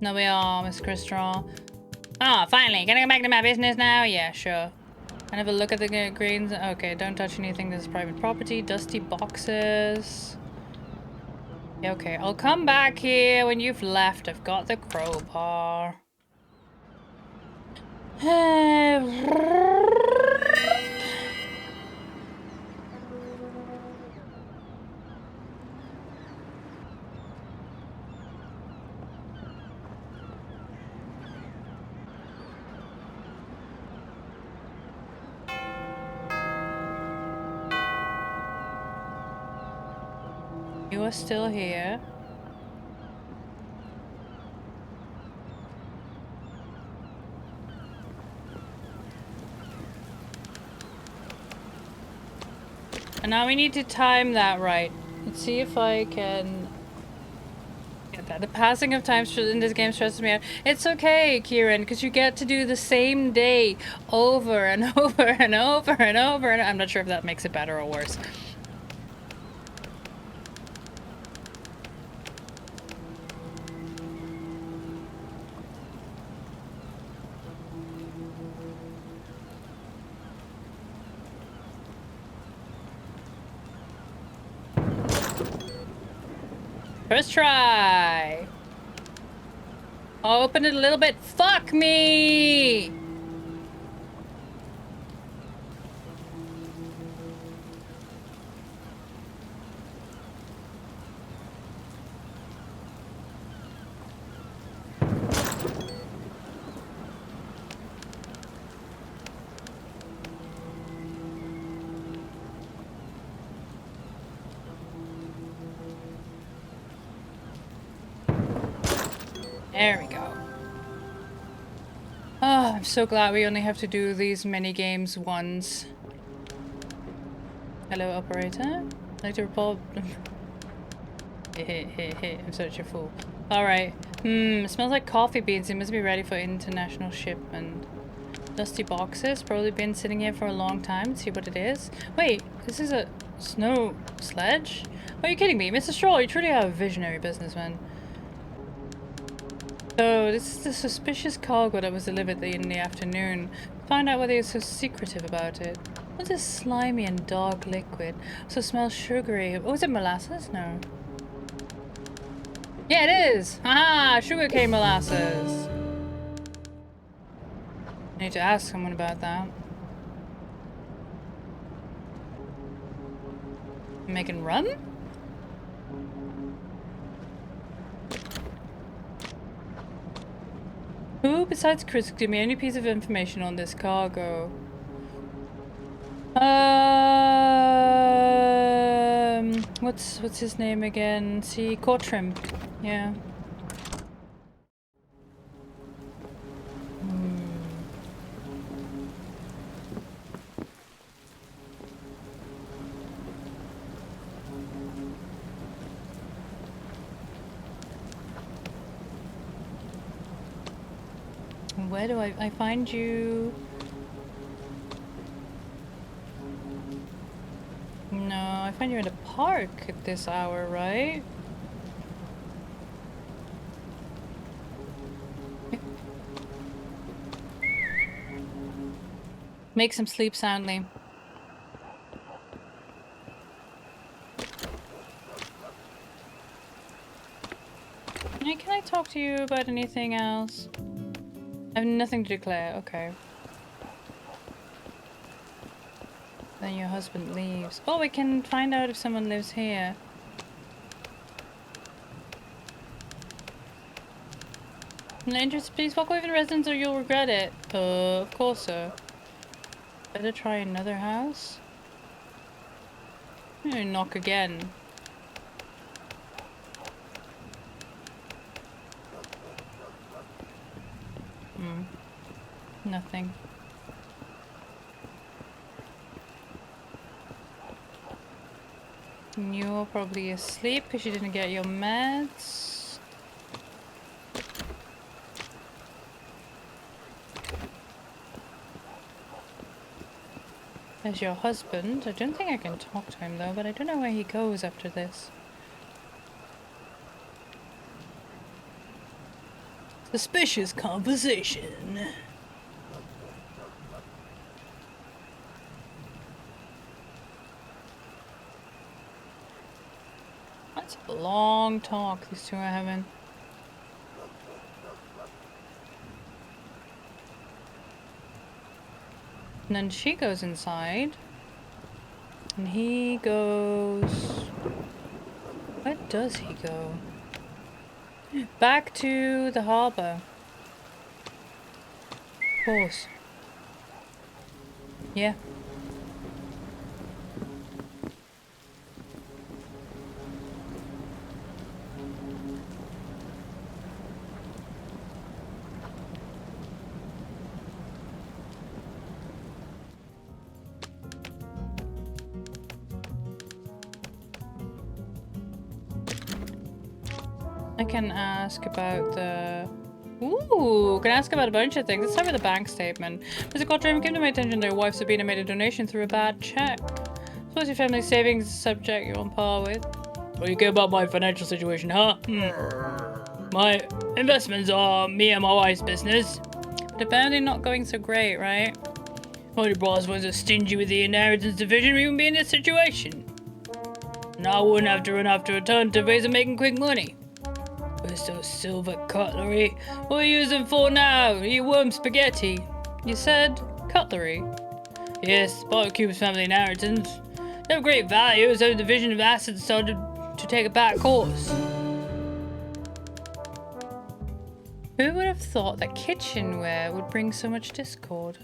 No, we are, Miss Crystal. Oh, finally. Can I go back to my business now? Yeah, sure. And have a look at the greens. Okay, don't touch anything. This is private property. Dusty boxes. Yeah, okay, I'll come back here when you've left. I've got the crowbar. You are still here. And now we need to time that right. Let's see if I can get that. The passing of time in this game stresses me out. It's okay, Kieran, because you get to do the same day over and over and over and over. And I'm not sure if that makes it better or worse. First try. I'll open it a little bit. Fuck me! There we go. Oh, I'm so glad we only have to do these mini games once. Hello, operator. I'd like to report. I'm such a fool. Alright. It smells like coffee beans. It must be ready for international shipment. Dusty boxes. Probably been sitting here for a long time. Let's see what it is. Wait, this is a snow sledge? Are you kidding me? Mr. Stroll, you truly are a visionary businessman. So, this is the suspicious cargo that was delivered in the afternoon. Find out why they're so secretive about it. What's this slimy and dark liquid? Also smells sugary. Oh, is it molasses? No. Yeah, it is! Haha! Sugarcane molasses! I need to ask someone about that. Making rum? Who besides Chris could give me any piece of information on this cargo? What's his name again? See, Cortrim. Yeah. Where do I find you? No, I find you in a park at this hour, right? Makes him sleep soundly. Hey, can I talk to you about anything else? I have nothing to declare, okay. Then your husband leaves. Oh, we can find out if someone lives here. No interest, please walk away from the residence or you'll regret it. Of course, sir. Better try another house? I'm gonna knock again. Nothing. You're probably asleep because you didn't get your meds. There's your husband. I don't think I can talk to him though, but I don't know where he goes after this. Suspicious conversation. That's a long talk these two are having. And then she goes inside. And he goes... Where does he go? Back to the harbor. Of course. Yeah. I can ask about the... Ooh, can ask about a bunch of things. Let's start with the bank statement. Mr. Cottram, came to my attention that your wife Sabina made a donation through a bad check. Suppose your family's savings is a subject you're on par with. What do you care about my financial situation, huh? My investments are me and my wife's business. But apparently not going so great, right? Well, your boss was so stingy with the inheritance division, we wouldn't be in this situation. And I wouldn't have to run after a ton to ways of making quick money. Where's those silver cutlery? What are you using for now? Eat worm spaghetti. You said cutlery? Yes, part of Cube's family inheritance. They have great value, so the division of assets started to take a bad course. Who would have thought that kitchenware would bring so much discord?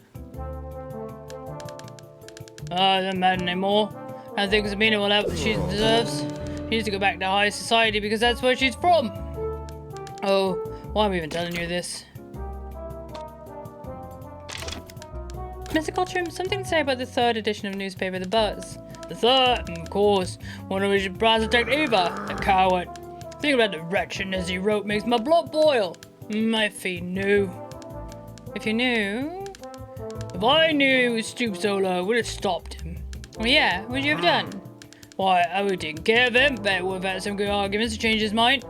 It doesn't matter anymore. I think Sabina will have what she deserves. She needs to go back to high society because that's where she's from. Oh, why am I even telling you this? Mr. Cottram, something to say about the 3rd edition of newspaper The Buzz. The 3rd? Of course. One of which is Brass Detective Eva, the coward. Think about the wretchedness he wrote makes my blood boil. If he knew. If you knew? If I knew he would stoop so low, I would have stopped him. Well, yeah, what would you have done? Why, I would have taken care of him, but would have had some good arguments to change his mind.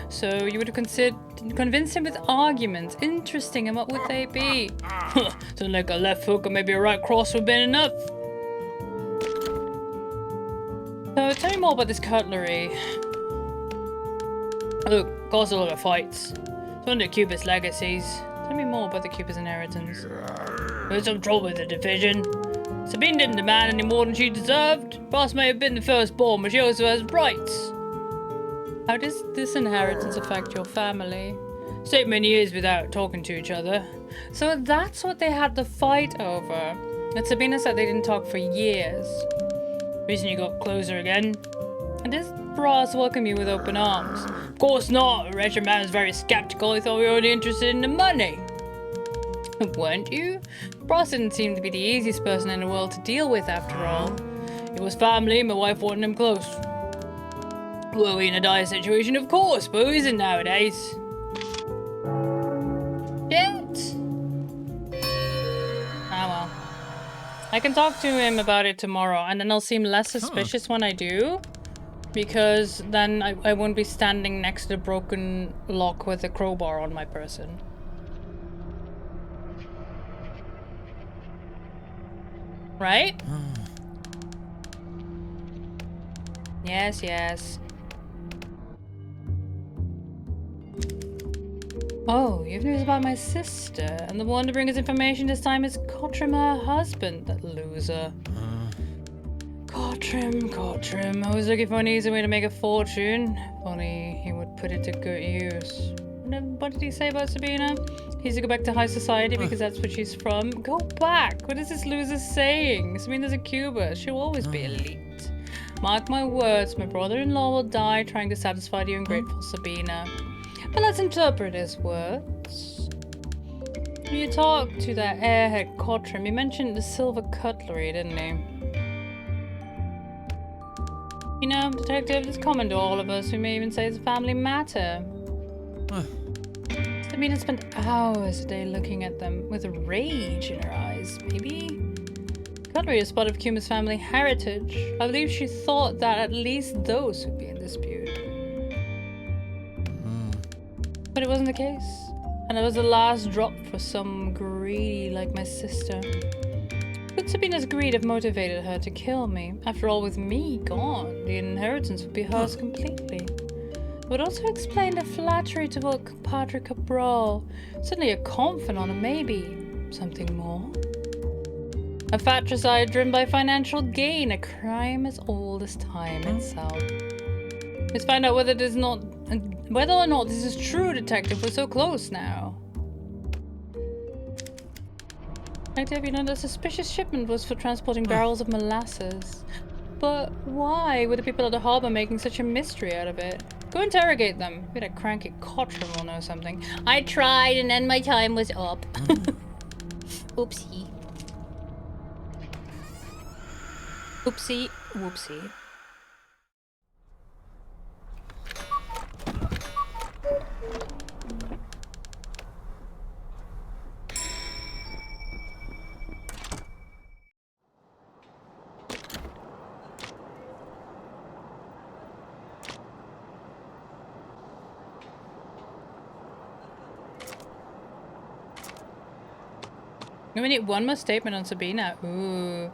So you would have convinced him with arguments. Interesting, and what would they be? Something like a left hook or maybe a right cross would have been enough. So tell me more about this cutlery. Look, caused a lot of fights. It's one of the Cubist legacies. Tell me more about the Cubist inheritance. There's some trouble with the division. Sabine didn't demand any more than she deserved. Boss may have been the firstborn, but she also has rights. How does this inheritance affect your family? Stayed many years without talking to each other. So that's what they had the fight over. And Sabina said they didn't talk for years. Reason you got closer again? And does Brass welcome you with open arms? Of course not. The wretched man was very skeptical. He thought we were only interested in the money. Weren't you? Brass didn't seem to be the easiest person in the world to deal with after all. It was family, my wife wanted him close. Were we in a dire situation? Of course, but who isn't nowadays? Shit! Ah well. I can talk to him about it tomorrow, and then I'll seem less suspicious when I do. Because then I won't be standing next to the broken lock with a crowbar on my person. Right? Yes, yes. Oh, you have news about my sister, and the one to bring us information this time is Cottram, her husband, that loser. Cottram. I was looking for an easy way to make a fortune. If only he would put it to good use. What did he say about Sabina? He's to go back to high society because that's where she's from. Go back! What is this loser saying? Sabina's a Cuba. She'll always be elite. Mark my words, my brother-in-law will die trying to satisfy the ungrateful Sabina. But let's interpret his words. When you talked to that airhead Cottram, he mentioned the silver cutlery, didn't he? You know, detective, it's common to all of us. We may even say it's a family matter. Sabina spent hours a day looking at them with rage in her eyes. Maybe cutlery is part of Kuma's family heritage. I believe she thought that at least those would be in dispute. But it wasn't the case. And it was the last drop for some greedy like my sister. Could Sabina's greed have motivated her to kill me? After all, with me gone, the inheritance would be hers completely. It would also explain the flattery toward Padre Cabral. Certainly a confidant, and maybe something more. A fratricide driven by financial gain, a crime as old as time itself. Let's find out whether or not this is true, detective. We're so close now. Detective, you know, the suspicious shipment was for transporting barrels of molasses. But why were the people at the harbor making such a mystery out of it? Go interrogate them. Maybe that cranky Cottram will know something. I tried and then my time was up. Oopsie. Oopsie, whoopsie. We need one more statement on Sabina. Ooh.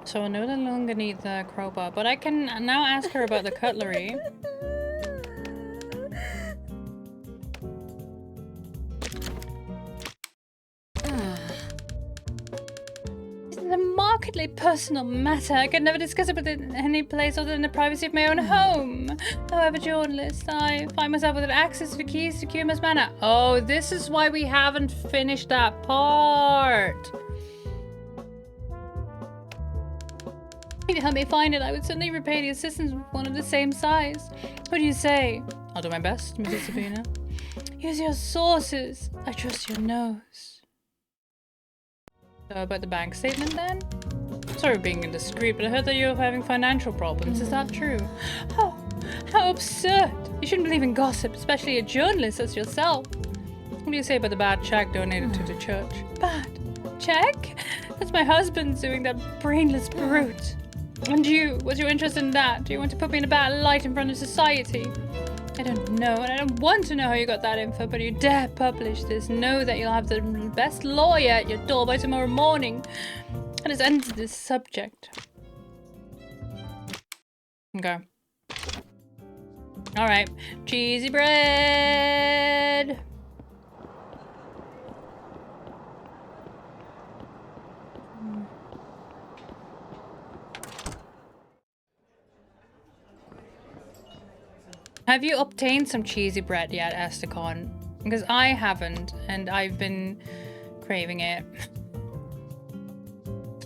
So I no longer need the crowbar, but I can now ask her about the cutlery. This is a markedly personal matter. I could never discuss it with any place other than the privacy of my own home. However, journalist, I find myself without access to the keys to Kuma's manor. Oh, this is why we haven't finished that part. If you help me find it, I would certainly repay the assistance with one of the same size. What do you say? I'll do my best, Mrs. Sabina. Use your sources. I trust your nose. So about the bank statement then? Sorry for being indiscreet, but I heard that you're having financial problems. Is that true? Oh, how absurd. You shouldn't believe in gossip, especially a journalist as yourself. What do you say about the bad check donated to the church? Bad check? That's my husband doing, that brainless brute. And you, what's your interest in that? Do you want to put me in a bad light in front of society? I don't know, and I don't want to know how you got that info, but you dare publish this. Know that you'll have the best lawyer at your door by tomorrow morning. And it's ended this subject. Okay. Alright. Cheesy bread! Have you obtained some cheesy bread yet, Esticon? Because I haven't, and I've been craving it.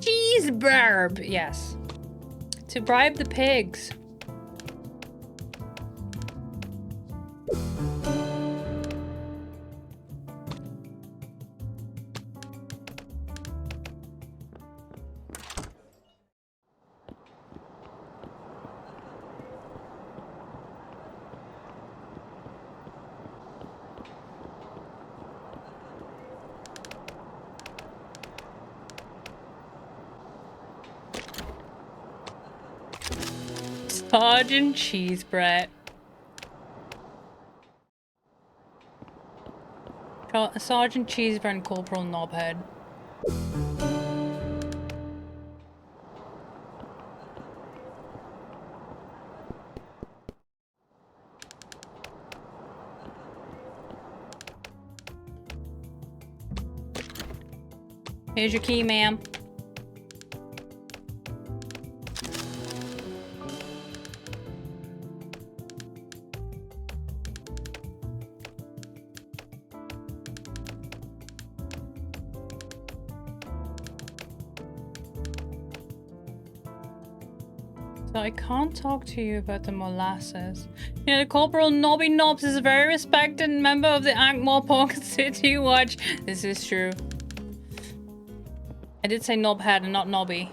Cheese burb! Yes. To bribe the pigs. Sergeant Cheesebread. Sergeant Cheesebread and Corporal Knobhead. Here's your key, ma'am. So I can't talk to you about the molasses. You know, the Corporal Nobby Knobs is a very respected member of the Ankh-Morpork City Watch. This is true. I did say knobhead and not knobby.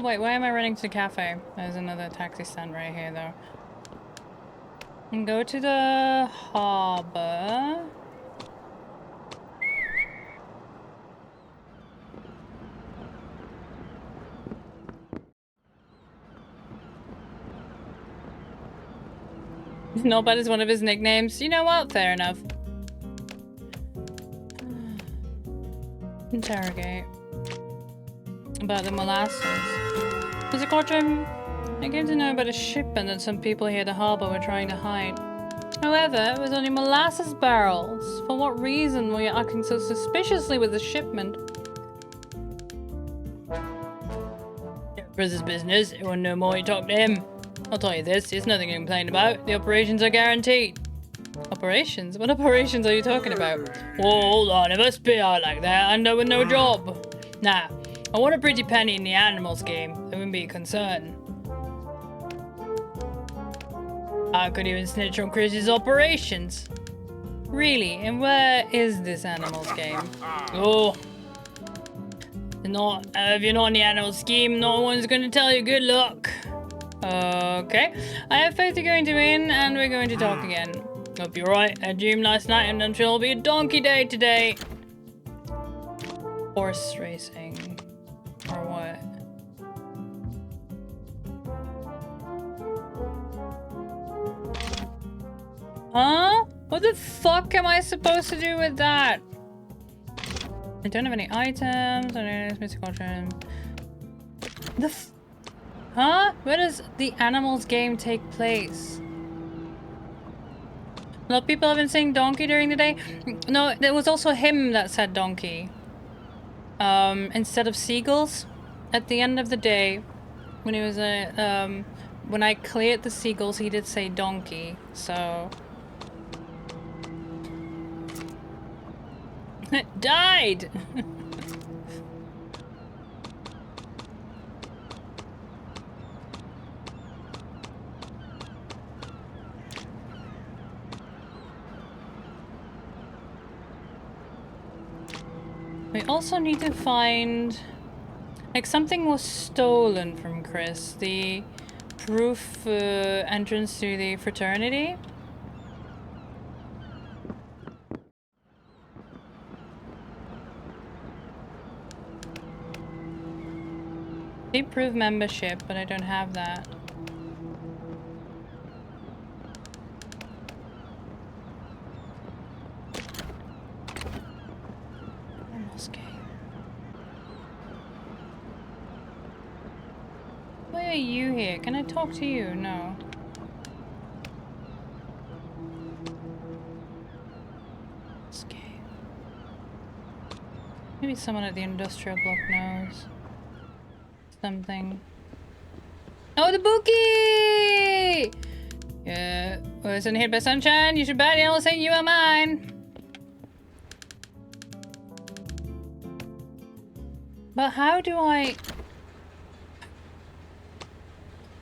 Wait, why am I running to the cafe? There's another taxi stand right here, though. And go to the harbor. Knobhead is one of his nicknames. You know what? Fair enough. Interrogate. About the molasses. Mr. Cortram, I came to know about a shipment that some people here at the harbor were trying to hide. However, it was only molasses barrels. For what reason were you acting so suspiciously with the shipment? Brother's business. You want to know more, you talk to him. I'll tell you this, there's nothing to complain about. The operations are guaranteed. Operations? What operations are you talking about? Oh, hold on, it must be out like that, and with no job. Nah, I want a pretty penny in the animals game. That wouldn't be a concern. I could even snitch on Chris's operations. Really? And where is this animals game? Oh. The If you're not in the animal scheme, no one's going to tell you good luck. Okay. I have faith you're going to win, and we're going to talk again. Hope you're right. I dreamed last night, and I'm sure it'll be a donkey day today. Horse racing. Or what? Huh? What the fuck am I supposed to do with that? I don't have any items. I don't have mystical trim. Huh? Where does the animals game take place? A lot of people have been saying donkey during the day. No, there was also him that said donkey. Instead of seagulls. At the end of the day, when he was when I cleared the seagulls, he did say donkey. So it died. We also need to find, like, something was stolen from Chris. The proof entrance to the fraternity. They prove membership, but I don't have that. Almost gave. Why are you here? Can I talk to you? No. Escape. Maybe someone at the industrial block knows something. Oh, the bookie! Yeah, wasn't hit by sunshine. You should bet the animal saying you are mine. But how do I?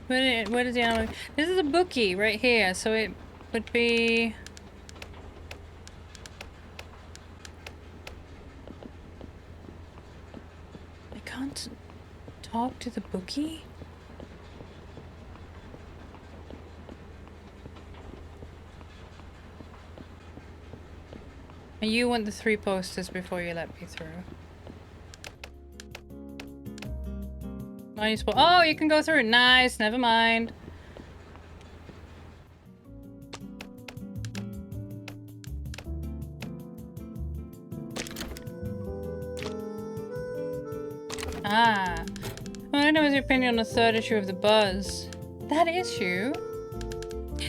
Where does the animal? This is a bookie right here, so it would be. I can't talk to the bookie? And you want the 3 posters before you let me through. Oh, you can go through. Nice, never mind. Ah. Well, I know what's your opinion on the 3rd issue of The Buzz. That issue?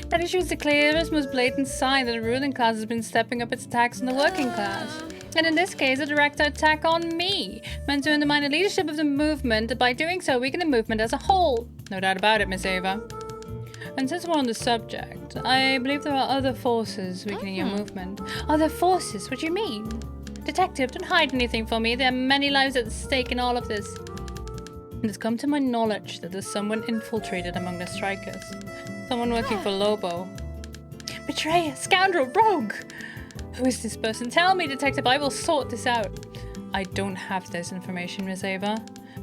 That issue is the clearest, most blatant sign that the ruling class has been stepping up its attacks on the working class. And in this case, a direct attack on me, meant to undermine the leadership of the movement, by doing so weaken the movement as a whole. No doubt about it, Miss Ava. And since we're on the subject, I believe there are other forces weakening your movement. Other forces? What do you mean? Detective, don't hide anything from me. There are many lives at stake in all of this. It has come to my knowledge that there's someone infiltrated among the strikers. Someone working for Lobo. Betrayer, scoundrel, rogue! Who is this person? Tell me, Detective, I will sort this out. I don't have this information, Miss Ava,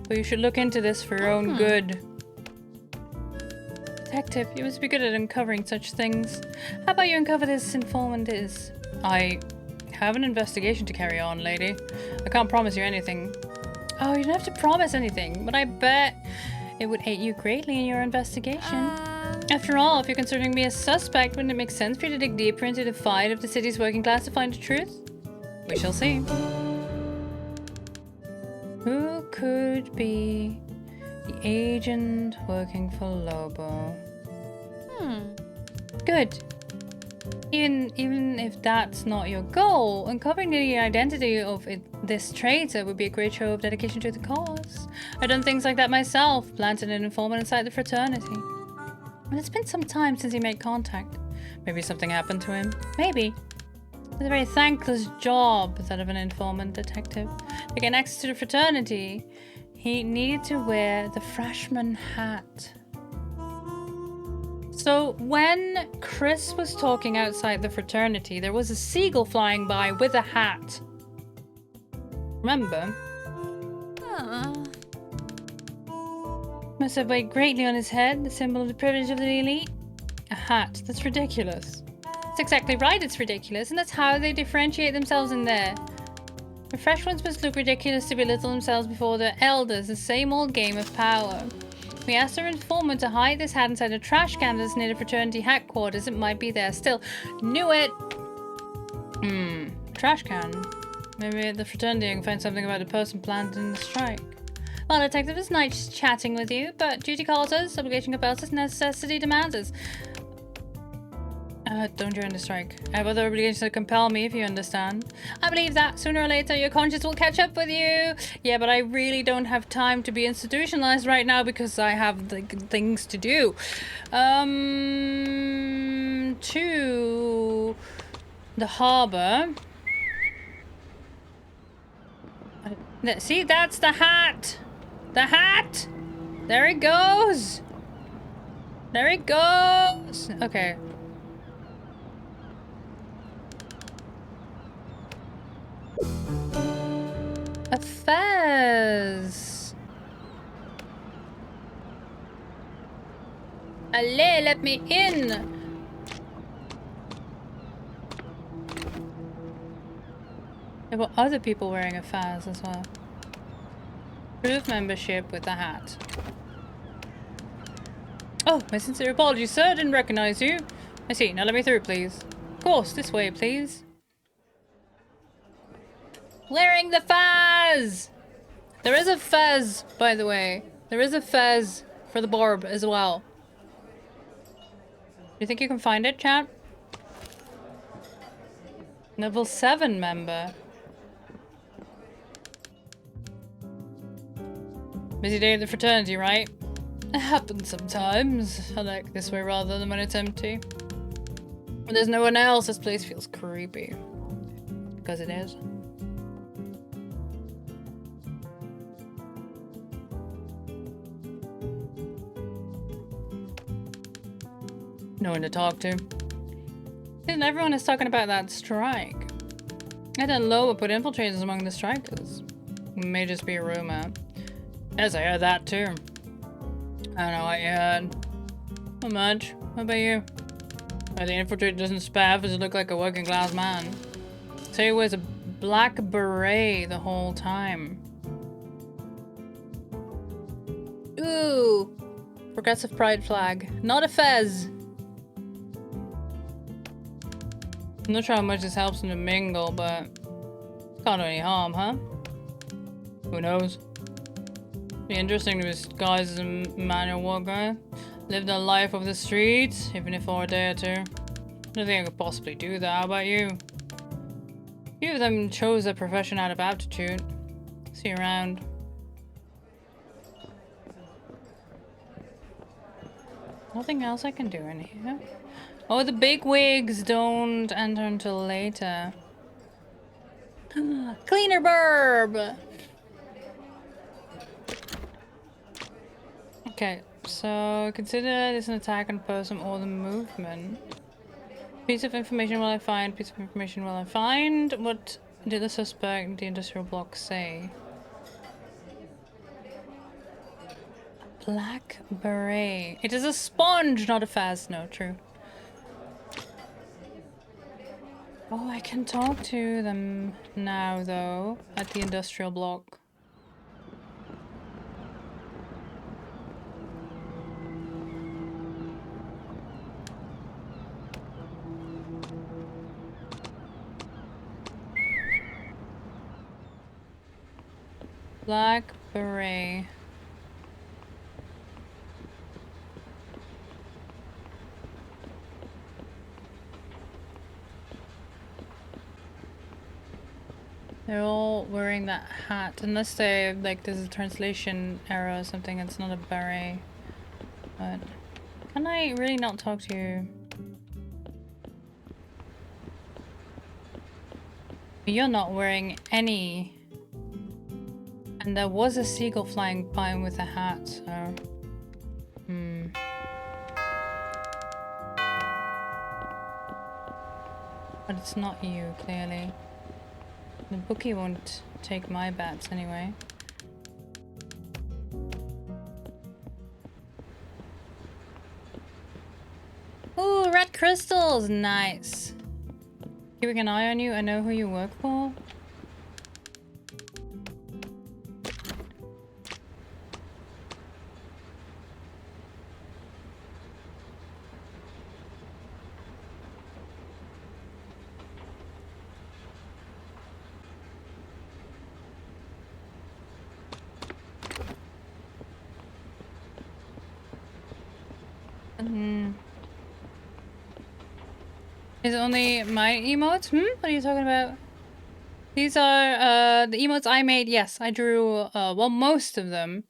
but you should look into this for your own good. Detective, you must be good at uncovering such things. How about you uncover this informant is? I have an investigation to carry on, lady. I can't promise you anything. Oh, you don't have to promise anything, but I bet it would aid you greatly in your investigation. After all, if you're considering me a suspect, wouldn't it make sense for you to dig deeper into the fight of the city's working class to find the truth? We shall see. Who could be the agent working for Lobo? Good. Even if that's not your goal, uncovering the identity of this traitor would be a great show of dedication to the cause. I've done things like that myself, planted an informant inside the fraternity. But it's been some time since he made contact. Maybe something happened to him. Maybe. It's a very thankless job, that of an informant detective. To get access to the fraternity, he needed to wear the freshman hat. So when Chris was talking outside the fraternity, there was a seagull flying by with a hat. Remember? Must have weighed greatly on his head, the symbol of the privilege of the elite. A hat. That's ridiculous. That's exactly right, it's ridiculous, and that's how they differentiate themselves in there. The fresh ones must look ridiculous to belittle themselves before their elders, the same old game of power. We asked our informant to hide this hat inside a trash can that's near the fraternity headquarters. It might be there still. Knew it! Trash can. Maybe at the fraternity I can find something about the person planted in the strike. Well, detective, it's nice chatting with you, but duty calls us, obligation compels us, necessity demands us. Don't join the strike. I have other obligations that compel me, if you understand. I believe that sooner or later your conscience will catch up with you. Yeah, but I really don't have time to be institutionalized right now because I have things to do. To the harbor. See, that's the hat. The hat. There it goes. There it goes. Okay. A fez. Allez, let me in. There were other people wearing a fez as well. Prove membership with a hat. Oh, my sincere apologies, sir. Didn't recognize you. I see. Now let me through, please. Of course, this way, please. Wearing the fez! There is a fez, by the way. There is a fez for the barb as well. Do you think you can find it, chat? Level 7 member. Busy day at the fraternity, right? It happens sometimes. I like this way rather than when it's empty. When there's no one else, this place feels creepy. Because it is. No one to talk to. And everyone is talking about that strike. I don't know what put infiltrators among the strikers. It may just be a rumor. Yes, I heard that too. I don't know what you heard. Not much. What about you? The infiltrator doesn't spare does it look like a working class man. So he wears a black beret the whole time. Ooh. Progressive pride flag. Not a fez. I'm not sure how much this helps him to mingle, but it's can't do any harm, huh? Who knows? Be interesting to disguise as a manual worker. Live the life of the streets, even if for a day or two. I don't think I could possibly do that. How about you? Few of them chose their profession out of aptitude. See you around. Nothing else I can do in here. Oh, the big wigs don't enter until later. Cleaner burb! Okay, so consider this an attack on person or the movement. Piece of information will I find? Piece of information will I find? What did the suspect in the industrial block say? Black beret. It is a sponge, not a fez. No, true. Oh, I can talk to them now, though, at the industrial block. Black beret. They're all wearing that hat, unless they, like, there's a translation error or something, it's not a beret. But, can I really not talk to you? You're not wearing any. And there was a seagull flying by him with a hat, so... But it's not you, clearly. The bookie won't take my bats anyway. red crystals! Nice. Keeping an eye on you, I know who you work for. Is it only my emotes? What are you talking about? These are the emotes I made. Yes, I drew well, most of them.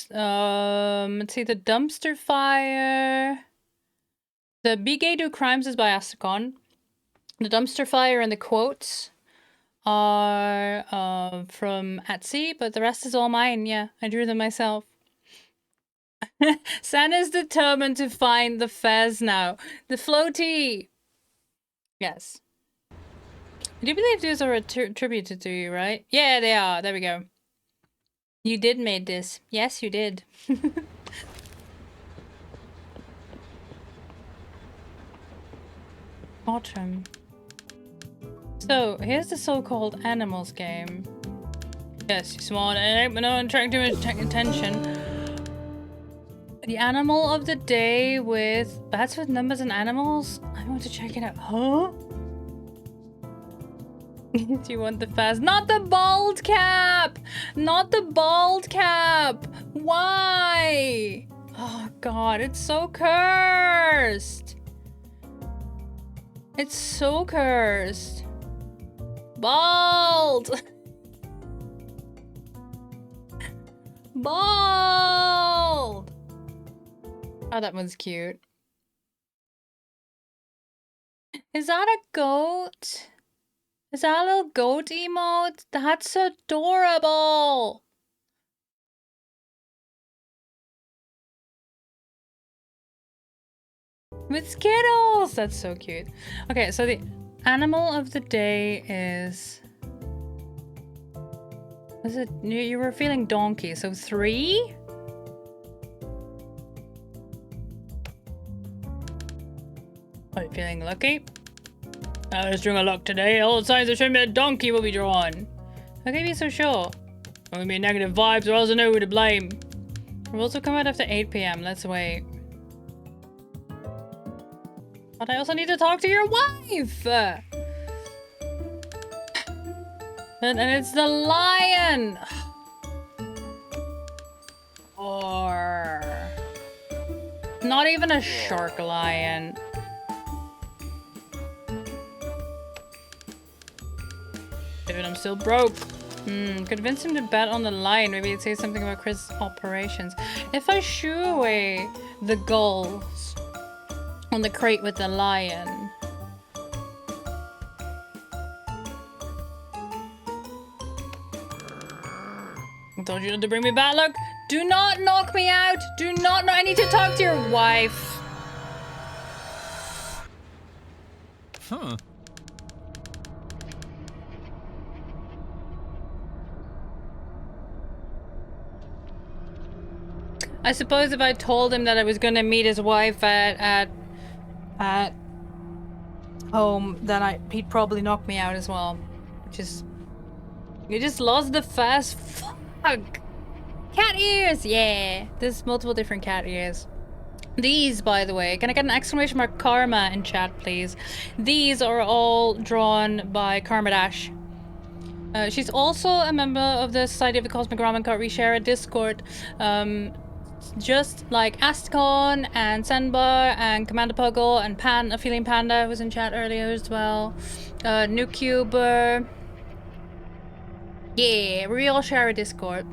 Let's see, the dumpster fire. The Be Gay Do Crimes is by Asticon. The dumpster fire and the quotes are from Etsy, but the rest is all mine. Yeah, I drew them myself. Santa's determined to find the fez now. The floaty. Yes. I do believe these are attributed to you, right? Yeah, they are. There we go. You did made this. Yes, you did. Bottom. So, here's the so-called animals game. Yes, you smart ape, but no attractive attention. The animal of the day with bats with numbers and animals? I want to check it out. Huh? Do you want the fast? Not the bald cap! Not the bald cap! Why? Oh god, it's so cursed! It's so cursed. Bald! Bald! Oh, that one's cute. Is that a goat? Is that a little goat emote? That's adorable! With Skittles! That's so cute. Okay, so the animal of the day is... Was it... You were feeling donkey, so 3? Are you feeling lucky? Let's string a luck today. All the signs that show me a donkey will be drawn. How can you be so sure? Don't give me negative vibes or else I know who to blame. We'll also come out after 8 p.m. Let's wait. But I also need to talk to your wife! And it's the lion! Or... Not even a shark lion. David, I'm still broke. Convince him to bet on the lion. Maybe he'd say something about Chris' operations. If I shoo away the gulls on the crate with the lion. I told you not to bring me bad luck. Do not knock me out. Do not know. I need to talk to your wife. Huh. I suppose if I told him that I was gonna meet his wife at home, then he'd probably knock me out as well. Which is... You just lost the fast. Fuck! Cat ears! Yeah! There's multiple different cat ears. These, by the way, can I get an exclamation mark karma in chat, please? These are all drawn by Karma Dash. She's also a member of the Society of the Cosmic Ramen Cart. We share a Discord. Just like Asticon and Senbar and Commander Puggle and Pan, a Feeling Panda was in chat earlier as well. Nucuber. Yeah, we all share a Discord.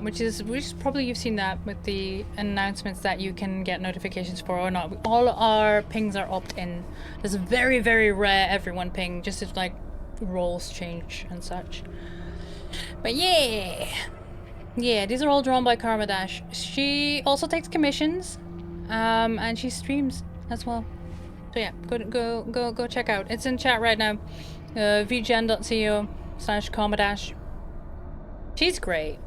Which is probably you've seen that with the announcements that you can get notifications for or not. All our pings are opt-in. There's a very, very rare everyone ping, just if like roles change and such. But yeah. Yeah, these are all drawn by Karma Dash. She also takes commissions, and she streams as well. So yeah, go check out. It's in chat right now. vgen.co/Karma Dash. She's great.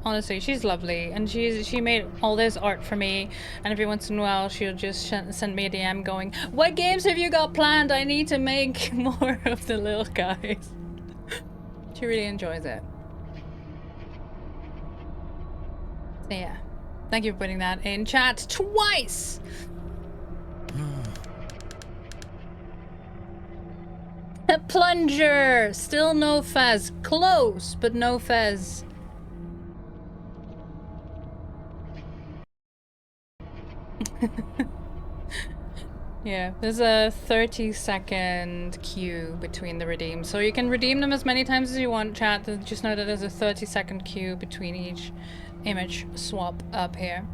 Honestly, she's lovely, and she made all this art for me. And every once in a while, she'll just send me a DM going, "What games have you got planned? I need to make more of the little guys." She really enjoys it. So yeah, thank you for putting that in chat twice. A plunger, still no fez. Close, but no fez. Yeah, there's a 30-second queue between the redeems. So you can redeem them as many times as you want, chat. Just know that there's a 30-second queue between each image swap up here.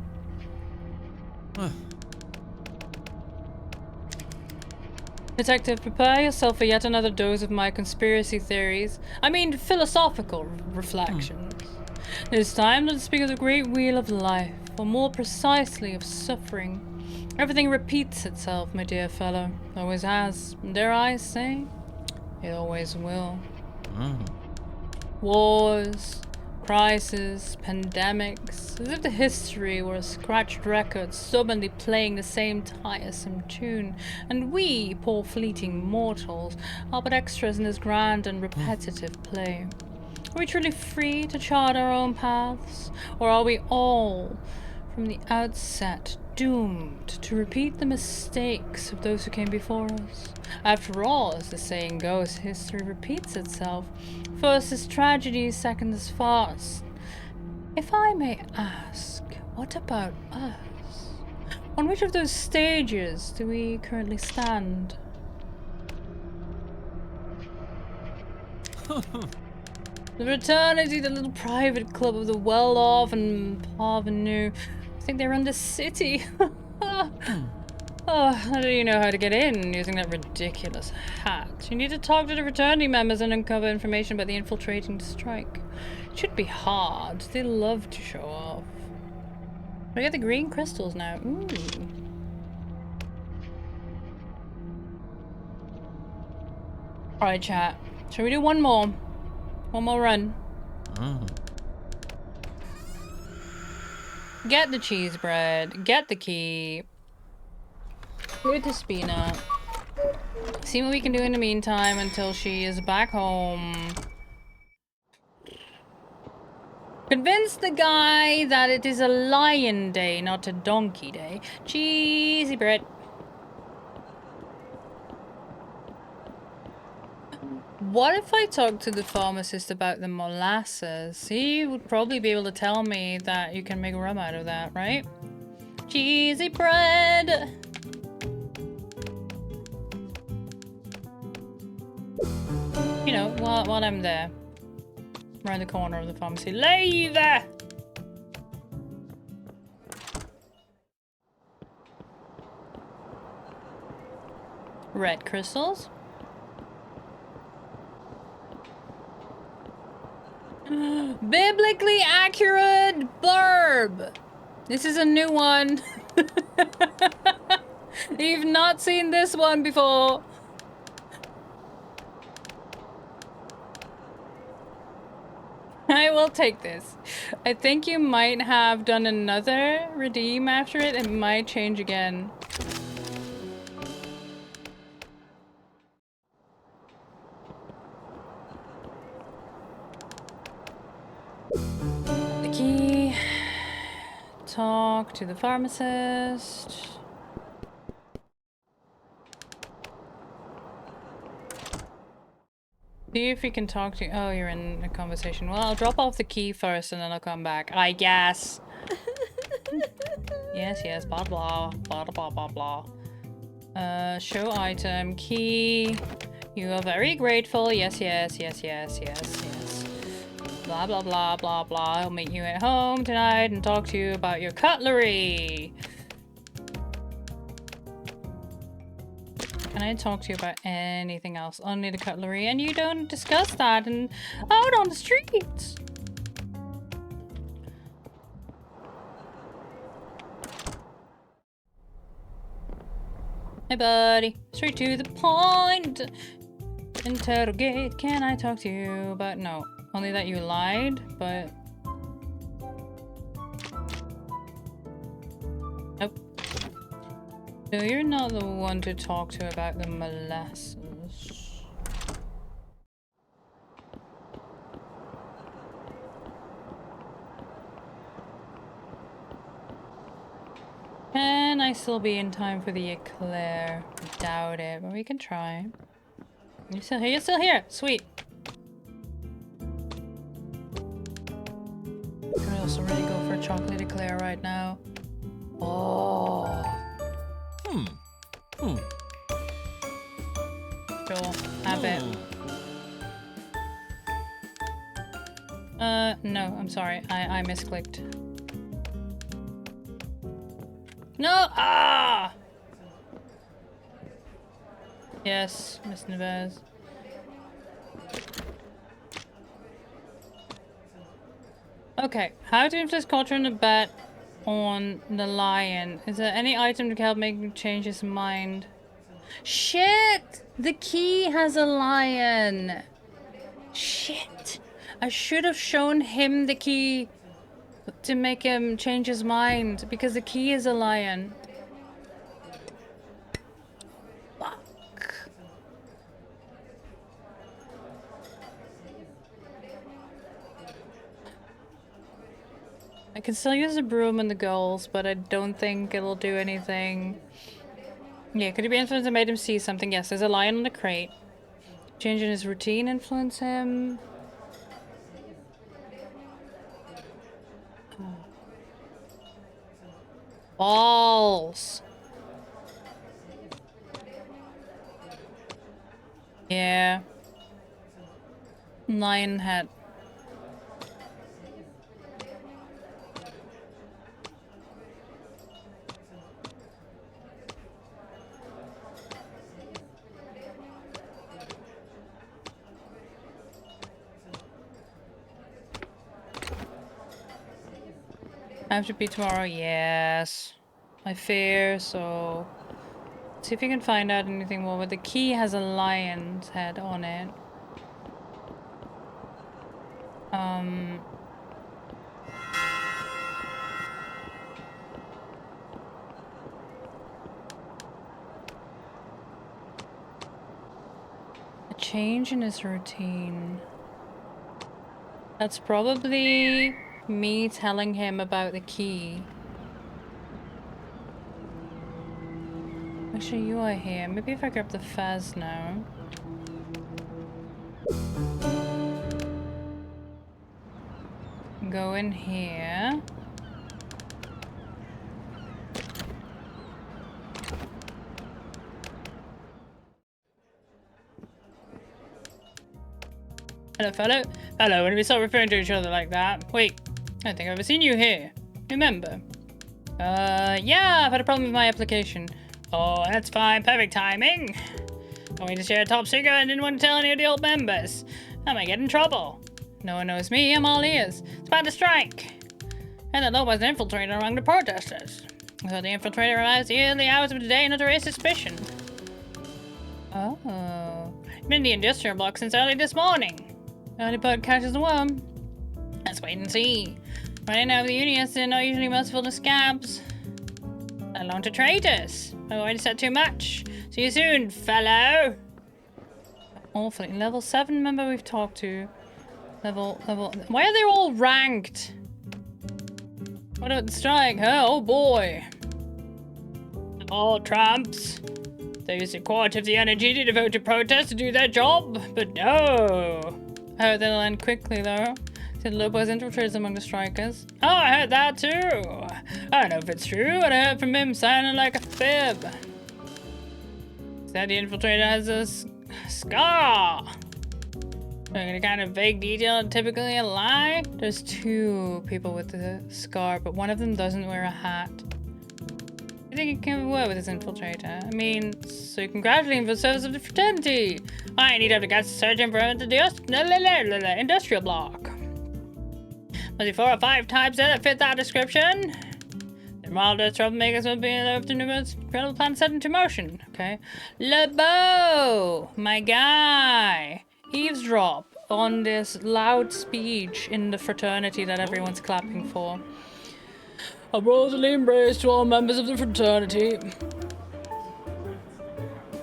Detective, prepare yourself for yet another dose of my conspiracy theories. I mean, philosophical reflections. It is time to speak of the great wheel of life, or more precisely of suffering. Everything repeats itself, my dear fellow. Always has. Dare I say, it always will. Wars, crises, pandemics, as if the history were a scratched record stubbornly playing the same tiresome tune, and we, poor fleeting mortals, are but extras in this grand and repetitive play. Are we truly free to chart our own paths, or are we all, from the outset, doomed to repeat the mistakes of those who came before us? After all, as the saying goes, history repeats itself. First is tragedy, second is farce. If I may ask, what about us? On which of those stages do we currently stand? The fraternity, the little private club of the well-off and parvenu. I think they run the city. Oh, how do you know how to get in using that ridiculous hat? You need to talk to the fraternity members and uncover information about the infiltrating strike. It should be hard. They love to show off. I get the green crystals now. Ooh. Alright, chat. Shall we do one more? One more run. Get the cheese bread. Get the key. With the spina. See what we can do in the meantime until she is back home. Convince the guy that it is a lion day, not a donkey day. Cheesy bread. What if I talk to the pharmacist about the molasses? He would probably be able to tell me that you can make rum out of that, right? Cheesy bread. You know, while I'm there. Around the corner of the pharmacy. Leave! Red crystals. Biblically accurate burb. This is a new one. You've not seen this one before. I will take this. I think you might have done another redeem after it. It might change again. The key. Talk to the pharmacist. See if we can talk to you. Oh, you're in a conversation. Well, I'll drop off the key first and then I'll come back. I guess. Yes, blah blah, blah blah blah blah. Show item, key. You are very grateful. Yes. Blah blah blah blah blah. I'll meet you at home tonight and talk to you about your cutlery. Can I talk to you about anything else? Only the cutlery, and you don't discuss that and out on the streets. Hey buddy, straight to the point. Interrogate, can I talk to you about... No, only that you lied, but... Nope. No, you're not the one to talk to about the molasses. Can I still be in time for the eclair? Doubt it, but we can try. You're still here? You're still here! Sweet. Could also really go for a chocolate eclair right now. Oh. Sure, have it. No, I'm sorry. I misclicked. No! Ah! Yes, Miss Neves. Okay, how to influence culture in the bet on the lion? Is there any item to help make him change his mind? Shit! The key has a lion! Shit! I should have shown him the key to make him change his mind, because the key is a lion. Fuck. I can still use the broom and the goals, but I don't think it'll do anything. Yeah, could it be influenced and made him see something? Yes, there's a lion on the crate. Changing his routine influence him. Balls. Yeah. Lion head. I have to be tomorrow, yes. I fear so. See if you can find out anything more, but the key has a lion's head on it. A change in his routine. That's probably me telling him about the key. Actually, you are here. Maybe if I grab the fez now. Go in here. Hello, fellow. Hello, when we start referring to each other like that. Wait, I don't think I've ever seen you here. Remember? Yeah, I've had a problem with my application. Oh, that's fine. Perfect timing. Going to share a top secret and didn't want to tell any of the old members. I might get in trouble. No one knows me. I'm all ears. It's about to strike. And the law was an infiltrator among the protesters. So the infiltrator arrives here in the hours of the day not to raise suspicion. Oh. Been in the industrial block since early this morning. Early bird catches the worm. Let's wait and see. Right now, the unions are not usually merciful to scabs. Let alone to traitors. I've already said too much. See you soon, fellow. Awfully. Level 7 member we've talked to. Level. Why are they all ranked? What about the strike, huh? Oh boy. All tramps. They used a quarter of the energy to devote to protest to do their job, but no. I heard they'll end quickly though. Said Lopez infiltrates among the strikers. Oh, I heard that too. I don't know if it's true, but I heard from him sounding like a fib. Said the infiltrator has a scar. A kind of vague detail, typically a lie. There's 2 people with the scar, but one of them doesn't wear a hat. I think it can work with this infiltrator. I mean, so congratulate him for the service of the fraternity. I need to have the guys to search him for the industrial block. Was he 4 or 5 types there that fit that description? The milder troublemakers will be up to numerous criminal plans set into motion. Okay. LeBeau, my guy. Eavesdrop on this loud speech in the fraternity that everyone's clapping for. A brotherly embrace to all members of the fraternity.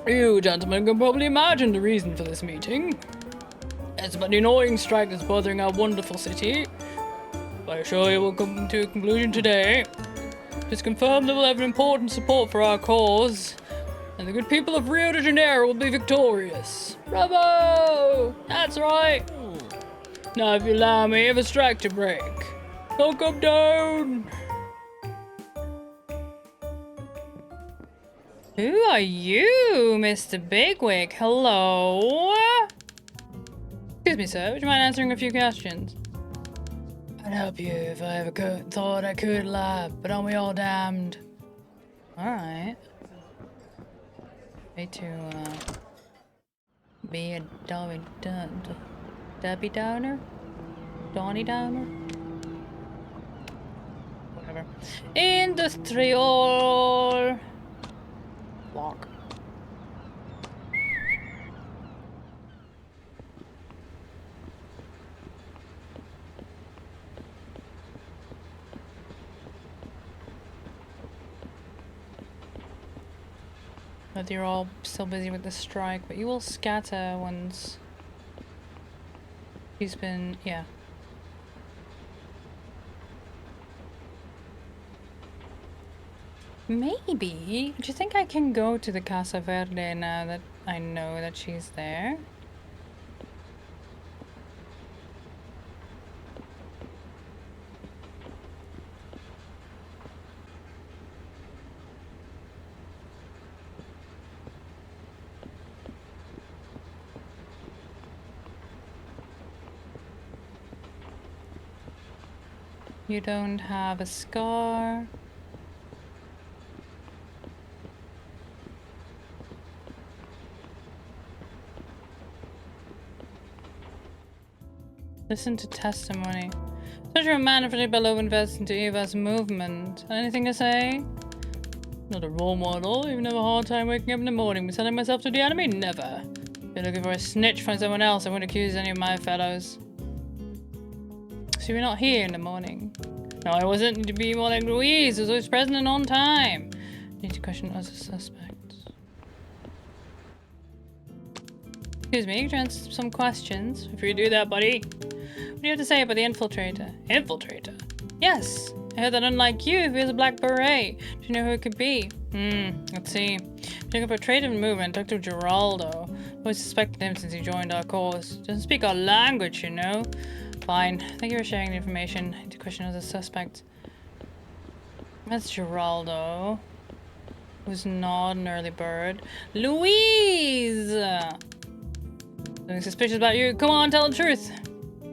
You gentlemen can probably imagine the reason for this meeting. It's about the annoying strike that's bothering our wonderful city. I assure you we'll come to a conclusion today. It's confirmed that we'll have an important support for our cause, and the good people of Rio de Janeiro will be victorious. Bravo! That's right. Now, if you allow me, have a strike to break. Don't come down. Who are you, Mr. Bigwig? Hello? Excuse me, sir. Would you mind answering a few questions? I'd help you if I ever thought I could lie, but aren't we all damned? Alright. Way to, be a Debbie Downer? Donnie Downer? Whatever. Industrial block. But you're all still busy with the strike, but you will scatter once he's been, yeah. Maybe. Do you think I can go to the Casa Verde now that I know that she's there? You don't have a scar. Listen to testimony. Such a man of below invests into Eva's movement. Anything to say? Not a role model. Even have a hard time waking up in the morning. Selling myself to the enemy? Never. If you're looking for a snitch, find someone else. I won't accuse any of my fellows. So you're not here in the morning? No, I wasn't. Need to be more like Louise. I was always present and on time. Need to question other suspects. Excuse me, can I answer some questions? If you do that, buddy. What do you have to say about the infiltrator? Infiltrator? Yes. I heard that unlike you, he has a black beret. Do you know who it could be? Let's see. Looking for a trade in movement, Dr. Geraldo. Always suspected him since he joined our cause. Doesn't speak our language, you know. Fine. Thank you for sharing the information. I need to question other suspects. That's Geraldo. Who's not an early bird. Louise! Something suspicious about you. Come on, tell the truth.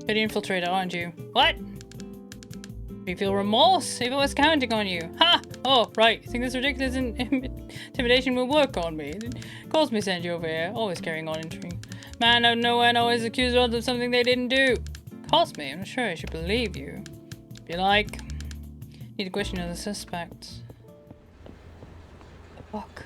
You're the infiltrator, aren't you? What? Do you feel remorse? Eva was counting on you. Ha! Oh, right. You think this ridiculous intimidation will work on me? It caused me to send you over here. Always carrying on intrigue. Man out of nowhere and always accuse others of something they didn't do. Cost me. I'm not sure I should believe you. If you like. Need to question other suspects. The fuck?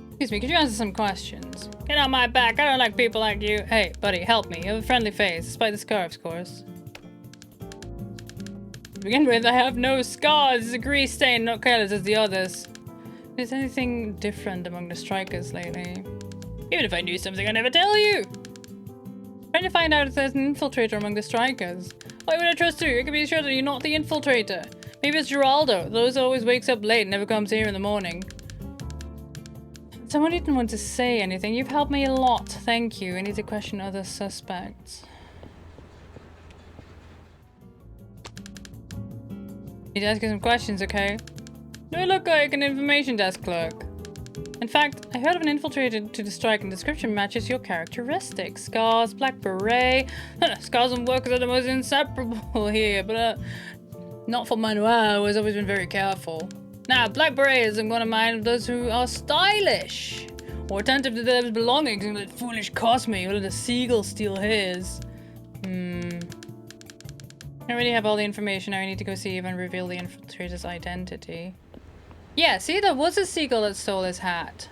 Excuse me, could you answer some questions? Get on my back, I don't like people like you. Hey, buddy, help me. You have a friendly face, despite the scarf, of course. To begin with, I have no scars. It's a grease stain, not careless as the others. Is anything different among the strikers lately? Even if I knew something, I'd never tell you. Trying to find out if there's an infiltrator among the strikers. Why would I trust you? I can be sure that you're not the infiltrator. Maybe it's Geraldo. Those always wakes up late and never comes here in the morning. Someone didn't want to say anything. You've helped me a lot. Thank you. I need to question other suspects. Need to ask you some questions, okay? Do I look like an information desk clerk? In fact, I heard of an infiltrator to the strike and description matches your characteristics. Scars, black beret. Scars and workers are the most inseparable here, but not for Manuel, who has always been very careful. Now, black beret isn't one of mine of those who are stylish or attentive to their belongings and let foolish Cosme or let a seagull steal his. I already have all the information. Now I need to go see Eva and reveal the infiltrator's identity. Yeah, see, there was a seagull that stole his hat.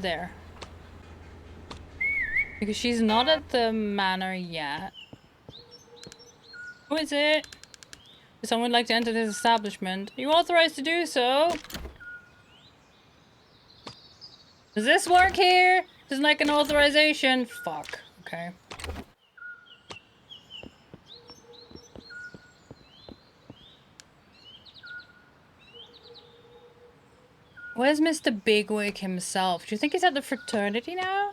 There. Because she's not at the manor yet. Who is it? Would someone like to enter this establishment? Are you authorized to do so? Does this work here? This is like an authorization. Fuck. Okay. Where's Mr. Bigwig himself? Do you think he's at the fraternity now?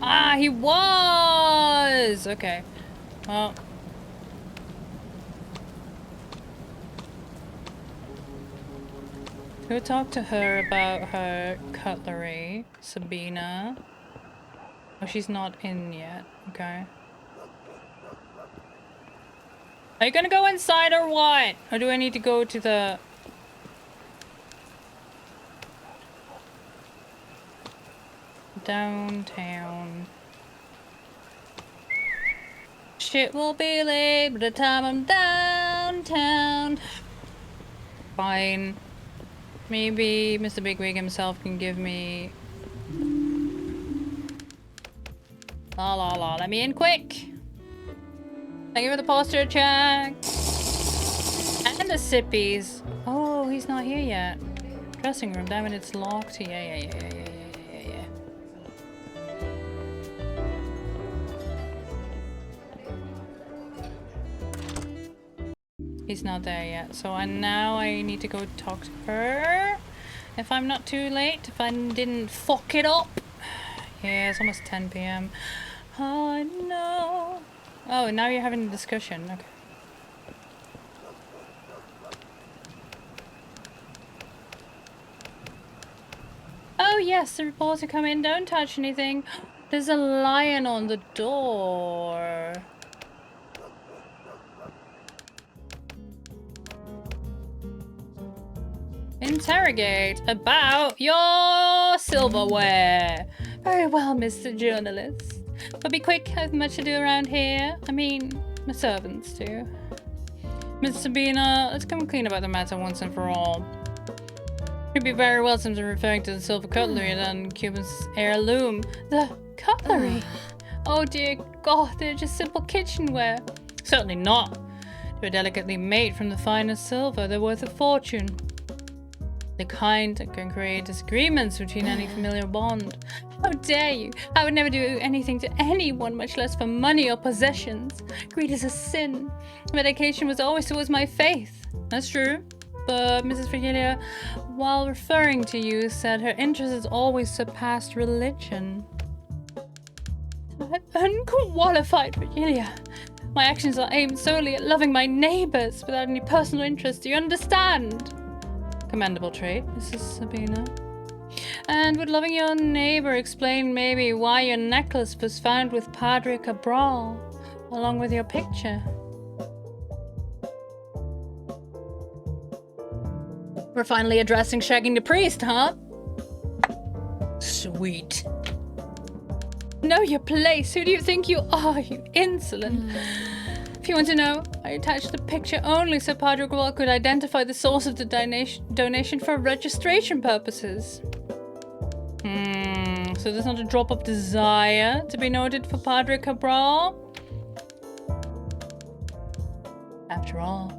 Ah, he was! Okay. Well. Go talk to her about her cutlery, Sabina. Oh, she's not in yet. Okay. Are you gonna go inside or what? Or do I need to go to the... downtown? Shit will be late by the time I'm downtown. Fine. Maybe Mr. Bigwig himself can give me... La la la, let me in quick! Thank you for the posture check. And the sippies. Oh, he's not here yet. Dressing room, damn it, it's locked. Yeah. He's not there yet. So now I need to go talk to her. If I'm not too late, if I didn't fuck it up. Yeah, it's almost 10 p.m. Oh no. Oh, now you're having a discussion. Okay. Oh yes, the reporter come in. Don't touch anything. There's a lion on the door. Interrogate about your silverware. Very well, Mr. Journalist. But be quick, I have much to do around here. I mean, my servants do. Miss Sabina, let's come clean about the matter once and for all. Could be very well something referring to the silver cutlery and Cuban's heirloom. The cutlery? Oh dear God, they're just simple kitchenware. Certainly not. They're delicately made from the finest silver. They're worth a fortune. The kind that can create disagreements between any familiar bond. How dare you? I would never do anything to anyone, much less for money or possessions. Greed is a sin. Medication was always towards my faith. That's true. But Mrs. Virgilia, while referring to you, said her interest has always surpassed religion. Unqualified, Virgilia. My actions are aimed solely at loving my neighbors without any personal interest. Do you understand? Commendable trait, Mrs. Sabina. And would loving your neighbor explain maybe why your necklace was found with Padre Cabral, along with your picture? We're finally addressing shagging the priest, huh? Sweet. Know your place. Who do you think you are, you insolent? If you want to know, I attached the picture only so Padre Cabral could identify the source of the donation for registration purposes. So there's not a drop of desire to be noted for Padre Cabral? After all,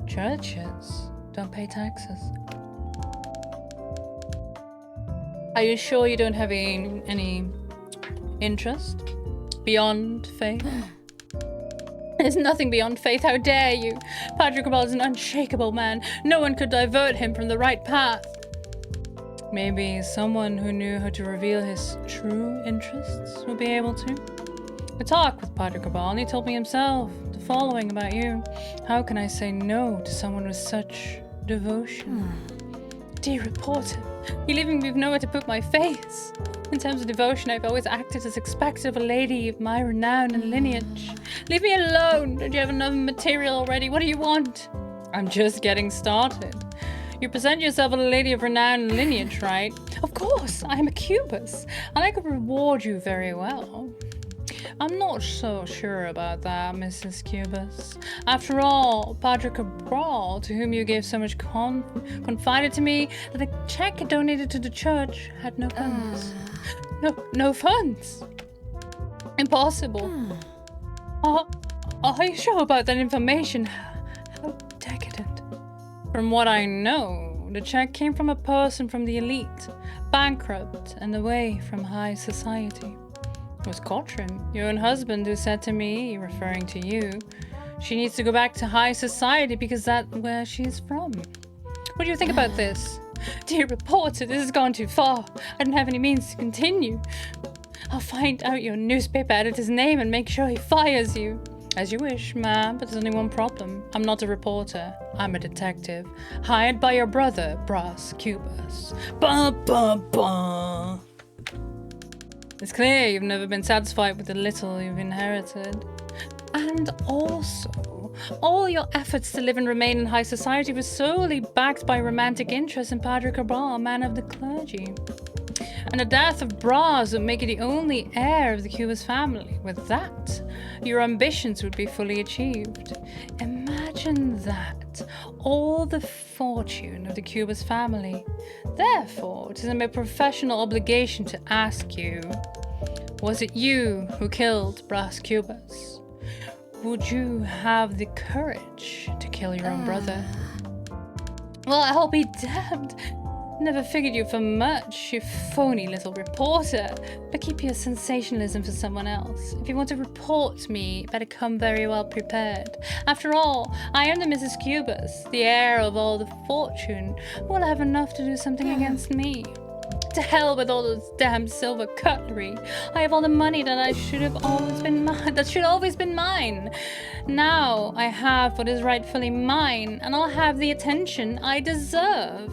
churches don't pay taxes. Are you sure you don't have any interest beyond faith? There's nothing beyond faith, how dare you? Padre Cabral is an unshakable man. No one could divert him from the right path. Maybe someone who knew how to reveal his true interests would be able to. I talked with Padre Cabral and he told me himself the following about you. How can I say no to someone with such devotion? Dear reporter, you leaving me with nowhere to put my face. In terms of devotion, I've always acted as expected of a lady of my renown and lineage. Leave me alone. Don't you have enough material already? What do you want? I'm just getting started. You present yourself as a lady of renown and lineage, right? Of course, I am a Cubus, and I could reward you very well. I'm not so sure about that, Mrs. Cubus. After all, Padre Cabral, to whom you gave so much confided to me that the check donated to the church had no funds. No funds. Impossible. Are you sure about that information? How decadent. From what I know, the check came from a person from the elite, bankrupt and away from high society. It was Cottram, your own husband, who said to me, referring to you, she needs to go back to high society because that's where she's from. What do you think about this? Dear reporter, this has gone too far. I don't have any means to continue. I'll find out your newspaper editor's name and make sure he fires you. As you wish, ma'am, but there's only one problem. I'm not a reporter. I'm a detective. Hired by your brother, Brass Cubus. Ba ba ba. It's clear you've never been satisfied with the little you've inherited. And also, all your efforts to live and remain in high society were solely backed by romantic interest in Padre Cabral, a man of the clergy. And the death of Bras would make you the only heir of the Cubas family. With that, your ambitions would be fully achieved. Imagine that. All the fortune of the Cubas family. Therefore, it is my professional obligation to ask you, was it you who killed Bras Cubas? Would you have the courage to kill your own brother? Well, I'll be damned. Never figured you for much, you phony little reporter. But keep your sensationalism for someone else. If you want to report me, better come very well prepared. After all, I am the Mrs. Cubus, the heir of all the fortune, who will have enough to do something against me. To hell with all those damn silver cutlery. I have all the money that should always been mine. Now I have what is rightfully mine, and I'll have the attention I deserve.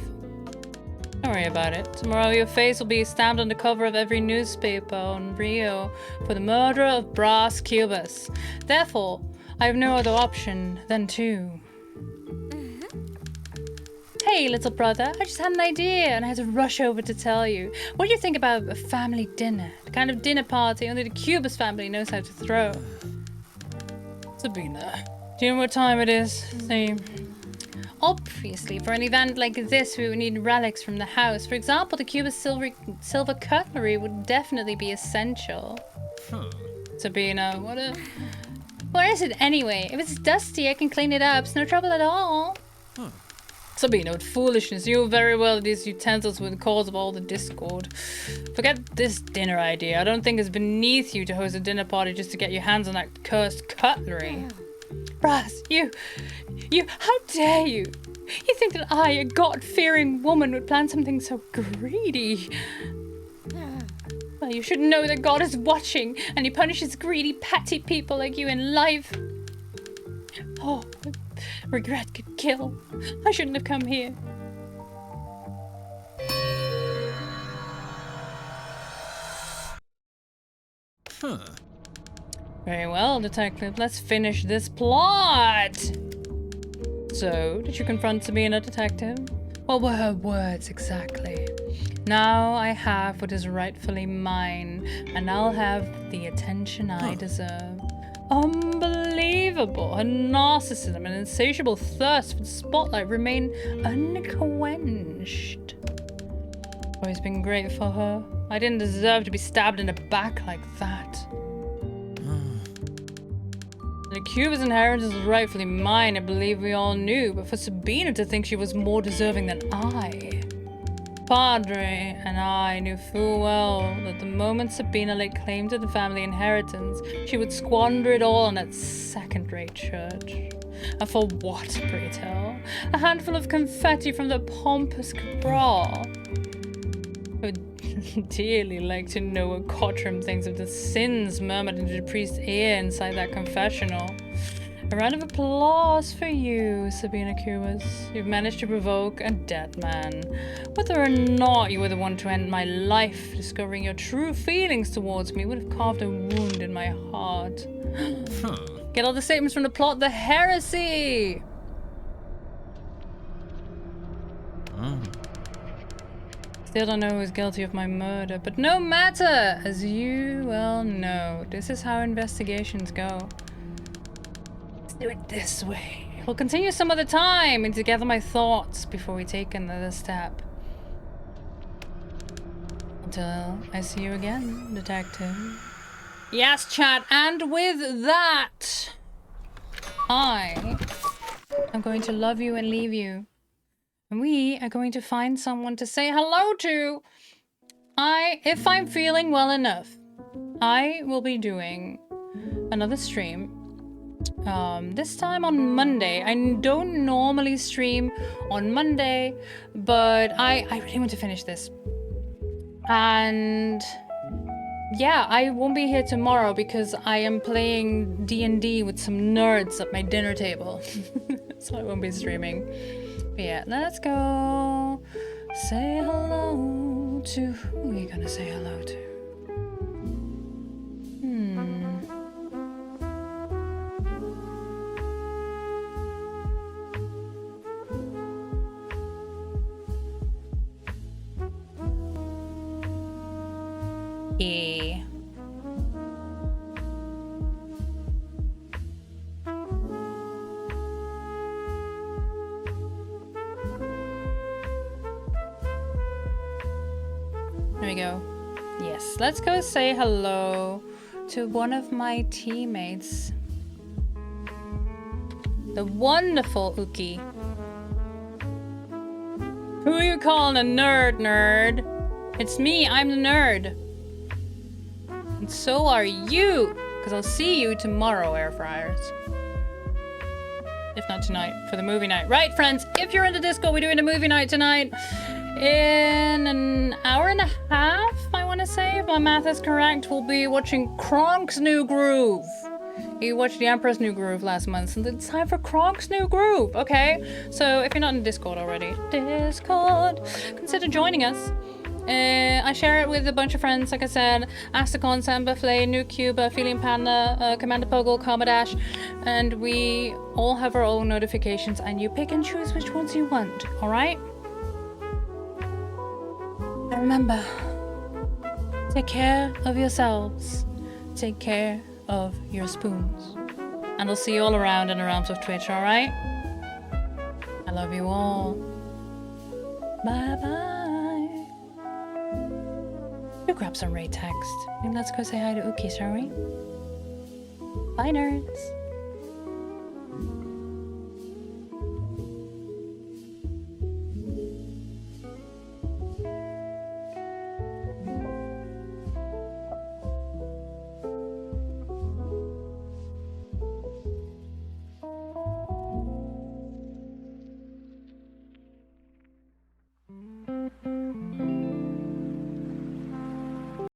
Don't worry about it. Tomorrow your face will be stamped on the cover of every newspaper on Rio for the murder of Brass Cubus. Therefore, I have no other option than to... Hey, little brother, I just had an idea and I had to rush over to tell you. What do you think about a family dinner? The kind of dinner party only the Cubus family knows how to throw. Sabina, do you know what time it is? Obviously, for an event like this, we would need relics from the house. For example, the Cubus silver cutlery would definitely be essential. Sabina, where is it anyway? If it's dusty, I can clean it up. It's no trouble at all. Sabina, what foolishness. You know very well these utensils were the cause of all the discord. Forget this dinner idea. I don't think it's beneath you to host a dinner party just to get your hands on that cursed cutlery. Brass, you, how dare you? You think that I, a God-fearing woman, would plan something so greedy? Well, you should know that God is watching, and he punishes greedy, petty people like you in life. Oh, regret could kill. I shouldn't have come here. Very well, detective. Let's finish this plot. So, did you confront Sabina, detective? What were her words exactly? Now I have what is rightfully mine, and I'll have the attention I deserve. Unbelievable! Her narcissism and insatiable thirst for the spotlight remain unquenched. Always been great for her. I didn't deserve to be stabbed in the back like that. The Cubus inheritance was rightfully mine, I believe we all knew, but for Sabina to think she was more deserving than I. Padre and I knew full well that the moment Sabina laid claim to the family inheritance, she would squander it all on that second-rate church. And for what, pray tell? A handful of confetti from the pompous Cabral. I would dearly like to know what Cottram thinks of the sins murmured into the priest's ear inside that confessional. A round of applause for you, Sabina Cubus. You've managed to provoke a dead man. Whether or not you were the one to end my life, discovering your true feelings towards me would have carved a wound in my heart. Get all the statements from the plot, the heresy! Still don't know who's guilty of my murder, but no matter! As you well know, this is how investigations go. Let's do it this way. We'll continue some other time and to gather my thoughts before we take another step. Until I see you again, detective. Yes, chat, and with that, I am going to love you and leave you. And we are going to find someone to say hello to. If I'm feeling well enough, I will be doing another stream. This time on Monday. I don't normally stream on Monday, but I really want to finish this. And yeah, I won't be here tomorrow because I am playing D&D with some nerds at my dinner table. So I won't be streaming. But yeah, let's go say hello to... Who are we gonna say hello to? Yeah. There we go. Yes, let's go say hello to one of my teammates. The wonderful Uki. Who are you calling a nerd? It's me, I'm the nerd. And so are you, because I'll see you tomorrow, air fryers. If not tonight, for the movie night. Right, friends, if you're in the Discord, we're doing a movie night tonight. In an hour and a half, I want to say, if my math is correct, we'll be watching Kronk's New Groove. You watched The Emperor's New Groove last month, and it's time for Kronk's New Groove, okay? So if you're not in Discord already, Discord, consider joining us. I share it with a bunch of friends, like I said, Asticon, Samba, Flay, New Cuba, Feeling Panda, Commander Poggle, Comodash, and we all have our own notifications, and you pick and choose which ones you want, alright? And remember, take care of yourselves, take care of your spoons, and I'll see you all around in the realms of Twitch, alright? I love you all. Bye-bye. Go grab some raid text, and let's go say hi to Uki, shall we? Bye, nerds.